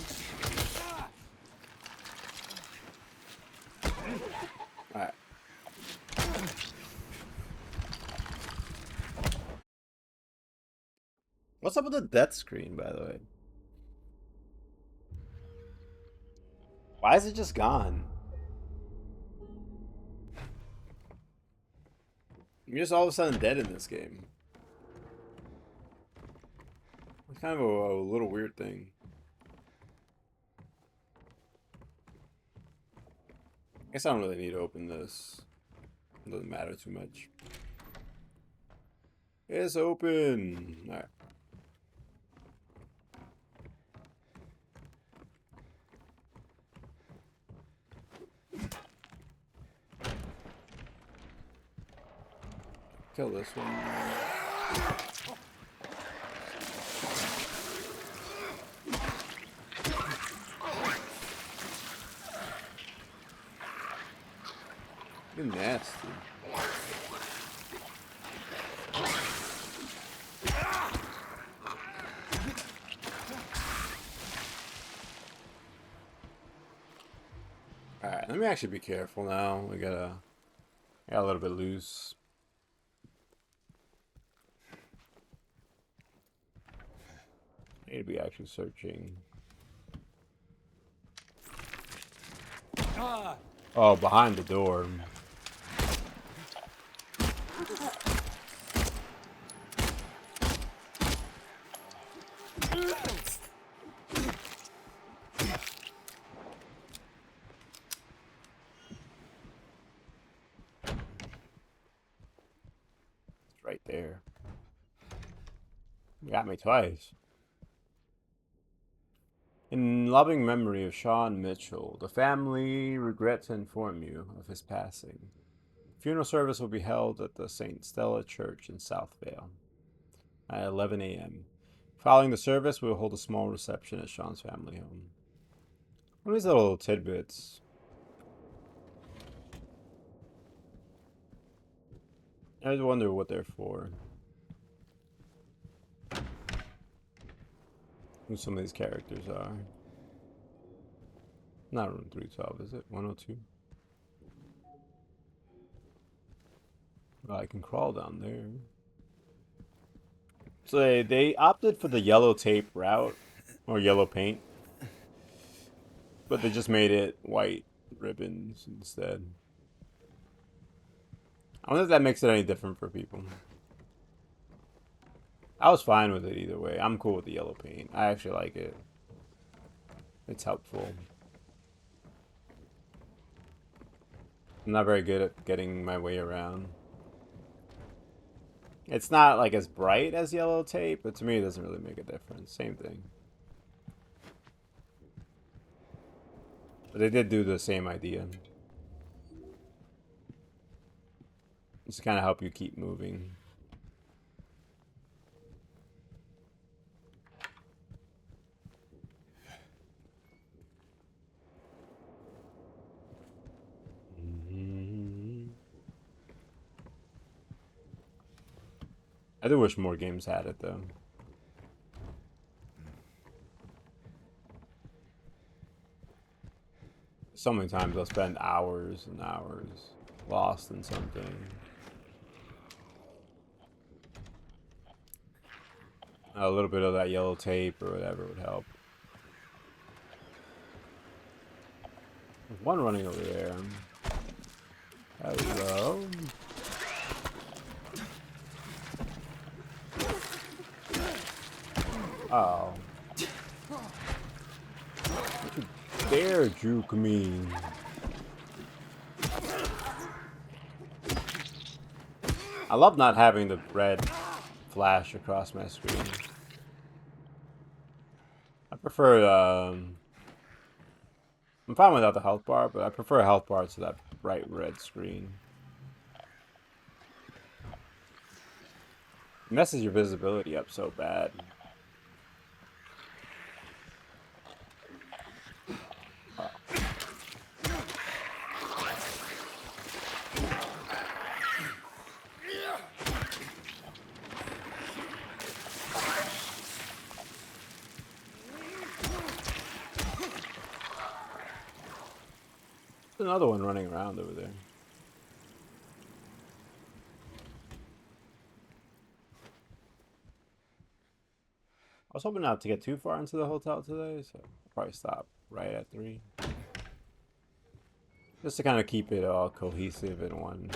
Alright. What's up with the death screen, by the way? Why is it just gone? You're just all of a sudden dead in this game. It's kind of a little weird thing. I guess I don't really need to open this. It doesn't matter too much. It's open! Alright. Kill this one. You're nasty. Alright, let me actually be careful now. We got a little bit loose. I need to be actually searching. Oh, behind the door. It's right there. You got me twice. In loving memory of Sean Mitchell, the family regret to inform you of his passing. Funeral service will be held at the St. Stella Church in Southvale at 11 a.m. Following the service, we will hold a small reception at Sean's family home. What are these little tidbits? I just wonder what they're for. Who some of these characters are. Not room 312, is it? 102? Oh, I can crawl down there. So they opted for the yellow tape route, or yellow paint. But they just made it white ribbons instead. I wonder if that makes it any different for people. I was fine with it either way. I'm cool with the yellow paint. I actually like it. It's helpful. I'm not very good at getting my way around. It's not like as bright as yellow tape, but to me it doesn't really make a difference. Same thing. But they did do the same idea. Just kind of help you keep moving. I do wish more games had it though. So many times I'll spend hours and hours lost in something. A little bit of that yellow tape or whatever would help. There's one running over there. Hello. Oh. Don't you dare juke me. I love not having the red flash across my screen. I prefer, I'm fine without the health bar, but I prefer a health bar to that bright red screen. It messes your visibility up so bad. There's another one running around over there. I was hoping not to get too far into the hotel today, so I'll probably stop right at 3. Just to kind of keep it all cohesive in one.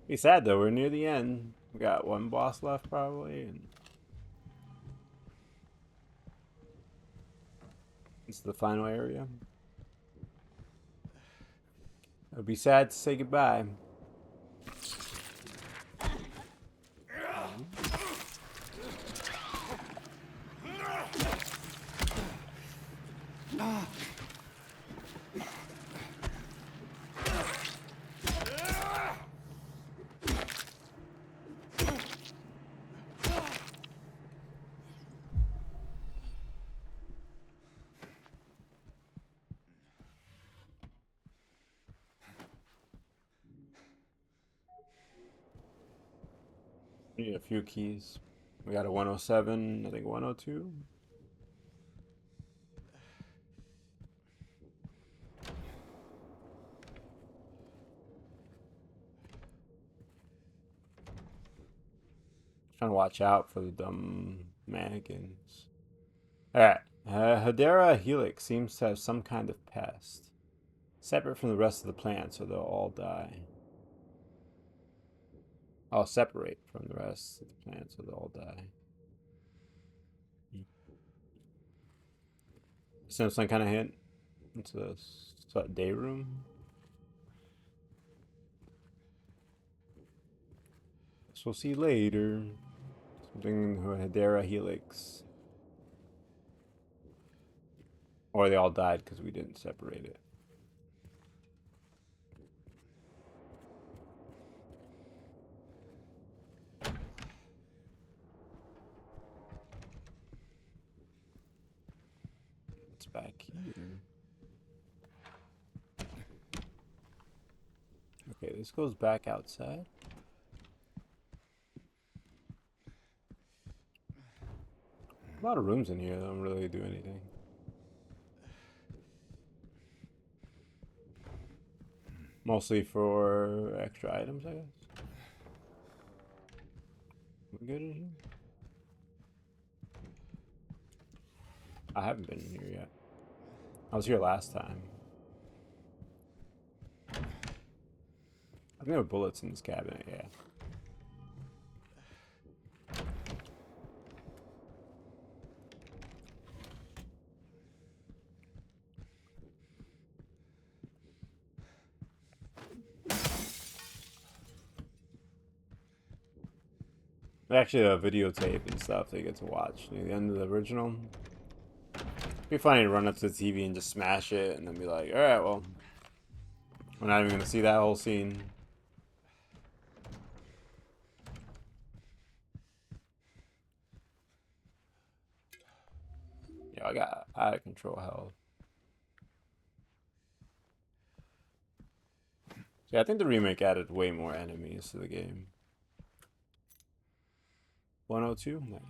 Be sad though, we're near the end. We got one boss left probably, and it's the final area. It would be sad to say goodbye. Need a few keys. We got a 107, I think 102. Trying to watch out for the dumb mannequins. Alright. Hedera helix seems to have some kind of pest. Separate from the rest of the plants or they'll all die. I'll separate from the rest of the plants or they'll all die. Some kind of hint. It's a day room. So we'll see later. Something Hedera helix. Or they all died because we didn't separate it. What's back here? Okay, this goes back outside. A lot of rooms in here that don't really do anything. Mostly for extra items, I guess. We good in here? I haven't been in here yet. I was here last time. I think there were bullets in this cabinet, yeah. Actually, a videotape and stuff that you get to watch near the end of the original. It'd be funny to run up to the TV and just smash it and then be like, alright, well, we're not even going to see that whole scene. Yeah, I got out of control health. Yeah, I think the remake added way more enemies to the game. 102? Nice.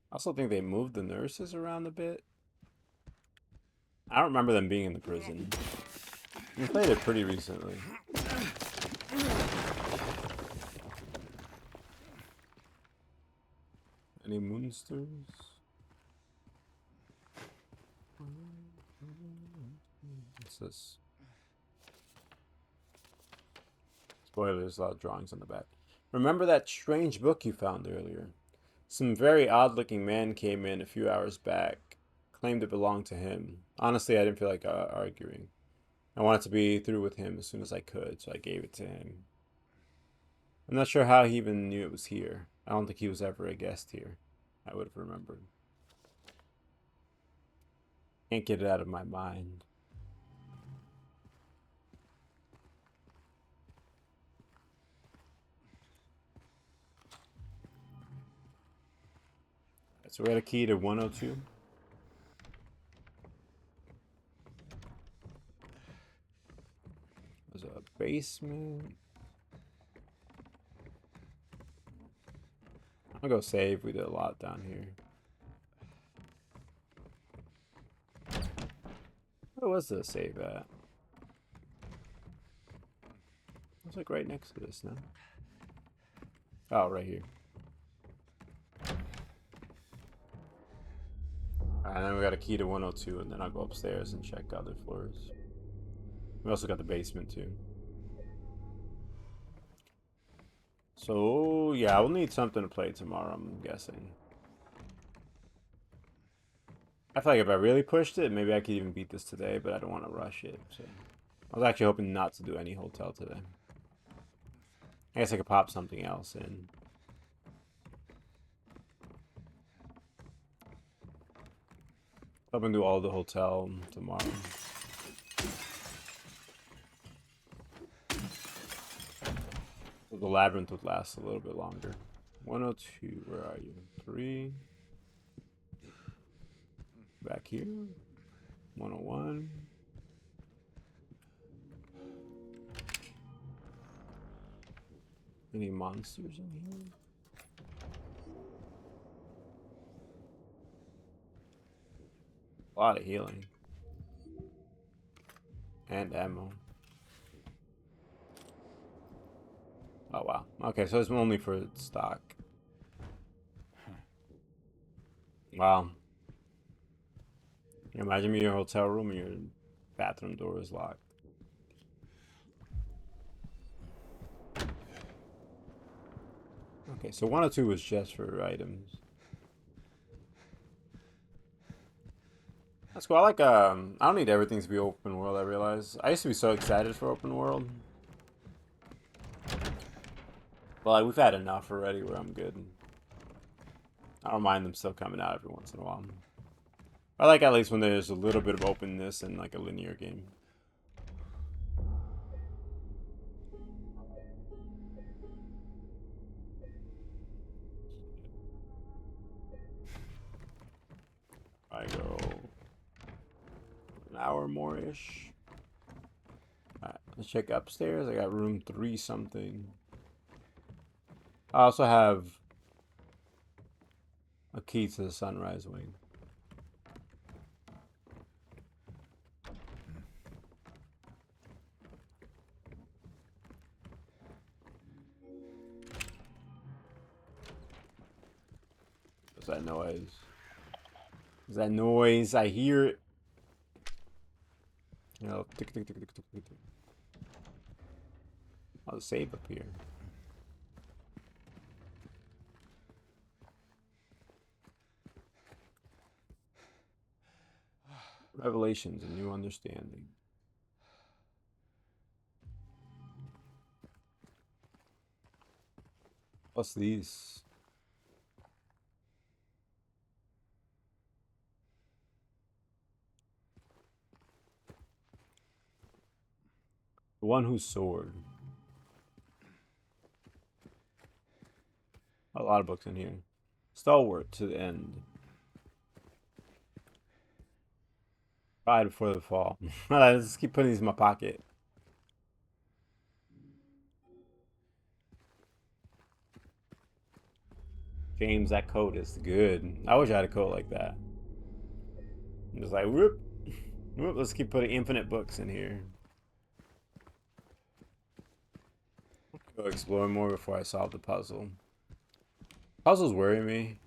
I also think they moved the nurses around a bit. I don't remember them being in the prison. We played it pretty recently. Any monsters? What's this? Spoilers, a lot of drawings on the back. Remember that strange book you found earlier? Some very odd-looking man came in a few hours back, claimed it belonged to him. Honestly, I didn't feel like arguing. I wanted to be through with him as soon as I could, so I gave it to him. I'm not sure how he even knew it was here. I don't think he was ever a guest here. I would have remembered. Can't get it out of my mind. So we got a key to 102. There's a basement. I'll go save. We did a lot down here. Where was the save at? It's like right next to this now. Oh, right here. And then we got a key to 102, and then I'll go upstairs and check other floors. We also got the basement too. So yeah, we'll need something to play tomorrow, I'm guessing. I feel like if I really pushed it, maybe I could even beat this today, but I don't want to rush it. So I was actually hoping not to do any hotel today. I guess I could pop something else in. I'm gonna do all the hotel tomorrow. So the labyrinth would last a little bit longer. 102, where are you? 3. Back here. 101. Any monsters in here? A lot of healing. And ammo. Oh, wow. Okay, so it's only for stock. Wow. Can you imagine me in your hotel room and your bathroom door is locked? Okay, so 102 was just for items. That's cool. I like, I don't need everything to be open world, I realize. I used to be so excited for open world. But like, we've had enough already where I'm good. I don't mind them still coming out every once in a while. I like at least when there's a little bit of openness in like a linear game. I go an hour more-ish. Alright, let's check upstairs. I got room 3 something. I also have a key to the sunrise wing. What's that noise? Is that noise? I hear it. You know, tick, tick, tick, tick, tick, tick, tick. I'll save up here. Revelations, a new understanding. What's these? The one whose sword. A lot of books in here. Stalwart to the end. Pride before the fall. Let's just keep putting these in my pocket. James, that coat is good. I wish I had a coat like that. I'm just like, whoop. Whoop, let's keep putting infinite books in here. Go explore more before I solve the puzzle. Puzzles worry me.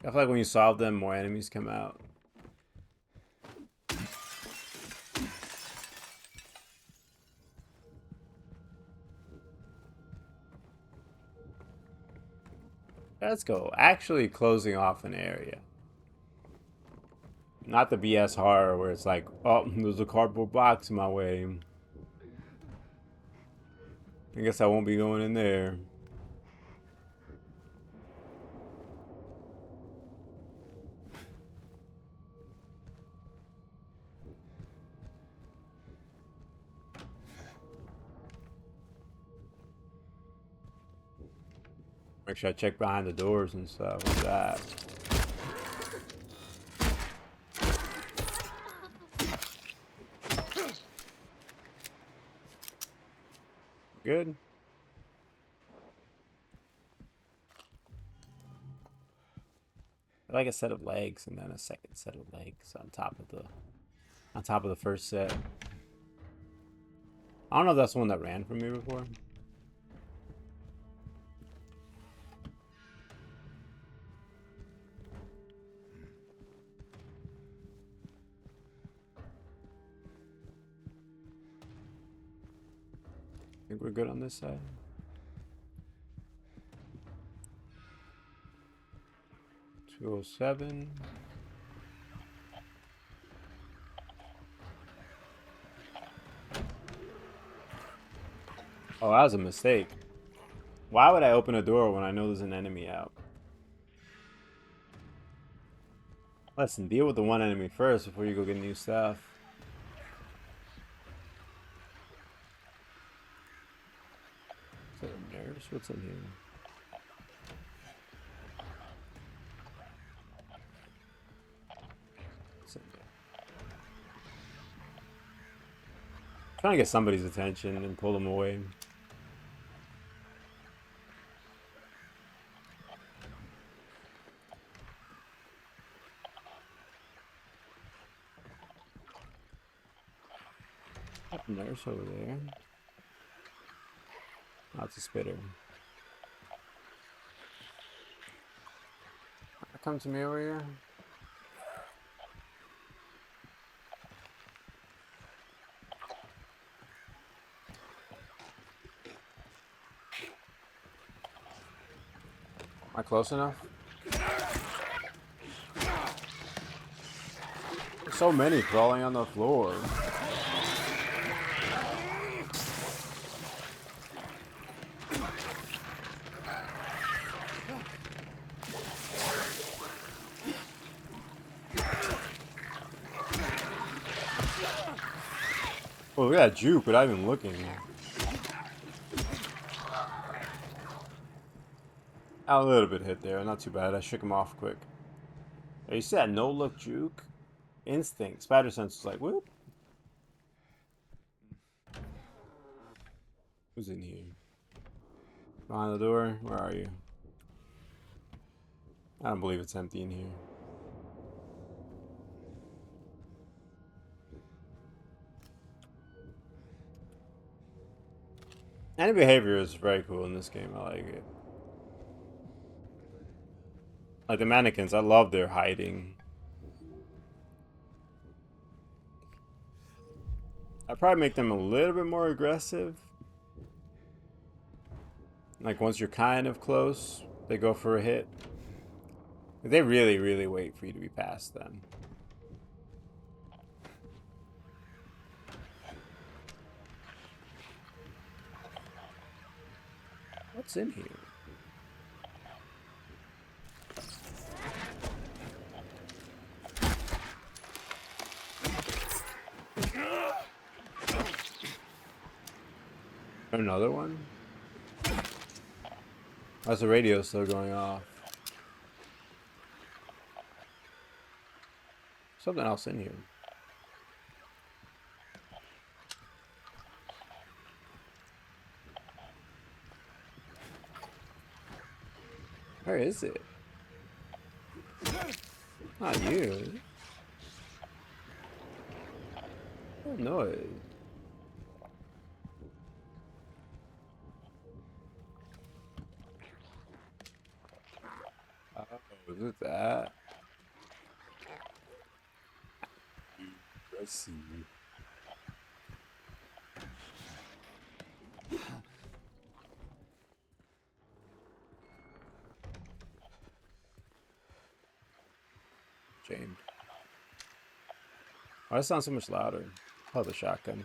I feel like when you solve them, more enemies come out. Let's go. Actually closing off an area. Not the BS horror where it's like, oh, there's a cardboard box in my way. I guess I won't be going in there. Make sure I check behind the doors and stuff like that. Good. I like a set of legs and then a second set of legs on top of the first set. I don't know if that's the one that ran from me before. Think we're good on this side. $207. Oh, that was a mistake. Why would I open a door when I know there's an enemy out? Listen, deal with the one enemy first before you go get new stuff. Is that a nurse? What's in here? Trying to get somebody's attention and pull them away. Nurse over there. Oh, it's a spitter. Come to me over here. Am I close enough? There's so many crawling on the floor. Oh, look at that juke without even looking. A little bit hit there, not too bad. I shook him off quick. You see that no-look juke? Instinct. Spider sense is like, whoop. Who's in here? Behind the door? Where are you? I don't believe it's empty in here. Any behavior is very cool in this game. I like it. Like the mannequins, I love their hiding. I'd probably make them a little bit more aggressive. Like once you're kind of close, they go for a hit. They really, really wait for you to be past them. What's in here? Another one? That's the radio still going off. Something else in here. Where is it? Not you. What noise? Oh, is it that? Let's see. James. Why does it sound so much louder? Oh, the shotgun.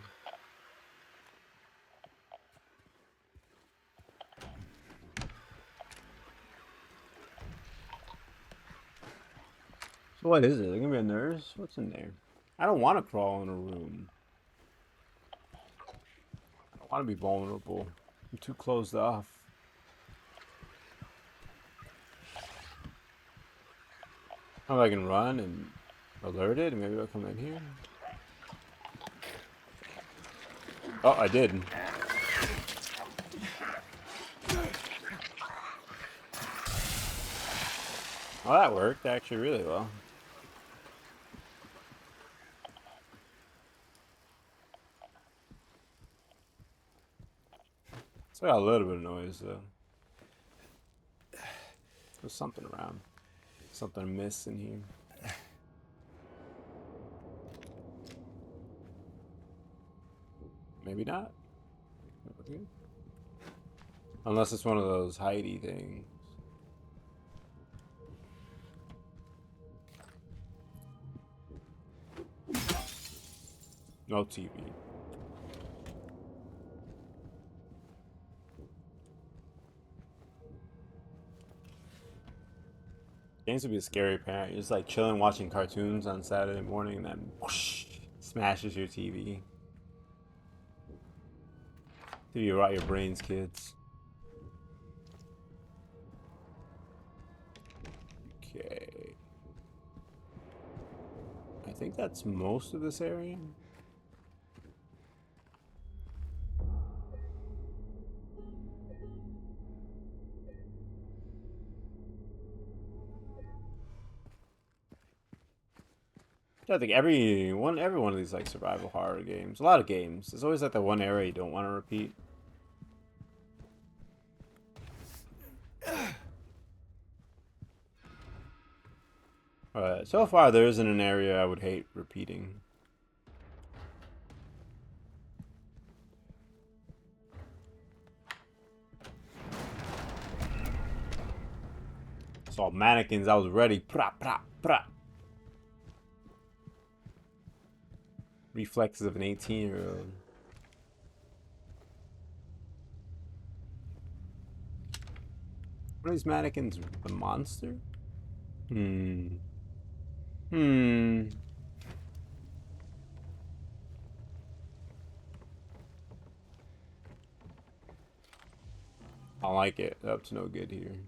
So what is it? There gonna be a nurse? What's in there? I don't want to crawl in a room. I don't want to be vulnerable. I'm too closed off. Oh, I can run and alert it, and maybe I'll come in here. Oh, I did. Oh, that worked actually really well. Still got a little bit of noise though. There's something around. Something amiss in here. Maybe not. Unless it's one of those hidey things. No TV. Games would be a scary parent. You're just like chilling watching cartoons on Saturday morning and then whoosh, smashes your TV. You rot your brains, kids. Okay. I think that's most of this area. I think every one of these like survival horror games, a lot of games, there's always like that one area you don't want to repeat. Alright, so far there isn't an area I would hate repeating. Saw mannequins, I was ready. Pra, pra, pra. Reflexes of an 18-year-old. What are these mannequins? The monster? I don't like it. Up to no good here.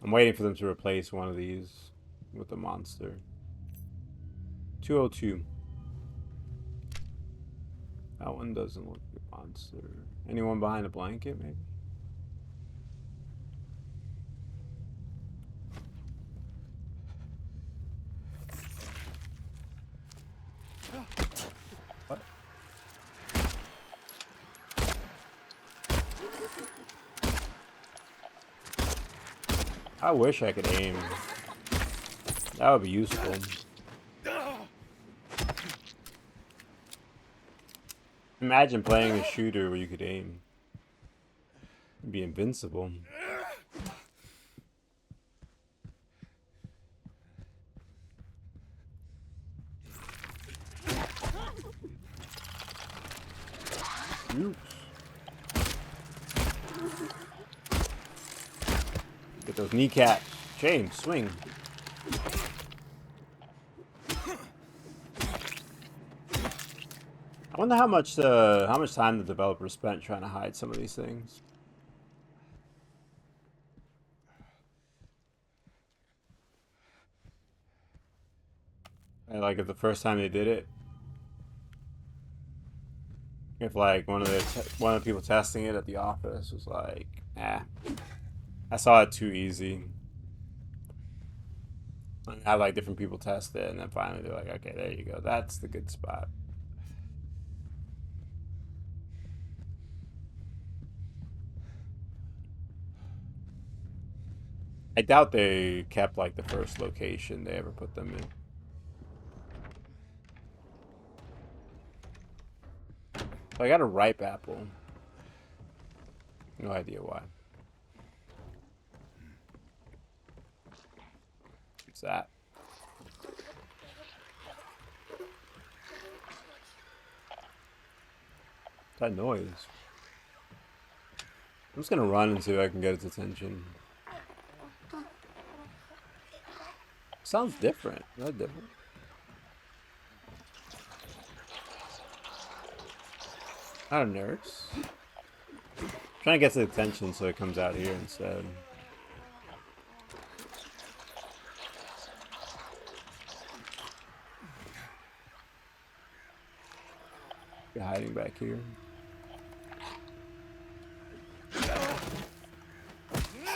I'm waiting for them to replace one of these. with the monster. 202. That one doesn't look like a monster. Anyone behind a blanket, maybe? What? I wish I could aim. That would be useful. Imagine playing a shooter where you could aim. You'd be invincible. Oops. Get those kneecaps. James, swing. I wonder how much time the developer spent trying to hide some of these things. And like if the first time they did it, if like one of the people testing it at the office was like, "Ah, I saw it too easy," and had like different people test it, and then finally they're like, "Okay, there you go. That's the good spot." I doubt they kept like the first location they ever put them in. So I got a ripe apple. No idea why. What's that? What's that noise? I'm just gonna run and see if I can get its attention. Sounds different. Is that different? Not a nurse. Trying to get its attention so it comes out here instead. You're hiding back here.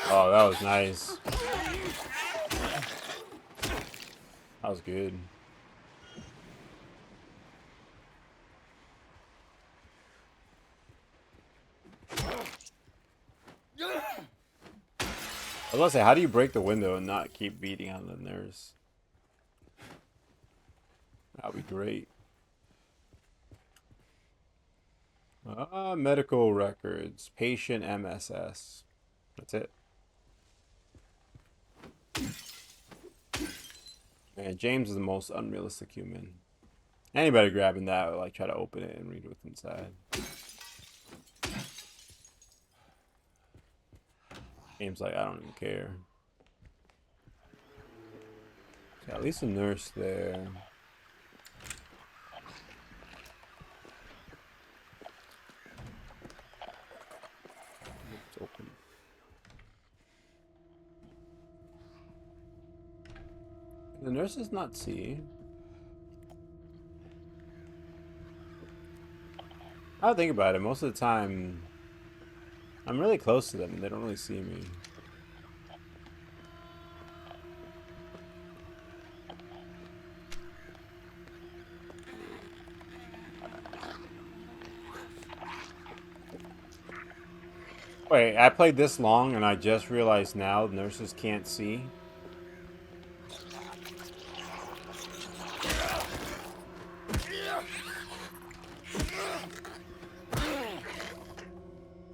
Oh, that was nice. That was good. I was gonna say, how do you break the window and not keep beating on the nurse? That would be great. Medical records. Patient MSS. That's it. Man, James is the most unrealistic human. Anybody grabbing that would like try to open it and read what's inside. James like, I don't even care. Got at least a nurse there. It's open. The nurse does not see. I would think about it. Most of the time, I'm really close to them and they don't really see me. Wait, I played this long and I just realized now nurses can't see.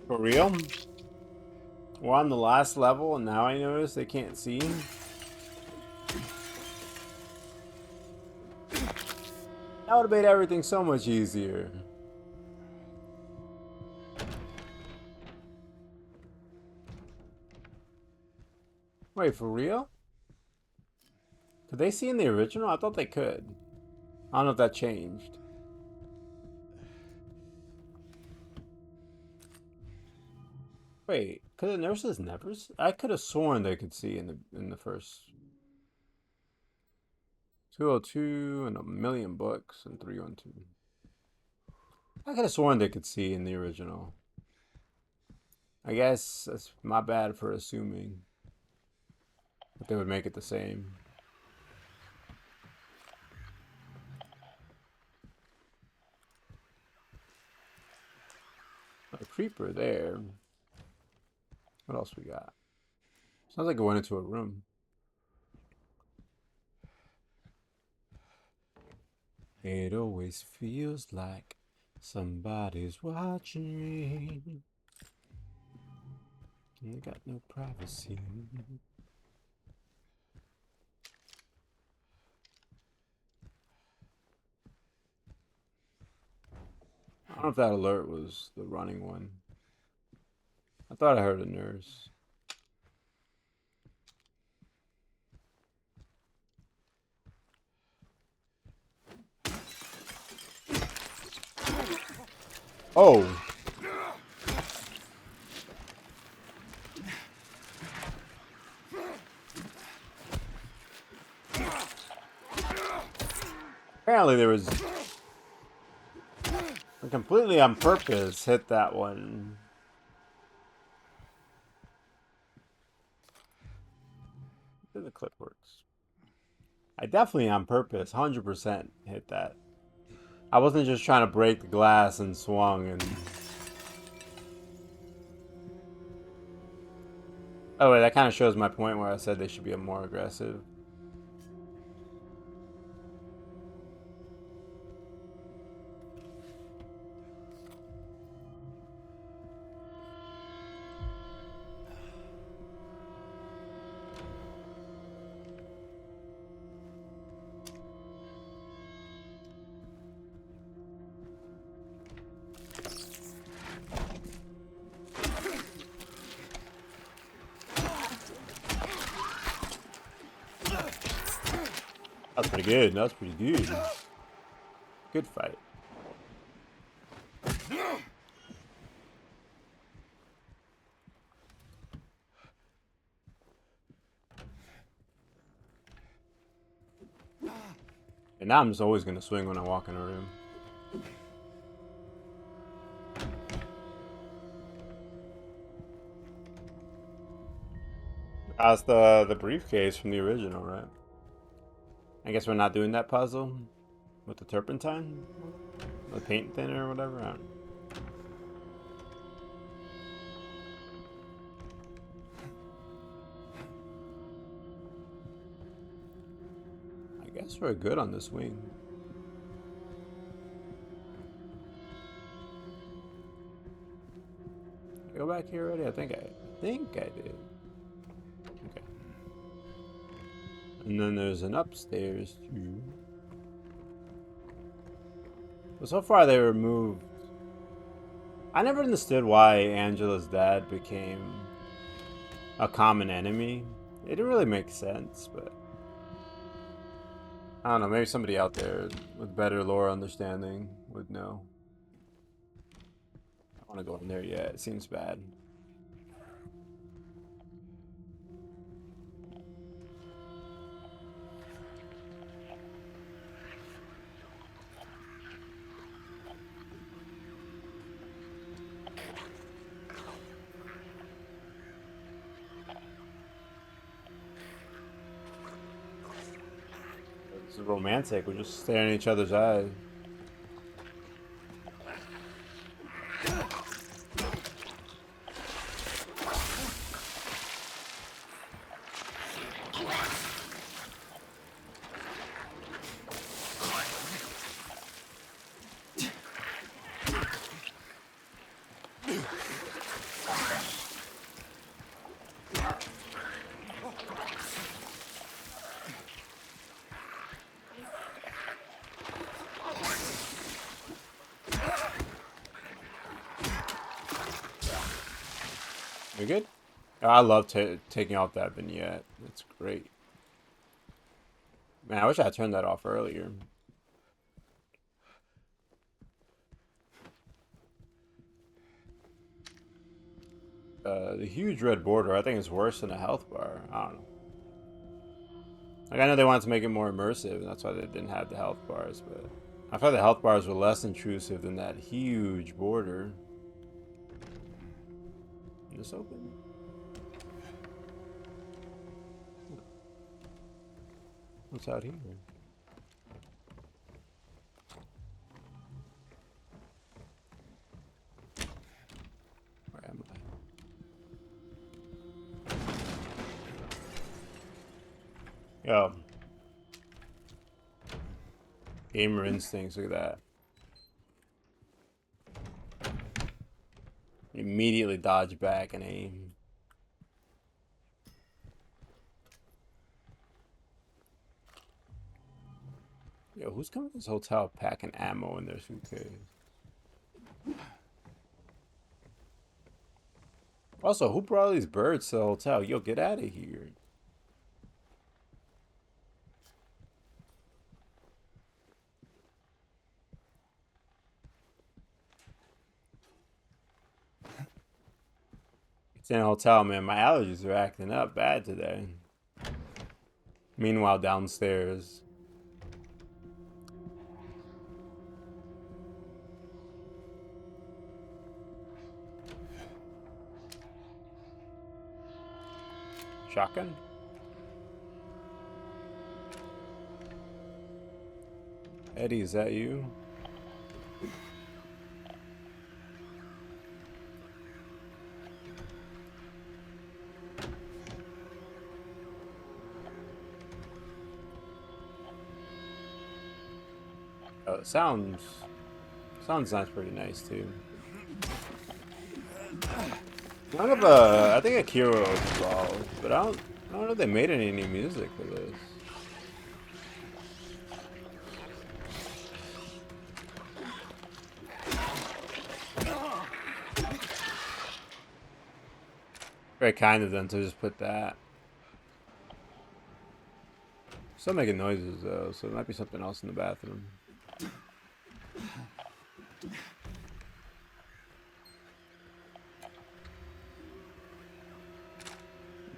For real? We're on the last level and now I notice they can't see. That would have made everything so much easier. Wait, for real? Could they see in the original? I thought they could. I don't know if that changed. Wait, could the nurses never? I could have sworn they could see in the first. 202 and a million books and 312. I could have sworn they could see in the original. I guess that's my bad for assuming that they would make it the same. A creeper there. What else we got? Sounds like it went into a room. It always feels like somebody's watching me. And they got no privacy. I don't know if that alert was the running one. I thought I heard a nurse. Oh! Apparently there was... I completely on purpose hit that one. The clip works. I definitely on purpose, 100% hit that. I wasn't just trying to break the glass and swung and... Oh wait, that kind of shows my point where I said they should be more aggressive. That's pretty good. That's pretty good. Good fight. And now I'm just always gonna swing when I walk in a room. That's the briefcase from the original, right? I guess we're not doing that puzzle with the turpentine, the paint thinner or whatever. I guess we're good on this wing. Go back here already? I think I did. Okay. And then there's an upstairs too. But so far they removed. I never understood why Angela's dad became a common enemy. It didn't really make sense, but I don't know. Maybe somebody out there with better lore understanding would know. I don't want to go in there yet. It seems bad. It's romantic. We're just staring at each other's eyes. You good? I love taking off that vignette. It's great. Man, I wish I had turned that off earlier. The huge red border, I think, is worse than a health bar. I don't know. Like, I know they wanted to make it more immersive, and that's why they didn't have the health bars, but I thought the health bars were less intrusive than that huge border. Is this open? What's out here? Where am I? Yo. Gamer instincts, look at that. Immediately dodge back and aim. Yo, who's coming to this hotel packing ammo in their suitcase? Also, who brought all these birds to the hotel? Yo, get out of here. It's in a hotel, man. My allergies are acting up bad today. Meanwhile, downstairs. Shotgun? Eddie, is that you? Oh, it sounds nice, pretty nice too. I think Akira was involved, but I don't know if they made any new music for this. Very kind of them to just put that. Still making noises though, so there might be something else in the bathroom.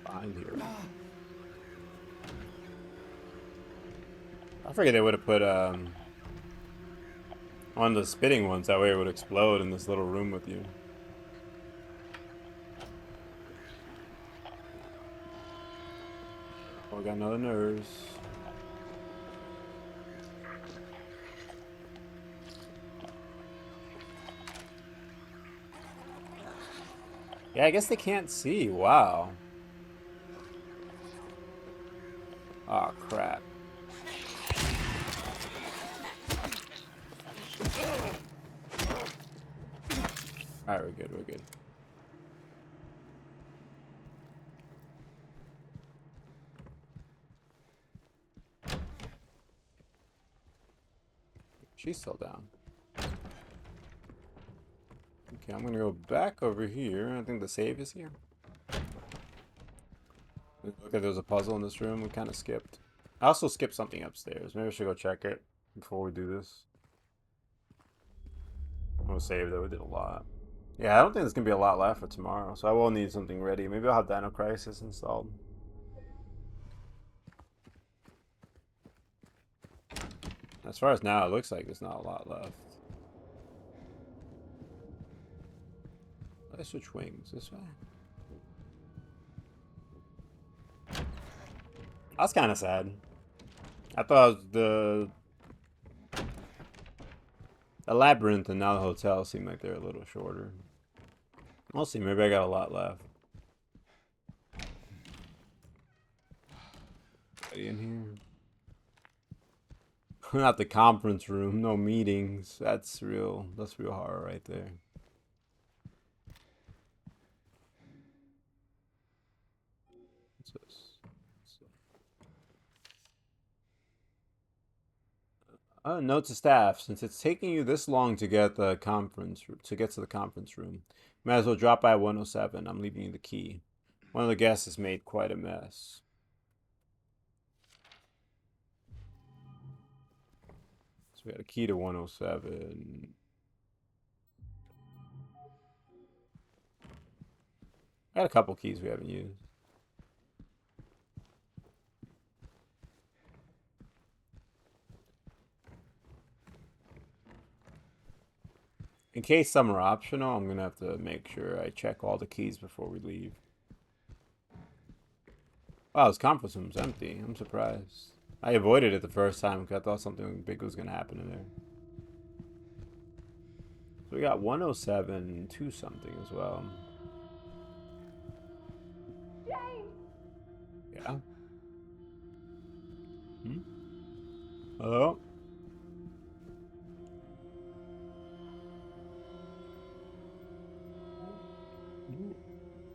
Behind here. I figured they would have put one of the spitting ones, that way it would explode in this little room with you. Oh, we got another nurse. Yeah, I guess they can't see. Wow. Oh, crap. Alright, we're good, we're good. She's still down. Okay, I'm gonna go back over here. I think the save is here. Look like there's a puzzle in this room we kind of skipped. I also skipped something upstairs. Maybe I should go check it before we do this. We'll save though, we did a lot. Yeah, I don't think there's gonna be a lot left for tomorrow, so I will need something ready. Maybe I'll have Dino Crisis installed. As far as now, it looks like there's not a lot left. Let's switch wings this way. That's kind of sad. I thought the labyrinth and now the hotel seem like they're a little shorter. We'll see. Maybe I got a lot left. Anybody in here? Not the conference room. No meetings. That's real horror right there. What's this? Note to staff: since it's taking you this long to get to the conference room, might as well drop by 107. I'm leaving you the key. One of the guests has made quite a mess. So we got a key to 107. I got a couple keys we haven't used. In case some are optional, I'm gonna have to make sure I check all the keys before we leave. Wow, this conference room's empty. I'm surprised. I avoided it the first time because I thought something big was gonna happen in there. So we got 107, 2 something as well. James! Yeah. Hmm? Hello?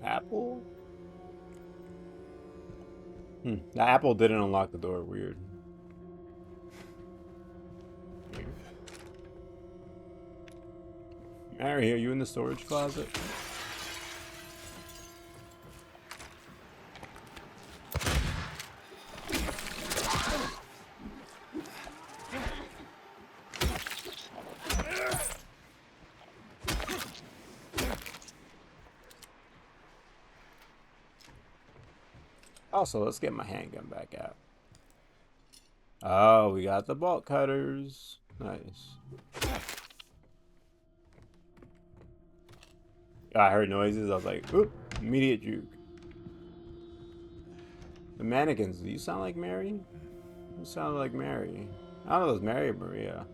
Apple? The apple didn't unlock the door. Weird. Mary, are you in the storage closet? Also, let's get my handgun back out. Oh, we got the bolt cutters. Nice. I heard noises. I was like, oop, immediate juke. The mannequins. Do you sound like Mary? You sound like Mary. I don't know if it was Mary or Maria.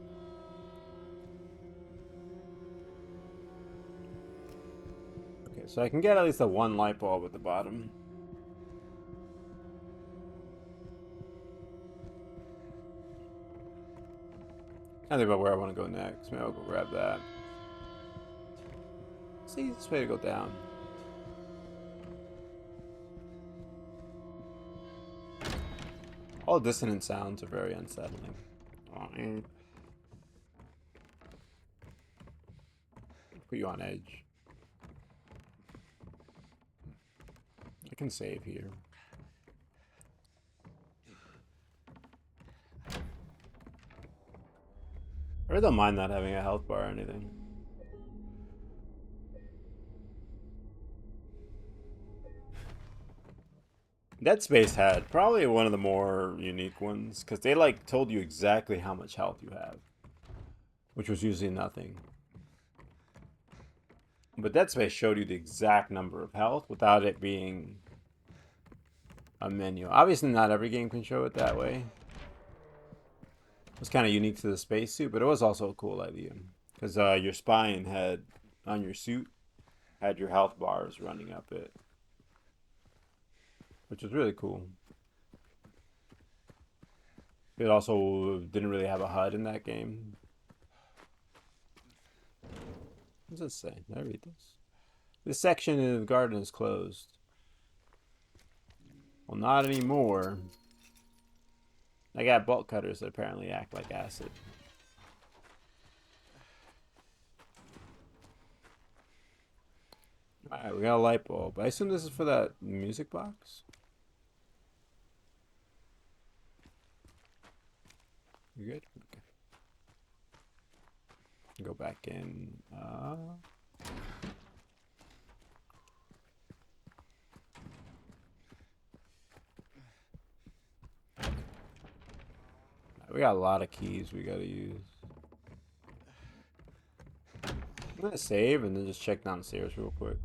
Okay, so I can get at least a 1 light bulb at the bottom. I think about where I want to go next. Maybe I'll go grab that. See, this way to go down. All dissonant sounds are very unsettling. Put you on edge. I can save here. I really don't mind not having a health bar or anything. Dead Space had probably one of the more unique ones, because they like told you exactly how much health you have, which was usually nothing. But Dead Space showed you the exact number of health without it being a menu. Obviously not every game can show it that way. It was kind of unique to the spacesuit, but it was also a cool idea, because your spine had, on your suit, had your health bars running up it, which was really cool. It also didn't really have a HUD in that game. What does it say? Did I read this? This section of the garden is closed. Well, not anymore. I got bolt cutters that apparently act like acid. Alright, we got a light bulb. I assume this is for that music box? You good? Okay. Go back in. We got a lot of keys we gotta use. I'm gonna save and then just check downstairs real quick.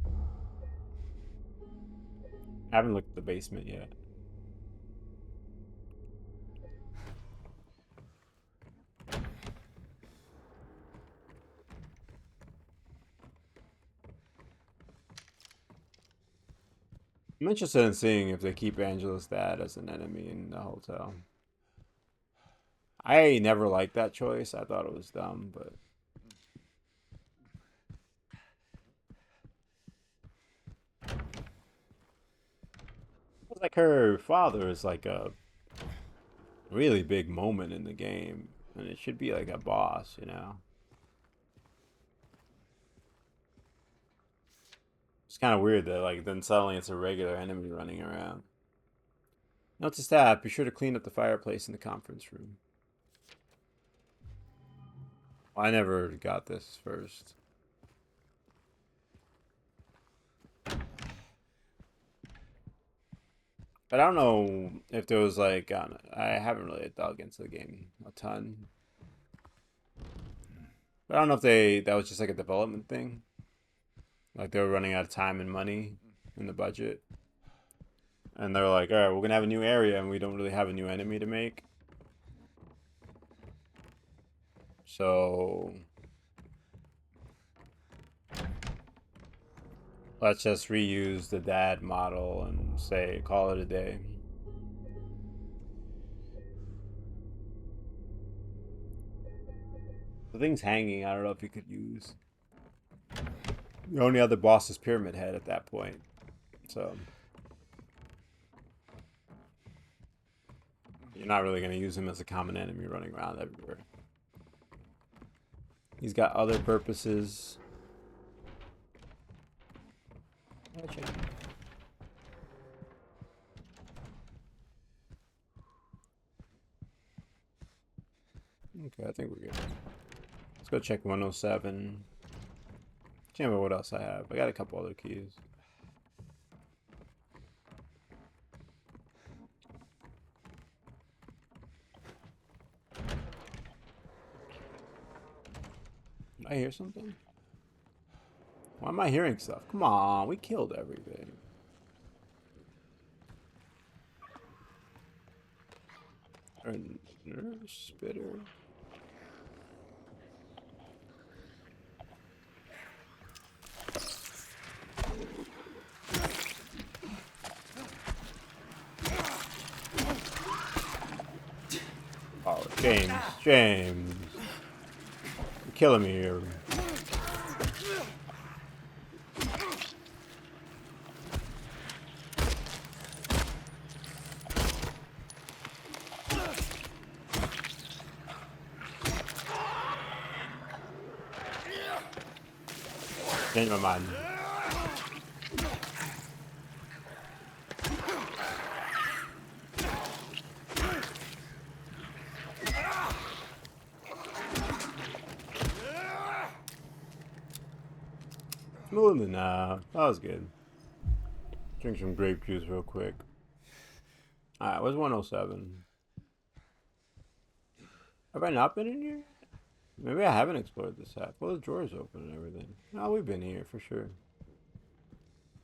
I haven't looked at the basement yet. I'm interested in seeing if they keep Angela's dad as an enemy in the hotel. I never liked that choice. I thought it was dumb, but... It's like her father is like a really big moment in the game, and it should be like a boss, you know? It's kind of weird that like then suddenly it's a regular enemy running around. Note to staff, be sure to clean up the fireplace in the conference room. I never got this first. But I don't know if there was like, I haven't really dug into the game a ton. But I don't know if that was just like a development thing. Like they were running out of time and money in the budget. And they're like, alright, we're gonna have a new area and we don't really have a new enemy to make. So let's just reuse the dad model and say, call it a day. The thing's hanging, I don't know if you could use. The only other boss is Pyramid Head at that point. So you're not really going to use him as a common enemy running around everywhere. He's got other purposes. Okay, I think we're good. Let's go check 107. Can't remember what else I have. I got a couple other keys. Did I hear something? Why am I hearing stuff? Come on, we killed everything. Nurse spitter. Oh, James. You're killing me here. Change my mind. Smooth enough. That was good. Drink some grape juice real quick. Alright, where's 107? Have I not been in here? Maybe I haven't explored this half. Well, the drawers open and everything. Oh, we've been here for sure.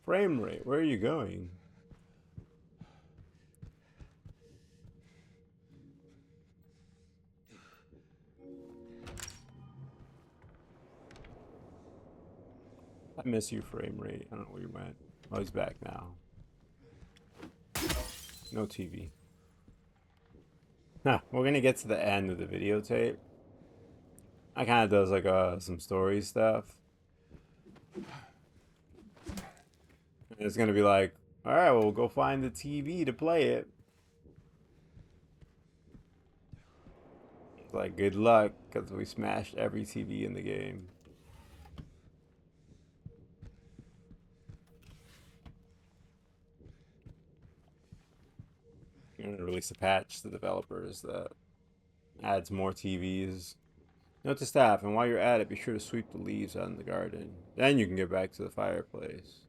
Frame rate, where are you going? I miss you, frame rate. I don't know where you went. Oh, he's back now. No TV. Nah, we're gonna get to the end of the videotape. I kind of does like some story stuff. And it's gonna be like, all right, well, we'll go find the TV to play it. It's like, good luck, because we smashed every TV in the game. You're gonna release a patch to developers that adds more TVs. Note to staff, and while you're at it, be sure to sweep the leaves out in the garden. Then you can get back to the fireplace.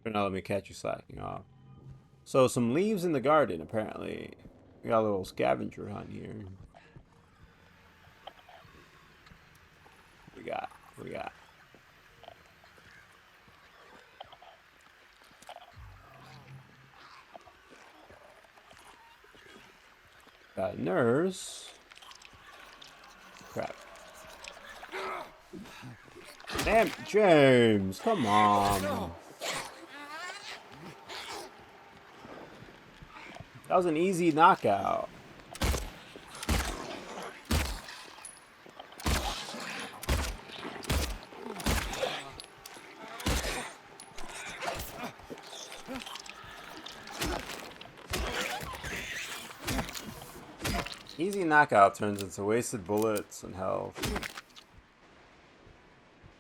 For now, let me catch you slacking off. So, some leaves in the garden, apparently. We got a little scavenger hunt here. What we got? Got a nurse. Crap. Damn, James, come on. That was an easy knockout. Easy knockout turns into wasted bullets and health.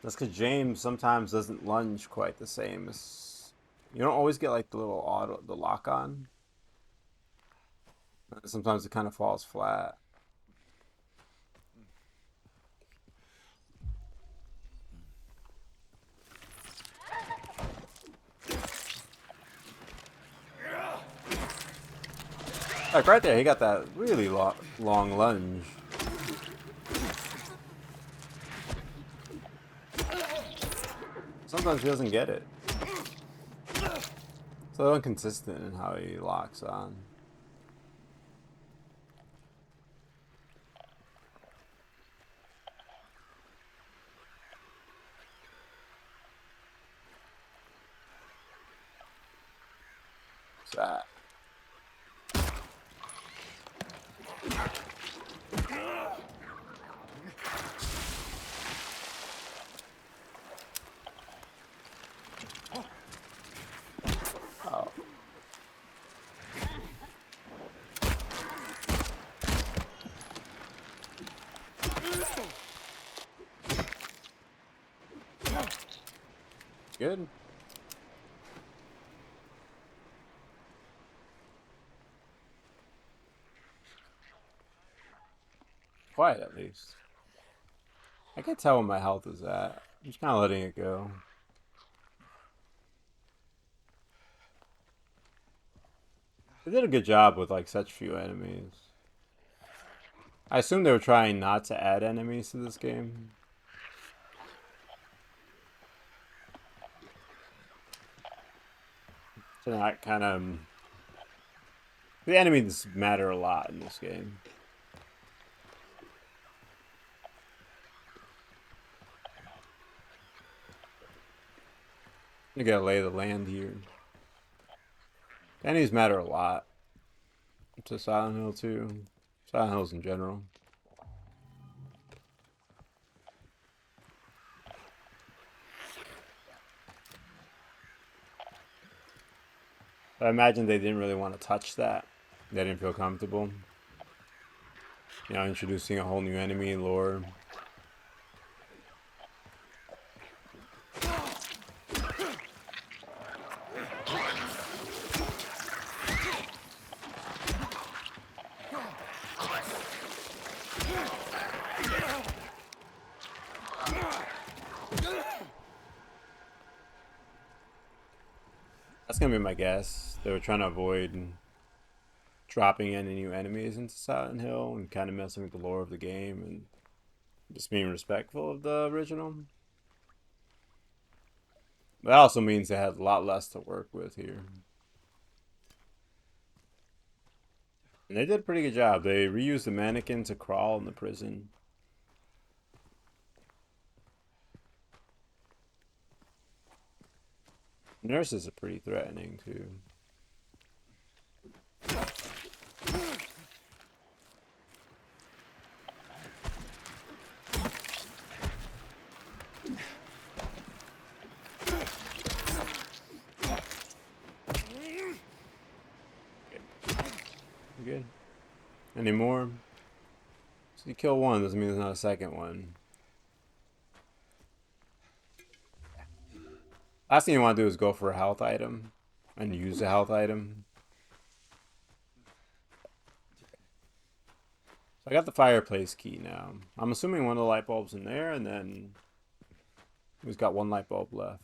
That's because James sometimes doesn't lunge quite the same as... You don't always get like the little the lock on. Sometimes it kind of falls flat. Like right there, he got that really long lunge. Sometimes he doesn't get it. So inconsistent in how he locks on. What's that? Oh. Good. Quiet at least. I can tell when my health is at. I'm just kind of letting it go. They did a good job with like such few enemies. I assume they were trying not to add enemies to this game. So that kind of... The enemies matter a lot in this game. You gotta lay the land here. The enemies matter a lot. To Silent Hill 2. Silent Hills in general. But I imagine they didn't really want to touch that. They didn't feel comfortable. You know, introducing a whole new enemy lore. That's gonna be my guess. They were trying to avoid dropping any new enemies into Silent Hill and kind of messing with the lore of the game and just being respectful of the original. That also means they had a lot less to work with here. And they did a pretty good job. They reused the mannequin to crawl in the prison. Nurses are pretty threatening too. Good. Any more? So you kill one doesn't mean there's not a second one. Last thing you want to do is go for a health item and use a health item. So I got the fireplace key now. I'm assuming one of the light bulbs in there, and then we've got one light bulb left.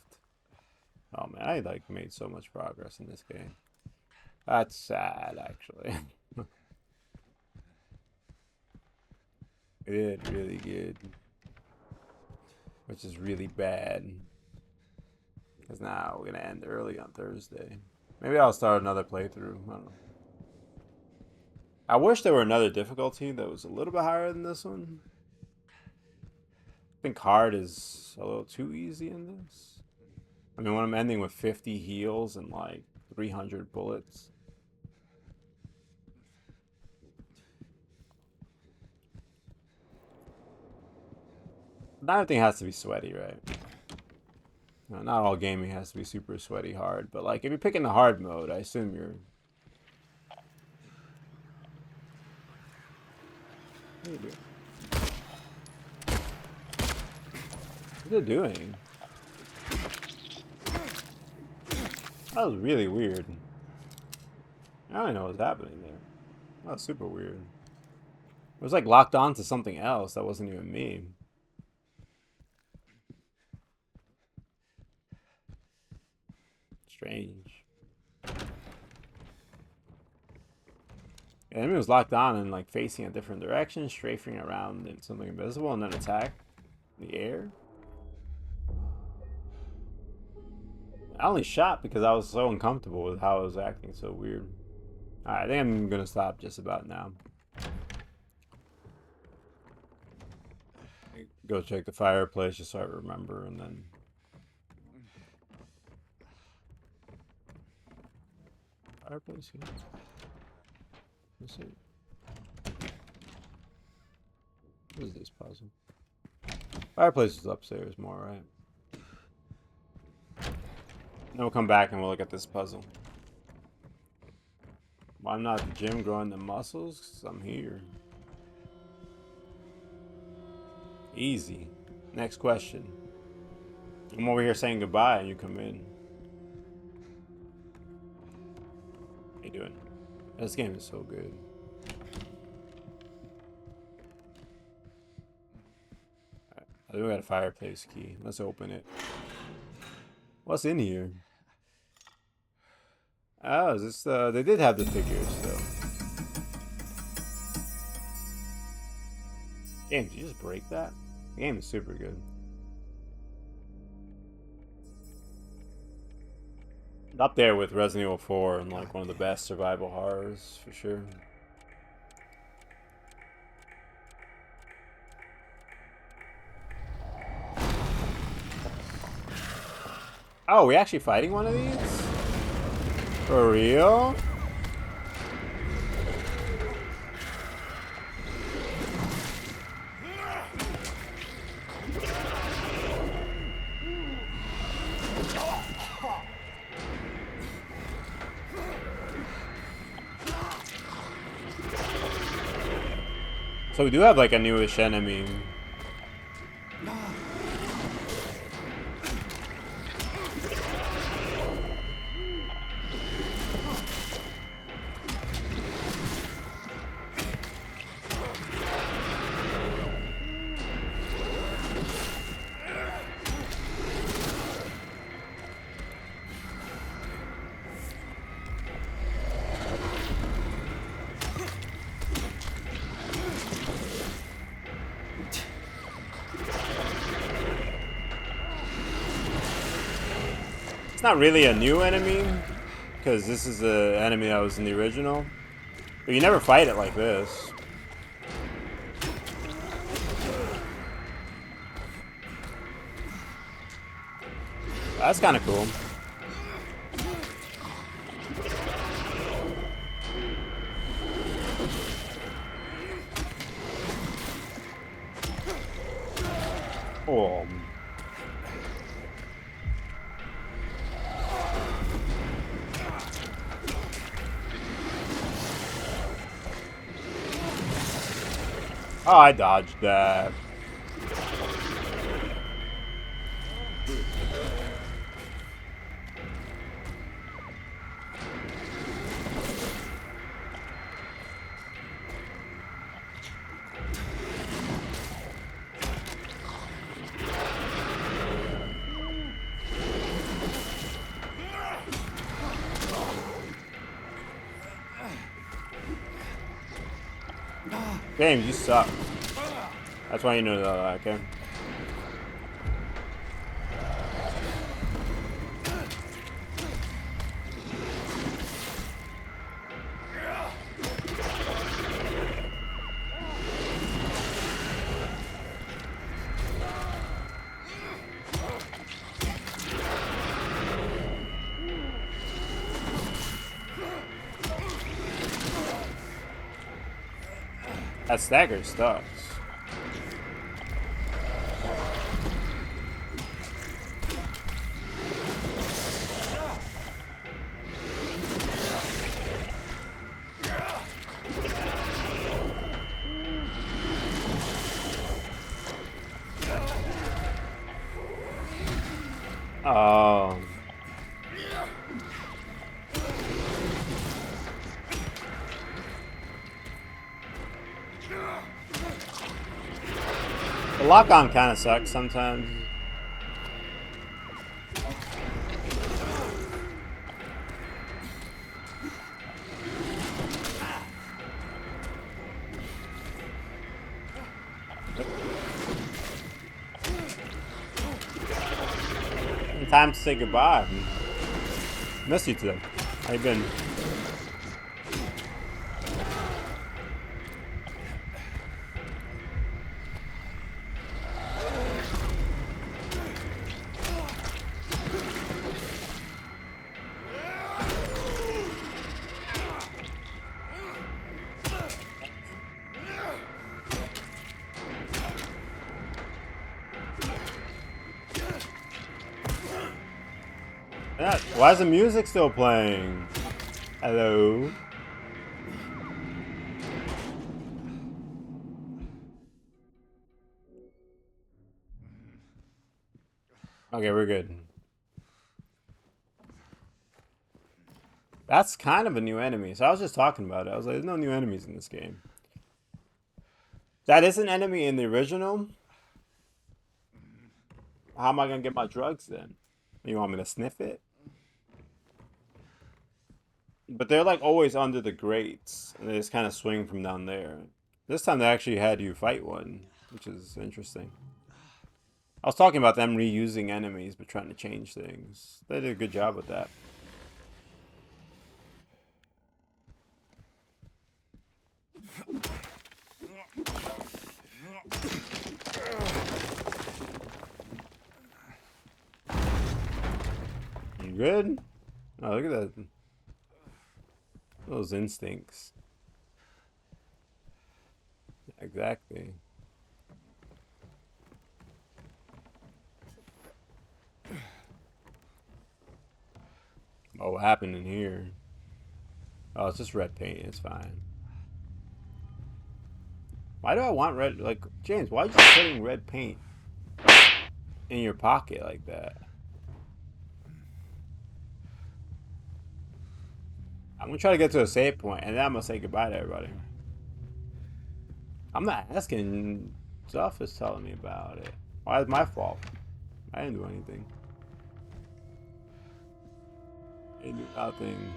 Oh man, I like made so much progress in this game. That's sad, actually. Good, really good. Which is really bad. Because now we're going to end early on Thursday. Maybe I'll start another playthrough. I don't know. I wish there were another difficulty that was a little bit higher than this one. I think hard is a little too easy in this. I mean, when I'm ending with 50 heals and like 300 bullets. Not everything has to be sweaty, right? No, not all gaming has to be super sweaty hard, but like if you're picking the hard mode, I assume you're... What are you doing? What are they doing? That was really weird. I don't know what's happening there. That was super weird. It was like locked on to something else that wasn't even me. Strange. The enemy was locked on and like facing a different direction, strafing around in something invisible, and then attack in the air. I only shot because I was so uncomfortable with how I was acting so weird. Alright, I think I'm gonna stop just about now. Go check the fireplace just so I remember, and then... Fireplace here? Let's see. What is this puzzle? Fireplace is upstairs more, right? Then we'll come back and we'll look at this puzzle. Why I'm not at the gym growing the muscles? 'Cause I'm here. Easy. Next question. I'm over here saying goodbye and you come in. How you doing? This game is so good. Alright, I think we got a fireplace key. Let's open it. What's in here? Oh, is this they did have the figures though. Game, did you just break that? The game is super good. Up there with Resident Evil 4 and like one of the best survival horrors for sure. Oh, we actually fighting one of these? For real? So we do have like a newish enemy. It's not really a new enemy, because this is the enemy that was in the original. But you never fight it like this. That's kind of cool. Oh. Oh, I dodged that. Game, you suck. That's why you know that, okay? That stagger sucks. Oh. The lock-on kind of sucks sometimes. Time to say goodbye. Miss you today. How you been? Why is the music still playing? Hello? Okay, we're good. That's kind of a new enemy. So I was just talking about it. I was like, there's no new enemies in this game. That is an enemy in the original? How am I going to get my drugs then? You want me to sniff it? But they're like always under the grates. And they just kind of swing from down there. This time they actually had you fight one, which is interesting. I was talking about them reusing enemies but trying to change things. They did a good job with that. You good? Oh, look at that. Those instincts. Exactly. Oh, what happened in here? Oh, it's just red paint. It's fine. Why do I want red? Like, James, why are you putting red paint in your pocket like that? I'm gonna try to get to a save point, and then I'm gonna say goodbye to everybody. I'm not asking. Stuff is telling me about it. Why is my fault? I didn't do anything. I didn't do nothing.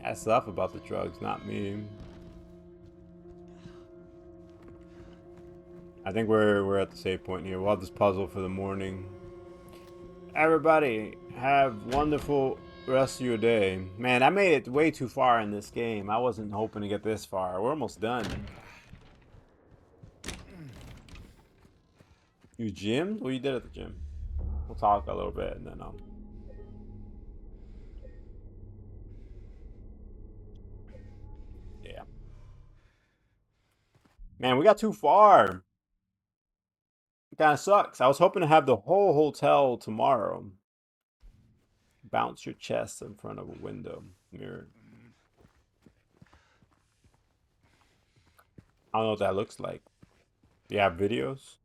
That's stuff about the drugs, not me. I think we're at the save point here. We'll have this puzzle for the morning. Everybody, have wonderful rest of your day. Man, I made it way too far in this game. I wasn't hoping to get this far. We're almost done. You gymmed? What you did at the gym? We'll talk a little bit and then I'll... Yeah. Man, we got too far. It kind of sucks. I was hoping to have the whole hotel tomorrow. Bounce your chest in front of a window mirror. I don't know what that looks like. Do you have videos?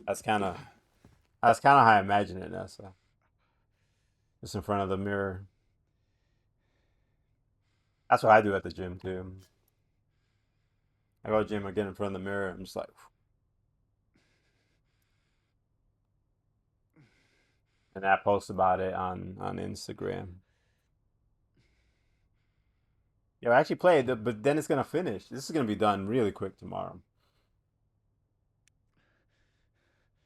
That's kind of how I imagine it, Nessa. Just in front of the mirror. That's what I do at the gym too. I go to the gym, I get in front of the mirror, I'm just like, and I post about it on Instagram. Yeah, I actually played, but then it's gonna finish. This is gonna be done really quick tomorrow.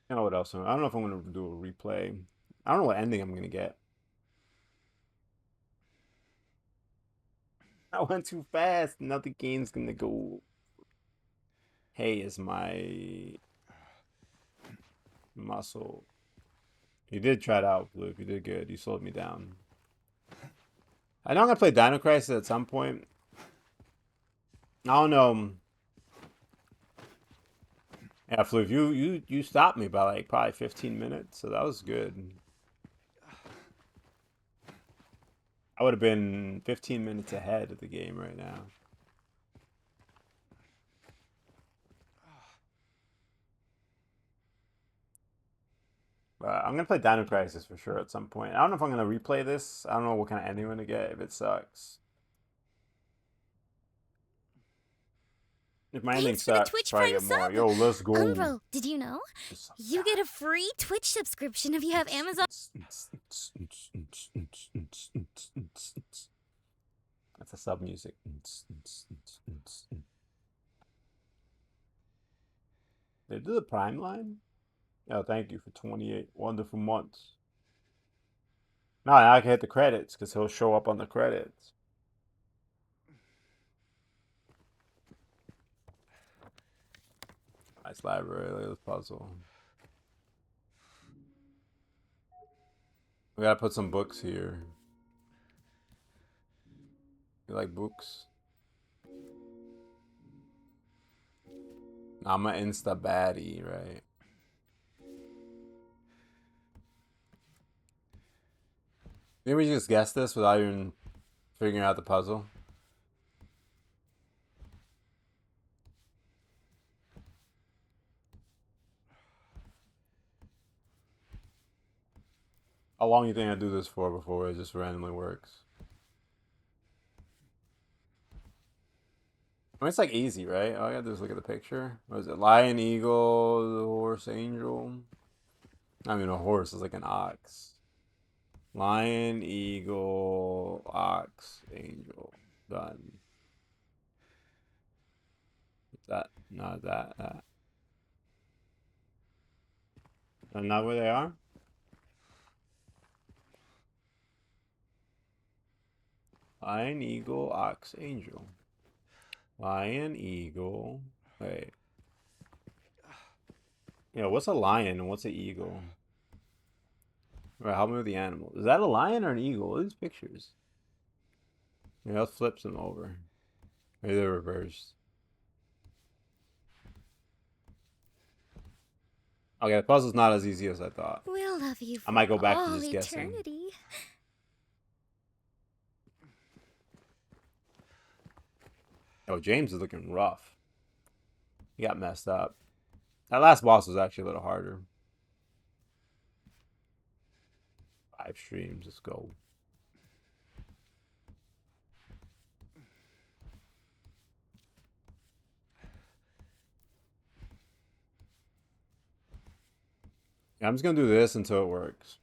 You know what else? I don't know if I'm gonna do a replay. I don't know what ending I'm gonna get. I went too fast. Another game's gonna go. Hey, is my muscle. You did try it out, Luke. You did good. You slowed me down. I know I'm gonna play Dino Crisis at some point. I don't know. Yeah, Floof, you stopped me by like probably 15 minutes, so that was good. I would have been 15 minutes ahead of the game right now. But I'm gonna play Dino Crisis for sure at some point. I don't know if I'm gonna replay this. I don't know what kind of ending I'm gonna get if it sucks. If my ending sucks, Twitch probably Prime get more. sub. Yo, let's go. Umbro, did you know? You get a free Twitch subscription if you have Amazon. That's a sub music. They do the Prime line? Oh, thank you for 28 wonderful months. No, now I can hit the credits because he'll show up on the credits. Nice library. Look at this puzzle. We gotta put some books here. You like books? I'm an insta baddie, right? Maybe we just guess this without even figuring out the puzzle. How long do you think I do this for before it just randomly works? I mean, it's like easy, right? All I gotta do is look at the picture. What is it? Lion, eagle, horse, angel. I mean, a horse is like an ox. Lion, eagle, ox, angel. Done. That, not that, that. That's not where they are? Lion, eagle, ox, angel. Lion, eagle. Wait. Yeah, what's a lion and what's an eagle? Right, help me with the animal. Is that a lion or an eagle? What are these pictures? Yeah, let's flip them over. Maybe they're reversed. Okay, the puzzle's not as easy as I thought. We'll love you for I might go back to all just guessing. eternity. Oh, James is looking rough. He got messed up. That last boss was actually a little harder. 5 streams, let's go. Yeah, I'm just gonna do this until it works.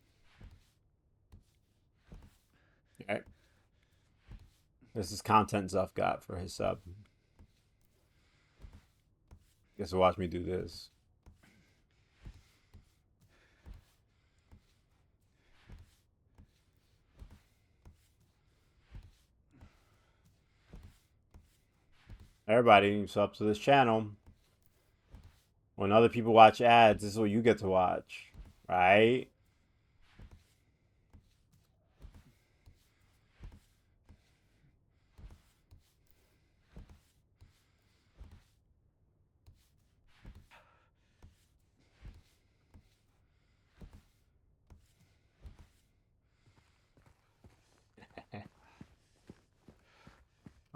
Okay. This is content Zuff got for his sub. Guess watch me do this. Everybody, sub to this channel. When other people watch ads, this is what you get to watch, right?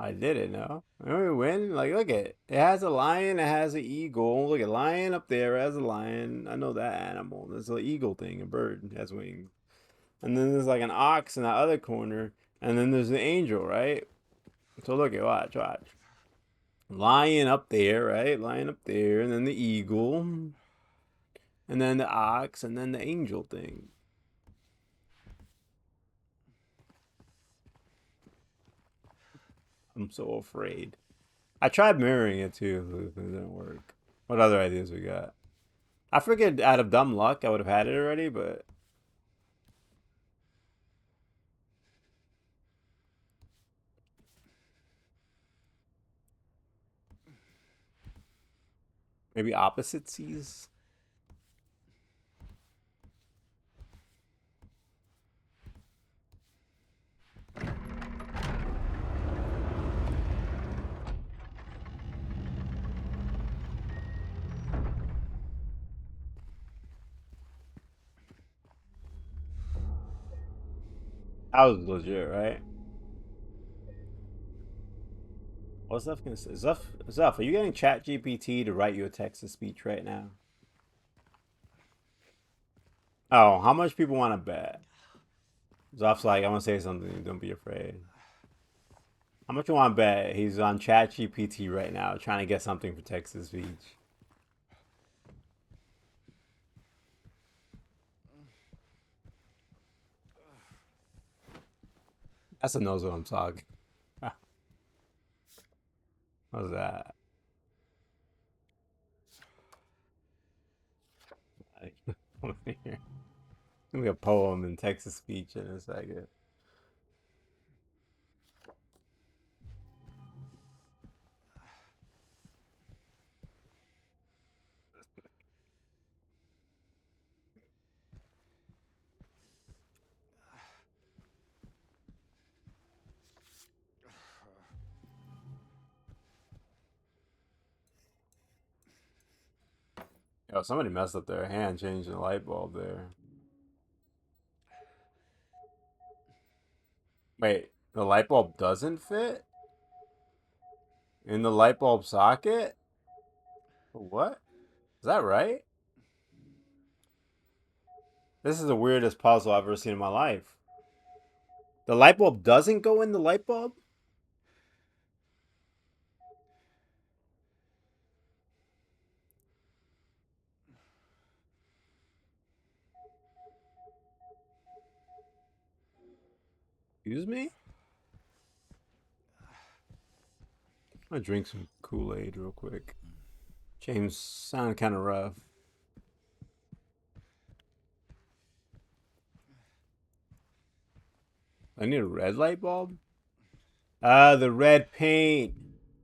I did it, no? We win. Like, look at it. It has a lion, it has an eagle. Look at lion up there, it has a lion. I know that animal. There's an eagle thing, a bird, it has wings. And then there's like an ox in that other corner. And then there's an angel, right? So look at, watch. Lion up there, right? Lion up there, and then the eagle. And then the ox, and then the angel thing. I'm so afraid. I tried mirroring it too. It didn't work. What other ideas we got? I figured out of dumb luck I would have had it already, but maybe opposite seas. That was legit, right? What's Zuff gonna say? Zuff, are you getting Chat GPT to write you a text to speech right now? Oh, how much people want to bet? Zuff's like, I'm gonna say something. Don't be afraid. How much you want to bet? He's on Chat GPT right now, trying to get something for text to speech. That's a knows what I'm talking. What's that? Here. Give me a poem and text to speech in a second. Yo, somebody messed up their hand changing the light bulb there. Wait, the light bulb doesn't fit? In the light bulb socket? What? Is that right? This is the weirdest puzzle I've ever seen in my life. The light bulb doesn't go in the light bulb? Excuse me? I'm gonna drink some Kool-Aid real quick. James sound kind of rough. I need a red light bulb? Ah, the red paint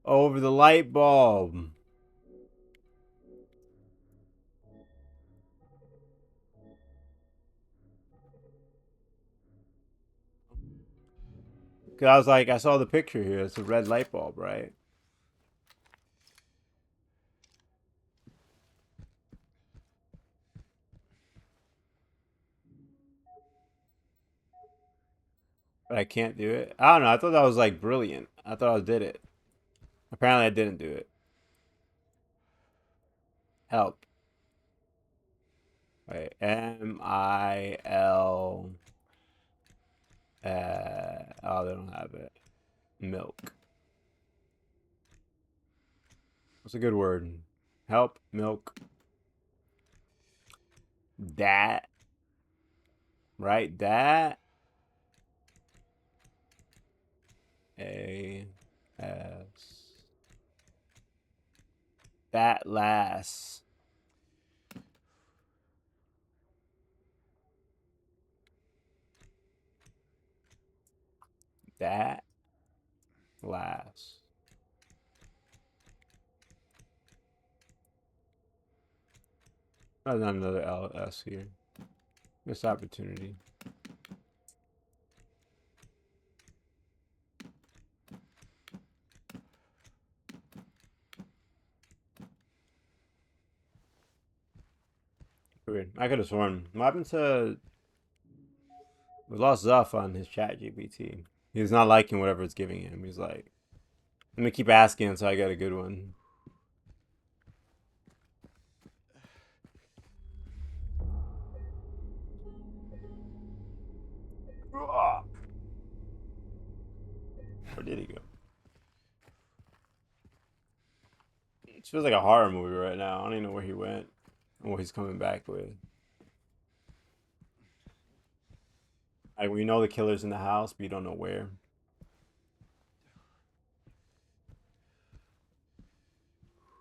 over the light bulb. Cause I was like, I saw the picture here. It's a red light bulb, right? But I can't do it. I don't know. I thought that was like brilliant. I thought I did it. Apparently I didn't do it. Help. Wait. M-I-L. Oh, they don't have it. Milk. What's a good word? Help. Milk. Dat. Right? Dat. A. S. That lass. That lass. Oh, not another LS here. Missed opportunity. Weird. I could have sworn. What happened to... We lost Zuff on his chat GPT. He's not liking whatever it's giving him. He's like, let me keep asking until I get a good one. Where did he go? It feels like a horror movie right now. I don't even know where he went and what he's coming back with. Like, we know the killer's in the house, but you don't know where.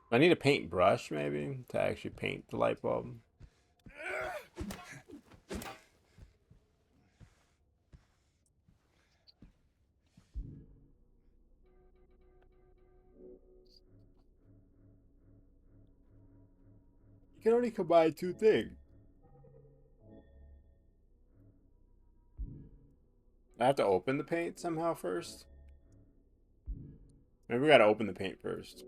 I need a paintbrush, maybe, to actually paint the light bulb. You can only combine two things. I have to open the paint somehow first. Maybe we gotta open the paint first.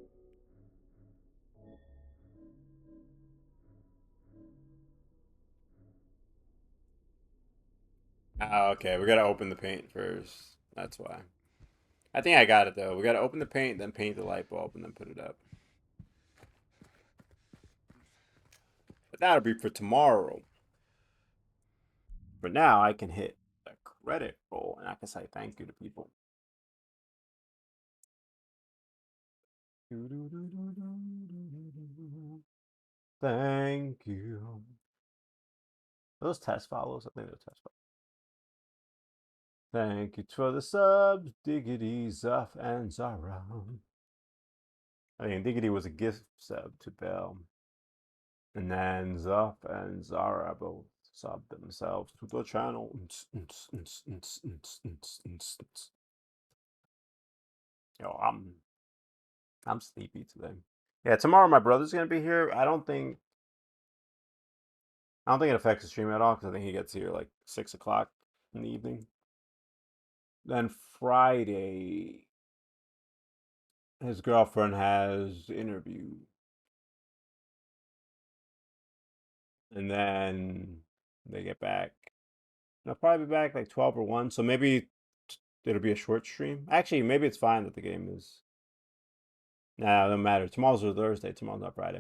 Oh, okay, we gotta open the paint first. That's why. I think I got it though. We gotta open the paint, then paint the light bulb, and then put it up. But that'll be for tomorrow. For now, I can hit the credit roll, and I can say thank you to people. Thank you. Those test follows? I think they're test follows. Thank you for the subs, Diggity, Zuff, and Zara. I think Diggity was a gift sub to Bell. And then Zuff and Zara both sub themselves to the channel. Yo, I'm sleepy today. Yeah, tomorrow my brother's gonna be here. I don't think it affects the stream at all because I think he gets here like 6 o'clock in the evening. Then Friday, his girlfriend has interview. And then they get back. They'll probably be back like 12 or 1. So maybe it'll be a short stream. Actually, maybe it's fine that the game is. Nah, it doesn't matter. Tomorrow's a Thursday. Tomorrow's not Friday.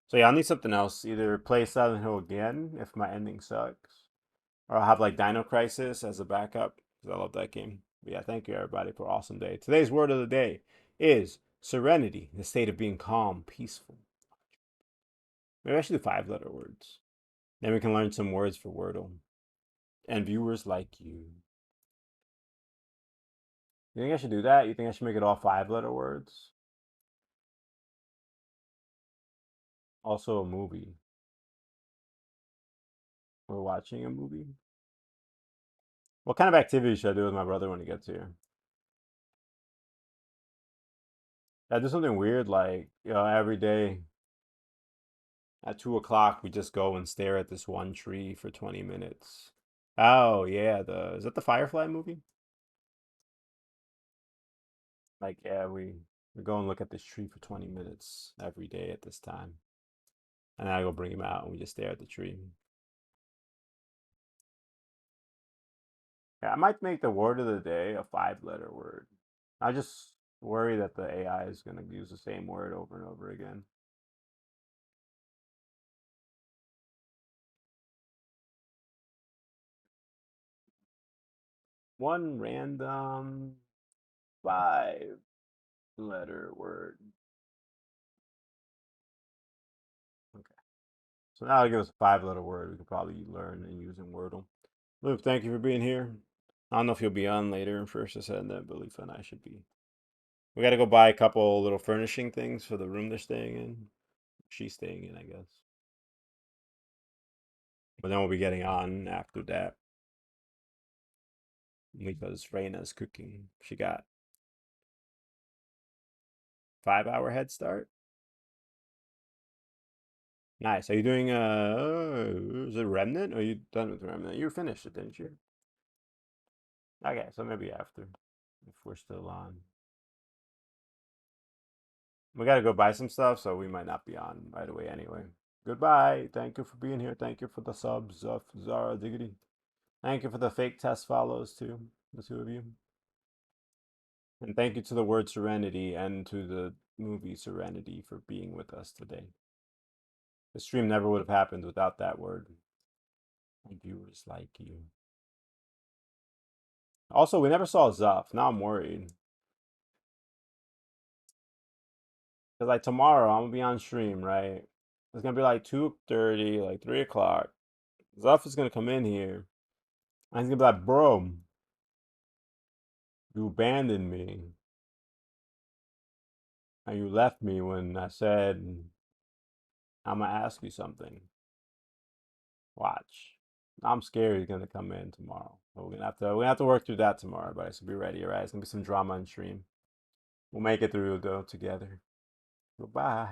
So yeah, I'll need something else. Either play Silent Hill again if my ending sucks. Or I'll have like Dino Crisis as a backup. Because I love that game. But yeah, thank you everybody for an awesome day. Today's word of the day is serenity, the state of being calm, peaceful. Maybe I should do 5-letter words. Then we can learn some words for Wordle. And viewers like you. You think I should do that? You think I should make it all 5-letter words? Also a movie. We're watching a movie. What kind of activity should I do with my brother when he gets here? Should I do something weird like, every day at 2 o'clock we just go and stare at this one tree for 20 minutes. Oh yeah, is that the Firefly movie? Like, yeah, we go and look at this tree for 20 minutes every day at this time. And then I go bring him out and we just stare at the tree. Yeah, I might make the word of the day a 5-letter word. I just worry that the AI is going to use the same word over and over again. One random 5-letter word. Okay. So now I'll give us a 5-letter word we could probably learn and use in Wordle. Luke, thank you for being here. I don't know if you'll be on later. First I said that, but Leaf and I should be. We got to go buy a couple little furnishing things for the room they're staying in. She's staying in, I guess. But then we'll be getting on after that. Because Reina's cooking. She got 5-hour head start. Nice. Are you doing is it Remnant? Or are you done with Remnant? You finished it, didn't you? Okay, so maybe after. If we're still on. We gotta go buy some stuff, so we might not be on right away anyway. Goodbye. Thank you for being here. Thank you for the subs of Zara Diggity. Thank you for the fake test follows too, the 2 of you. And thank you to the word Serenity and to the movie Serenity for being with us today. The stream never would have happened without that word. And viewers like you. Also, we never saw Zuff. Now I'm worried. Because like tomorrow, I'm going to be on stream, right? It's going to be like 2:30, like 3 o'clock. Zuff is going to come in here. And he's going to be like, bro, you abandoned me. And you left me when I said, I'm going to ask you something. Watch. I'm scared he's gonna come in tomorrow. But we're gonna have to work through that tomorrow, but so be ready, alright? It's gonna be some drama on stream. We'll make it through though together. Goodbye.